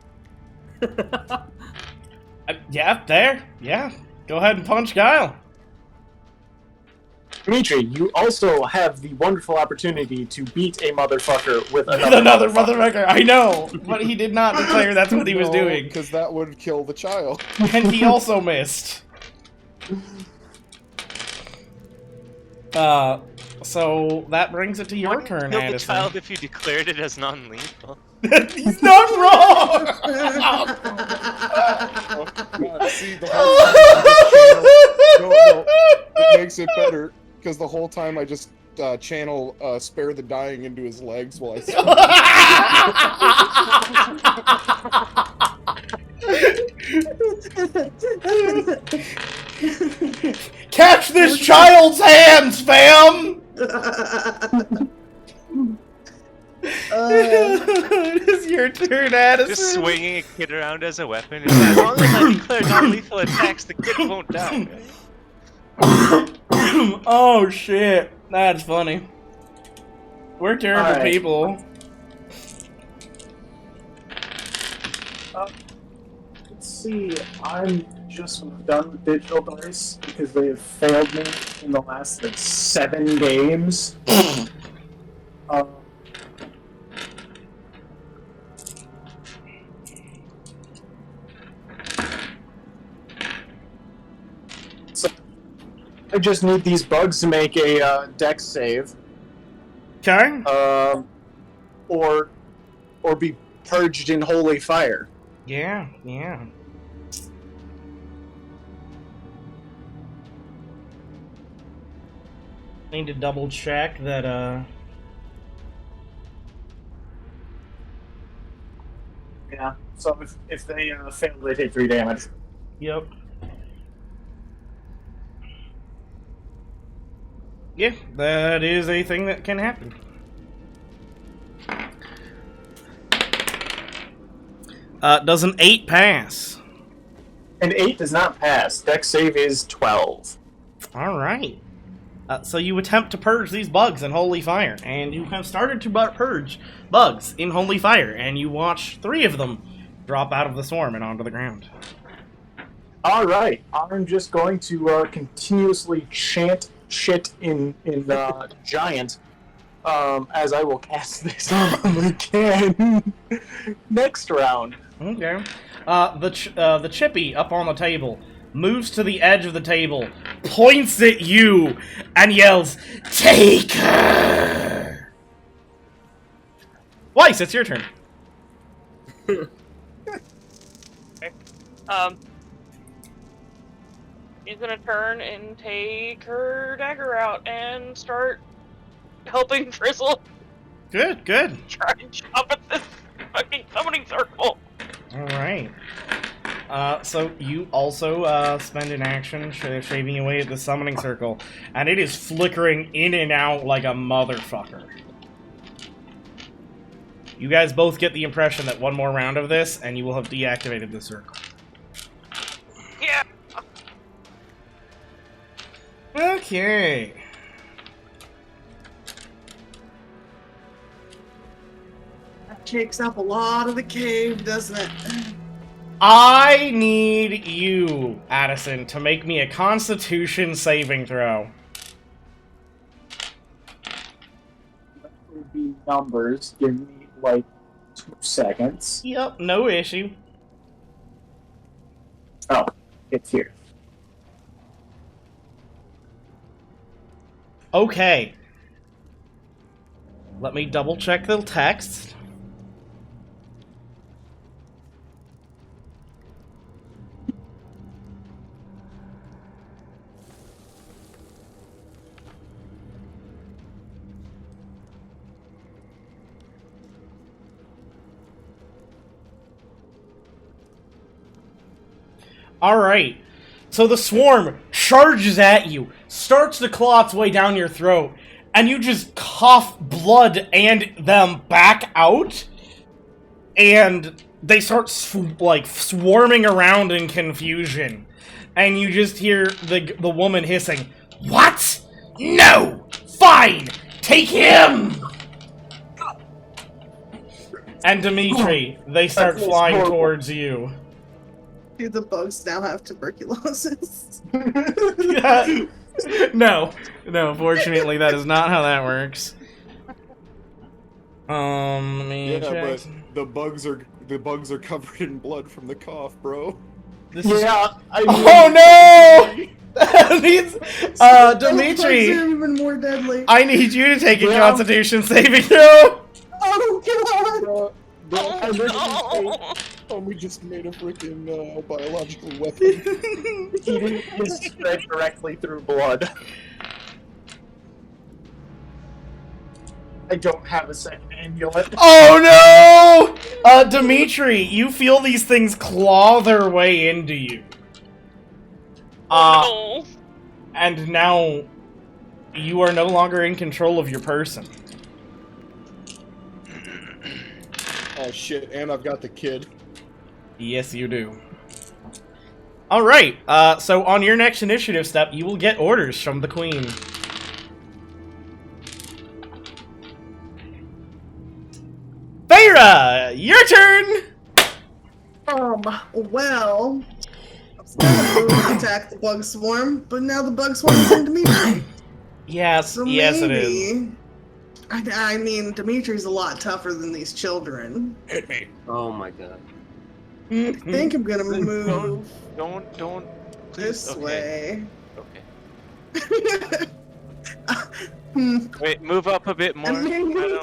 Yeah, there. Yeah. Go ahead and punch Kyle. Dimitri, you also have the wonderful opportunity to beat a motherfucker with Another motherfucker. I know, but he did not declare that's what he was doing. Because that would kill the child. And he also missed. So that brings it to your turn, Kill the Addison. child if you declared it as non-lethal. He's not wrong! God, see, the whole time it makes it better, because the whole time I just channel Spare the Dying into his legs while Catch this child's hands, fam! It is your turn, Addison. Just swinging a kid around as a weapon. As long as I declare non-lethal attacks, the kid won't die. Oh shit, that's funny. We're terrible people. Let's see, I'm just done with digital dice because they have failed me in the last 7 games. So I just need these bugs to make a dex save. Okay. Or be purged in holy fire. Yeah. Need to double check that, Yeah, so if they fail, they take 3 damage. Yep. Yeah, that is a thing that can happen. Does an 8 pass? An 8 does not pass. Dex save is 12. All right. So you attempt to purge these bugs in holy fire, and you have started to purge bugs in holy fire, and you watch 3 of them drop out of the swarm and onto the ground. All right, I'm just going to continuously chant shit in giant, as I will cast this again next round. Okay. The chippy up on the table moves to the edge of the table, points at you, and yells, "Take her!" Weiss, it's your turn. She's gonna turn and take her dagger out and start helping Drizzle Good, good. try and chop at this fucking summoning circle. Alright. So you also spend an action shaving away at the summoning circle, and it is flickering in and out like a motherfucker. You guys both get the impression that one more round of this, and you will have deactivated the circle. Yeah. Okay. That takes up a lot of the cave, doesn't it? I need you, Addison, to make me a Constitution saving throw. That would be numbers. Give me, like, 2 seconds. Yep, no issue. Oh, it's here. Okay. Let me double check the text. Alright. So the swarm charges at you, starts to claw its way down your throat, and you just cough blood and them back out, and they start swarming around in confusion, and you just hear the woman hissing, "What? No! Fine! Take him!" And Dimetri, they start flying towards you. Do the bugs now have tuberculosis? No, fortunately that is not how that works. Let me check. But the bugs are covered in blood from the cough, bro. Oh no! Dimetri, Bugs are even more deadly. I need you to take a Constitution saving throw. Oh no! We just made a freaking biological weapon. He didn't just spread directly through blood. I don't have a second amulet. Oh no! Dimetri, you feel these things claw their way into you. No. And now you are no longer in control of your person. Oh shit, and I've got the kid. Yes, you do. Alright, so on your next initiative step, you will get orders from the Queen. Faeyra, your turn! Well, I was gonna attack the bug swarm, but now the bug swarm is in Dimetri. Yes, So yes it maybe, is. I mean, Dimitri's a lot tougher than these children. Hit me. Oh my god. I think I'm gonna move Don't. Please. this Okay. way. Okay. Wait, move up a bit more. And maybe move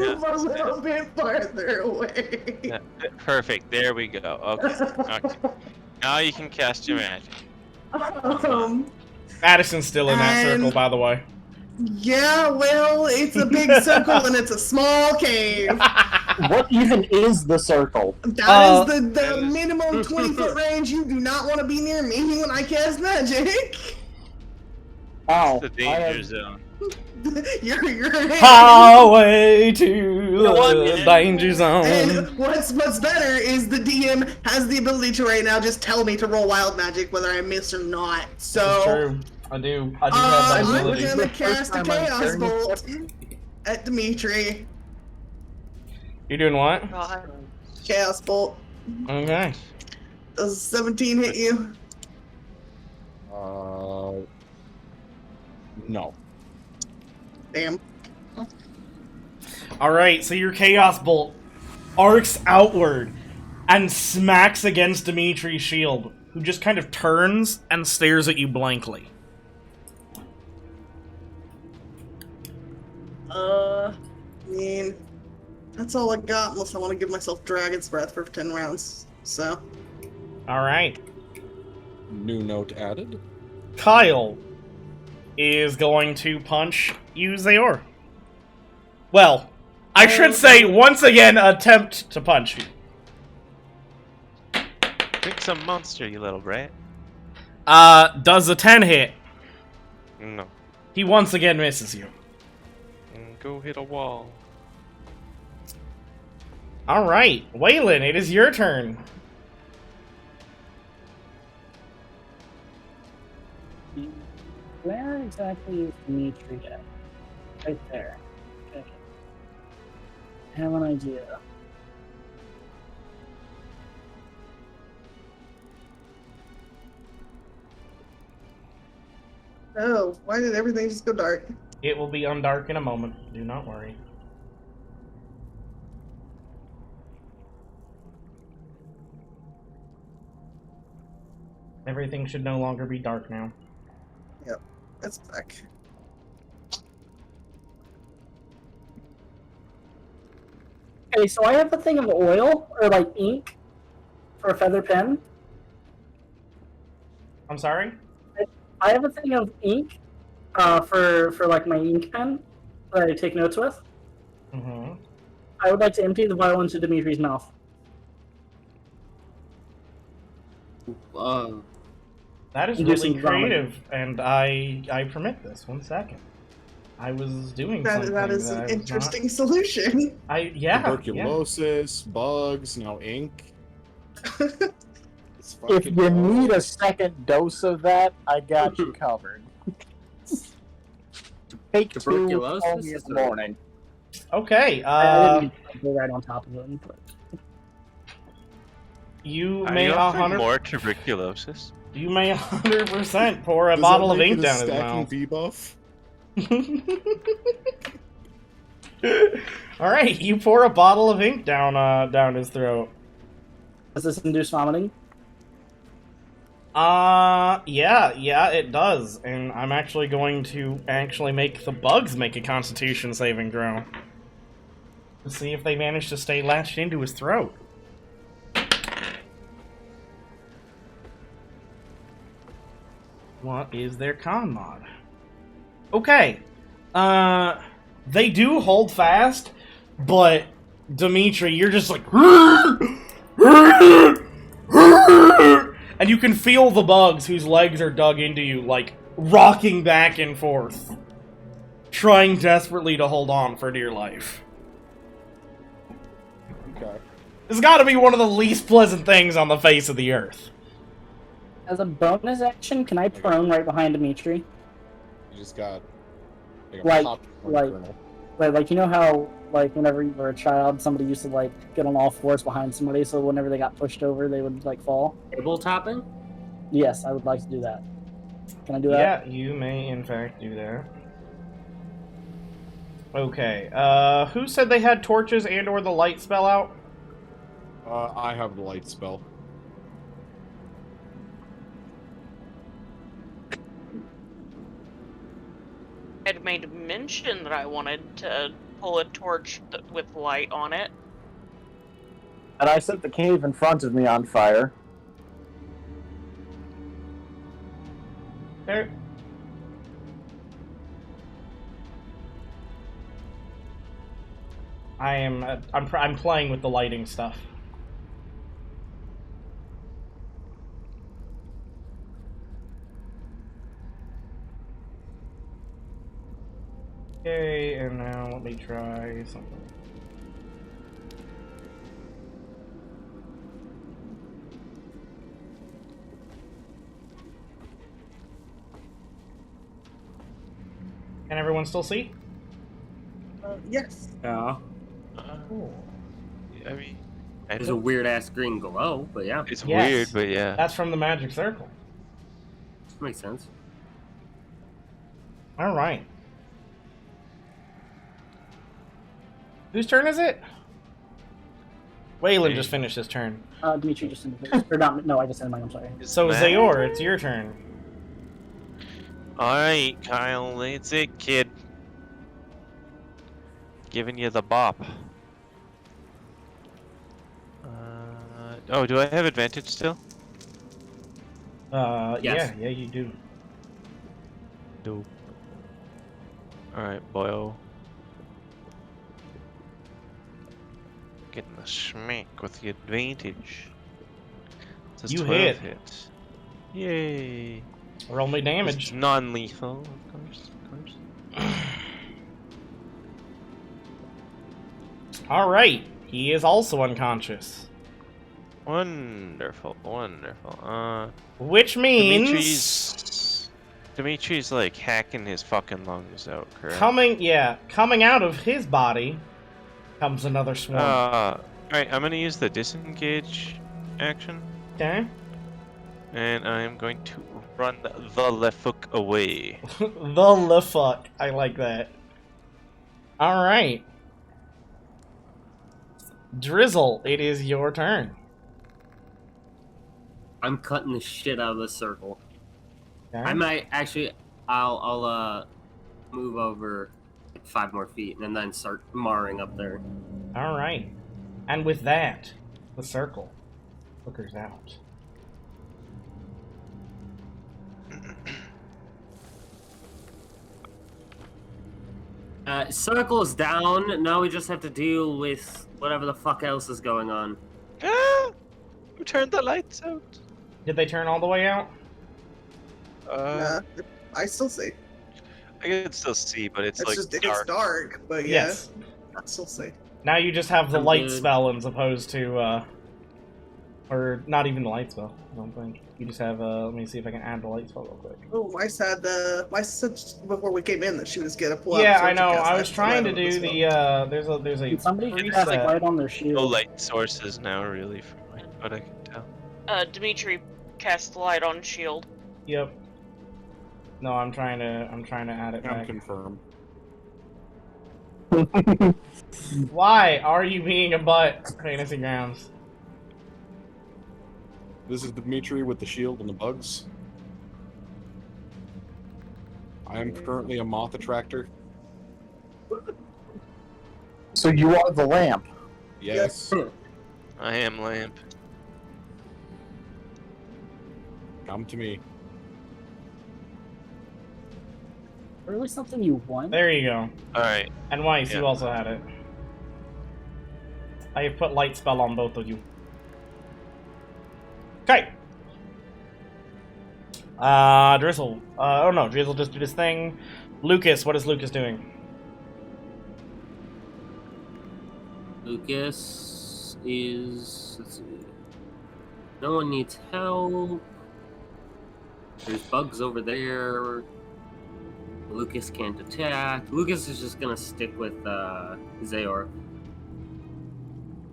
Yeah. a little bit farther away. Yeah, perfect. There we go. Okay. Now you can cast your magic. Addison's still in that And- circle, by the way. Yeah, well, it's a big circle and it's a small cave. What even is the circle? That is the that is- minimum 20-foot range. You do not want to be near me when I cast magic. Oh, It's the danger zone. You're Highway to one the minute. danger zone. And what's better is the DM has the ability to right now just tell me to roll wild magic whether I miss or not. This is So true. I do have that I'm ability. gonna cast a time I'm chaos hearing this bolt at Dimitri. You're doing what? God. Chaos bolt. Okay. Does 17 hit you? No. Damn. Alright, so your Chaos Bolt arcs outward and smacks against Dimitri's shield, who just kind of turns and stares at you blankly. I mean, that's all I got unless I want to give myself Dragon's Breath for 10 rounds. So, Alright. New note added. Kyle is going to punch you, Zaor. Well, I should say, once again, attempt to punch you. Think some monster, you little brat. Does a 10 hit? No. He once again misses you. Go hit a wall. Alright, Weilinn, it is your turn. Where exactly is Dimitri at? Right there. Okay. I have an idea. oh, why did everything just go dark? It will be undark in a moment. Do not worry. Everything should no longer be dark now. Yep, that's back. Okay, so I have a thing of oil, or like ink, for a feather pen. I'm sorry? I have a thing of ink, for like my ink pen that I take notes with. Mm-hmm. I would like to empty the vial into Dimitri's mouth. That is You do really some vomiting. creative, and I permit this. 1 second. I was doing something That is that I an was interesting solution. Yeah. Tuberculosis, bugs, now ink. It's If fucking you wild. need a second dose of that, I got you covered. Take 2, Tuberculosis call me in the morning. Okay. I didn't go right on top of him. But... You Are may you offering 100. more tuberculosis? You may 100% pour a Does bottle that of make ink it a down his stacking mouth. debuff? All right, you pour a bottle of ink down his throat. Does this induce vomiting? Yeah, it does. And I'm actually going to make the bugs make a Constitution saving throw to see if they manage to stay latched into his throat. What is their con mod? Okay. They do hold fast, but Dimitri, you're just like and you can feel the bugs whose legs are dug into you, like, rocking back and forth, trying desperately to hold on for dear life. Okay. It's gotta be one of the least pleasant things on the face of the earth. As a bonus action, can I prone right behind Dimitri? You just got a Like- popcorn like- kernel. Like you know how, like, whenever you were a child, somebody used to, like, get on all fours behind somebody, so whenever they got pushed over, they would, like, fall? Table topping? Yes, I would like to do that. Can I do that? Yeah, you may in fact do that. Okay, who said they had torches and or the light spell out? I have the light spell. I'd made mention that I wanted to pull a torch with light on it. And I set the cave in front of me on fire. There. I'm playing with the lighting stuff. Okay, and now let me try something. Can everyone still see? Yes. Yeah. I mean, There's a weird ass green glow, but yeah, it's Yes. weird, but yeah. That's from the magic circle. makes sense. Alright. Whose turn is it? Weilinn just finished his turn. Dimitri just ended his. Or not, no, I just ended mine, I'm sorry. So, Zaor, it's your turn. Alright, Kyle, that's it, kid. Giving you the bop. Oh, do I have advantage still? Yes. Yeah, you do. Nope. Alright, boyo. Getting the schmack with the advantage. It's a You 12 hit. Yay. Roll me It's damage. non-lethal, of course, of course. Alright, he is also unconscious. Wonderful, wonderful. Which means... Dimitri's like hacking his fucking lungs out, correct? coming out of his body comes another swarm. Alright, I'm gonna use the disengage action. Okay. And I'm going to run the left hook away. The fuck. I like that. Alright. Drizzle, it is your turn. I'm cutting the shit out of this circle. Okay. I might actually. I'll move over 5 more feet and then start marring up there. Alright. And with that, the circle flickers out. Circle is down. Now we just have to deal with whatever the fuck else is going on. Ah! Who turned the lights out? Did they turn all the way out? Nah, I still see. I can still see, but it's like Just dark. it's dark, but yeah, Yes. I still see. Now you just have the I'm light good. spell as opposed to, or not even the light spell, I don't think. You just have, let me see if I can add the light spell real quick. Oh, Weiss had before we came in that she was gonna pull Yeah, out. I know. Cast I was light trying to on as do well. the, there's a Can somebody preset. cast light on their No shield? light sources now, really, from what I can tell. Dimitri cast light on shield. Yep. No, I'm trying to add it I'm back. confirmed. Why are you being a butt, Fantasy Grounds? This is Dimitri with the shield and the bugs. I am currently a moth attractor. So you are the lamp. Yes. I am lamp. Come to me. Really something you want? There you go. Alright. And Weiss, Yeah. you also had it. I have put light spell on both of you. Okay. Drizzle. Oh no, Drizzle just did his thing. Lucas, what is Lucas doing? Lucas is. Let's see. No one needs help. There's bugs over there. Lucas can't attack. Lucas is just gonna stick with Zaor.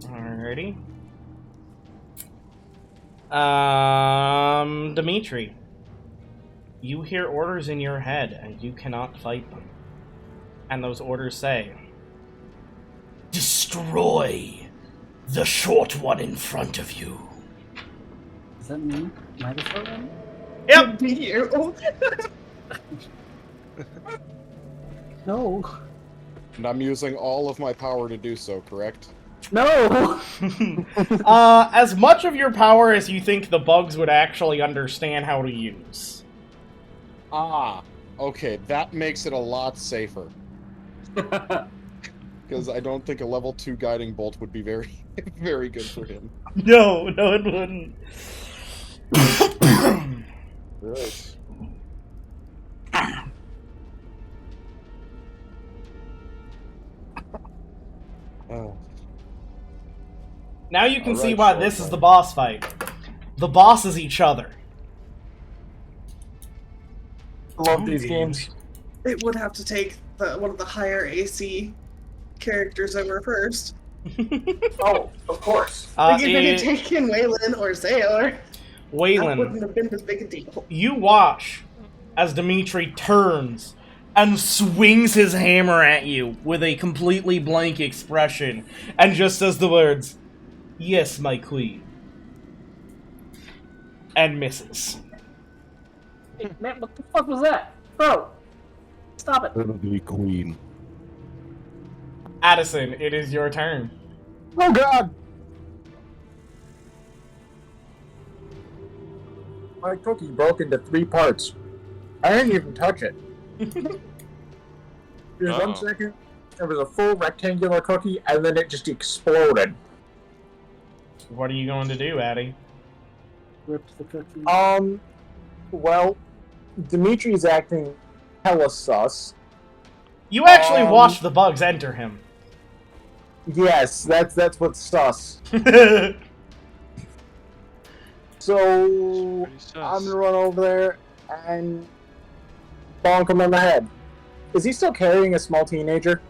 Alrighty. Dimitri. You hear orders in your head, and you cannot fight them. And those orders say, destroy the short one in front of you. Does that mean my short one? Yep! You. No. And I'm using all of my power to do so, correct? No! As much of your power as you think the bugs would actually understand how to use. Ah, okay, that makes it a lot safer. Because I don't think a level 2 guiding bolt would be very, very good for him. No, it wouldn't. Right. Oh. Now you can see Alright, why Solv. this is the boss fight. The boss is each other. Love these games. It would have to take one of the higher AC characters over first. Oh, of course. Like if it had taken Weilinn or Zaor, that Weilinn, wouldn't have been as big a deal. you watch as Dimetri turns and swings his hammer at you with a completely blank expression and just says the words, "Yes, my queen," and misses. Hey, man, what the fuck was that? Bro, stop it. The queen. Addison, it is your turn. Oh god! My cookie broke into 3 parts. I didn't even touch it. There's 1 second, there was a full rectangular cookie, and then it just exploded. What are you going to do, Addie? Ripped the cookie. Well, Dimitri's acting hella sus. You actually watched the bugs enter him. Yes, that's what's sus. So I'm gonna run over there and bonk him on the head. Is he still carrying a small teenager?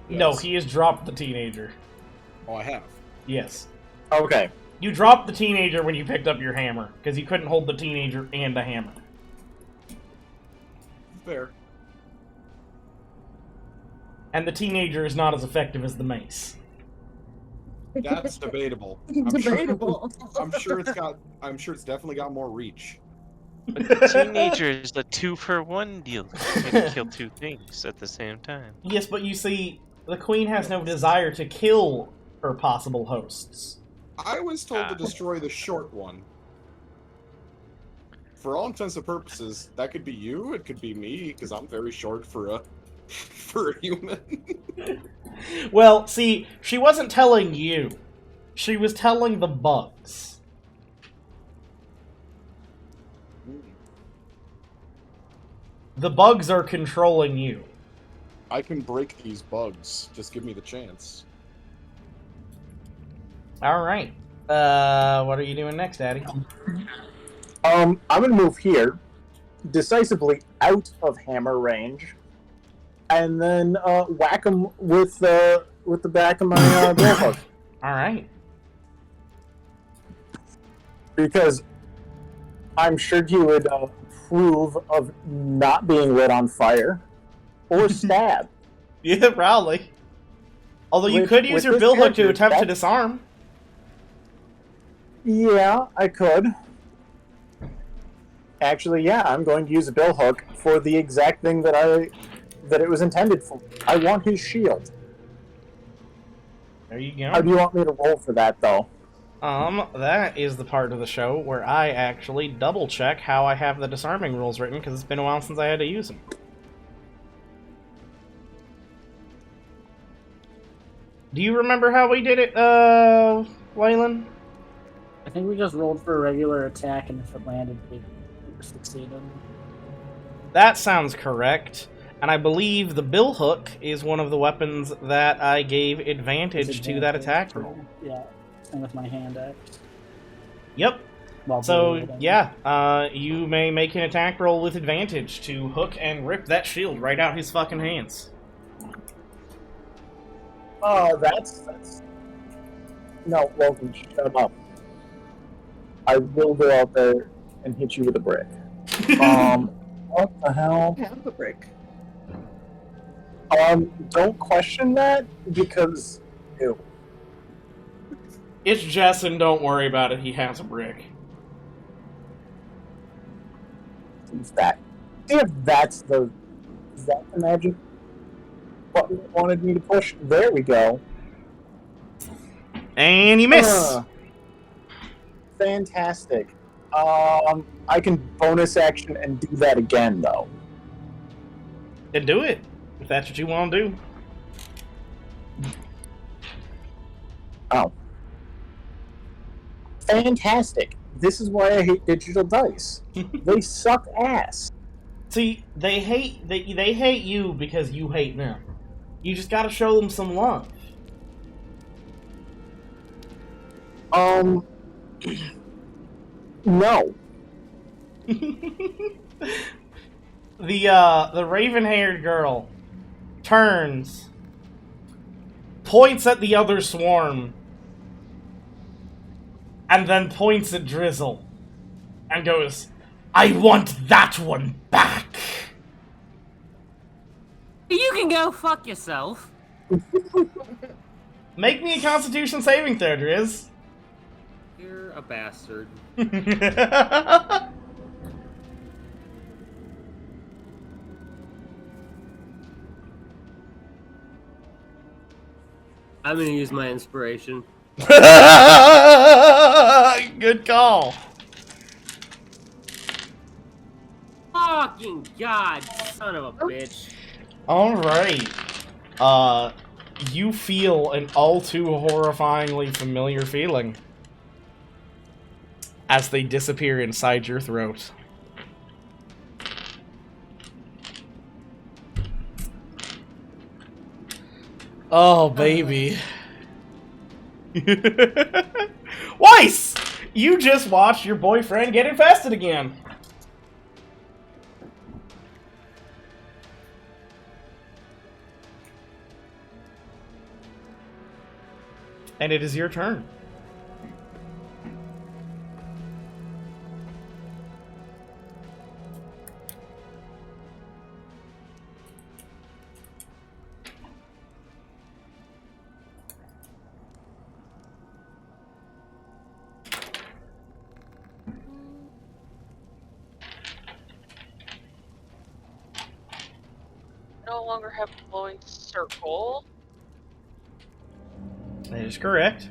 No, he has dropped the teenager. Oh, I have. Yes. Okay. You dropped the teenager when you picked up your hammer, because you couldn't hold the teenager and a hammer. Fair. And the teenager is not as effective as the mace. That's debatable. Debatable. I'm sure it's definitely got more reach. But the teenager is the 2-for-1 deal. You can kill 2 things at the same time. Yes, but you see, the queen has no desire to kill her possible hosts. I was told to destroy the short one. For all intents and purposes, that could be you, it could be me, because I'm very short for a human. Well, see, she wasn't telling you. She was telling the bugs. The bugs are controlling you. I can break these bugs. Just give me the chance. Alright. What are you doing next, Daddy? I'm gonna move here, decisively out of hammer range, and then whack him with the back of my bill hook. Alright. Because I'm sure he would approve of not being lit on fire or stabbed. Yeah, probably. Although you could use your bill hook to attempt to disarm. Yeah, I could. Actually, yeah, I'm going to use a bill hook for the exact thing that it was intended for. I want his shield. There you go. How do you want me to roll for that, though? That is the part of the show where I actually double check how I have the disarming rules written, because it's been a while since I had to use them. Do you remember how we did it, Weilinn? I think we just rolled for a regular attack, and if it landed, we succeeded. That sounds correct. And I believe the bill hook is one of the weapons that I gave advantage to that attack roll. Yeah, and with my hand axe. Yep. While So, doing it, yeah, you may make an attack roll with advantage to hook and rip that shield right out his fucking hands. Oh, that's... No, Logan, shut up. I will go out there and hit you with a brick. What the hell? I have a brick. Don't question that, because... Ew. It's Jessen, don't worry about it, he has a brick. Is that... See if that's the... Is that the magic button it wanted me to push? There we go. And you miss! Fantastic. I can bonus action and do that again, though. Then do it, if that's what you want to do. Oh. Fantastic. This is why I hate digital dice. They suck ass. See, they hate you because you hate them. You just gotta show them some love. No. The raven-haired girl turns, points at the other swarm, and then points at Drizzle, and goes, "I want that one back!" You can go fuck yourself. Make me a Constitution saving throw, Driz. You're a bastard. I'm gonna use my inspiration. Good call. Fucking god, son of a bitch. Alright. You feel an all too horrifyingly familiar feeling as they disappear inside your throat. Oh, baby. Weiss! You just watched your boyfriend get infested again. And it is your turn. No longer have a glowing circle. That is correct.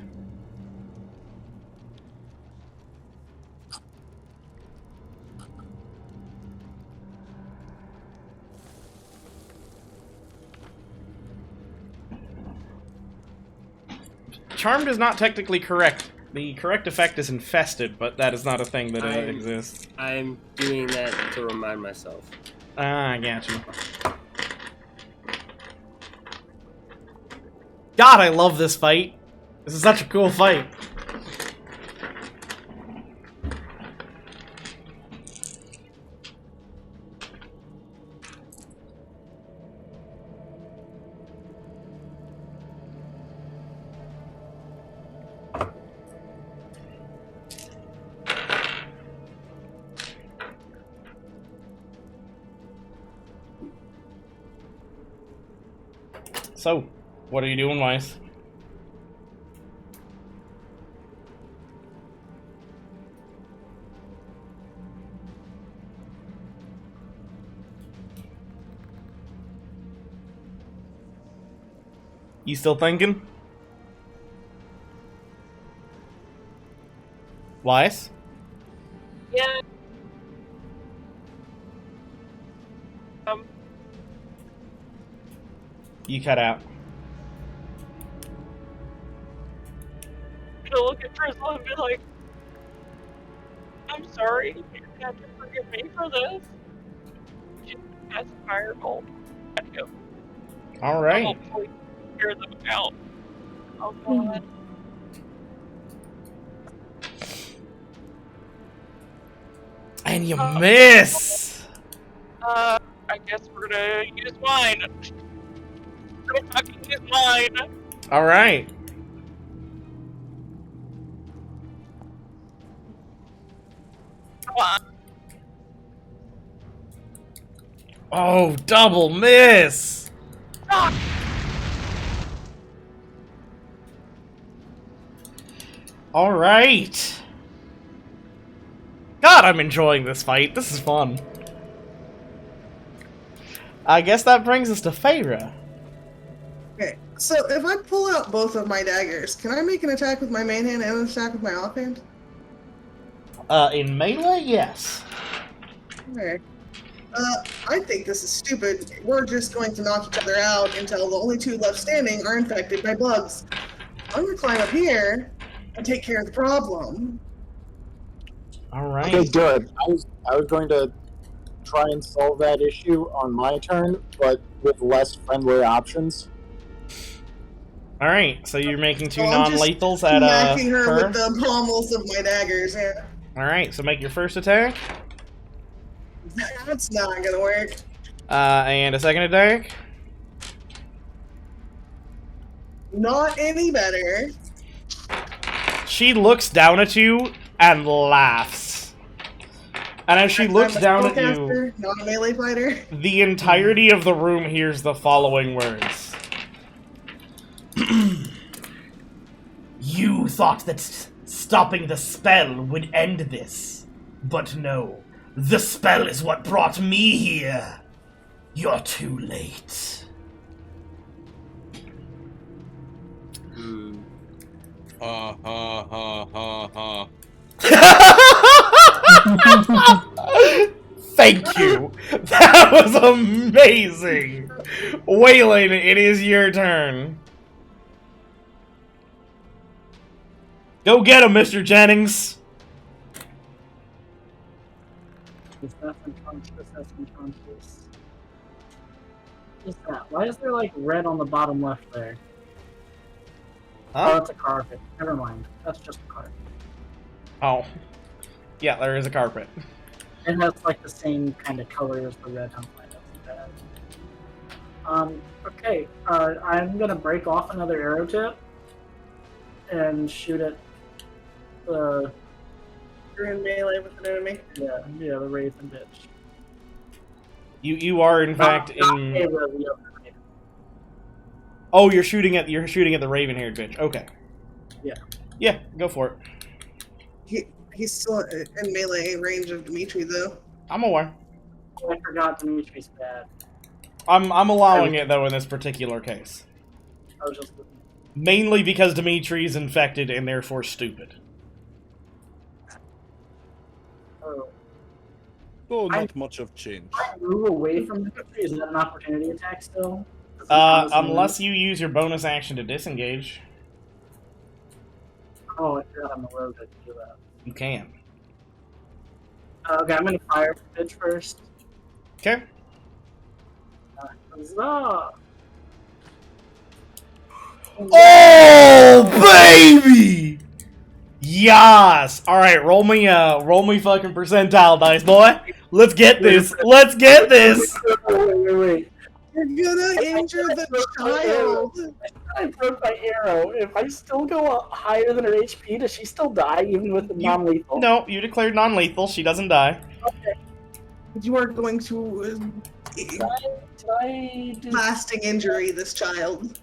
Charmed is not technically correct. The correct effect is infested, but that is not a thing that exists. I'm doing that to remind myself. Ah, I got you. God, I love this fight. This is such a cool fight. So, what are you doing, Weiss? You still thinking? Weiss? Yeah. You cut out. I'm gonna look at Drizzle and be like, I'm sorry, you have to forgive me for this. She has a fireball. Alright. Hopefully hear them out. Oh god. And you miss! I guess we're gonna use mine. We're gonna fucking use mine. Alright. Come on. Oh, double miss! Ah! Alright. God, I'm enjoying this fight. This is fun. I guess that brings us to Faeyra. Okay, so if I pull out both of my daggers, can I make an attack with my main hand and an attack with my offhand? In melee, yes. Okay. I think this is stupid. We're just going to knock each other out until the only two left standing are infected by bugs. I'm gonna climb up here and take care of the problem. Alright. Okay, good. I was going to try and solve that issue on my turn, but with less friendly options. All right, so you're making two So I'm just non-lethals at smacking her her. with the pommels of my daggers. Yeah. All right, so make your first attack. That's not gonna work. And a second attack. Not any better. She looks down at you and laughs. And as she looks I'm a down at spellcaster, not a melee fighter. you, the entirety of the room hears the following words. You thought that stopping the spell would end this. But no. The spell is what brought me here. You're too late. Thank you. That was amazing. Weilinn, it is your turn. Go get him, Mr. Jennings. What's that? Why is there like red on the bottom left there? Huh? Oh, it's a carpet. Never mind. That's just a carpet. Oh. Yeah, there is a carpet. It has like the same kind of color as the red on my okay. I'm gonna break off another arrow tip and shoot at the. You're in melee with an enemy. Yeah, the raven bitch. You are in fact not in. Faeyra, the other raven. Oh, you're shooting at the raven-haired bitch. Okay. Yeah. Yeah, go for it. He's still in melee range of Dimetri though. I'm aware. Oh, I forgot Dimitri's bad. I'm allowing it though in this particular case. I was just. Mainly because Dimitri's infected and therefore stupid. Oh. Oh, not much of change. If I move away from Dimitri, is that an opportunity attack still? Unless you use your bonus action to disengage. Oh, I forgot I'm the rogue to do that. You can. Okay, I'm gonna fire the bitch first. Okay. Huzzah! Oh, baby! Yes! Alright, roll me fucking percentile dice, boy. Let's get this. Let's get this. Wait. You're gonna injure the child. I broke my arrow. If I still go up higher than her HP, does she still die even with the non-lethal? No, you declared non-lethal. She doesn't die. Okay. You are going to Did I do... lasting injury this child.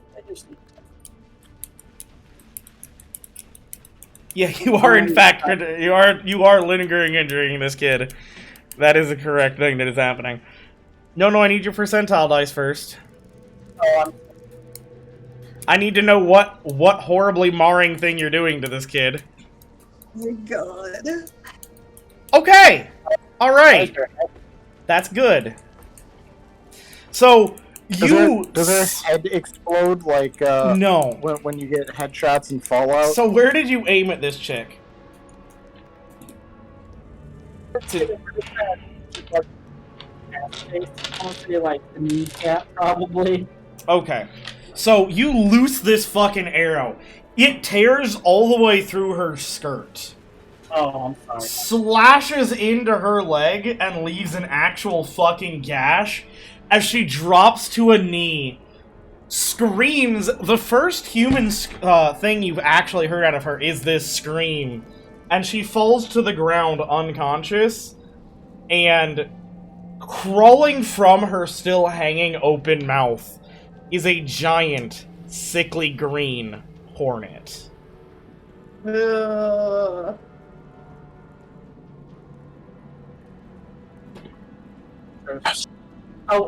Yeah, you are in fact you are lingering injuring this kid. That is the correct thing that is happening. No, I need your percentile dice first. Oh, I need to know what horribly marring thing you're doing to this kid. Oh my god. Okay. All right. That's good. So Does her head explode like no when you get headshots in Fallout? So where did you aim at this chick? Honestly, like the kneecap, probably. Okay. So you loose this fucking arrow. It tears all the way through her skirt. Oh, I'm sorry. Slashes into her leg and leaves an actual fucking gash as she drops to a knee. Screams. The first human thing you've actually heard out of her is this scream. And she falls to the ground unconscious. And crawling from her still hanging open mouth is a giant, sickly green hornet. Oh,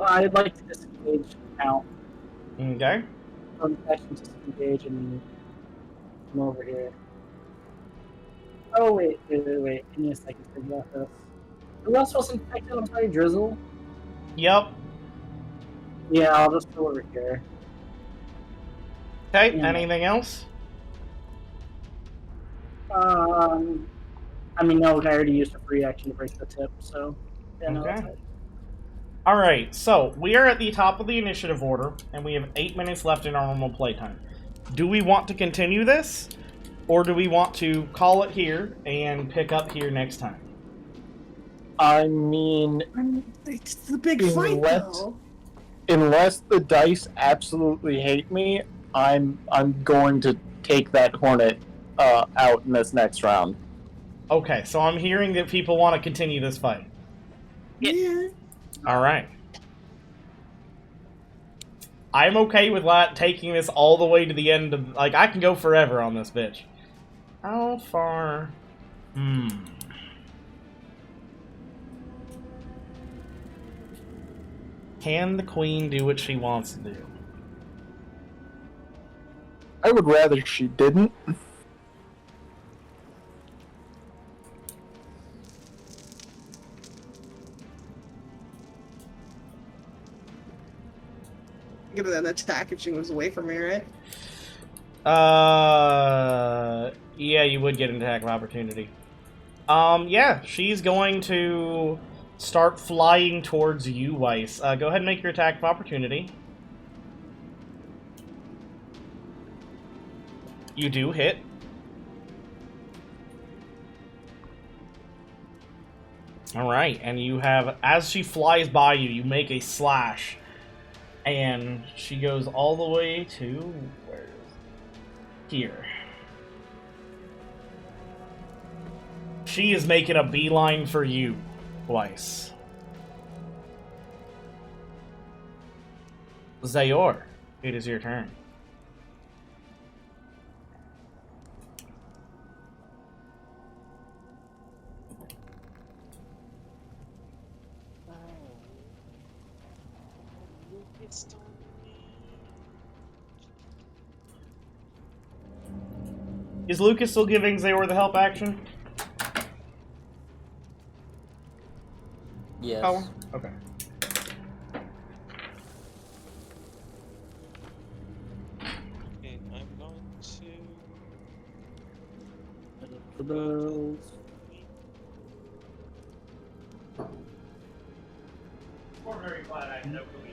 I'd like to disengage now. Okay. I can disengage and come over here. Oh, wait. Give me a second to think about this. Who else was infected? I'm sorry, Drizzle? Yep. Yeah, I'll just go over here. Okay, Yeah. anything else? I mean, no, I already used a free action to break the tip, so... Yeah, no, Okay. that's it. Alright, so we are at the top of the initiative order, and we have 8 minutes left in our normal playtime. do we want to continue this? Or do we want to call it here and pick up here next time? I mean, It's the big fight, though. unless the dice absolutely hate me, I'm going to take that hornet out in this next round. Okay, so I'm hearing that people want to continue this fight. Yeah. Alright. I'm okay with taking this all the way to the end of... Like, I can go forever on this bitch. How far... Can the queen do what she wants to do? I would rather she didn't. Give it an attack if she was away from me, right? Yeah, you would get an attack of opportunity. Yeah, she's going to start flying towards you, Weiss. Go ahead and make your attack of opportunity. You do hit. Alright, and you have, as she flies by you, you make a slash. And she goes all the way to, where is it? Here. She is making a beeline for you, Weiss. Zaor, it is your turn. Is Lucas still giving Zaor the help action? Yes. Oh, okay. Okay, I'm going to. The bells. We're very glad I have no queen.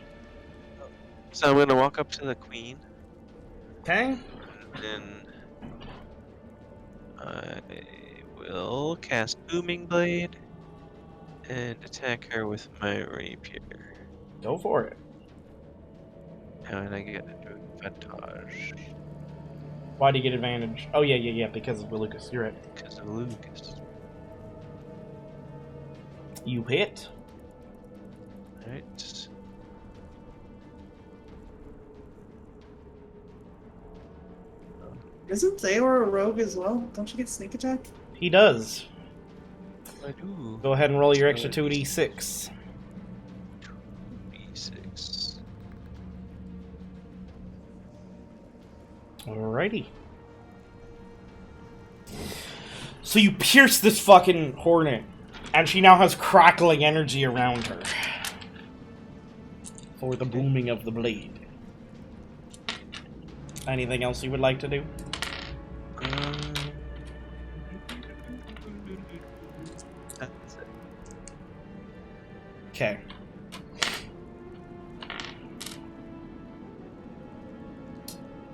So I'm gonna walk up to the queen, Okay. and I will cast Booming Blade and attack her with my rapier. Go for it. And I get advantage Why do you get advantage? Oh, yeah, because of Lucas. You're right. because of Lucas. You hit. Right. Isn't Zaor a rogue as well? Don't you get sneak attack? He does. I do. Go ahead and roll your extra 2d6. 2d6. Alrighty. So you pierce this fucking hornet, and she now has crackling energy around her. For the booming of the blade. Anything else you would like to do? That's it. Okay.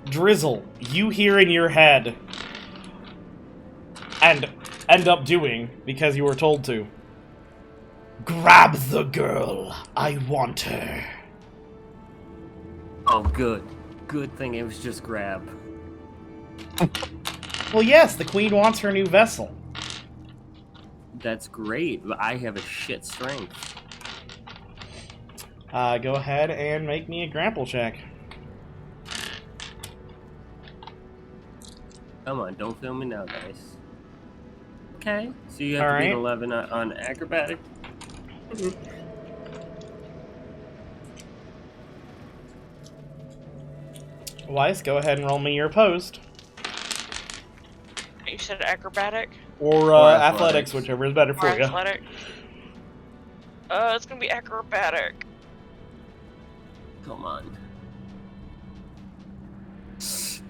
Drizzle, you hear in your head, and end up doing, because you were told to, grab the girl, I want her. Oh, good. Good thing it was just grab. Well, yes, the queen wants her new vessel. That's great, but I have a shit strength. Go ahead and make me a grapple check. Come on, don't fail me now, guys. Okay. So you have to Alright. beat 11 on acrobatic. Weiss, go ahead and roll me your opposed. You said acrobatic Or, Or athletics, athletics. whichever is better or for you. athletic? It's gonna be acrobatic. Come on.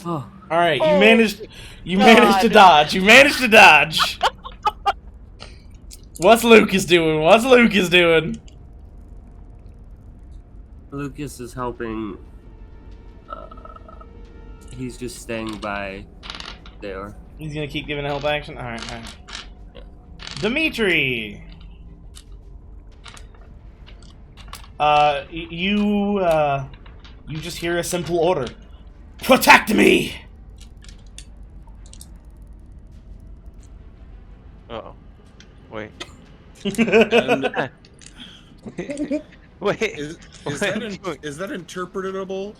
Oh, Alright, you Oh, managed to God. dodge. You managed to dodge. What's Lucas doing? What's Lucas doing? Lucas is helping. He's just staying by there. He's gonna keep giving a help action? Alright, alright. Dimetri! You just hear a simple order. Protect me! Uh-oh. Wait. And Wait. is that interpretable?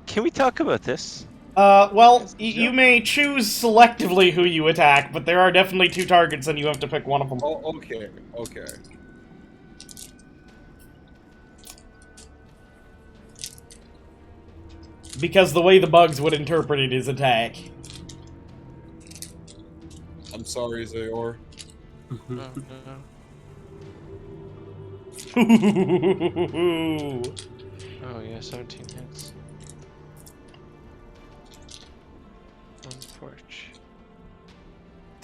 Can we talk about this? Well, you may choose selectively who you attack, but there are definitely 2 targets and you have to pick one of them. Oh, okay, okay. Because the way the bugs would interpret it is attack. I'm sorry, Zaor. Oh, no. Oh, yeah, 17 hits. Unfortunate.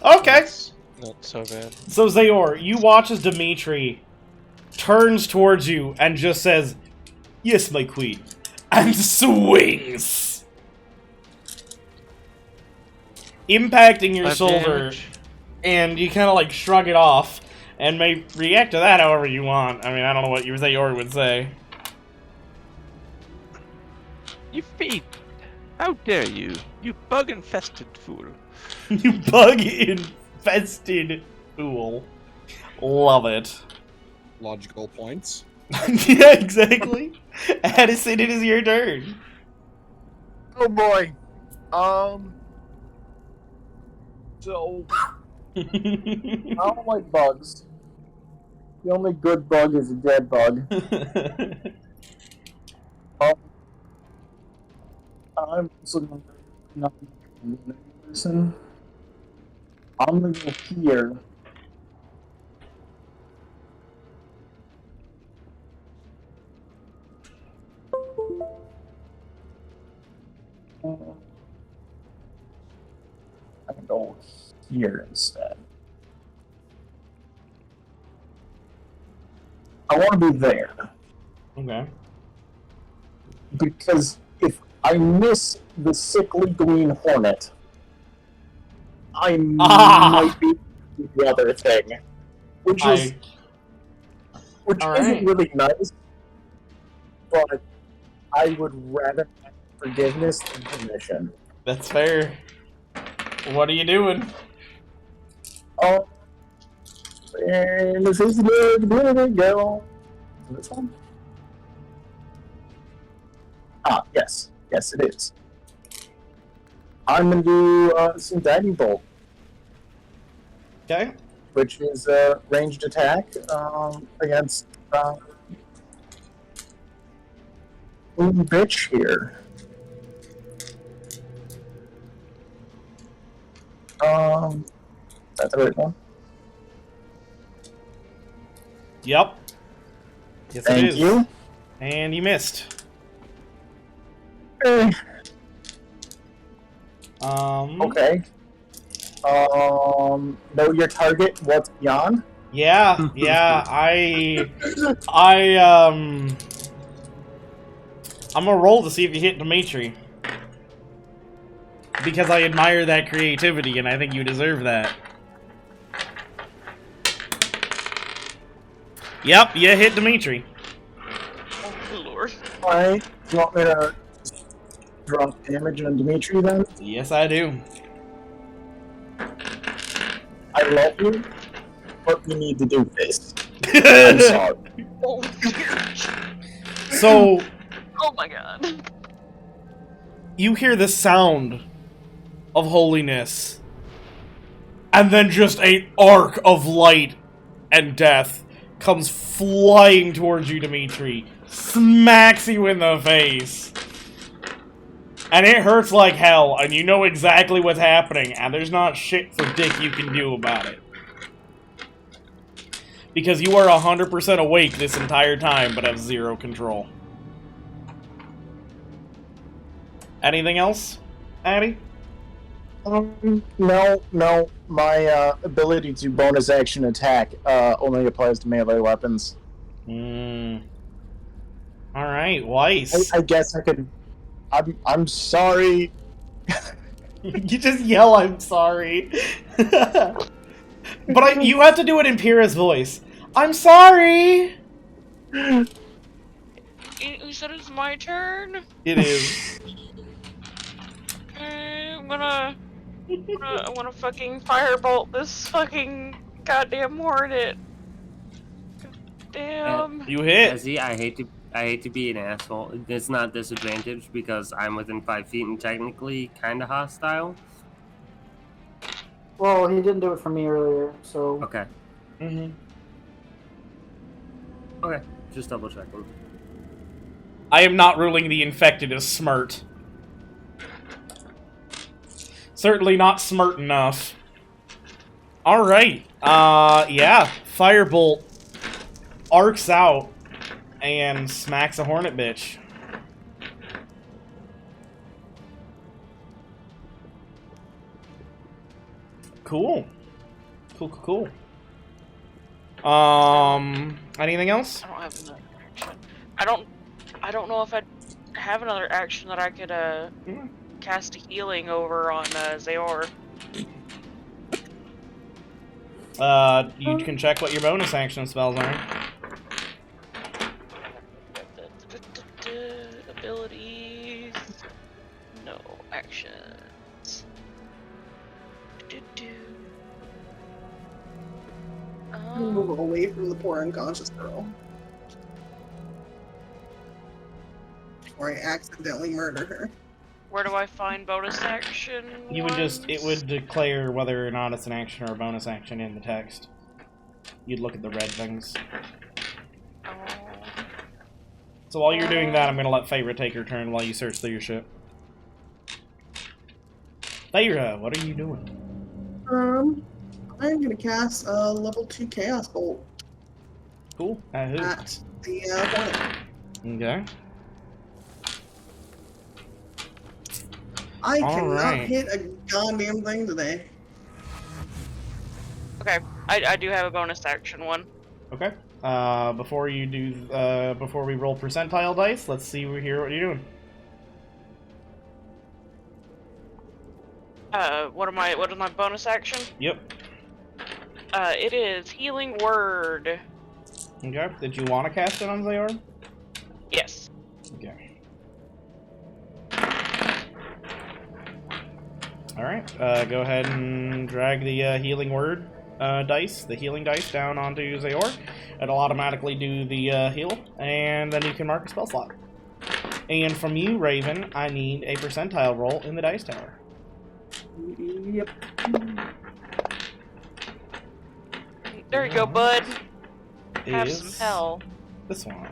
Okay! That's not so bad. So, Zaor, you watch as Dimetri turns towards you and just says, "Yes, my queen," and swings! Impacting your Five shoulder, damage. and you kind of like shrug it off, and may react to that however you want. I mean, I don't know what your Zaor would say. You feed! How dare you! You bug-infested fool! You bug-infested fool. Love it. Logical points. Yeah, exactly. Addison, it is your turn. Oh boy. So I don't like bugs. The only good bug is a dead bug. I'm also not person. I'm gonna go here. I can go here instead. I want to be there. Okay. Because if I miss the sickly green hornet, I might be the other thing. Which isn't really nice, but I would rather have forgiveness than permission. That's fair. What are you doing? Oh, and this is the go. This one? Ah, yes. Yes, it is. I'm gonna do some Diving Bolt. Okay. Which is a ranged attack against bitch here. Is that the right one? Yep. Yes, Thank it is. you. And you missed. Okay. Know your target, what's beyond? Yeah, yeah, I'm gonna roll to see if you hit Dimetri. Because I admire that creativity and I think you deserve that. Yep, you hit Dimetri. Oh, Lord. Alright, you want me to drop damage on Dimetri then? Yes, I do. I love you, but we need to do this. I'm sorry. Oh, So, oh my god. you hear the sound of holiness, and then just an arc of light and death comes flying towards you, Dimetri, smacks you in the face, and it hurts like hell, and you know exactly what's happening, and there's not shit for dick you can do about it. Because you are 100% awake this entire time, but have zero control. Anything else, Addie? No. My ability to bonus action attack only applies to melee weapons. Alright, Weiss. I guess I could. I'm sorry, You just yell, "I'm sorry." But you have to do it in Pyra's voice. I'm sorry! You said it's my turn? It is. Okay, I'm gonna fucking firebolt this fucking goddamn hornet. Damn. You hit. Jesse, I hate to be an asshole. It's not disadvantage because I'm within 5 feet and technically kind of hostile. Well, he didn't do it for me earlier, so. Okay. Mm-hmm. Okay, just double checking. I am not ruling the infected as smart. Certainly not smart enough. Alright. Yeah. Firebolt arcs out and smacks a hornet bitch. Cool. Cool. Anything else? I don't have another action. I don't know if I have another action that I could cast a healing over on Zaor. You can check what your bonus action spells are. Abilities. No actions. Move away from the poor unconscious girl. Or I accidentally murder her. Where do I find bonus action? You would it would declare whether or not it's an action or a bonus action in the text. You'd look at the red things. Oh. So while you're doing that, I'm gonna let Faeyra take her turn while you search through your ship. Faeyra, what are you doing? I'm gonna cast a level 2 Chaos Bolt. Cool. At who? At the hornet. Okay. I cannot Alright. hit a goddamn thing today. Okay, I do have a bonus action one. Okay. Before you do, before we roll percentile dice, let's see what you're doing. What is my bonus action? Yep. It is Healing Word. Okay. Did you want to cast it on Zaor? Yes. Okay. Alright, go ahead and drag the healing word dice, the healing dice, down onto Zaor. It'll automatically do the heal, and then you can mark a spell slot. And from you, Raven, I need a percentile roll in the dice tower. Yep. There you go, bud. Have Is some hell. this one.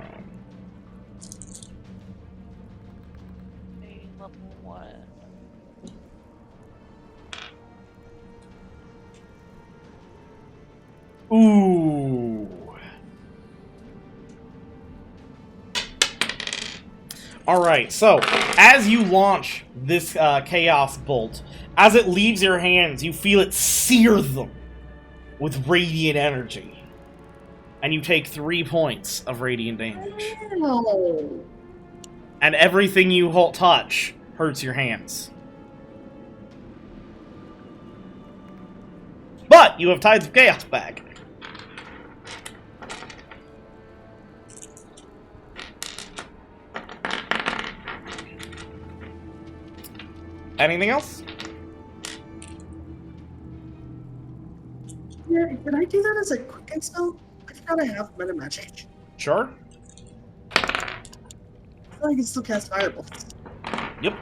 Level 1. Ooh. Alright, so, as you launch this Chaos Bolt, as it leaves your hands, you feel it sear them with radiant energy. And you take 3 points of radiant damage. No. And everything you touch hurts your hands. But you have Tides of Chaos back. Anything else? Yeah, can I do that as a quicken spell? I forgot I have meta magic. Sure. I feel like I can still cast firebolts. Yep.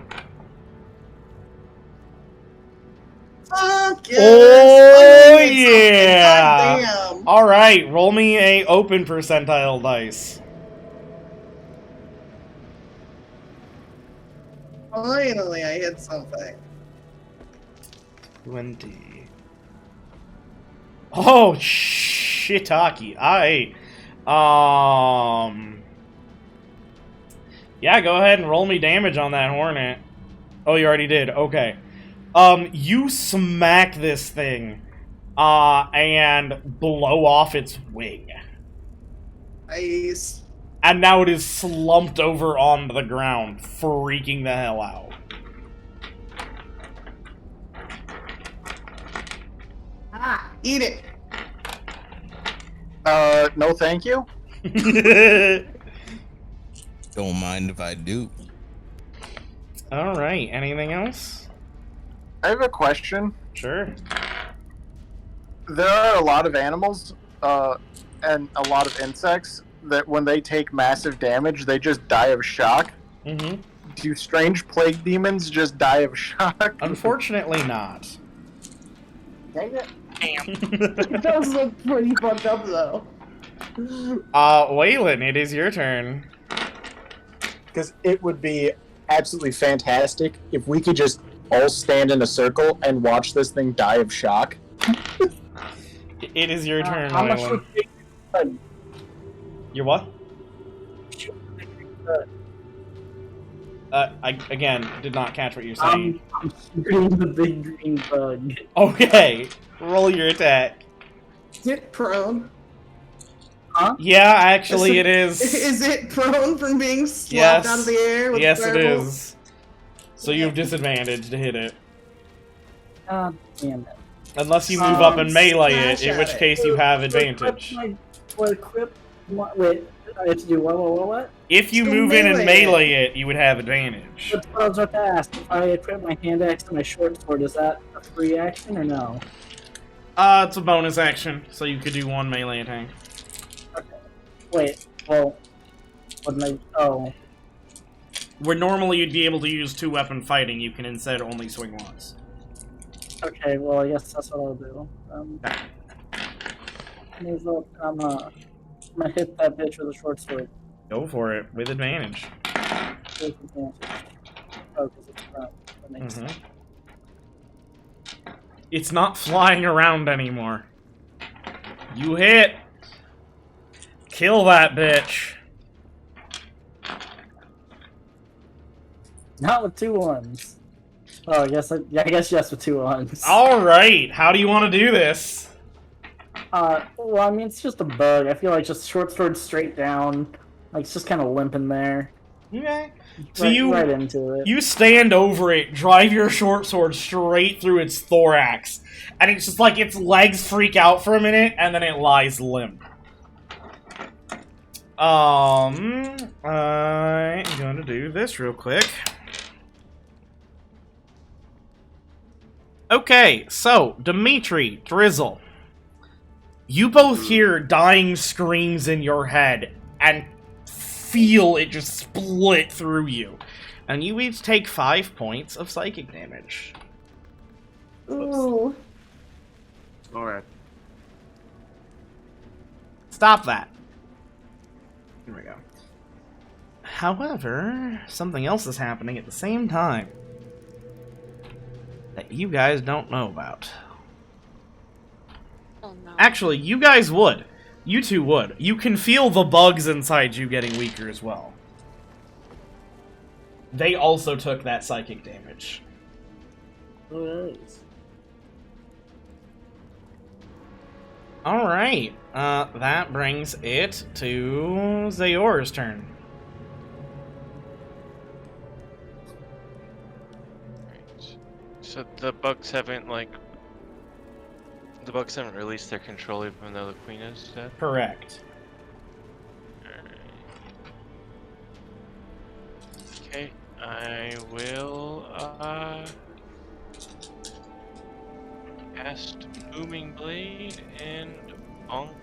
Fuck yes! Oh I need something, yeah! goddamn. Alright, roll me a open percentile dice. Finally, I hit something. 20. Oh, shiitake. Yeah, go ahead and roll me damage on that hornet. Oh, you already did. Okay. You smack this thing, and blow off its wing. Nice. And now it is slumped over onto the ground, freaking the hell out. Eat it. No, thank you. Don't mind if I do. All right. Anything else? I have a question. Sure. There are a lot of animals and a lot of insects that when they take massive damage, they just die of shock. Mm-hmm. Do strange plague demons just die of shock? Unfortunately not. Dang it. That does look pretty fucked up, though. Weilinn, it is your turn. Because it would be absolutely fantastic if we could just all stand in a circle and watch this thing die of shock. It is your turn, How much Weilinn. would you Your what? I again did not catch what you're saying. I'm shooting the big green bug. Okay, roll your attack. Is it prone? Huh? Yeah, actually, it is. Is it prone from being slapped out of the air? With Yes, it fireballs? is. So you have disadvantage to hit it. God damn it. Unless you move up and melee it, smash in which at it. case you have advantage. Wait, I have to do what? If you So move in and melee melee it, you would have advantage. That's what I was about to ask. If I equip my hand axe and my short sword, is that a free action or no? It's a bonus action, so you could do one melee attack. Wait, well, Where normally you'd be able to use 2-weapon fighting, you can instead only swing once. okay, well, I guess that's what I'll do. Move up, I'm gonna hit that bitch with a short sword. Go for it, with advantage. With advantage. Oh, because it's front. That makes sense. It's not flying around anymore. You hit! Kill that bitch. Not with 2 ones. Oh, I guess yes with 2 ones. Alright, how do you want to do this? Well, I mean, it's just a bug. I feel like just short sword straight down. Like, it's just kind of limping there. Okay. So right into it. you stand over it, drive your short sword straight through its thorax, and it's just like its legs freak out for a minute, and then it lies limp. I'm gonna do this real quick. Okay, so, Dimetri, Drizzle, you both hear dying screams in your head, and feel it just split through you. And you each take 5 points of psychic damage. Ooh. Alright. Stop that. Here we go. However, something else is happening at the same time that you guys don't know about. Oh no. Actually, you guys would. You two would. You can feel the bugs inside you getting weaker as well. They also took that psychic damage. Nice. Alright. That brings it to Zaor's turn. So the bugs haven't released their control even though the queen is dead? Correct. Okay, I will cast Booming Blade and bonk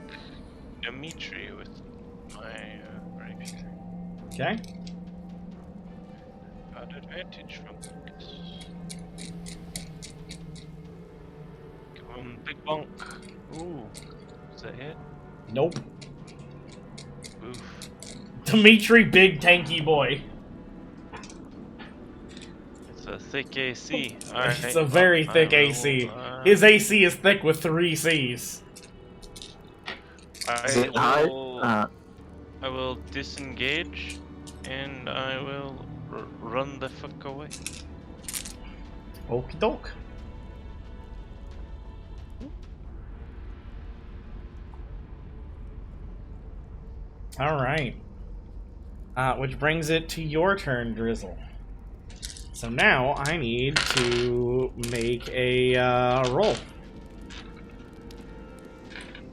Dimetri with my rapier. Okay. Got advantage from this. Come on, big bonk. Ooh, is that hit? Nope. Oof. Dimetri, big tanky boy. It's a thick AC. Alright. It's a very thick AC. His AC is thick with 3 Cs. I will disengage and I will run the fuck away. Okie doke. Alright. Which brings it to your turn, Drizzle. So now I need to make a roll.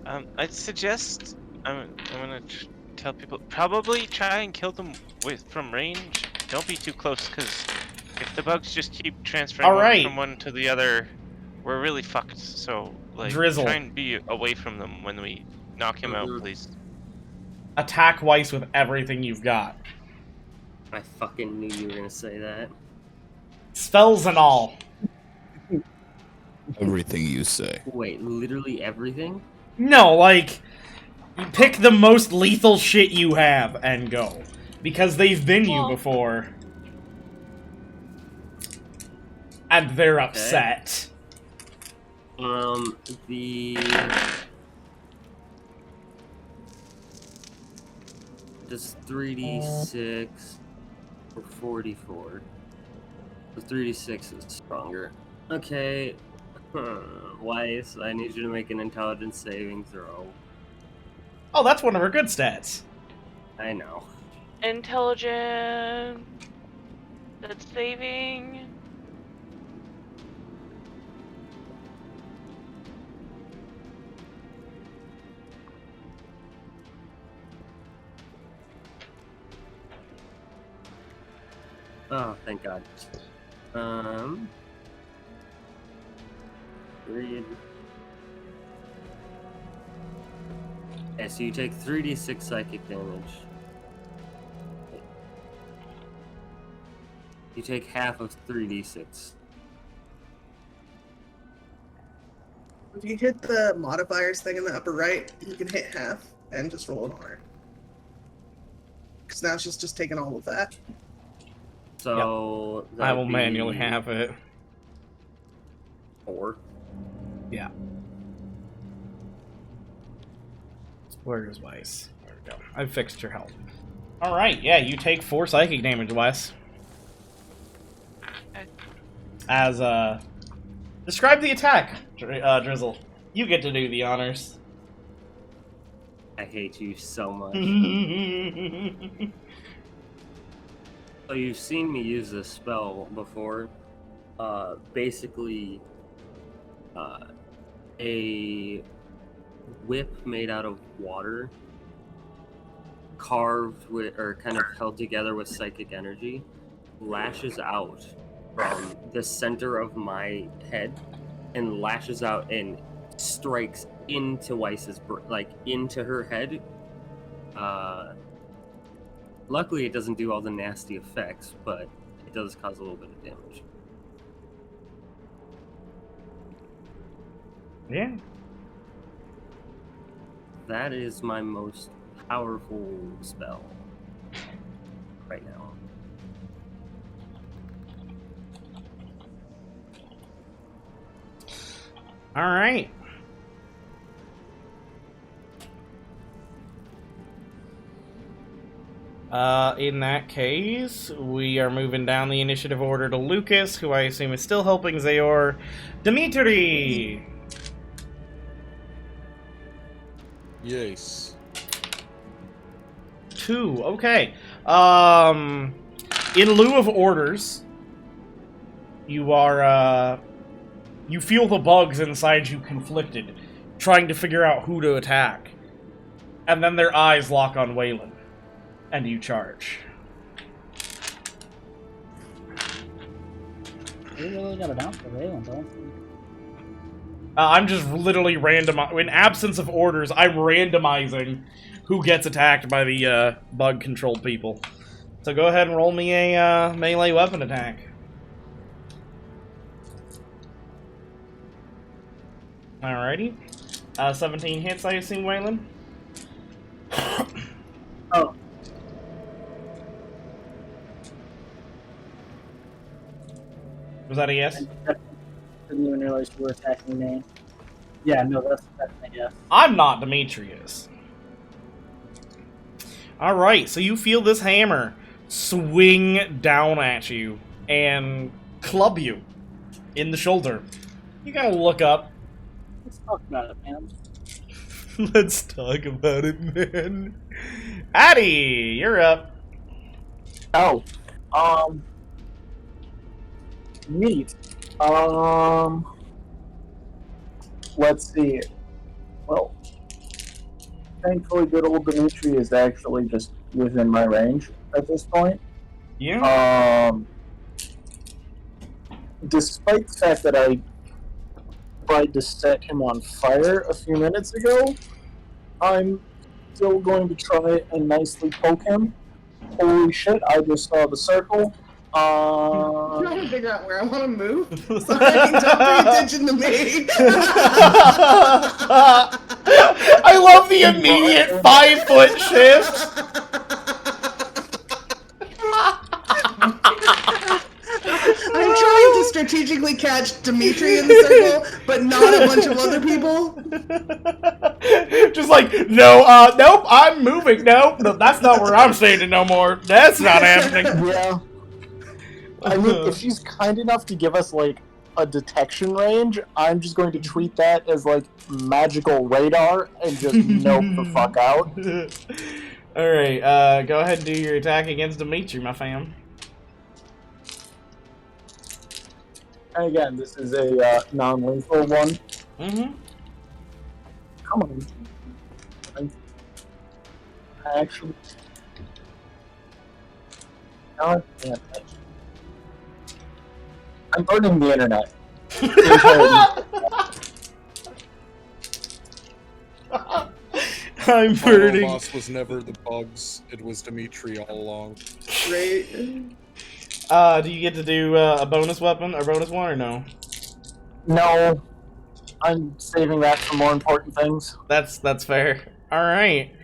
I'd suggest I'm gonna tell people probably try and kill them from range. Don't be too close, because if the bugs just keep transferring from one to the other, we're really fucked. So like, Drizzle. try and be away from them when we knock him out, please. Attack Weiss with everything you've got. I fucking knew you were gonna say that. Spells and all. Everything you say. Wait, literally everything? No, like, you pick the most lethal shit you have and go. Because they've been you before. And they're upset. Does 3d6 or 44? The 3d6 is stronger. Okay. Weiss, I need you to make an intelligence saving throw. Oh, that's one of her good stats. I know. Intelligence. That's saving. Oh, thank God. Read. Okay, so you take 3d6 psychic damage. You take half of 3d6. If you hit the modifiers thing in the upper right, you can hit half and just roll an honor. Because now she's just taking all of that. So I will manually have it. 4. Yeah. Where is Weiss? There we go. I fixed your health. Alright, yeah, you take 4 psychic damage, Weiss. As, describe the attack, Drizzle. You get to do the honors. I hate you so much. So you've seen me use this spell before. Basically, a whip made out of water, carved with, or kind of held together with psychic energy, lashes out from the center of my head and lashes out and strikes into Weiss's, like into her head. Luckily, it doesn't do all the nasty effects, but it does cause a little bit of damage. Yeah. That is my most powerful spell right now. All right. In that case, we are moving down the initiative order to Lucas, who I assume is still helping Zaor. Dimetri! Yes. 2, okay. In lieu of orders, you are, you feel the bugs inside you conflicted, trying to figure out who to attack. And then their eyes lock on Weilinn. And you charge. We really got it down for Weilinn, don't we? I'm just literally in absence of orders, I'm randomizing who gets attacked by the bug-controlled people. So go ahead and roll me a melee weapon attack. Alrighty. 17 hits, I assume, Weilinn? Oh. Was that a yes? Didn't even realize you were attacking me. Yeah, no, that's a yes. I'm not Demetrius. Alright, so you feel this hammer swing down at you and club you in the shoulder. You gotta look up. Let's talk about it, man. Let's talk about it, man. Addie, you're up. Oh. Neat. Let's see. Well, thankfully, good old Dimetri is actually just within my range at this point. Yeah. Despite the fact that I tried to set him on fire a few minutes ago, I'm still going to try and nicely poke him. Holy shit, I just saw the circle. I'm trying to figure out where I want to move. Sorry, don't pay attention to me. I love the immediate 5-foot shift. I'm trying to strategically catch Dimetri in the circle, but not a bunch of other people. Just like, no, nope, I'm moving. Nope, no, that's not where I'm standing no more. That's not happening. Yeah. I mean, if she's kind enough to give us, like, a detection range, I'm just going to treat that as, like, magical radar and just nope the fuck out. Alright, go ahead and do your attack against Dimetri, my fam. And again, this is a non-lethal one. Mm-hmm. Come on. I actually... God damn it. I'm burning the internet. I'm burning. The boss was never the bugs. It was Dimetri all along. Great. Do you get to do a bonus weapon or bonus one or no? No. I'm saving that for more important things. That's fair. Alright.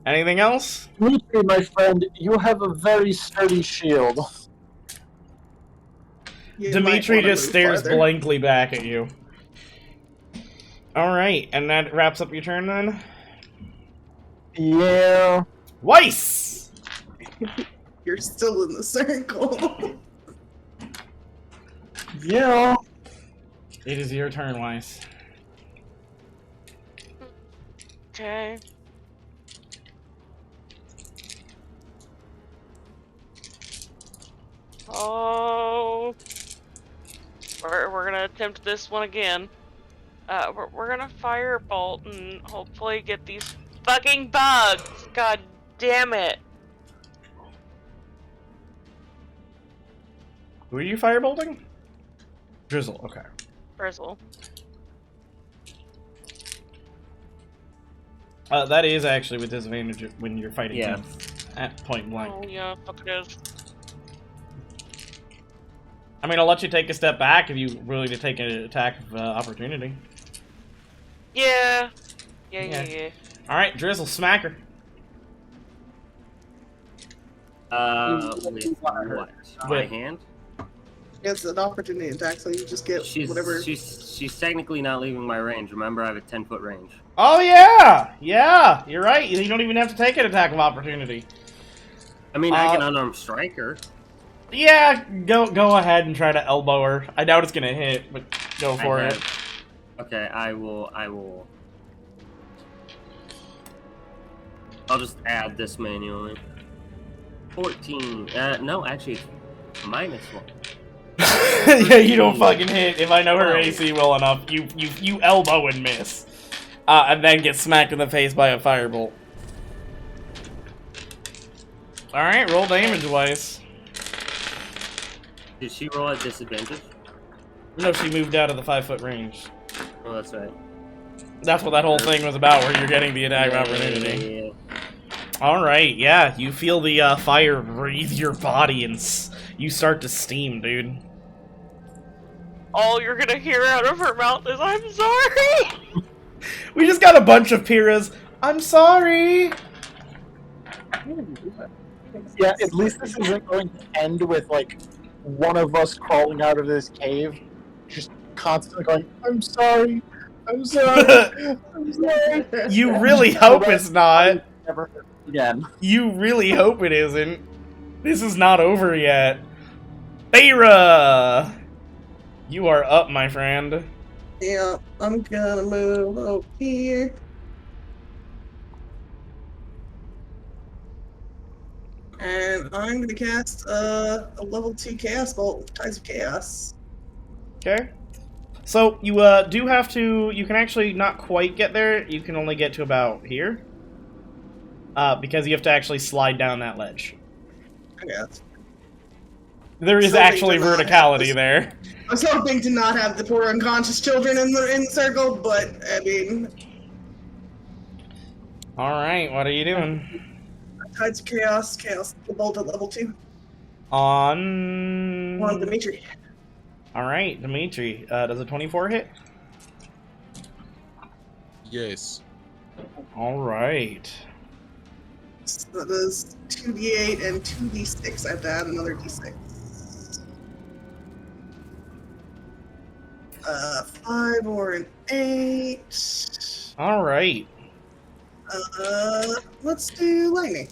Anything else? Dimitri, my friend, you have a very sturdy shield. Dimetri just stares blankly back at you. Alright, and that wraps up your turn then? Yeah. Weiss! You're still in the circle. Yeah. It is your turn, Weiss. Okay. Oh, we're gonna attempt this one again. We're gonna firebolt and hopefully get these fucking bugs. God damn it! Who are you firebolting? Drizzle. Okay. Drizzle. That is actually with disadvantage when you're fighting Yeah. him at point blank. Oh yeah, fuck it is. I mean, I'll let you take a step back if you really to take an attack of opportunity. Yeah. Yeah. Alright, Drizzle, smack her. With what? My hand? It's an opportunity attack, so you just get whatever. She's technically not leaving my range. Remember, I have a 10-foot range. Oh yeah! Yeah, you're right. You don't even have to take an attack of opportunity. I mean, I can unarmed strike her. Yeah, go ahead and try to elbow her. I doubt it's gonna hit, but go for it. Okay, I will. I'll just add this manually. 14. No, actually, -1. Yeah, you don't fucking hit. If I know her AC well enough, you elbow and miss, and then get smacked in the face by a firebolt. All right, roll damage, Weiss. Did she roll at disadvantage? No, she moved out of the 5-foot range. Oh, that's right. That's what that whole thing was about, where you're getting the attack of opportunity. All right, yeah, you feel the fire breathe your body, and you start to steam, dude. All you're gonna hear out of her mouth is, "I'm sorry." We just got a bunch of Pyras. I'm sorry. Yeah, at least this isn't going to end with, like, one of us crawling out of this cave, just constantly going, I'm sorry, I'm sorry, I'm sorry. You really hope it's not. Never again. You really hope it isn't. This is not over yet. Faeyra! You are up, my friend. Yeah, I'm gonna move over here. And I'm gonna cast a level 2 Chaos Bolt, Ties of Chaos. Okay. So, you do have to... You can actually not quite get there. You can only get to about here. because you have to actually slide down that ledge. I guess. There is actually verticality there. I was hoping to not have the poor unconscious children in the circle, but I mean. All right, what are you doing? Tides of Chaos, the bolt at level 2. On Dimetri. All right, Dimetri. Does a 24 hit? Yes. All right. So that is 2d8 and 2d6. I have to add another d6. 5 or an 8. All right. Let's do lightning.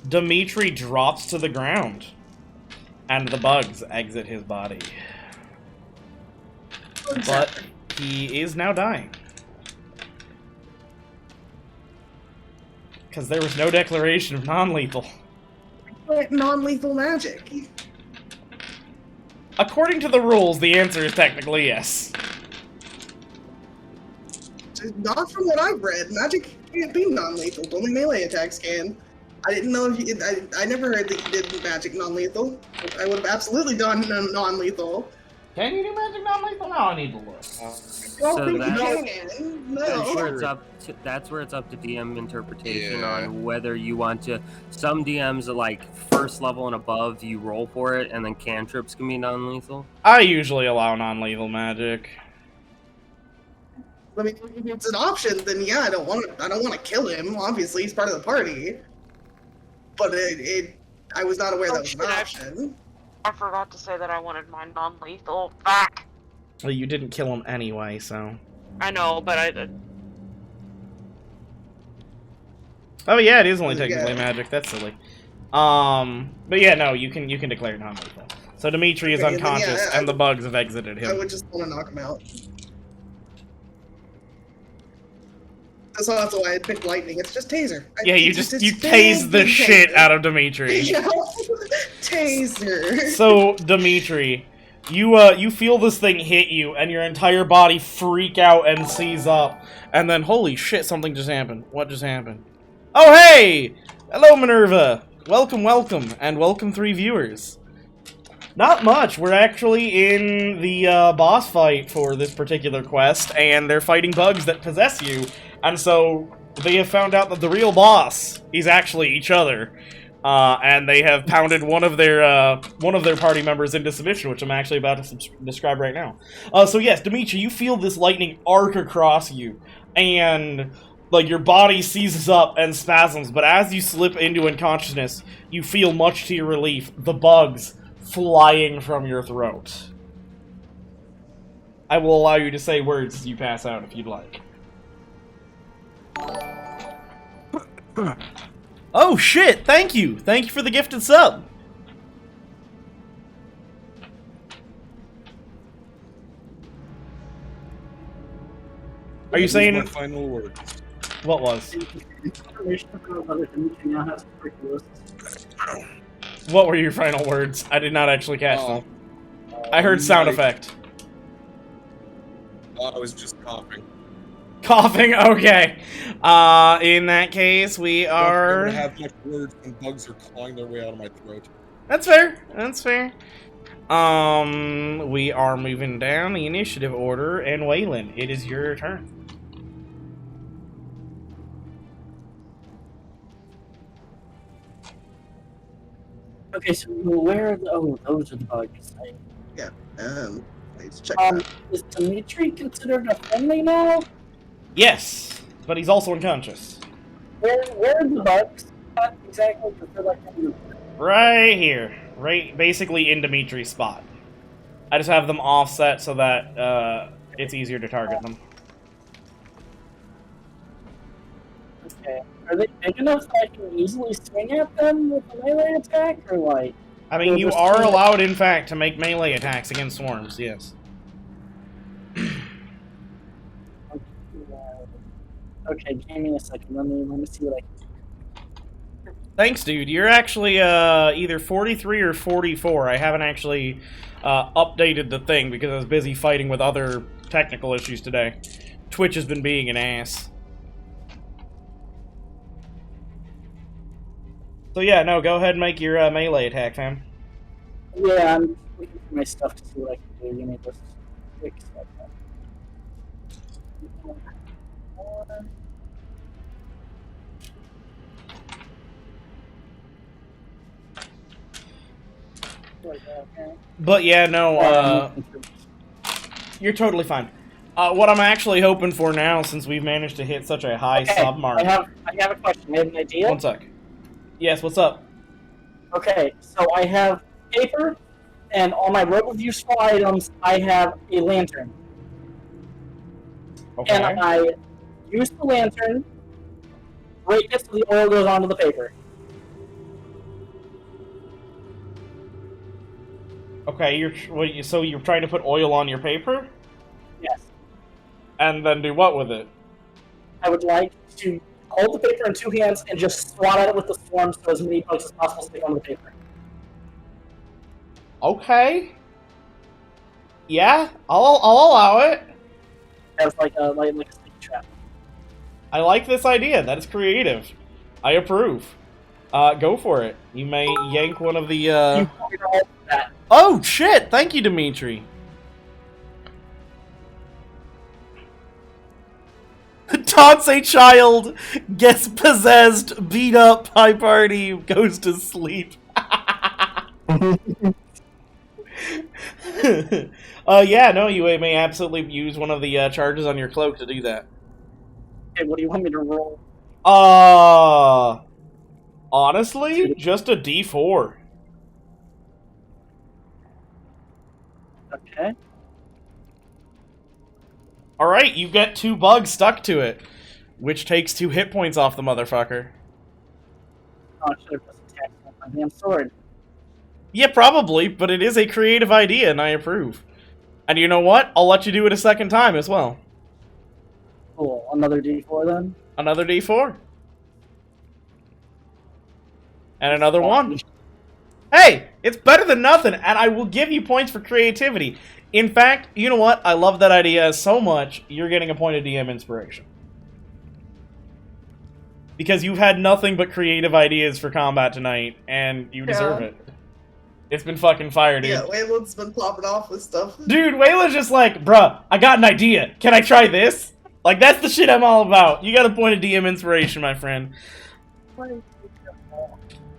Dimetri drops to the ground, and the bugs exit his body. But he is now dying. Because there was no declaration of non-lethal. Non-lethal magic. According to the rules, the answer is technically yes. Not from what I've read. Magic can't be non-lethal. Only melee attacks can. I didn't know if you, I never heard that you did magic non-lethal. I would have absolutely done non-lethal. Can you do magic non-lethal? No, I need to look. That's where it's up to DM interpretation on whether you want to. Some DMs are like first level and above, you roll for it, and then cantrips can be non-lethal. I usually allow non-lethal magic. I mean, if it's an option, then yeah, I don't want to kill him. Obviously, he's part of the party. But I was not aware that was an option. I forgot to say that I wanted my non-lethal back. Well, you didn't kill him anyway, so. I know, but I did. Oh yeah, it is only technically magic. That's silly. But yeah, no, you can declare non-lethal. So Dimetri is unconscious, and the bugs have exited him. I would just want to knock him out. That's also why I picked lightning. It's just taser. Yeah, you tase the shit out of Dimetri. Taser. So Dimetri, you feel this thing hit you, and your entire body freak out and seize up, and then holy shit, something just happened. What just happened? Oh hey! Hello Minerva! Welcome, and welcome 3 viewers. Not much. We're actually in the boss fight for this particular quest, and they're fighting bugs that possess you. And so they have found out that the real boss is actually each other, and they have pounded one of their party members into submission, which I'm actually about to describe right now. So yes, Dimetri, you feel this lightning arc across you, and like your body seizes up and spasms. But as you slip into unconsciousness, you feel, much to your relief, the bugs flying from your throat. I will allow you to say words as you pass out if you'd like. Oh shit, thank you! Thank you for the gifted sub! Are you saying... My final words. What was? What were your final words? I did not actually catch them. I heard sound effect. I was just coughing. Coughing? Okay. In that case, we are... I don't have much words when bugs are clawing their way out of my throat. That's fair. That's fair. We are moving down the initiative order, and Weilinn, it is your turn. Okay, so where are the... Oh, those are the bugs. Yeah, let's check is Dimetri considered a friendly now? Yes, but he's also unconscious. Where are the bugs? Not exactly, but they're like... Right here. Right, basically in Dimitri's spot. I just have them offset so that it's easier to target them. Okay. Are they big enough that I can easily swing at them with a melee attack, or like... I mean, you are allowed, in fact, to make melee attacks against swarms, yes. Okay, give me a second. Let me see what I can... Thanks, dude. You're actually either 43 or 44. I haven't actually updated the thing because I was busy fighting with other technical issues today. Twitch has been being an ass. So yeah, no, go ahead and make your melee attack, fam. Yeah, I'm looking for my stuff to see what I can do. Give me just a quick second. But yeah, no, you're totally fine. What I'm actually hoping for now, since we've managed to hit such a high sub mark. I have a question. I have an idea. 1 sec. Yes, what's up? Okay, so I have paper, and on my rope of useful items, I have a lantern. Okay. And I use the lantern, break it so the oil goes onto the paper. Okay, so you're trying to put oil on your paper? Yes. And then do what with it? I would like to hold the paper in two hands and just swat at it with the storm so as many bugs as possible stick on the paper. Okay. Yeah, I'll allow it. As like a sticky trap. I like this idea. That is creative. I approve. Go for it. You may yank one of the, Oh, shit! Thank you, Dimetri. Taunts a child, gets possessed, beat up, high party, goes to sleep. Yeah, no, you may absolutely use one of the charges on your cloak to do that. Okay, what do you want me to roll? Honestly, just a D4. Okay. Alright, you get 2 bugs stuck to it, which takes 2 hit points off the motherfucker. Oh, I should have just attacked with my damn sword. Yeah, probably, but it is a creative idea, and I approve. And you know what? I'll let you do it a second time as well. Cool. Another D4 then? Another D4. And another 1. Hey! It's better than nothing, and I will give you points for creativity. In fact, you know what? I love that idea so much, you're getting a point of DM inspiration. Because you've had nothing but creative ideas for combat tonight, and you deserve it. It's been fucking fire, dude. Yeah, Weillinn's been popping off with stuff. Dude, Weillinn's just like, bruh, I got an idea. Can I try this? Like, that's the shit I'm all about. You got a point of DM inspiration, my friend.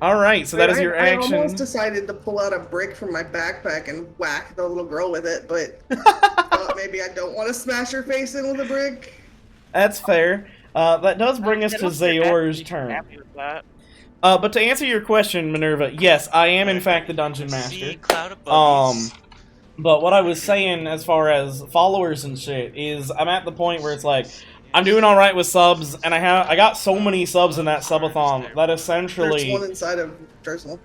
Alright, so that is your action. I almost decided to pull out a brick from my backpack and whack the little girl with it, but thought maybe I don't want to smash her face in with a brick. That's fair. That does bring us to Zaor's turn. Happy with that. But to answer your question, Minerva, yes, I am in fact the Dungeon Master. But what I was saying as far as followers and shit is I'm at the point where it's like, I'm doing all right with subs, and I got so many subs in that subathon that essentially There's one inside of Drizzle.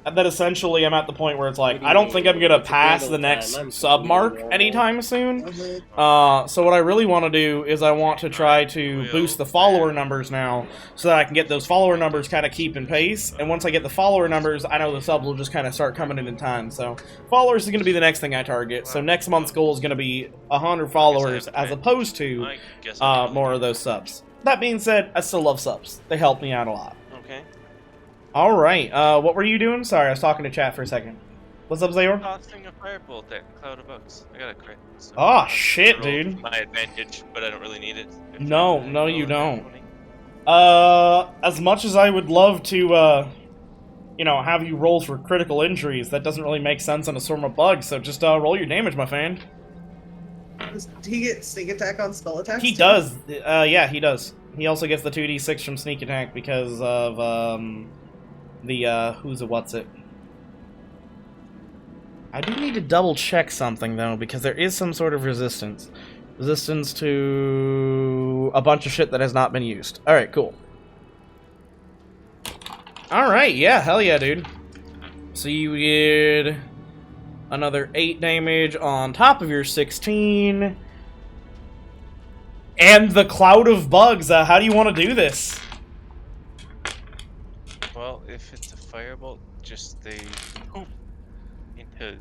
That essentially I'm at the point where it's like I don't think I'm gonna pass the next sub mark anytime soon. So what I really want to do is I want to try to boost the follower numbers now, so that I can get those follower numbers kind of keep in pace. And once I get the follower numbers, I know the subs will just kind of start coming in time. So followers is gonna be the next thing I target. So next month's goal is gonna be 100 followers as opposed to more of those subs. That being said, I still love subs. They help me out a lot. Okay. Alright, what were you doing? Sorry, I was talking to chat for a second. What's up, Zaor? Tossing a firebolt at Cloud of Bugs. I got a crit. So Oh, shit, dude. My advantage, but I don't really need it. No, you don't. As much as I would love to, you know, have you roll for critical injuries, that doesn't really make sense on a swarm of bugs, so just, roll your damage, my friend. Does he get sneak attack on spell attacks? He too? does. Yeah, he does. He also gets the 2d6 from sneak attack because of, the, who's it, what's it. I do need to double check something, though, because there is some sort of resistance. Resistance to a bunch of shit that has not been used. Alright, cool. Alright, yeah, hell yeah, dude. So you get another 8 damage on top of your 16. And the cloud of bugs. How do you want to do this? Well, if it's a firebolt, just they poof into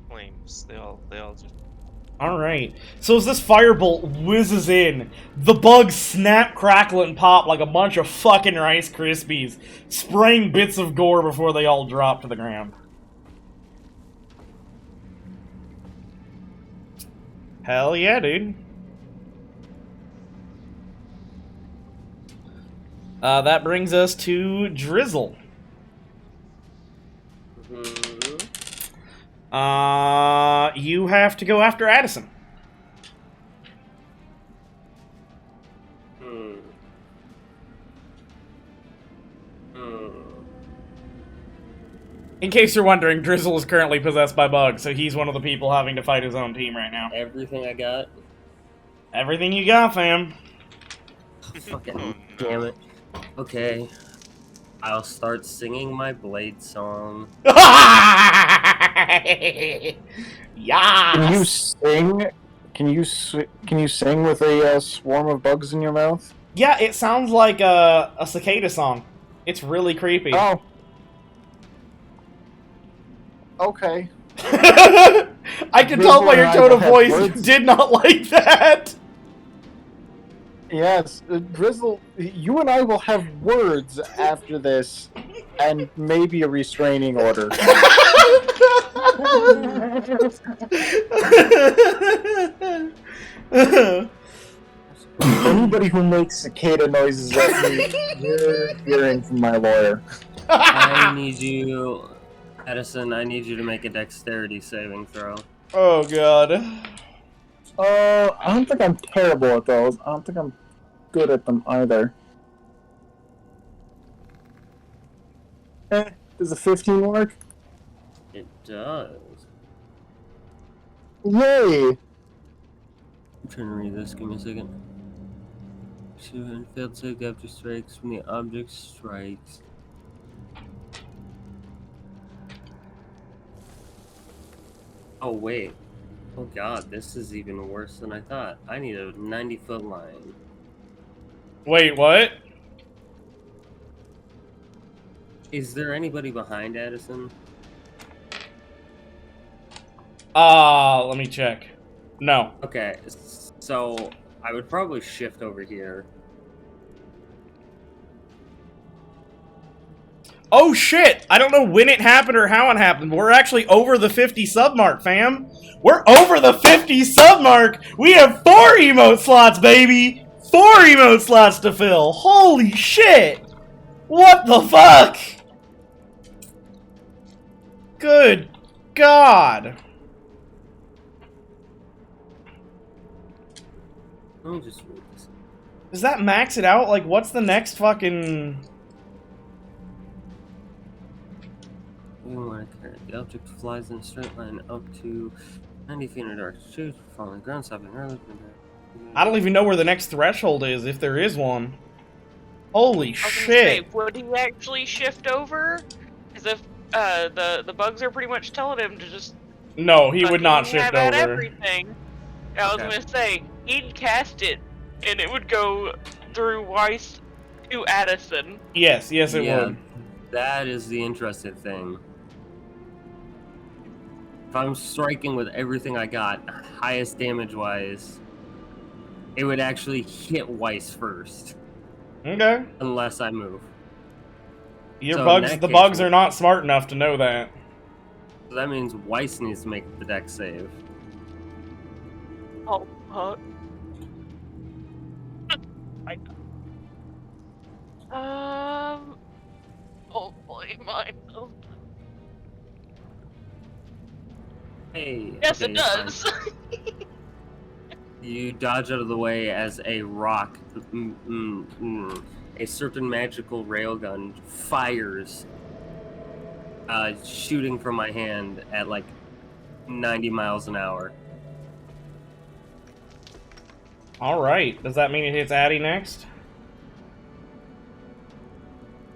flames. They all just Alright. So as this firebolt whizzes in, the bugs snap, crackle, and pop like a bunch of fucking Rice Krispies, spraying bits of gore before they all drop to the ground. Hell yeah, dude. That brings us to Drizzle. You have to go after Addison. In case you're wondering, Drizzle is currently possessed by bugs, so he's one of the people having to fight his own team right now. Everything I got. Everything you got, fam. Fucking damn it. Okay. I'll start singing my blade song. Yeah. Can you sing? Can you sing with a swarm of bugs in your mouth? Yeah, it sounds like a cicada song. It's really creepy. Oh. Okay. I can tell by your tone of voice you did not like that. Yes, Drizzle, you and I will have words after this, and maybe a restraining order. Anybody who makes cicada noises at me, you're hearing from my lawyer. I need you, Addison, I need you to make a dexterity saving throw. Oh god. I don't think I'm terrible at those. I don't think I'm good at them either. Does a 15 work? It does. Yay! I'm trying to read this, give me a second. Shoot and failed save after strikes from the object strikes. Oh wait. Oh god, this is even worse than I thought. I need a 90-foot line. Wait, what? Is there anybody behind Addison? Let me check. No. Okay, so I would probably shift over here. Oh shit! I don't know when it happened or how it happened, but we're actually over the 50 sub mark, fam! We're over the 50 sub mark! We have 4 emote slots, baby! 4 emote slots to fill! Holy shit! What the fuck? Good God. Let me just read this. Does that max it out? Like, what's the next fucking... The object flies in a straight line up to 90 feet in a direction. Shoot, falling ground, stopping early. I don't even know where the next threshold is, if there is one. Holy shit. Say, would he actually shift over? Because if the bugs are pretty much telling him to just... No, he would not shift have at over. everything. I was gonna say, he'd cast it, and it would go through Weiss to Addison. Yes, yes it would. That is the interesting thing. If I'm striking with everything I got, highest damage-wise, it would actually hit Weiss first. Okay. Unless I move. The bugs are not smart enough to know that. So that means Weiss needs to make the dex save. Oh, fuck. Hopefully mine does. Hey. Yes, okay, it does. You dodge out of the way as a rock, a certain magical railgun fires, shooting from my hand at like 90 miles an hour. Alright, does that mean it hits Addie next?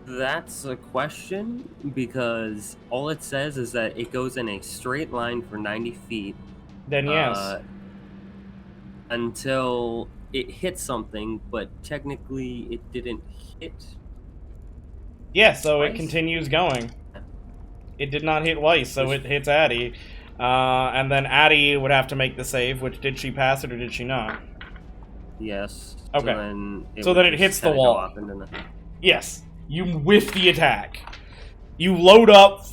That's a question, because all it says is that it goes in a straight line for 90 feet. Then yes. Until it hits something, but technically it didn't hit. Yeah, so Weiss? it continues going. It did not hit Weiss, so it hits Addie. And then Addie would have to make the save, which did she pass it or did she not? Yes. Okay. So then would it just hits the kinda go wall. up into the- Yes. You whiff the attack. You load up,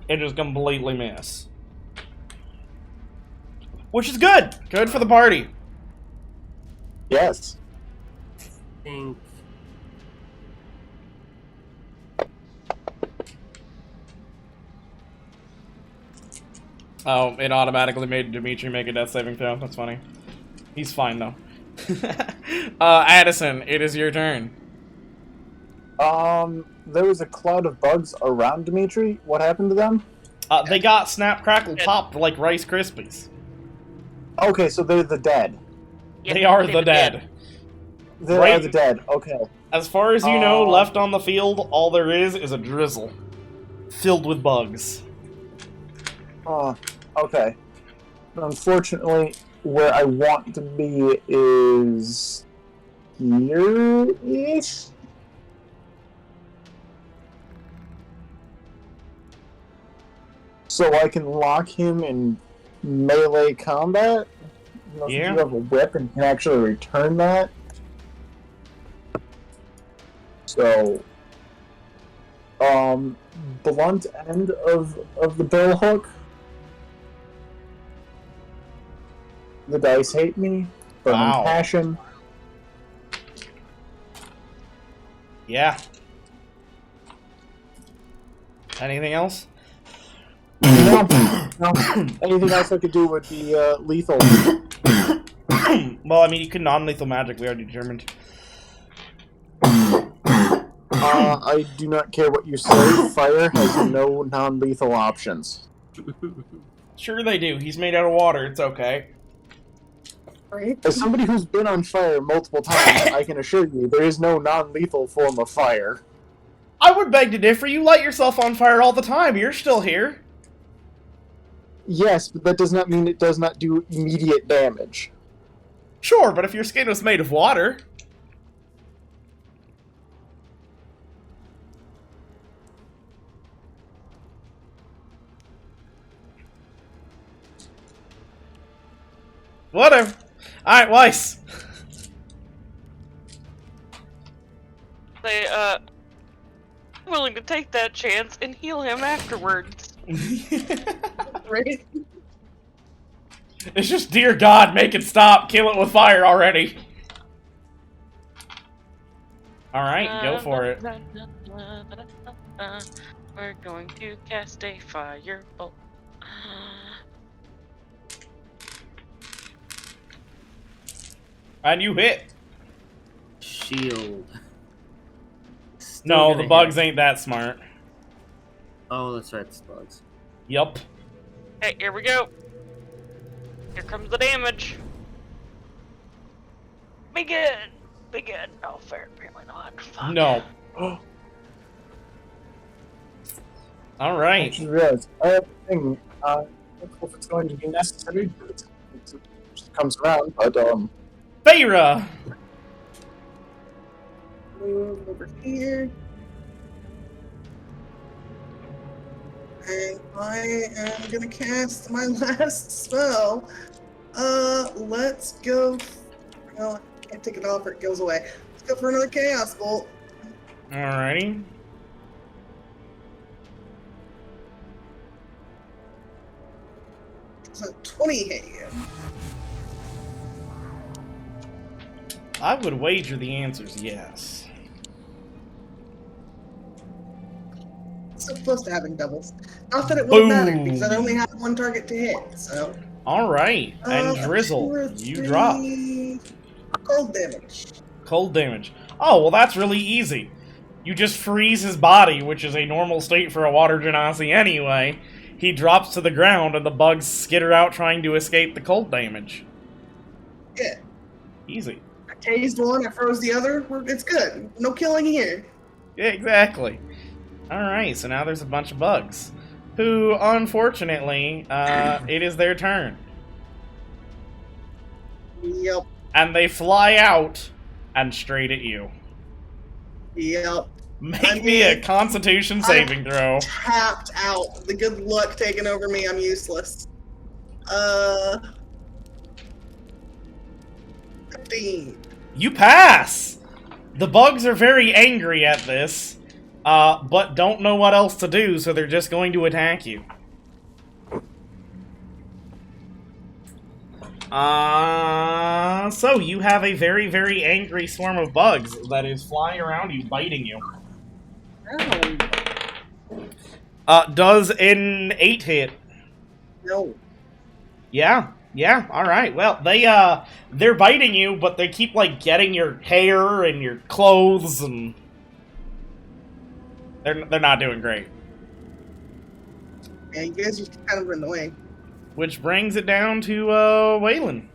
and just completely miss. Which is good. Good for the party. Yes. think Oh, it automatically made Dimetri make a death saving throw. That's funny. He's fine, though. Addison, it is your turn. There was a cloud of bugs around Dimitri. What happened to them? They got snap, crackle, popped like Rice Krispies. Okay, so they're the dead. They are the dead. They Right. are the dead. Okay. As far as you know, left on the field, all there is a drizzle. Filled with bugs. Okay. Unfortunately, where I want to be is here-ish. So I can lock him in melee combat. Unless Yeah. you have a whip and can actually return that. So, blunt end of the bill hook. The dice hate me. Burning Wow. passion. Yeah. Anything else? No. Anything else I could do would be lethal. Well, I mean, you can non-lethal magic. We already determined. I do not care what you say. Fire has no non-lethal options. Sure they do. He's made out of water. It's okay. As somebody who's been on fire multiple times, I can assure you there is no non-lethal form of fire. I would beg to differ. You light yourself on fire all the time. You're still here. Yes, but that does not mean it does not do immediate damage. Sure, but if your skin was made of water... Whatever. Alright, Weiss. Willing to take that chance and heal him afterwards. Right? It's just, dear God, make it stop. Kill it with fire already. Alright, go for it. We're going to cast a firebolt. And you hit. Shield. No, the bugs ain't that smart. Oh, that's right, it's bugs. Yup. Hey, here we go. Here comes the damage. Begin. Begin. Oh, fair. Apparently not. Fuck. No. Alright. I just realized, I have a thing. I don't know if it's going to be necessary, but it just comes around, but, Faeyra! Move over here. And I am gonna cast my last spell. Let's go. Well, I can't take it off or it goes away. Let's go for another Chaos Bolt. Alrighty. So 20 hit you. I would wager the answer's yes. So close to having doubles. Not that it wouldn't matter Boom. because I only have one target to hit. So. Alright. And Drizzle, 2 or you 3 drop. Cold damage. Cold damage. Oh, well that's really easy. You just freeze his body, which is a normal state for a water genasi anyway. He drops to the ground and the bugs skitter out trying to escape the cold damage. Yeah. Easy. I tased one, I froze the other. It's good. No killing here. Yeah, exactly. Alright, so now there's a bunch of bugs. Who, unfortunately, it is their turn. Yep. And they fly out and straight at you. Yep. Make me a Constitution saving throw. Tapped out. The good luck taking over me. I'm useless. 15. You pass! The bugs are very angry at this, but don't know what else to do, so they're just going to attack you. So you have a very, very angry swarm of bugs that is flying around you, biting you. Does an 8 hit? No. Yeah, alright. Well, they're biting you, but they keep, like, getting your hair and your clothes, and they're not doing great. Yeah, you guys are kind of annoying. Which brings it down to, Weilinn.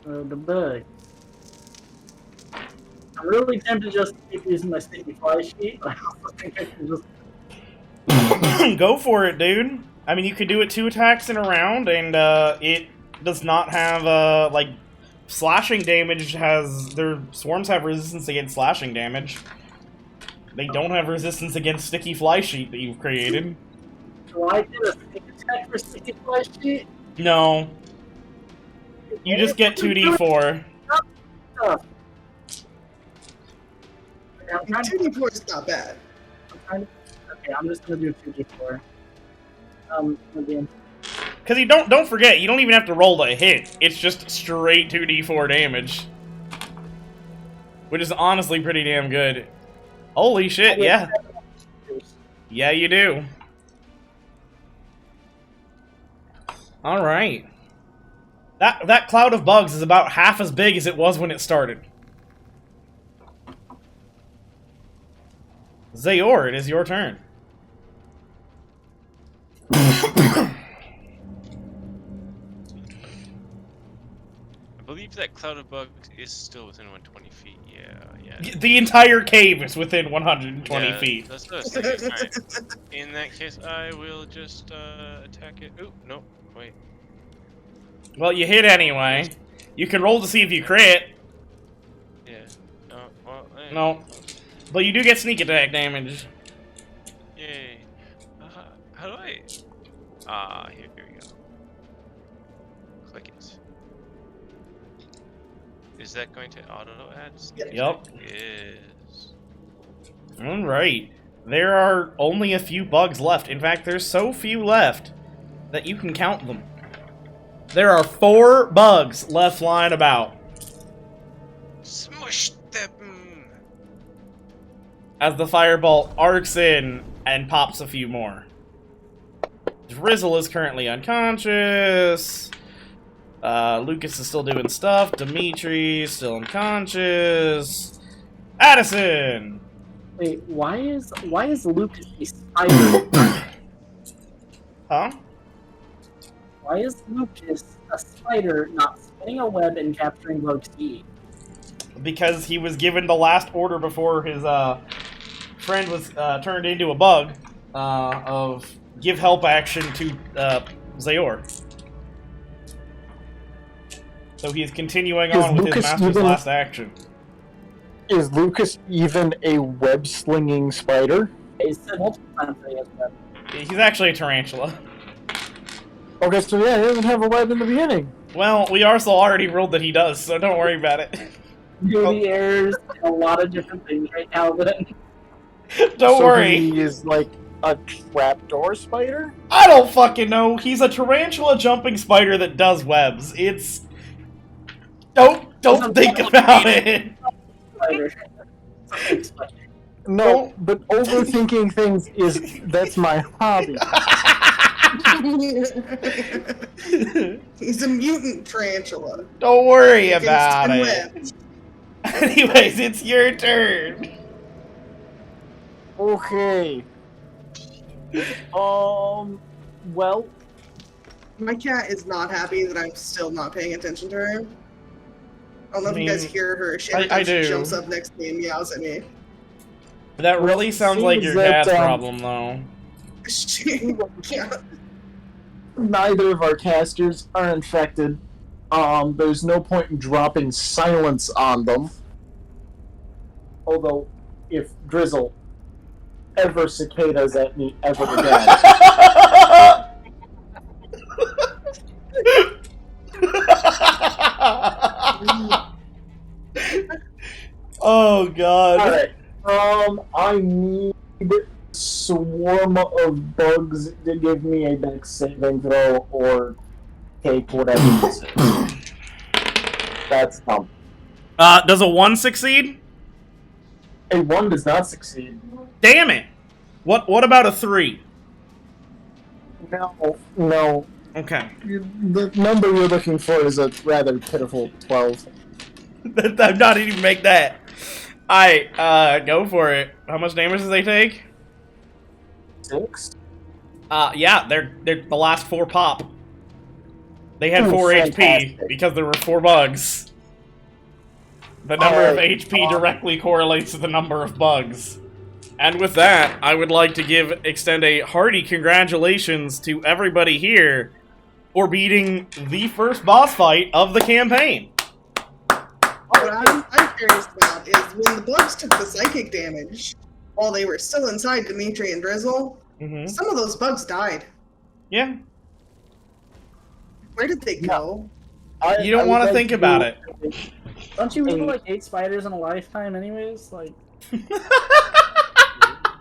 The bug. I'm really tempted just to keep using my sticky fly sheet. I also think I can just... Go for it, dude. I mean, you could do it 2 attacks in a round, and it does not have like slashing damage. Their swarms have resistance against slashing damage. They don't have resistance against sticky fly sheet that you've created. Do I get a sneak attack for sticky fly sheet? No. You just get 2d4. 2d4 is not bad. Okay, I'm just gonna do 2d4. Again. Because you don't forget, you don't even have to roll to hit. It's just straight 2d4 damage. Which is honestly pretty damn good. Holy shit, yeah. Yeah, you do. Alright. That cloud of bugs is about half as big as it was when it started. Zaor, it is your turn. I believe that cloud of bugs is still within 120 feet. Yeah. The entire cave is within 120 feet. That's what I was thinking. Alright. In that case, I will just attack it. Ooh, no, wait. Well, you hit anyway. You can roll to see if you crit. Yeah. No, well, No. But you do get sneak attack damage. Yay. How do I... here we go. Click it. Is that going to auto-add sneak Yep. attack? Yes. Alright. There are only a few bugs left. In fact, there's so few left that you can count them. There are 4 bugs left flying about. Smush them! As the firebolt arcs in and pops a few more. Drizzle is currently unconscious. Lucas is still doing stuff. Dimetri is still unconscious. Addison! Wait, why is Lucas a spider? Huh? Why is Lucas a spider not spinning a web and capturing bugs to eat? Because he was given the last order before his friend was turned into a bug of give help action to Zaor. So he is continuing on with his master's last action. Is Lucas even a web-slinging spider? He said multiple times that he has web. He's actually a tarantula. Okay, so yeah, he doesn't have a web in the beginning. Well, we also already ruled that he does, so don't worry about it. Duty errors and a lot of different things right now, then. Don't worry. He is like a trapdoor spider? I don't fucking know. He's a tarantula jumping spider that does webs. It's... Don't think about it. No, but overthinking things that's my hobby. He's a mutant tarantula. Don't worry He can about spin it. webs. Anyways, it's your turn. Okay. Well, My cat is not happy that I'm still not paying attention to her. I don't know if you guys hear her. She every time she do. jumps up next to me and meows at me. That really sounds like your cat's problem, though. Yeah. neither of our casters are infected. There's no point in dropping silence on them. Although, if Drizzle ever cicadas at me ever again, Oh god. alright. I need swarm of bugs to give me a dex saving throw or take whatever this is. That's dumb. Does a 1 succeed? A 1 does not succeed. Damn it! What about a 3? No. Okay. The number you're looking for is a rather pitiful 12. I'm not even make that. Alright, go for it. How much damage do they take? 6? Yeah, they're the last 4 pop. They had 4 fantastic. HP because there were 4 bugs. The number of HP directly correlates to the number of bugs. And with that, I would like to extend a hearty congratulations to everybody here for beating the first boss fight of the campaign. What I'm curious about is when the bugs took the psychic damage while they were still inside Dimetri and Drizzle, some of those bugs died. Yeah. Where did they go? You don't want to think about it. Don't you eat like 8 spiders in a lifetime anyways? Like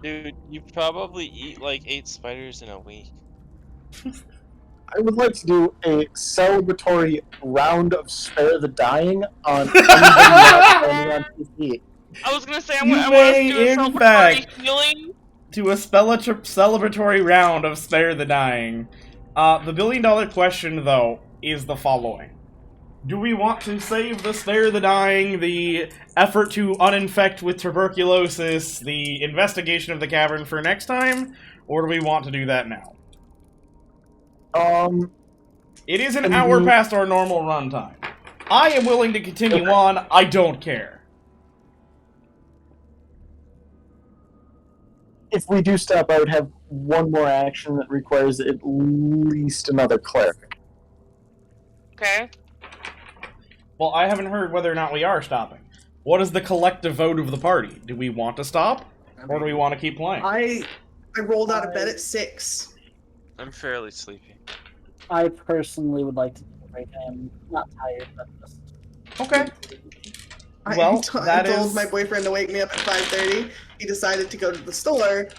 Dude, you probably eat like 8 spiders in a week. I would like to do a celebratory round of Spare the Dying on anybody else playing on PC. I was gonna say I You want to may, do a in celebratory fact, healing. to a celebratory round of Spare the Dying. The billion-dollar question, though, is the following. Do we want to save the Spare the Dying, the effort to uninfect with tuberculosis, the investigation of the cavern for next time, or do we want to do that now? It is an hour past our normal runtime. I am willing to continue on. I don't care. If we do stop, I would have one more action that requires at least another cleric. Okay. Well, I haven't heard whether or not we are stopping. What is the collective vote of the party? Do we want to stop, or do we want to keep playing? I rolled out of bed at 6. I'm fairly sleepy. I personally would like to break. I am not tired, but just... Okay. I That told is... my boyfriend to wake me up at 5:30. He decided to go to the store,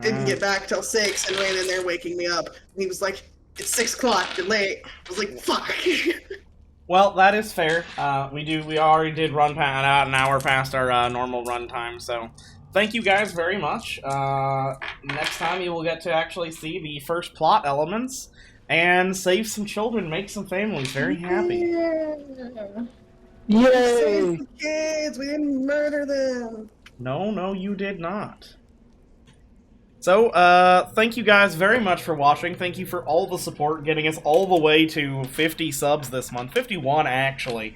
didn't get back till 6, and ran in there waking me up. And he was like, "It's 6 o'clock. You're late." I was like, "Fuck." Well, that is fair. We already did run an hour past our normal run time, so thank you guys very much. Next time you will get to actually see the first plot elements and save some children, make some families very happy. Yay! Save the kids. We didn't murder them. No, you did not. So, thank you guys very much for watching. Thank you for all the support, getting us all the way to 50 subs this month. 51, actually.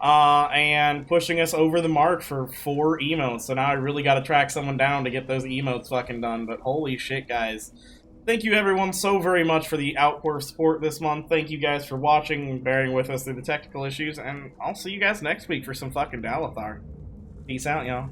And pushing us over the mark for 4 emotes. So now I really gotta track someone down to get those emotes fucking done. But holy shit, guys. Thank you everyone so very much for the outpour of support this month. Thank you guys for watching and bearing with us through the technical issues. And I'll see you guys next week for some fucking Dalethar. Peace out, y'all.